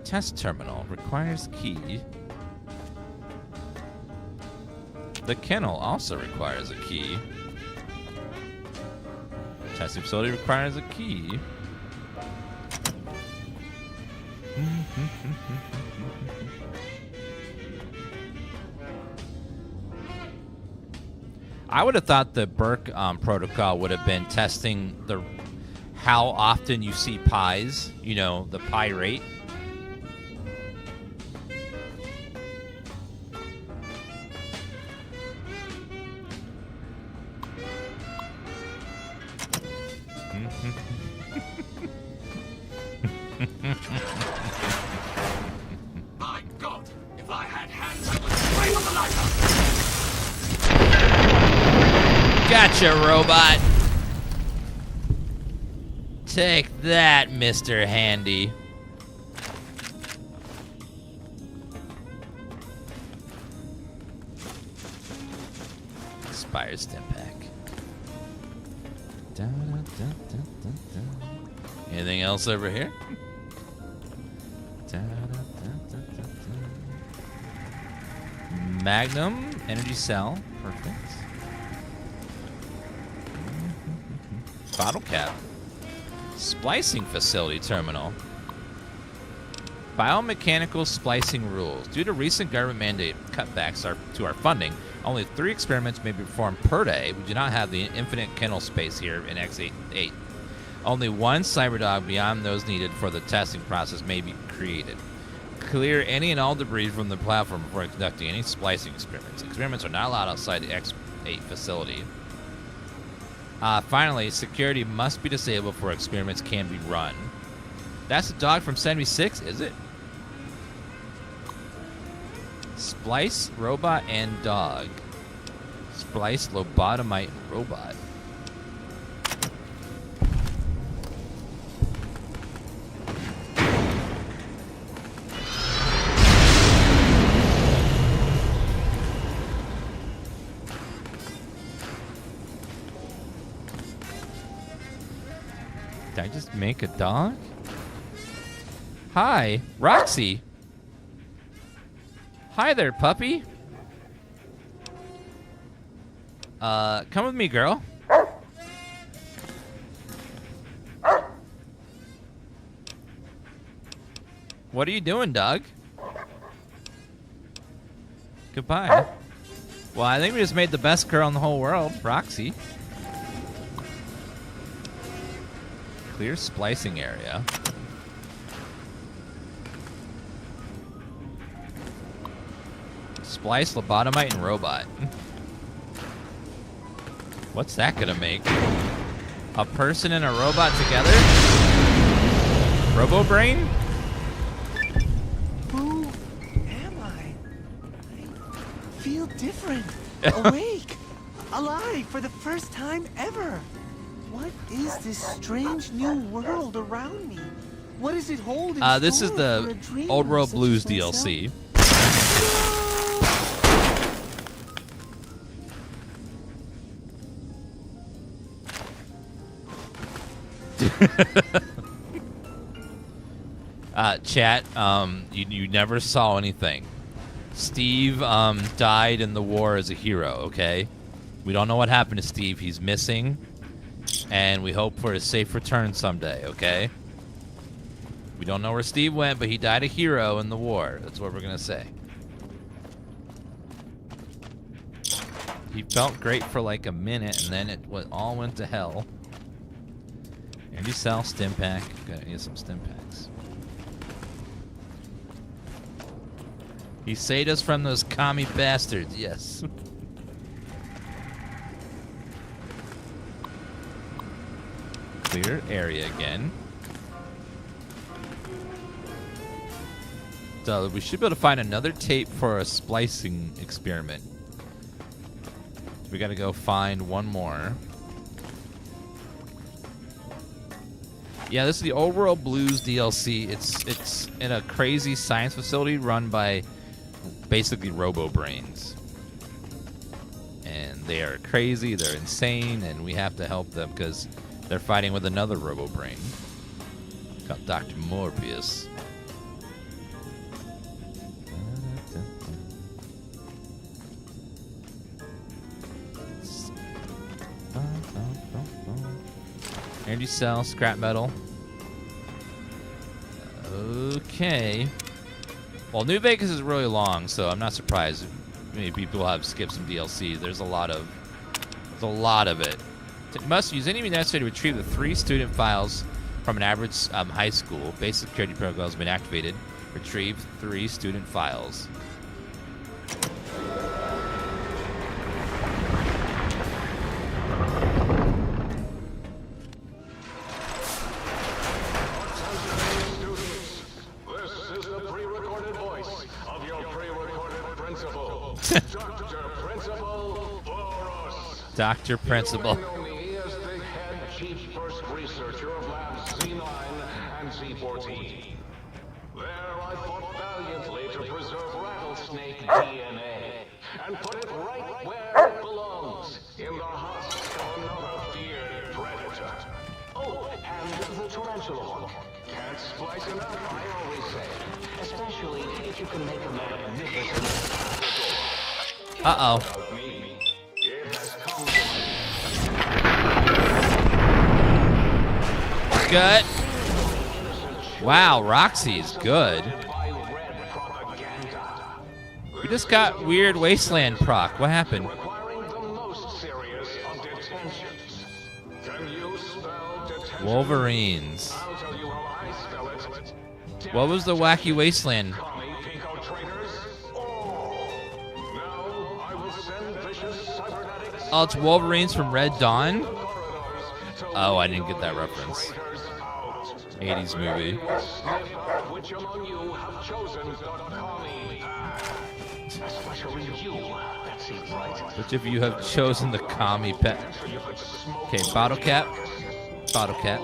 Test terminal requires key. The kennel also requires a key. Testing facility requires a key. I would have thought the Burke protocol would have been testing how often you see pies, you know, the pie rate. My God, if I had hands, I would scream on the lighter. Gotcha, robot. Take that, Mr. Handy. Spire stim pack. Da, da, da, da, da, da. Anything else over here? Da, da, da, da, da, da. Magnum energy cell. Perfect. Bottle cap. Splicing facility terminal. Biomechanical splicing rules. Due to recent government mandate cutbacks to our funding, only 3 experiments may be performed per day. We do not have the infinite kennel space here in X8. Only 1 cyberdog beyond those needed for the testing process may be created. Clear any and all debris from the platform before conducting any splicing experiments. Experiments are not allowed outside the X8 facility. Finally, security must be disabled before experiments can be run. That's a dog from 76, is it? Splice, robot, and dog. Splice, lobotomite, and robot. Did I just make a dog? Hi, Roxy. Hi there, puppy. Come with me, girl. What are you doing, dog? Goodbye. Well, I think we just made the best girl in the whole world, Roxy. Clear splicing area. Splice, lobotomite, and robot. What's that gonna make? A person and a robot together? Robo-brain? Who am I? I feel different. Awake. Alive for the first time ever. What is this strange new world around me? What is it holding? This is the Old World Blues DLC. Chat, you never saw anything. Steve died in the war as a hero, okay? We don't know what happened to Steve. He's missing, and we hope for a safe return someday, okay? We don't know where Steve went, but he died a hero in the war. That's what we're gonna say. He felt great for like a minute, and then it all went to hell. Andy Cell, stim pack. Gotta need some stim packs. He saved us from those commie bastards, yes. Clear area again. So we should be able to find another tape for a splicing experiment. We gotta go find one more. Yeah, this is the Old World Blues DLC. It's in a crazy science facility run by basically robo-brains. And they are crazy, they're insane, and we have to help them because they're fighting with another robo-brain called Dr. Morbius. Energy cell, scrap metal. Okay. Well, New Vegas is really long, so I'm not surprised. Maybe people have skipped some DLC. There's a lot of it. It must use any means necessary to retrieve the 3 student files from an average high school. Basic security protocol has been activated. Retrieve 3 student files. Dr. Principal. He is the head chief first researcher of Lab Z9 and Z14. There I fought valiantly to preserve rattlesnake DNA and put it right where it belongs, in the husk of another feared predator. Oh, and the tarantula hook. Can't splice enough, I always say. Especially if you can make a magnificent Uh-oh. Good. Wow, Roxy's good. We just got weird Wasteland proc. What happened? Wolverines. What was the wacky Wasteland? Oh, it's Wolverines from Red Dawn? Oh, I didn't get that reference. 80s movie. Which of you have chosen the commie pet? Okay, bottle cap. Bottle cap.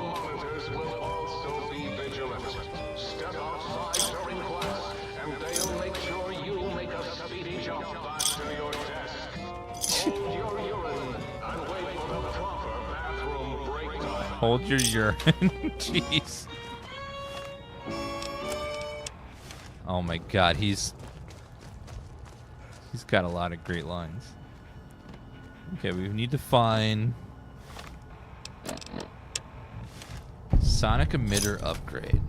Hold your urine. Jeez. Oh my god, he's got a lot of great lines. Okay, we need to find sonic emitter upgrade.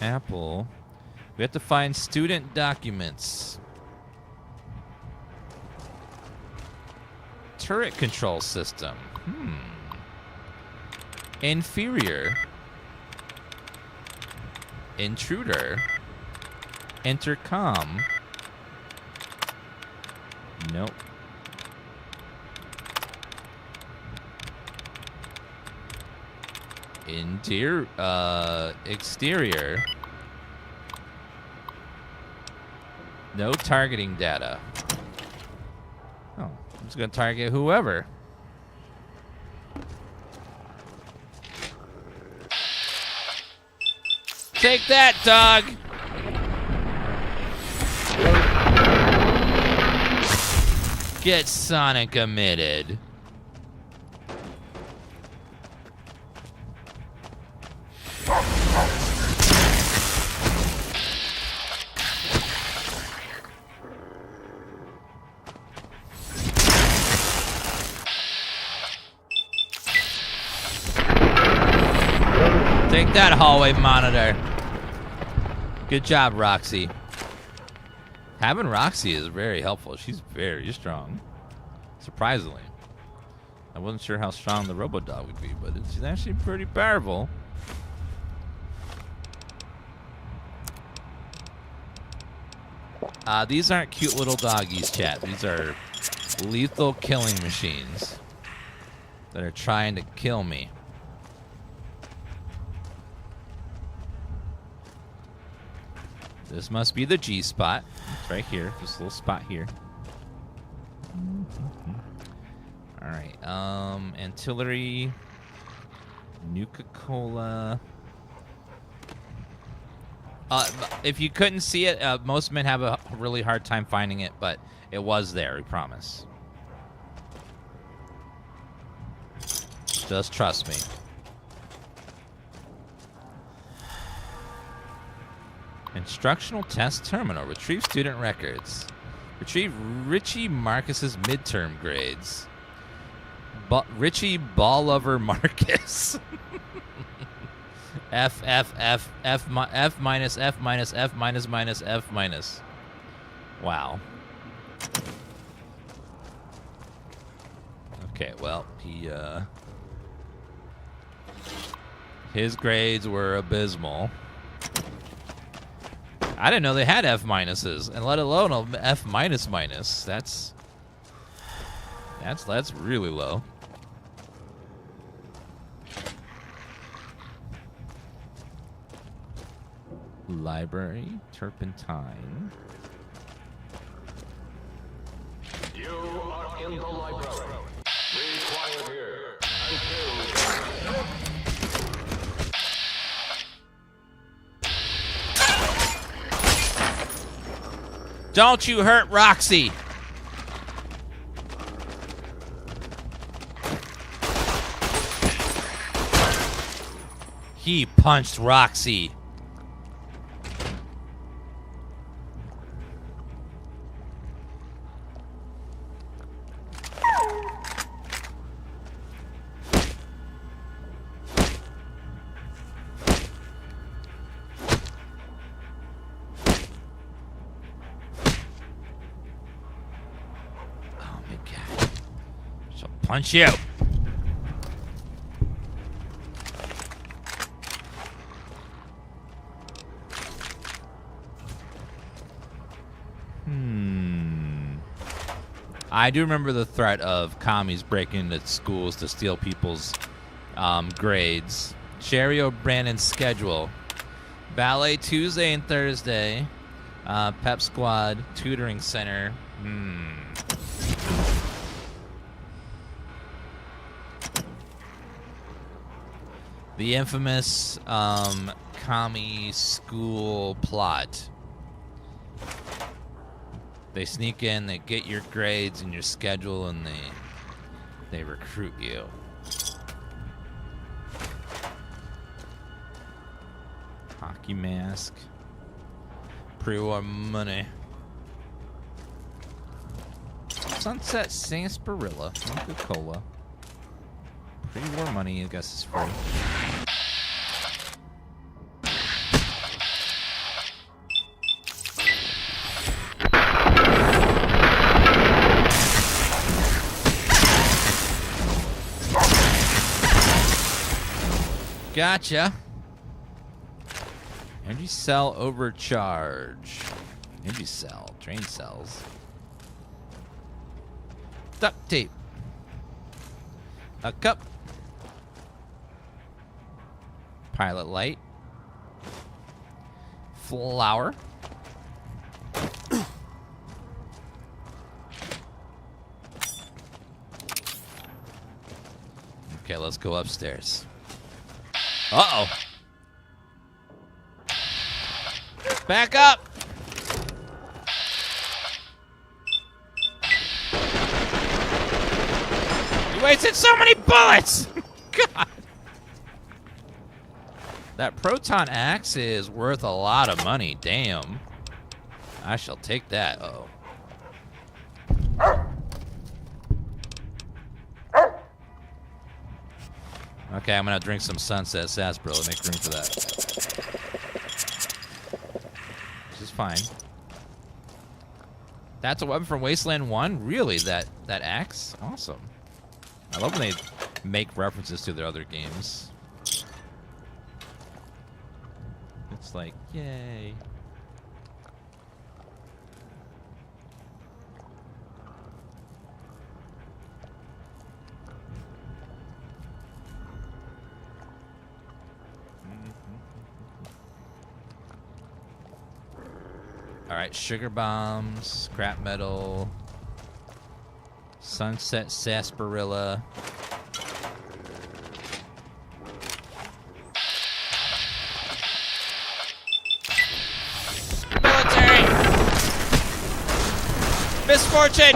Apple. We have to find student documents. Turret control system. Inferior. Intruder. Intercom. Nope. Exterior. No targeting data. Oh, I'm just gonna target whoever. Take that, dog! Get sonic emitted. Take that, hallway monitor. Good job, Roxy. Having Roxy is very helpful. She's very strong. Surprisingly. I wasn't sure how strong the Robodog would be, but it's actually pretty powerful. These aren't cute little doggies, chat. These are lethal killing machines that are trying to kill me. This must be the G spot. It's right here. This little spot here. All right. Antillery. Nuka-Cola. If you couldn't see it, most men have a really hard time finding it, but it was there, we promise. Just trust me. Instructional test terminal. Retrieve student records. Retrieve Richie Marcus's midterm grades. Richie Ballover Marcus. F minus F minus F minus minus F minus. Wow. Okay, well, his grades were abysmal. I didn't know they had F minuses, and let alone a F minus minus. That's really low. Library, turpentine. You are in the library. Be quiet here. Don't you hurt Roxy. He punched Roxy. Punch you. I do remember the threat of commies breaking into schools to steal people's grades. Sherry O'Brannon's schedule. Ballet Tuesday and Thursday. Pep Squad, Tutoring Center. The infamous commie school plot. They sneak in, they get your grades and your schedule, and they recruit you. Hockey mask. Pre-war money. Sunset Sarsaparilla. Coca-Cola. Pre-war money, I guess, is free. Gotcha. Energy cell overcharge. Energy cell. Train cells. Duct tape. A cup. Pilot light. Flour. Okay, let's go upstairs. Uh-oh. Back up. You wasted so many bullets. God. That proton axe is worth a lot of money. Damn. I shall take that. Uh-oh. Okay, I'm gonna drink some Sunset Sarsaparilla to make room for that. Which is fine. That's a weapon from Wasteland 1? Really? That axe? Awesome. I love when they make references to their other games. It's like, yay. Alright, sugar bombs, scrap metal, Sunset Sarsaparilla. Military! Misfortune!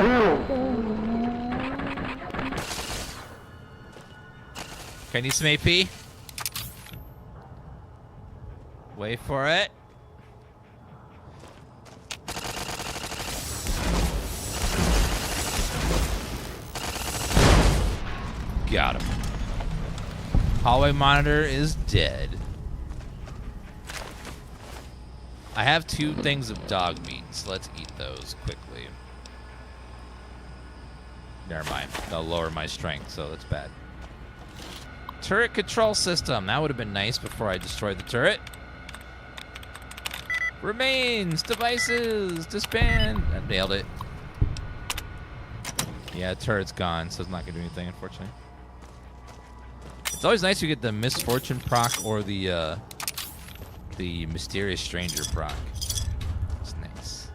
Okay, I need some AP. Wait for it. Got him. Hallway monitor is dead. I have 2 things of dog meat, so let's eat those quickly. Never mind. They'll lower my strength, so that's bad. Turret control system. That would have been nice before I destroyed the turret. Remains. Devices. Disband. I nailed it. Yeah, turret's gone, so it's not going to do anything, unfortunately. It's always nice to get the Misfortune proc or the Mysterious Stranger proc. It's nice.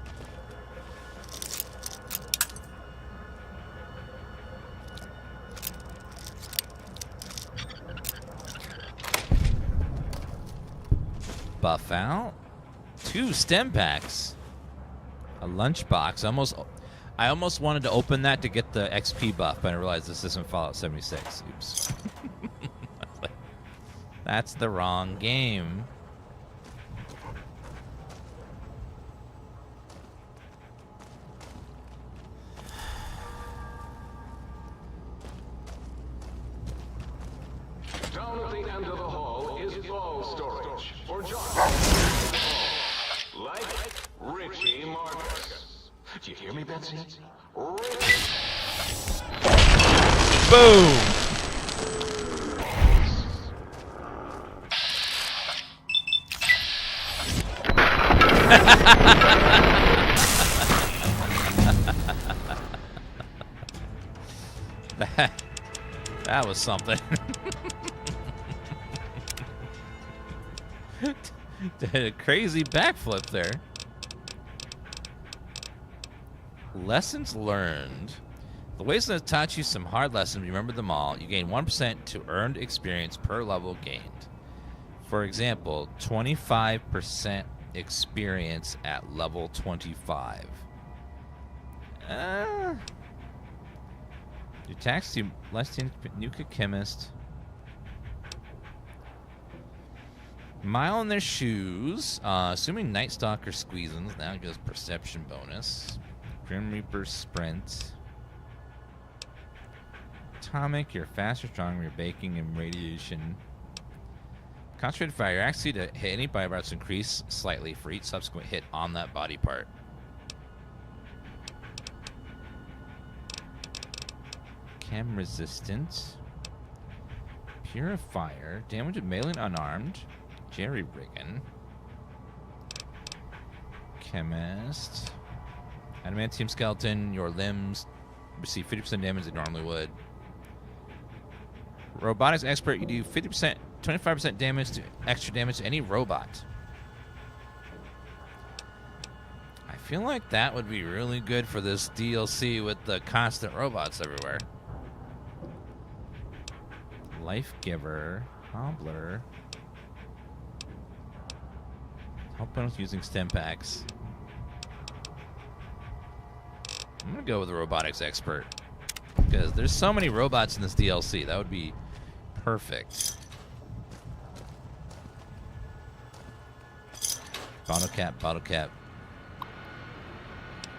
Buff out. 2 stem packs. I lunchbox. I almost wanted to open that to get the XP buff, but I realized this isn't Fallout 76. Oops. That's the wrong game. Down at the end of the hall is ball storage for John. Like Richie Marcus. Do you hear me, Betsy? Boom! That was something. Did a crazy backflip there. Lessons learned. The Wasteland taught you some hard lessons. Remember them all. You gain 1% to earned experience per level gained. For example, 25% experience at level 25. Your tax to Nuka Chemist. Mile in their shoes. Assuming Night Stalker squeezins. Now it goes perception bonus. Grim Reaper sprint. Atomic, you're faster, stronger, you're baking and radiation. Concentrated fire, your accuracy to hit any body parts increase slightly for each subsequent hit on that body part. Chem resistant. Purifier, damage of melee and unarmed. Jerry Riggin. Chemist. Adamantium skeleton, your limbs receive 50% damage they normally would. Robotics expert, you do 50%, 25% damage to extra damage to any robot. I feel like that would be really good for this DLC with the constant robots everywhere. Life Giver, Hobbler. Help us using stem packs. I'm gonna go with the robotics expert because there's so many robots in this DLC. That would be perfect. Bottle cap, bottle cap.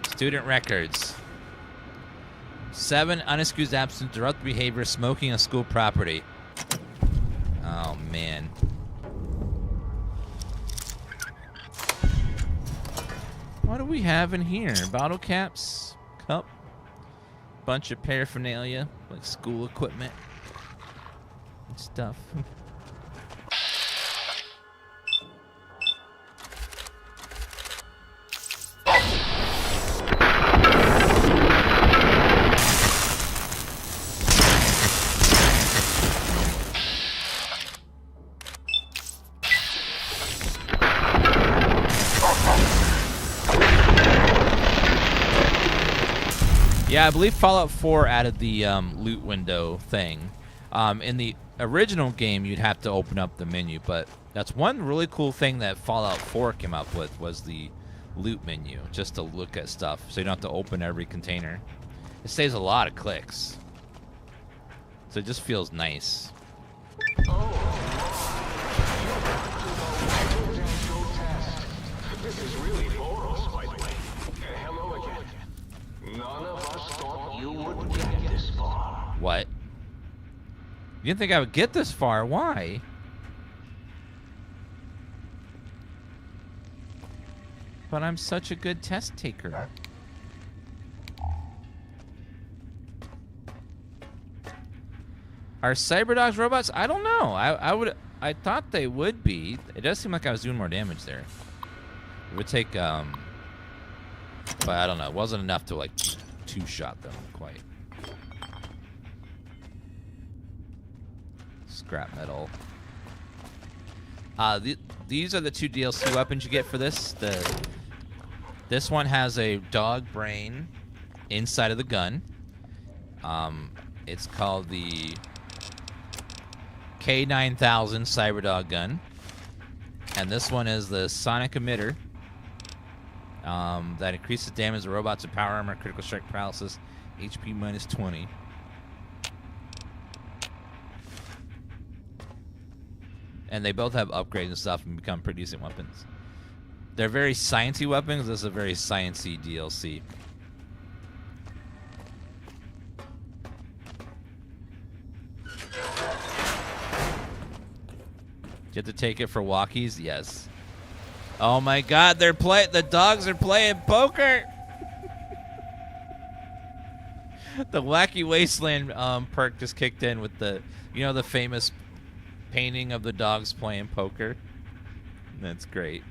Student records. 7 unexcused absence, disruptive behavior, smoking on school property. Oh man. What do we have in here? Bottle caps, cup, bunch of paraphernalia, like school equipment and stuff. Yeah, I believe Fallout 4 added the loot window thing. In the original game, you'd have to open up the menu, but that's one really cool thing that Fallout 4 came up with was the loot menu, just to look at stuff, so you don't have to open every container. It saves a lot of clicks, so it just feels nice. This is really for us, by the way. Hello again. None of us thought you would get this far. What? You didn't think I would get this far? Why? But I'm such a good test taker. Are cyberdogs robots? I don't know. I thought they would be. It does seem like I was doing more damage there. It would take but I don't know. It wasn't enough to like two-shot them quite. Scrap metal. These are the 2 DLC weapons you get for this. This one has a dog brain inside of the gun. It's called the K9000 Cyberdog gun. And this one is the sonic emitter. That increases damage of robots and power armor, critical strike paralysis, HP minus 20. And they both have upgrades and stuff and become pretty decent weapons. They're very sciencey weapons. This is a very sciencey DLC. Get to take it for walkies? Yes. Oh my god, the dogs are playing poker! The Wacky Wasteland perk just kicked in with the, you know, the famous painting of the dogs playing poker. That's great.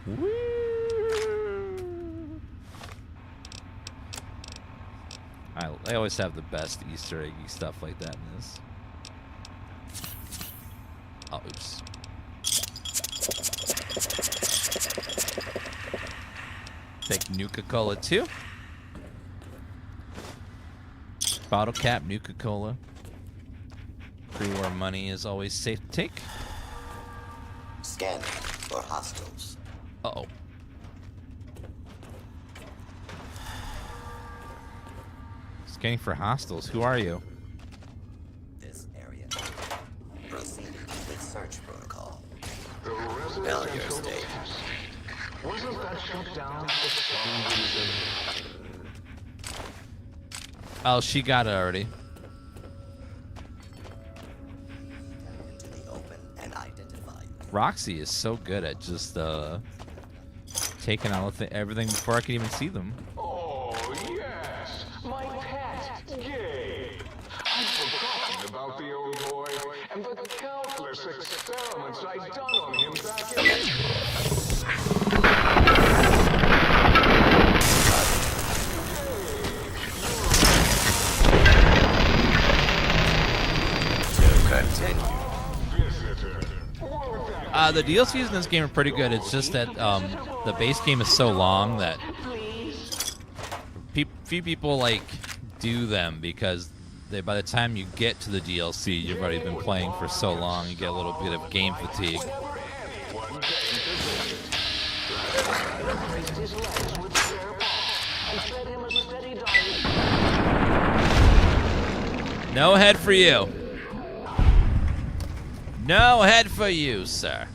Woo! I always have the best Easter eggy stuff like that in this. Oh, oops. Take Nuka-Cola too. Bottle cap, Nuka-Cola. Pre-war money is always safe to take. Scanning for hostiles. Uh-oh. Scanning for hostiles. Who are you? This area. Proceeding with search protocol. Failure state. Wasn't that shut down for some reason? Oh, she got it already. Roxy is so good at just taking out everything before I can even see them. Oh, yes, my pet, Gabe. I'd forgotten about the old boy and the countless experiments I'd done on him back in... The DLCs in this game are pretty good. It's just that the base game is so long that few people like do them because by the time you get to the DLC, you've already been playing for so long, you get a little bit of game fatigue. No head for you. No head for you, sir.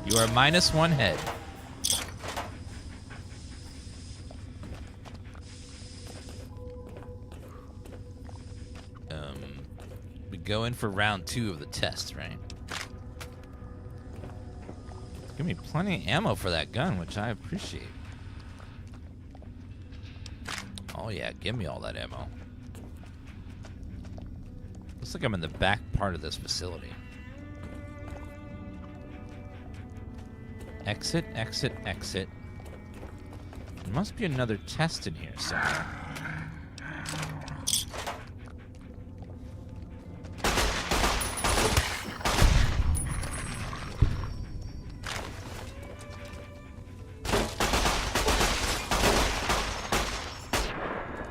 You are -1 head. We go in for round 2 of the test, right? Give me plenty of ammo for that gun, which I appreciate. Oh yeah, give me all that ammo. Looks like I'm in the back part of this facility. Exit, exit, exit. There must be another test in here somewhere.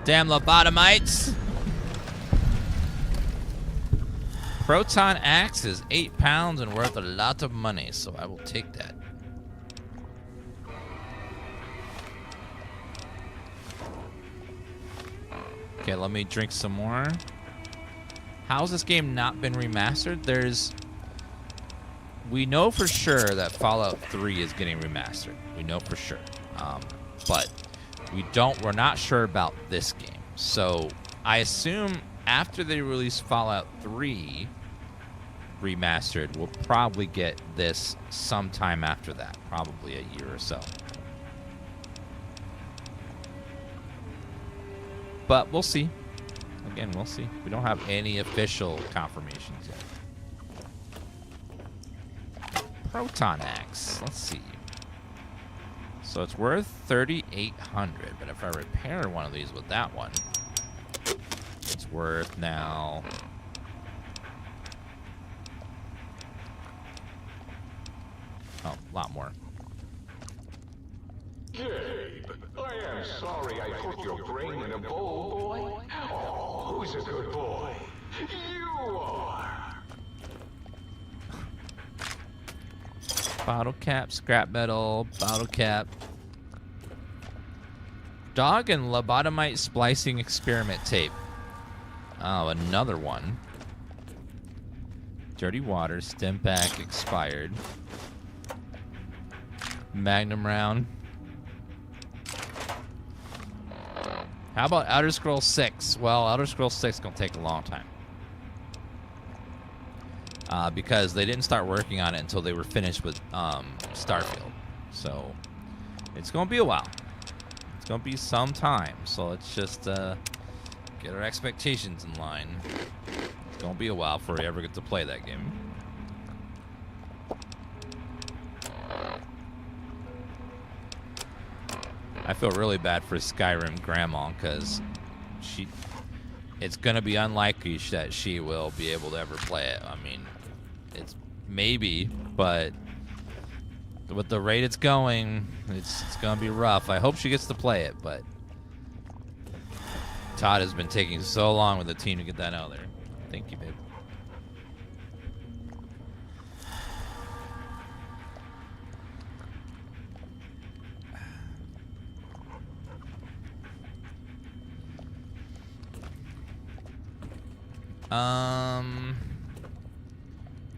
Damn lobotomites! Proton axe is 8 pounds and worth a lot of money, so I will take that. Okay, let me drink some more. How's this game not been remastered? We know for sure that Fallout 3 is getting remastered. We know for sure. But we're not sure about this game. So I assume after they release Fallout 3 remastered, we'll probably get this sometime after that, probably a year or so. But we'll see. Again, we'll see. We don't have any official confirmations yet. Proton axe. Let's see. So it's worth 3,800, but if I repair one of these with that one, it's worth now... Oh, a lot more. Gabe, I am sorry I put your brain in a bowl, boy. Oh, who's a good boy? You are. Bottle cap, scrap metal, bottle cap. Dog and lobotomite splicing experiment tape. Oh, another one. Dirty water, stem pack, expired. Magnum round. How about Elder Scrolls 6? Well, Elder Scrolls 6 is going to take a long time. Because they didn't start working on it until they were finished with Starfield. So, it's going to be a while. It's going to be some time. So, let's just get our expectations in line. It's going to be a while before we ever get to play that game. I feel really bad for Skyrim Grandma because it's going to be unlikely that she will be able to ever play it. I mean, it's maybe, but with the rate it's going, it's going to be rough. I hope she gets to play it, but Todd has been taking so long with the team to get that out there. Thank you, babe.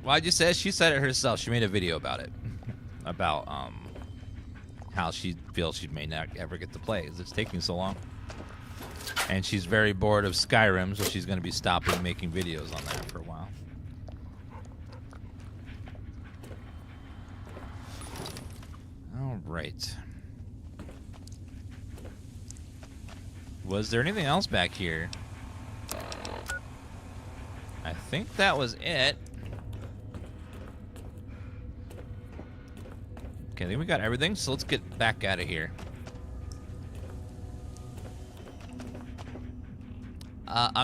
Why'd you say it? She said it herself. She made a video about it. About how she feels she may not ever get to play because it's taking so long. And she's very bored of Skyrim, so she's going to be stopping making videos on that for a while. All right. Was there anything else back here? I think that was it. Okay, I think we got everything, so let's get back out of here.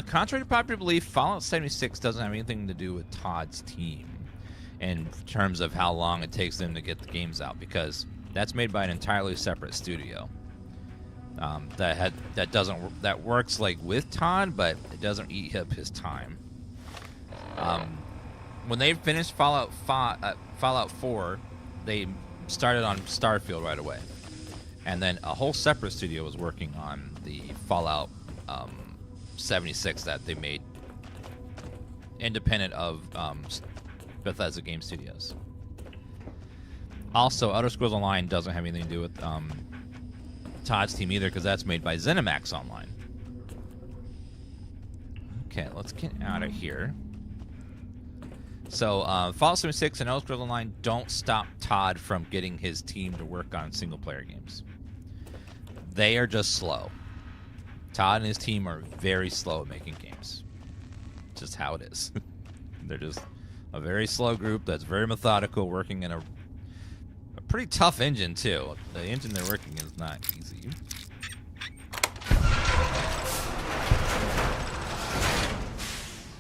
Contrary to popular belief, Fallout 76 doesn't have anything to do with Todd's team in terms of how long it takes them to get the games out, because that's made by an entirely separate studio that works like with Todd, but it doesn't eat up his time. When they finished Fallout 4, they started on Starfield right away, and then a whole separate studio was working on the Fallout 76 that they made independent of Bethesda Game Studios. Also, Elder Scrolls Online doesn't have anything to do with Todd's team either, because that's made by ZeniMax Online. Okay, let's get out of here. So, Fallout 76 and Elder Scrolls Online don't stop Todd from getting his team to work on single-player games. They are just slow. Todd and his team are very slow at making games. Just how it is. They're just a very slow group that's very methodical, working in a pretty tough engine, too. The engine they're working in is not easy.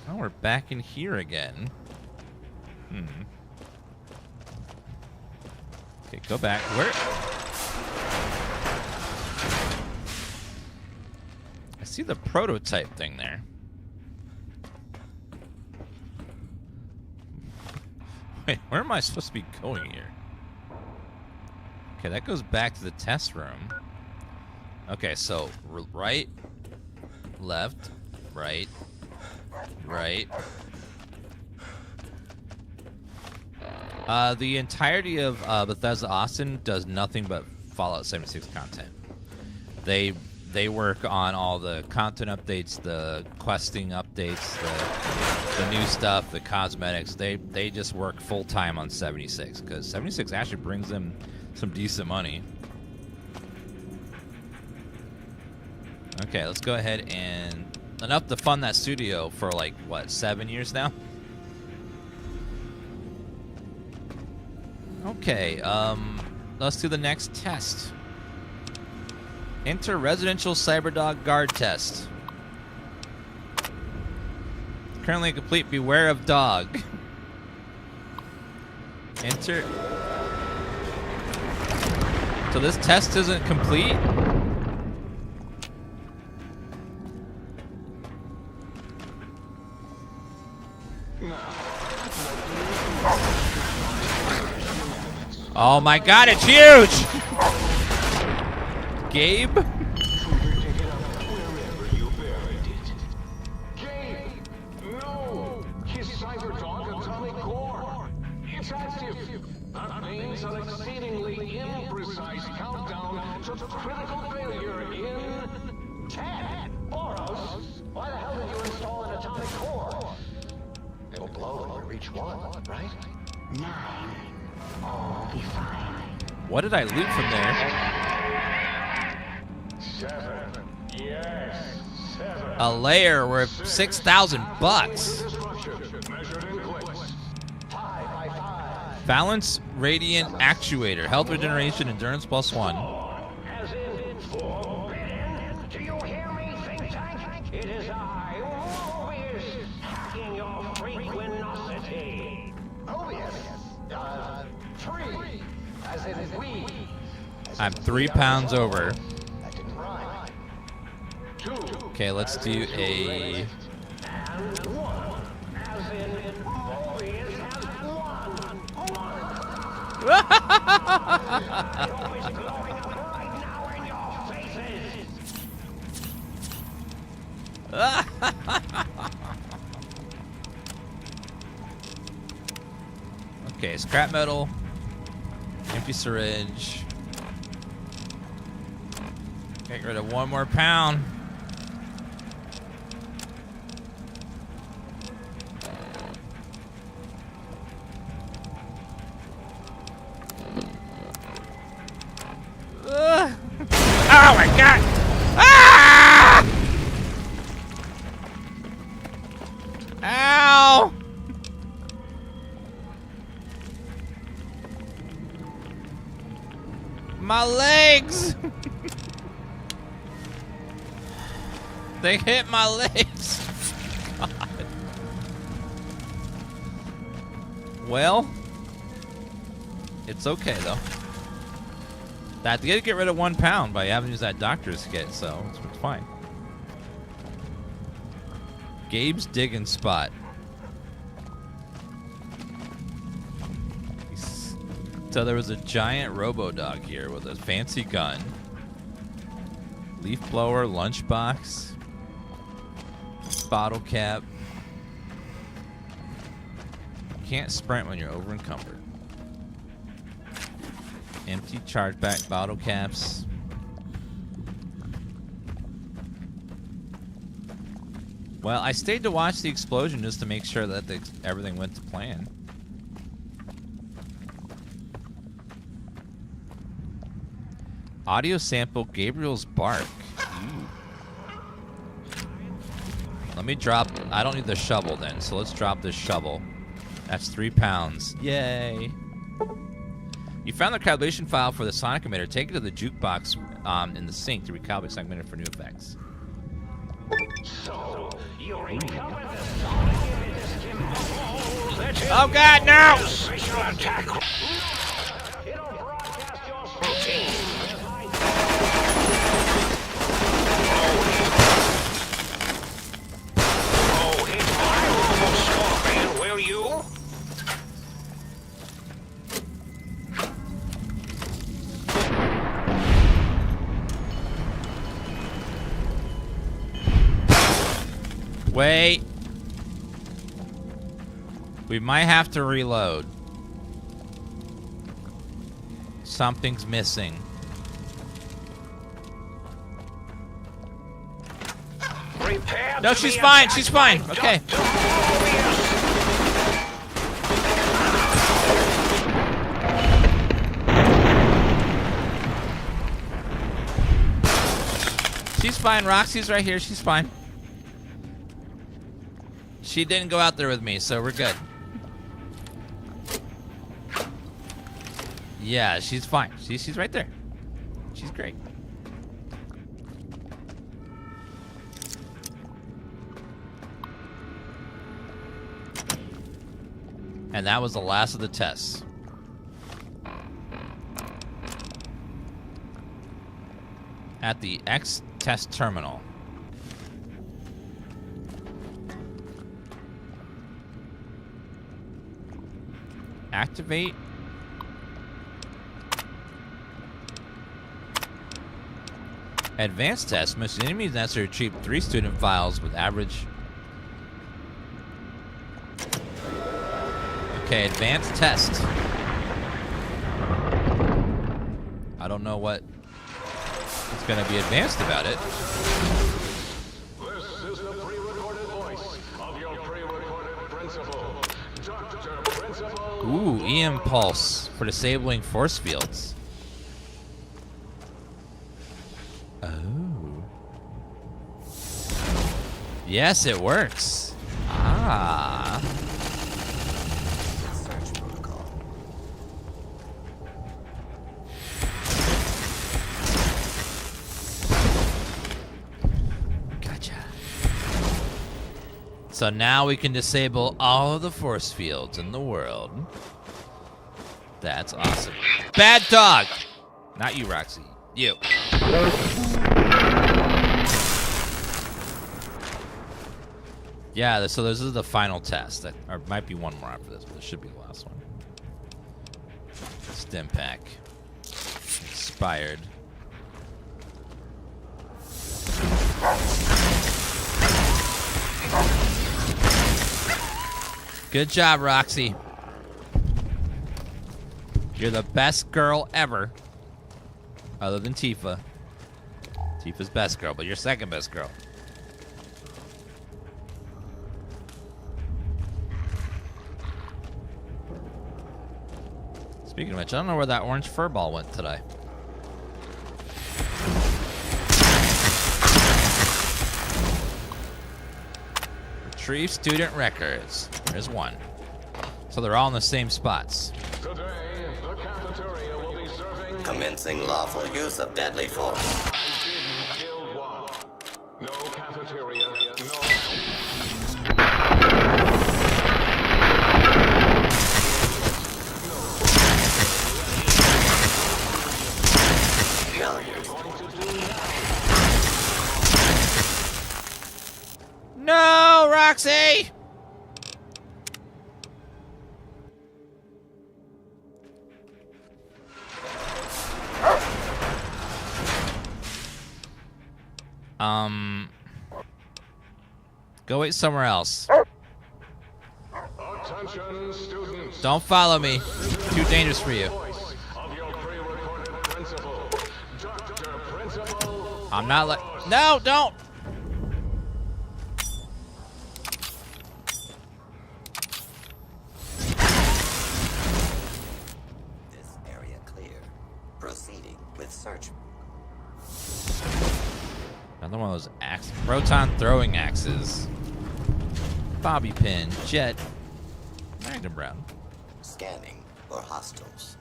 Oh, we're back in here again. Okay, go back. Where? I see the prototype thing there. Wait, where am I supposed to be going here? Okay, that goes back to the test room. Okay, so right, left, right, right. The entirety of Bethesda Austin does nothing but Fallout 76 content. They work on all the content updates, the questing updates, the new stuff, the cosmetics. They just work full time on 76 because 76 actually brings them some decent money. Okay, let's go ahead and enough to fund that studio for like what, 7 years now? Okay, let's do the next test. Enter residential cyberdog guard test. Currently complete. Beware of dog. Enter. So this test isn't complete? Oh my god, it's huge! Gabe? No! His Cyberdog atomic core! It's active! That means an exceedingly imprecise countdown to critical failure in 10. Boros, why the hell did you install an atomic core? It'll blow when you reach 1, right? 9. All be fine. What did I loot from there? 7. Yes, 7. A layer worth 6,000 bucks. Balance Radiant Actuator. Health regeneration, endurance +1. Do you hear me, think tank? It is I, Mobius, hacking your freaquinosity. Mobius? 3. As in we. I'm 3 pounds over. That didn't rhyme. 2. Okay, let's do a... And 1. As in Mobius has won. It's blowing up right now in your faces. Okay, scrap metal. Empty syringe. Get rid of 1 more pound. Oh my god! Ah! Ow! My legs! They hit my legs. God. Well, it's okay though. I did get rid of 1 pound by having to use that doctor's kit, so it's fine. Gabe's digging spot. So there was a giant robo-dog here with a fancy gun, leaf blower, lunchbox, bottle cap. Can't sprint when you're over encumbered. Empty chargeback bottle caps. Well, I stayed to watch the explosion just to make sure that everything went to plan. Audio sample Gabriel's bark. Ooh. Let me drop... I don't need the shovel then, so let's drop this shovel. That's 3 pounds. Yay. You found the calibration file for the sonic emitter. Take it to the jukebox in the sink to recalibrate the sonic emitter for new effects. So, you recovered the sonic emitter. Oh god, no! Special attack. It'll broadcast your routine. Oh, hit my robo-scorpion, will you? Wait. We might have to reload. Something's missing. No, she's fine. She's fine. Okay. She's fine. Roxy's right here. She's fine. She didn't go out there with me, so we're good. Yeah, she's fine. She's right there. She's great. And that was the last of the tests. At the X test terminal. Activate Advanced test. Most enemies necessary to retrieve 3 student files with average. Okay, advanced test. I don't know what is going to be advanced about it. This is the pre-recorded voice of your pre-recorded principal, Dr. Principal. Ooh, E-impulse for disabling force fields. Oh. Yes, it works. Ah. Search protocol. Gotcha. So now we can disable all of the force fields in the world. That's awesome. Bad dog! Not you, Roxy. You. Yeah, so this is the final test. Or might be one more after this, but this should be the last one. Stim pack. Expired. Good job, Roxy. You're the best girl ever. Other than Tifa. Tifa's best girl, but you're second best girl. Speaking of which, I don't know where that orange fur ball went today. Retrieve student records. There's one. So they're all in the same spots. Today, the cafeteria will be serving Commencing lawful use of deadly force. Guild 1. No cafeteria, no... No, Roxy! Go wait somewhere else. Attention, students. Don't follow me. Too dangerous for you. I'm not like. No, don't! This area clear. Proceeding with search. Another one of those proton throwing axes. Bobby pin, jet, Magnum Brown. Scanning for hostiles.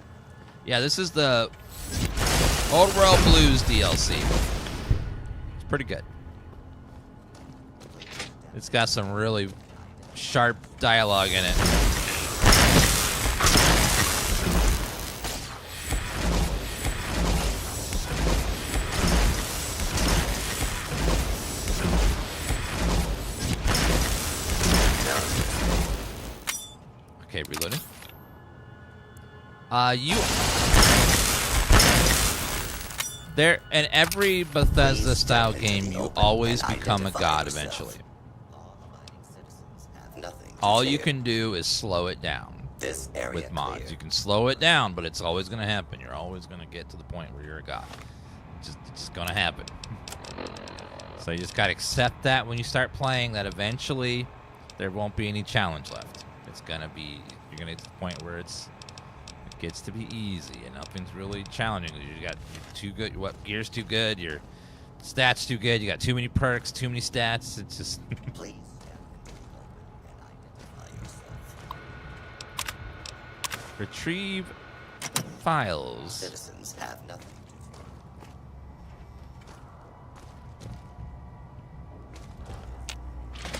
Yeah, this is the Old World Blues DLC. It's pretty good. It's got some really sharp dialogue in it. Okay, reloading. There, in every Bethesda style game, you always become a god eventually. All you can do is slow it down with mods. You can slow it down, but it's always going to happen. You're always going to get to the point where you're a god. It's just going to happen. So you just got to accept that when you start playing, that eventually there won't be any challenge left. It's going to be, you're going to get to the point where it gets to be easy and nothing's really challenging. You got too good, gear's too good, your stats too good, you got too many perks, too many stats. It's just Please. Retrieve files. Citizens have nothing.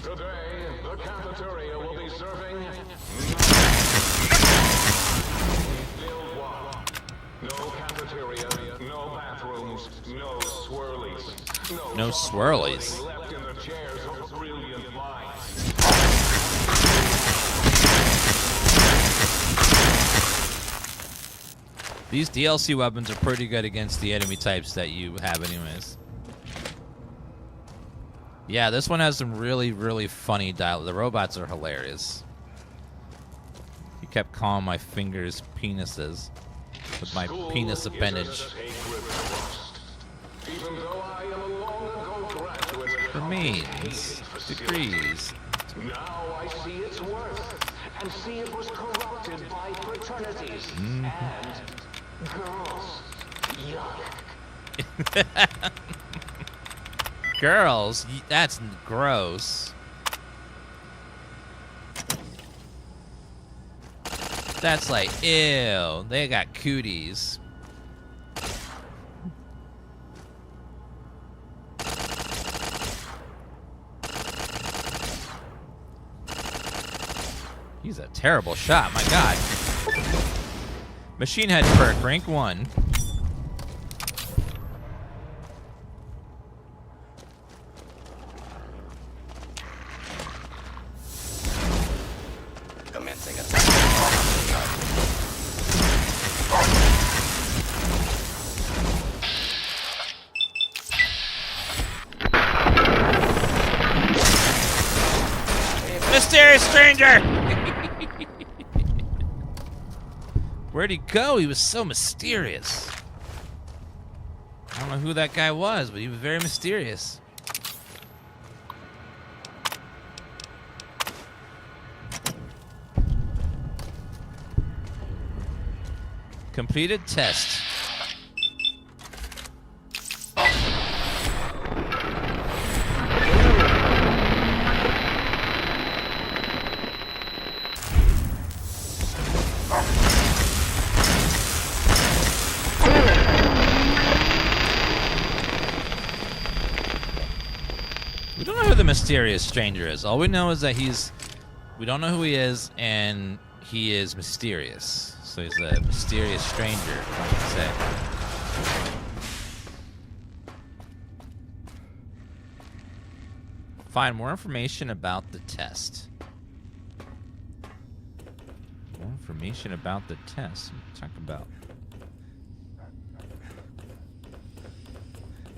Today, the cafeteria will be serving... Guild 1. No cafeteria, no bathrooms, no swirlies. No swirlies. Left in the chairs of brilliant minds. These DLC weapons are pretty good against the enemy types that you have anyways. Yeah, this one has some really, really funny dialogue. The robots are hilarious. He kept calling my fingers penises with my penis appendage. Remains, degrees. Now I see its worth, and see it was corrupted by fraternities and girls. Yuck. Girls, that's gross. That's like, ew, they got cooties. He's a terrible shot, my god. Machine Head perk, rank 1. Commencing attack. Mysterious stranger! Where'd he go? He was so mysterious. I don't know who that guy was, but he was very mysterious. Completed test. We don't know who the mysterious stranger is. All we know is that we don't know who he is, and he is mysterious. So he's a mysterious stranger, one could say. Find more information about the test. More information about the test. Talk about.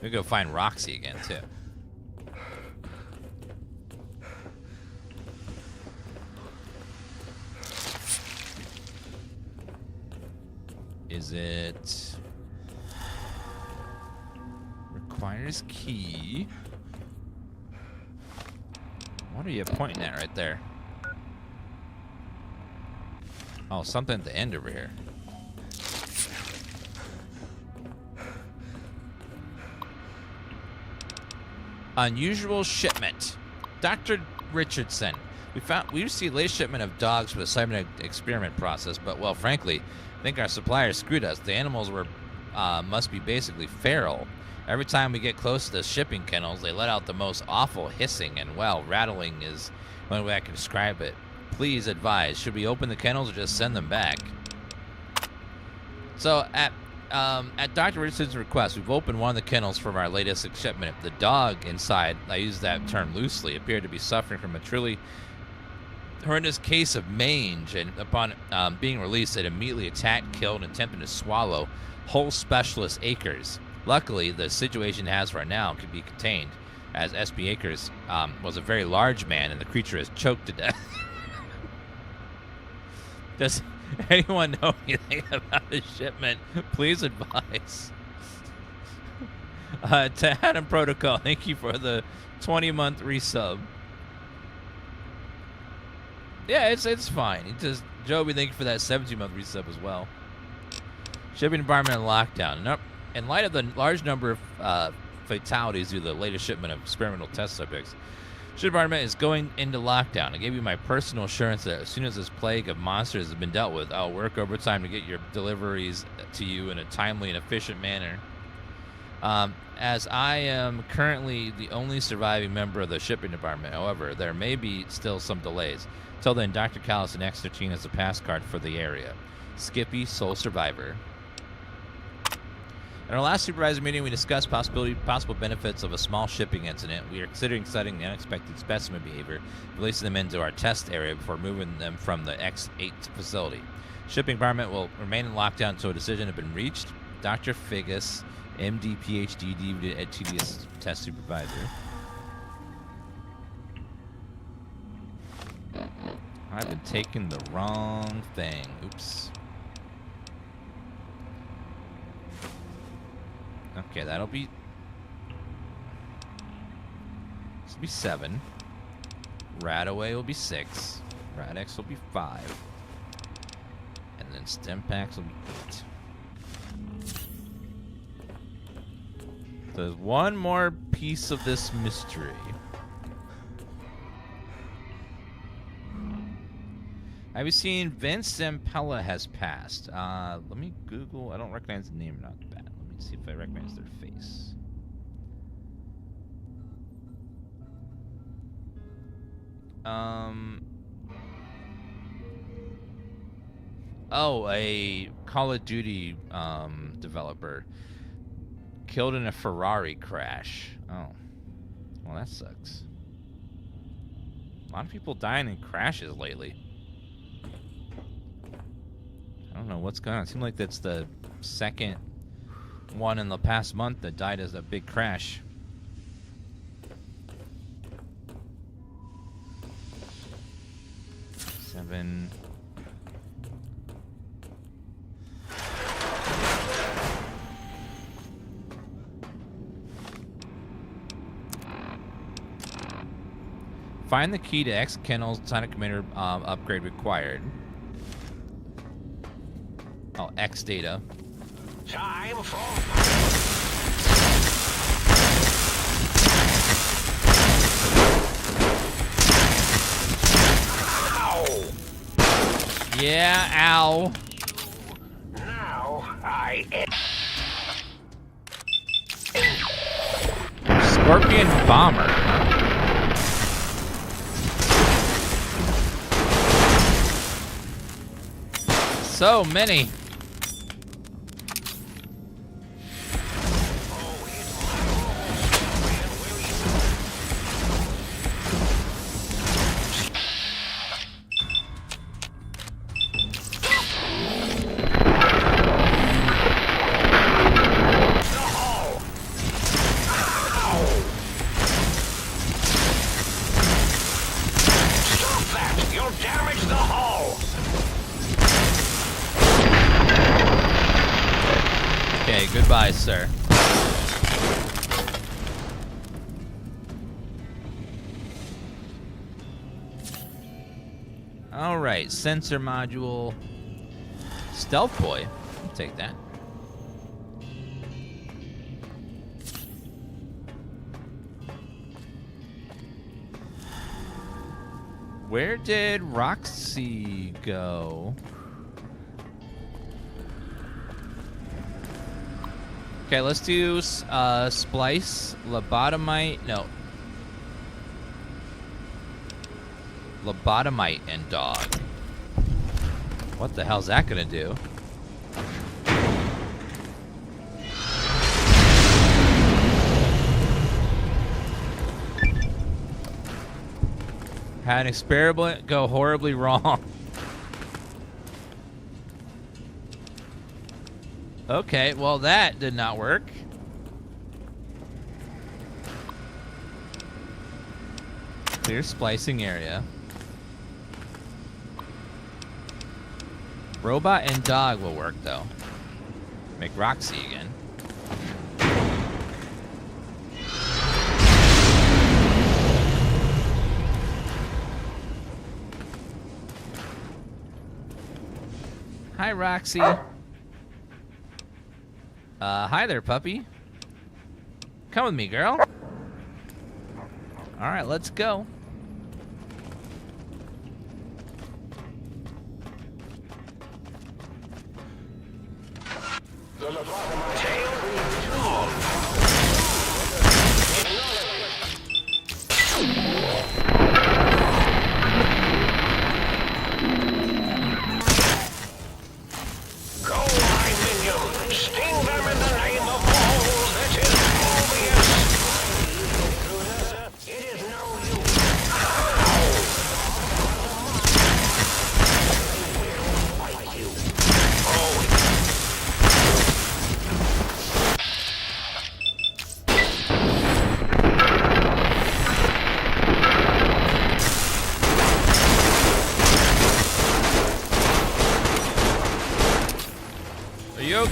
We go find Roxy again too. Is it requires key? What are you pointing at right there? Oh, something at the end over here. Unusual shipment. Dr. Richardson. We received the latest shipment of dogs for the cybernetic experiment process, but well, frankly, I think our suppliers screwed us. The animals must be basically feral. Every time we get close to the shipping kennels, they let out the most awful hissing, and well, rattling is one way I can describe it. Please advise, should we open the kennels or just send them back? So at Dr. Richardson's request, we've opened one of the kennels from our latest shipment. The dog inside, I use that term loosely, appeared to be suffering from a truly horrendous case of mange, and upon being released, it immediately attacked, killed, and attempted to swallow whole specialist Acres. Luckily, the situation it has right now can be contained, as SB Acres was a very large man, and the creature is choked to death. Does anyone know anything about this shipment? Please advise. To Adam Protocol, thank you for the 20-month resub. Yeah, it's fine. Joby, thank you for that 17-month resub as well. Shipping environment in lockdown. Nope. In light of the large number of fatalities due to the latest shipment of experimental test subjects, shipping environment is going into lockdown. I gave you my personal assurance that as soon as this plague of monsters has been dealt with, I'll work overtime to get your deliveries to you in a timely and efficient manner. As I am currently the only surviving member of the shipping department, however, there may be still some delays. Till then, Dr. Callis and X13 has a pass card for the area. Skippy, sole survivor. In our last supervisor meeting, we discussed possible benefits of a small shipping incident. We are considering studying the unexpected specimen behavior, releasing them into our test area before moving them from the X8 facility. Shipping environment will remain in lockdown until a decision has been reached. Dr. Figgis, MD, PhD, DVD at TDS test supervisor. I've been taking the wrong thing. Oops. Okay, that'll be... This will be 7. Radaway will be 6. Radex will be 5. And then Stimpaks will be 8. There's one more piece of this mystery. Have you seen Vince Zampella has passed? Let me Google. I don't recognize the name, not bad. Let me see if I recognize their face. Oh, a Call of Duty developer killed in a Ferrari crash. Oh, well, that sucks. A lot of people dying in crashes lately. I don't know what's going on. It seems like that's the second one in the past month that died as a big crash. Seven. Find the key to X Kennel's Sonic Commander upgrade required. Oh, X data. Time for... Ow! Yeah, ow. Now I... Scorpion Bomber. So many. Goodbye, sir. All right, sensor module. Stealth boy. I'll take that. Where did Roxy go? Okay, let's do splice, lobotomite, no. Lobotomite and dog. What the hell's that gonna do? Had an experiment go horribly wrong. Okay, well that did not work. Clear splicing area. Robot and dog will work though. Make Roxy again. Hi, Roxy. Hi there, puppy. Come with me, girl. All right, let's go.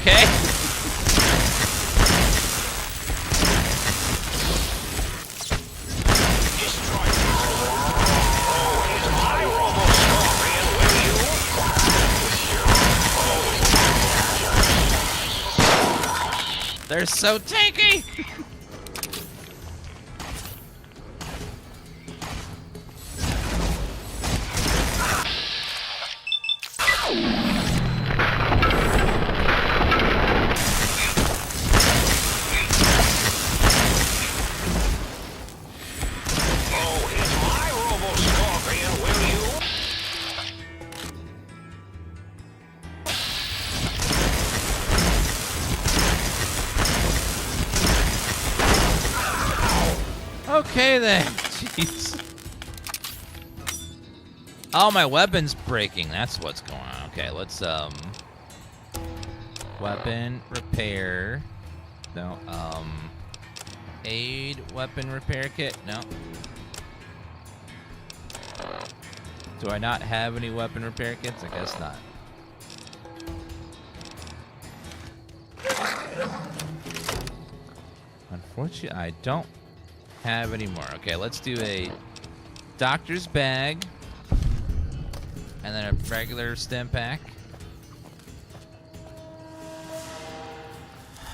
Okay. They're so tanky! Okay then. Jeez. Oh, my weapon's breaking. That's what's going on. Okay, let's weapon repair. No, aid weapon repair kit. No. Do I not have any weapon repair kits? I guess not. Unfortunately, I don't have any more. Okay, let's do a doctor's bag and then a regular stim pack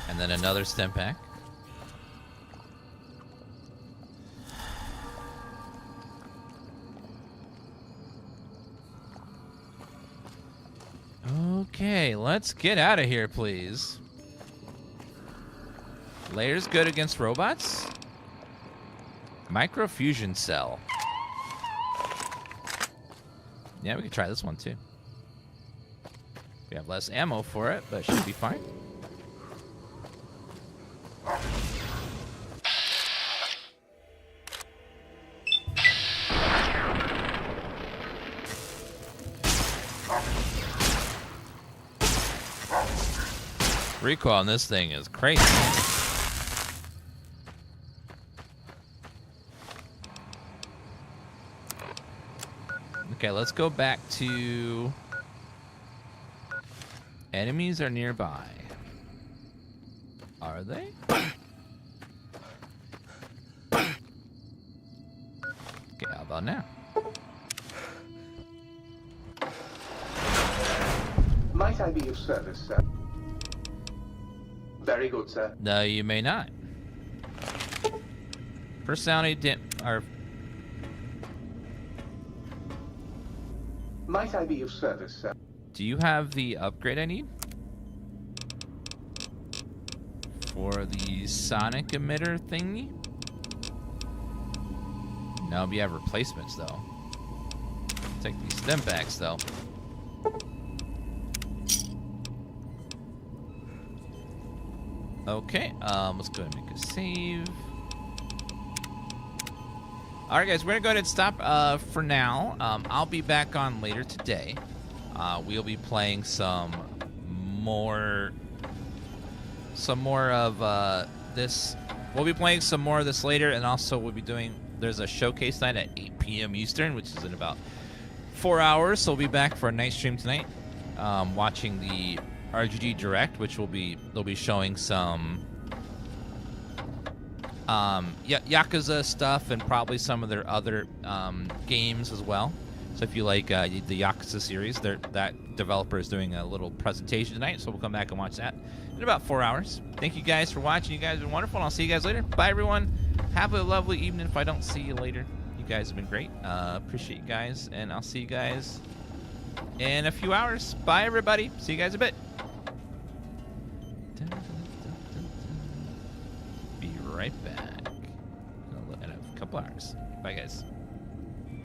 and then another stim pack. Okay, let's get out of here, please. Layer's good against robots. Microfusion cell. Yeah, we could try this one too. We have less ammo for it, but it should be fine. Recoil on this thing is crazy. Okay, let's go back to enemies are nearby. Are they? Okay, how about now? Might I be of service, sir? Very good, sir. No, you may not. Personality or Might I be of service, sir? do you have the upgrade I need? For the sonic emitter thingy? No, but you have replacements though. Take these stim packs though. Okay, let's go ahead and make a save. Alright guys, we're gonna go ahead and stop for now. I'll be back on later today. We'll be playing some more of this. We'll be playing some more of this later, and also we'll be doing, there's a showcase night at 8 p.m. Eastern, which is in about 4 hours, so we'll be back for a night stream tonight, watching the RGG Direct, which they'll be showing some Yakuza stuff and probably some of their other games as well. So if you like the Yakuza series, that developer is doing a little presentation tonight, so we'll come back and watch that in about 4 hours. Thank you guys for watching. You guys have been wonderful, and I'll see you guys later. Bye, everyone. Have a lovely evening if I don't see you later. You guys have been great. Appreciate you guys, and I'll see you guys in a few hours. Bye, everybody. See you guys in a bit. Be right back in a couple hours. Bye, guys.